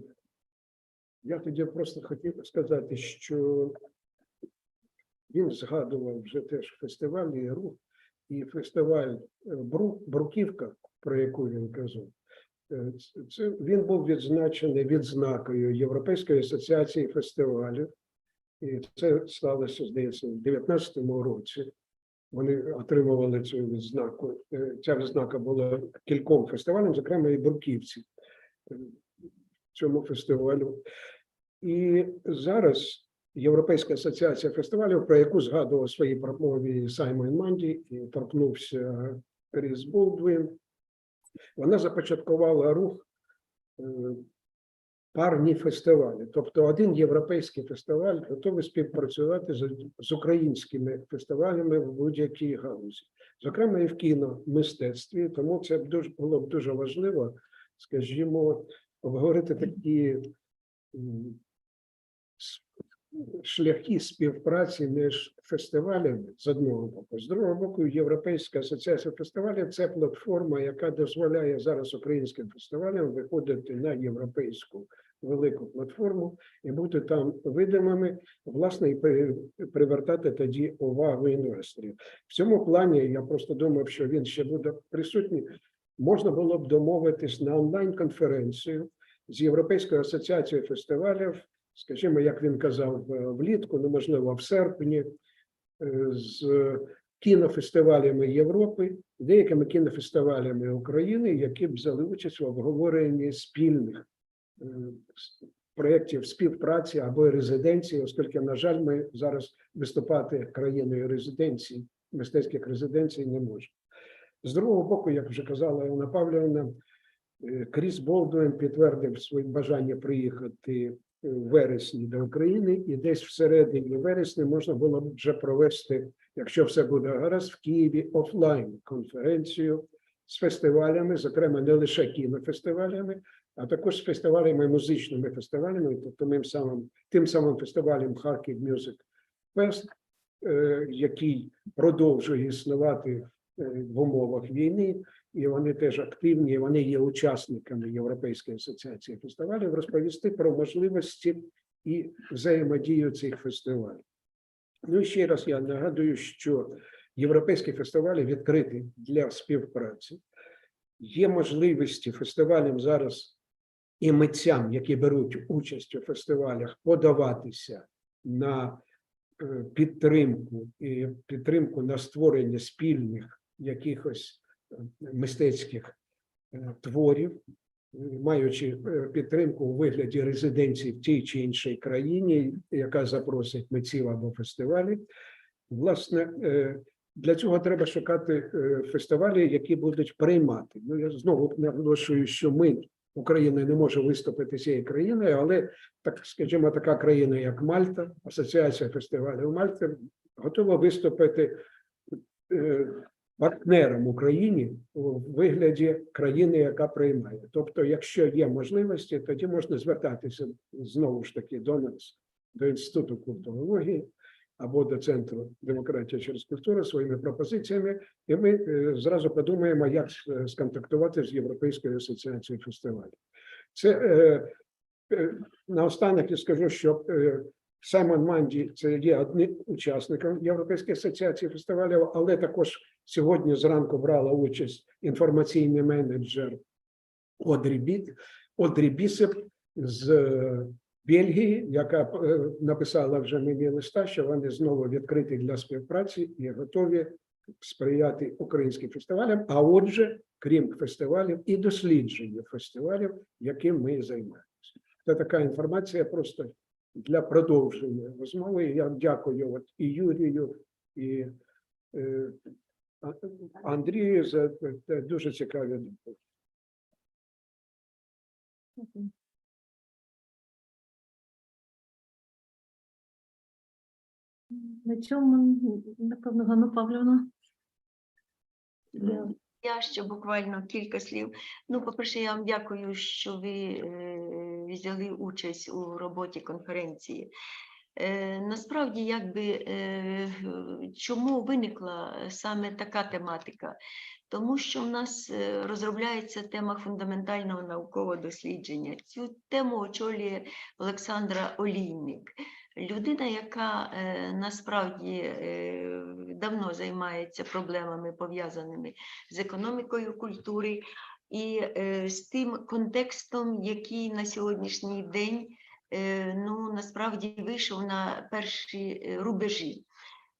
Speaker 2: Я тоді просто хотів сказати, що він згадував вже теж фестивальний рух, і фестиваль Бруківка, про яку він казав, він був відзначений відзнакою Європейської асоціації фестивалів. І це сталося, здається, в 2019 році. Вони отримували цю відзнаку. Ця відзнака була кільком фестивалям, зокрема і Бруківці цьому фестивалю. І зараз Європейська асоціація фестивалів, про яку згадував у своїй промові Саймон Манді і торкнувся Кріс Болдвін, вона започаткувала рух парні фестивалі. Тобто один європейський фестиваль готовий співпрацювати з українськими фестивалями в будь-якій галузі. Зокрема, і в кіномистецтві. Тому це було б дуже важливо, скажімо, обговорити такі шляхи співпраці між фестивалями з одного боку. З другого боку, Європейська асоціація фестивалів – це платформа, яка дозволяє зараз українським фестивалям виходити на європейську велику платформу і бути там видимими, власне, і привертати тоді увагу інвесторів. В цьому плані, я просто думав, що він ще буде присутній, можна було б домовитись на онлайн-конференцію з Європейською асоціацією фестивалів, скажімо, як він казав, влітку, ну, можливо, в серпні, з кінофестивалями Європи, деякими кінофестивалями України, які б взяли участь в обговоренні спільних проєктів співпраці або резиденції, оскільки, на жаль, ми зараз виступати країною резиденцій, мистецьких резиденцій не можемо. З другого боку, як вже казала Олена Павлівна, Кріс Болдвін підтвердив своє бажання приїхати в вересні до України, і десь всередині вересня можна було б вже провести, якщо все буде гаразд, в Києві офлайн-конференцію з фестивалями, зокрема не лише кінофестивалями, а також з фестивалями, музичними фестивалями, тобто тим самим фестивалем Харків Music Fest, який продовжує існувати в умовах війни, і вони теж активні, вони є учасниками Європейської асоціації фестивалів, розповісти про можливості і взаємодію цих фестивалів. Ну і ще раз я нагадую, що європейські фестивалі відкриті для співпраці. Є можливості фестивалям зараз і митцям, які беруть участь у фестивалях, подаватися на підтримку на створення спільних якихось мистецьких творів, маючи підтримку у вигляді резиденції в тій чи іншій країні, яка запросить митців або фестивалі. Власне, для цього треба шукати фестивалі, які будуть приймати. Ну, я знову наголошую, що ми, Україна, не може виступити цією країною, але, так скажімо, така країна, як Мальта, Асоціація фестивалів Мальти, готова виступити партнером Україні у вигляді країни, яка приймає. Тобто, якщо є можливості, тоді можна звертатися знову ж таки до нас, до Інституту культурології або до Центру демократії через культуру своїми пропозиціями, і ми зразу подумаємо, як сконтактувати з Європейською асоціацією фестивалів. Це наостанок я скажу, що Саймон Манді – це є одним учасником Європейської асоціації фестивалів, але також сьогодні зранку брала участь інформаційний менеджер Одрі Бісеп з Бельгії, яка написала вже мені листа, що вони знову відкриті для співпраці і готові сприяти українським фестивалям, а отже, крім фестивалів, і дослідження фестивалів, яким ми займаємося. Це така інформація просто для продовження розмови. Я дякую і Юрію, і Андрію за дуже цікаві доповіді.
Speaker 8: На цьому, напевно, Ганна Павлівна.
Speaker 1: Я ще буквально кілька слів. Ну, по-перше, я вам дякую, що ви взяли участь у роботі конференції. Насправді, чому виникла саме така тематика? Тому що в нас розробляється тема фундаментального наукового дослідження. Цю тему очолює Олександра Олійник. Людина, яка насправді давно займається проблемами, пов'язаними з економікою культури і з тим контекстом, який на сьогоднішній день насправді вийшов на перші рубежі.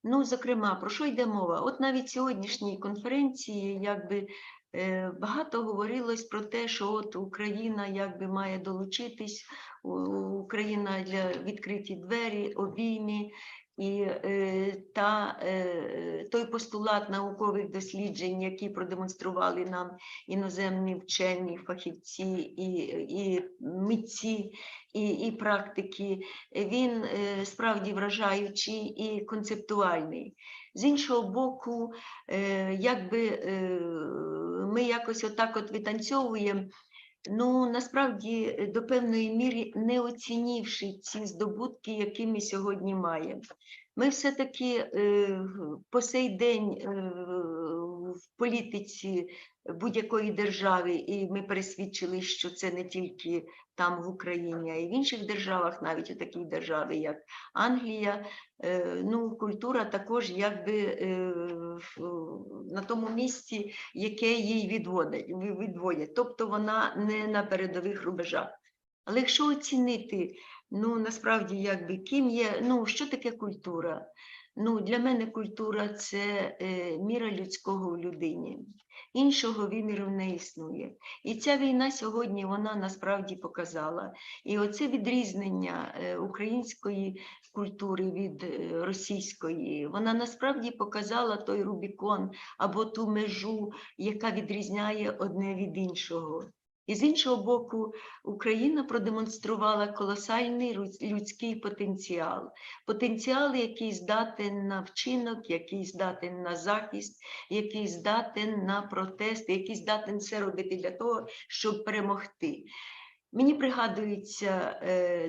Speaker 1: Ну, зокрема, про що йде мова? От навіть сьогоднішній конференції багато говорилось про те, що от Україна має долучитись, Україна для відкриті двері, обійми, і той постулат наукових досліджень, які продемонстрували нам іноземні вчені, фахівці, і митці, і практики, він справді вражаючий і концептуальний. З іншого боку, ми якось отак витанцьовуємо, насправді, до певної міри не оцінивши ці здобутки, які ми сьогодні маємо. Ми все-таки по сей день в політиці будь-якої держави, і ми пересвідчили, що це не тільки там в Україні, а й в інших державах, навіть у такій державі, як Англія, культура також на тому місці, яке їй відводять. Тобто вона не на передових рубежах. Але якщо оцінити, насправді, ким є, що таке культура? Для мене культура – це міра людського в людині. Іншого виміру не існує. І ця війна сьогодні, вона насправді показала. І оце відрізнення української культури від російської, вона насправді показала той Рубікон або ту межу, яка відрізняє одне від іншого. І з іншого боку, Україна продемонструвала колосальний людський потенціал. Потенціал, який здатен на вчинок, який здатен на захист, який здатен на протест, який здатен все робити для того, щоб перемогти. Мені пригадуються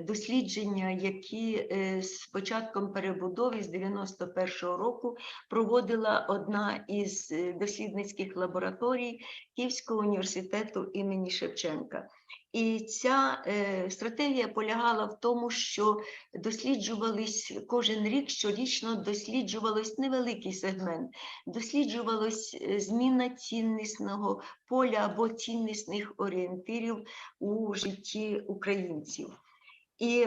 Speaker 1: дослідження, які з початком перебудови з 91-го року проводила одна із дослідницьких лабораторій Київського університету імені Шевченка. І ця стратегія полягала в тому, що досліджувались кожен рік, щорічно досліджувалось невеликий сегмент, досліджувалось зміна ціннісного поля або ціннісних орієнтирів у житті українців. І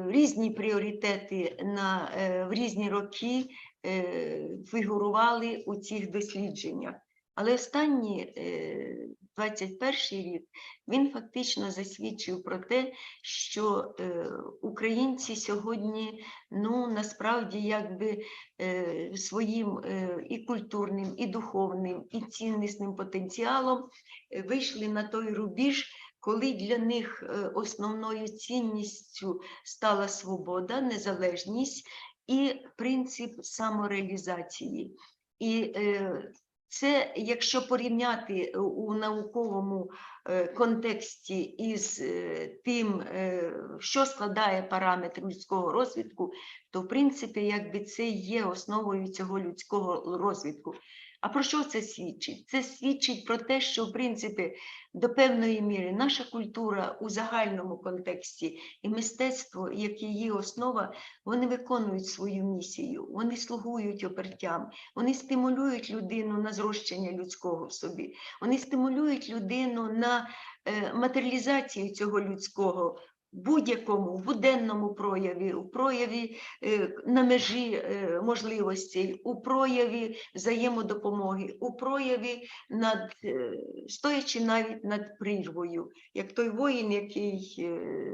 Speaker 1: різні пріоритети в різні роки фігурували у цих дослідженнях. Але останній 21-й рік, він фактично засвідчив про те, що українці сьогодні, насправді, своїм і культурним, і духовним, і ціннісним потенціалом вийшли на той рубіж, коли для них основною цінністю стала свобода, незалежність і принцип самореалізації. І це, якщо порівняти у науковому контексті із тим, що складає параметр людського розвитку, то, в принципі, це є основою цього людського розвитку. А про що це свідчить? Це свідчить про те, що, в принципі, до певної міри наша культура у загальному контексті і мистецтво, як її основа, вони виконують свою місію, вони слугують опертям, вони стимулюють людину на зрощення людського в собі, вони стимулюють людину на матеріалізацію цього людського будь-якому буденному прояві, у прояві на межі можливостей, у прояві взаємодопомоги, у прояві стоячи навіть над прірвою, як той воїн, який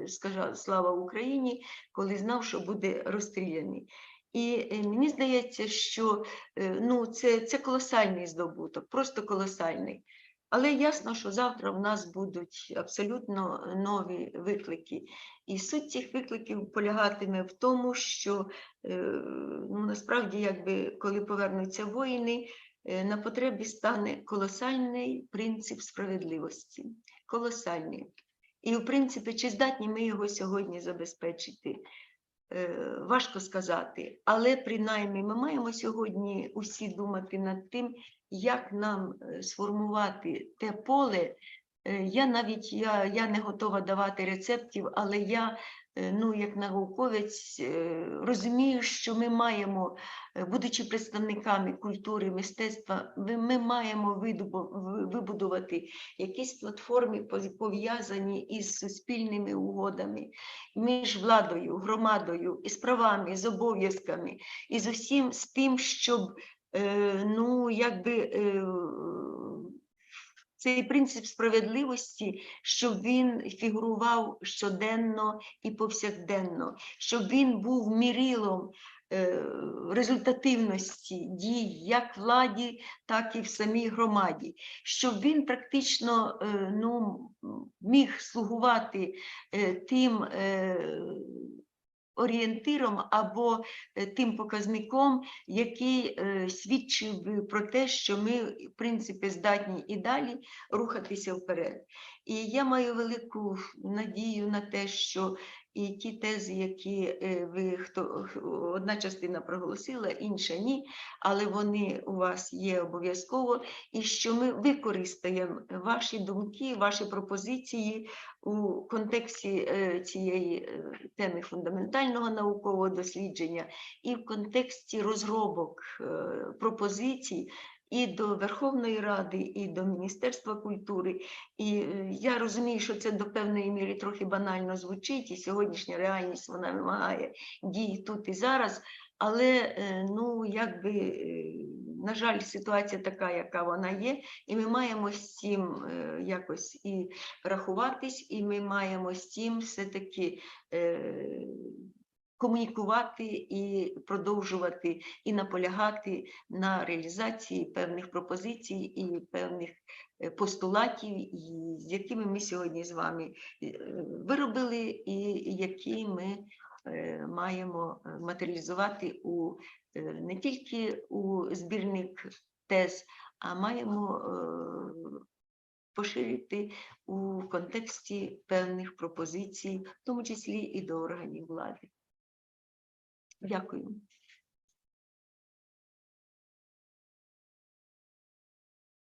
Speaker 1: сказав «Слава Україні», коли знав, що буде розстріляний. І мені здається, що це колосальний здобуток, просто колосальний. Але ясно, що завтра в нас будуть абсолютно нові виклики. І суть цих викликів полягатиме в тому, що насправді, якби, коли повернуться воїни, на потребі стане колосальний принцип справедливості. Колосальний. І, в принципі, чи здатні ми його сьогодні забезпечити? Важко сказати. Але, принаймні, ми маємо сьогодні усі думати над тим, як нам сформувати те поле. Я не готова давати рецептів, але я, як науковець, розумію, що ми маємо, будучи представниками культури, мистецтва, ми маємо вибудувати якісь платформи, пов'язані із суспільними угодами, між владою, громадою, із правами, з обов'язками, і з усім з тим, щоб цей принцип справедливості, щоб він фігурував щоденно і повсякденно, щоб він був мірилом результативності дій як владі, так і в самій громаді, щоб він практично міг слугувати тим орієнтиром або тим показником, який свідчив би про те, що ми, в принципі, здатні і далі рухатися вперед. І я маю велику надію на те, що і ті тези, які одна частина проголосила, інша ні, але вони у вас є обов'язково, і що ми використаємо ваші думки, ваші пропозиції у контексті цієї теми фундаментального наукового дослідження і в контексті розробок пропозицій і до Верховної Ради, і до Міністерства культури. І я розумію, що це до певної міри трохи банально звучить, і сьогоднішня реальність, вона вимагає дій тут і зараз, але, на жаль, ситуація така, яка вона є, і ми маємо з цим якось і рахуватись, і ми маємо з цим все-таки комунікувати і продовжувати, і наполягати на реалізації певних пропозицій і певних постулатів, з якими ми сьогодні з вами виробили, і які ми маємо матеріалізувати не тільки у збірник тез, а маємо поширити у контексті певних пропозицій, в тому числі і до органів влади. Дякую.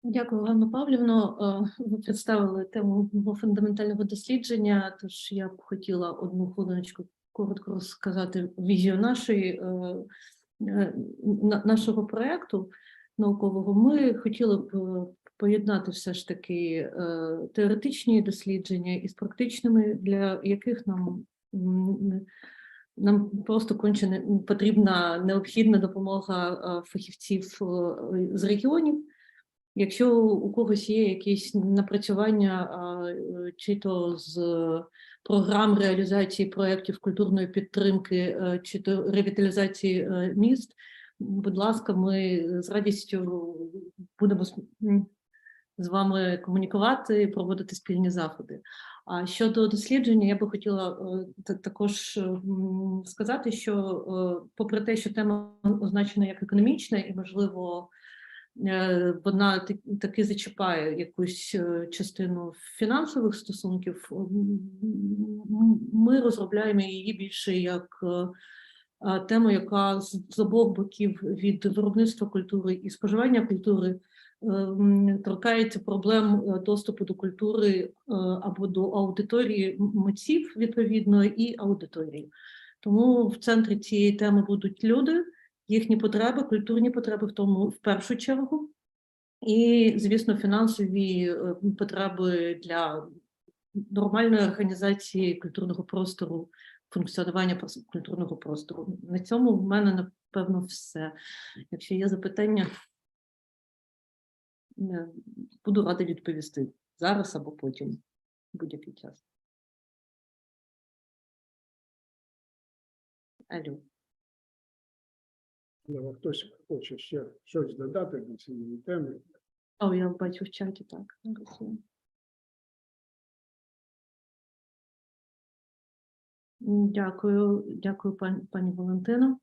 Speaker 8: Дякую, Ганно Павлівно. Ви представили тему фундаментального дослідження, тож я б хотіла одну хвилиночку коротко розказати візію нашого проєкту наукового. Ми хотіли б поєднати все ж таки теоретичні дослідження із практичними, для яких нам просто конче потрібна необхідна допомога фахівців з регіонів. Якщо у когось є якісь напрацювання, чи то з програм реалізації проєктів культурної підтримки, чи то ревіталізації міст, будь ласка, ми з радістю будемо з вами комунікувати, проводити спільні заходи. А щодо дослідження, я би хотіла також сказати, що попри те, що тема означена як економічна і, можливо, вона таки зачіпає якусь частину фінансових стосунків, ми розробляємо її більше як тему, яка з обох боків від виробництва культури і споживання культури торкається проблем доступу до культури або до аудиторії митців, відповідно, і аудиторії. Тому в центрі цієї теми будуть люди, їхні потреби, культурні потреби в першу чергу, і, звісно, фінансові потреби для нормальної організації культурного простору, функціонування культурного простору. На цьому в мене, напевно, все. Якщо є запитання, буду рада відповісти зараз або потім, будь-який час. Алло.
Speaker 2: Хтось хоче ще щось додати до цієї теми.
Speaker 8: О, я бачу в чаті, так. Дякую, дякую, пані Валентино.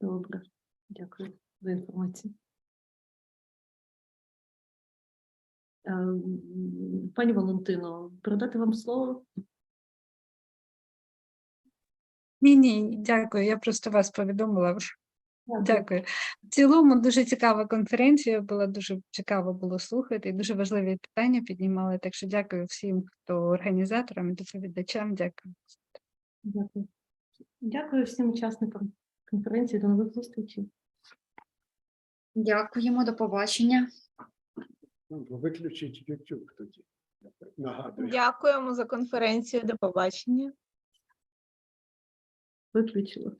Speaker 8: Добре, дякую за інформацію. Пані Валентино, передати вам слово?
Speaker 16: Ні, дякую. Я просто вас повідомила. Дякую. В цілому дуже цікава конференція була, дуже цікаво було слухати, і дуже важливі питання піднімали. Так що дякую всім, хто організаторам і доповідачам. Дякую.
Speaker 8: Дякую. Дякую всім учасникам конференції. До нових зустрічей.
Speaker 13: Дякуємо, до побачення.
Speaker 2: Виключіть YouTube тоді. Нагадую.
Speaker 16: Дякуємо за конференцію. До побачення.
Speaker 8: Виключила.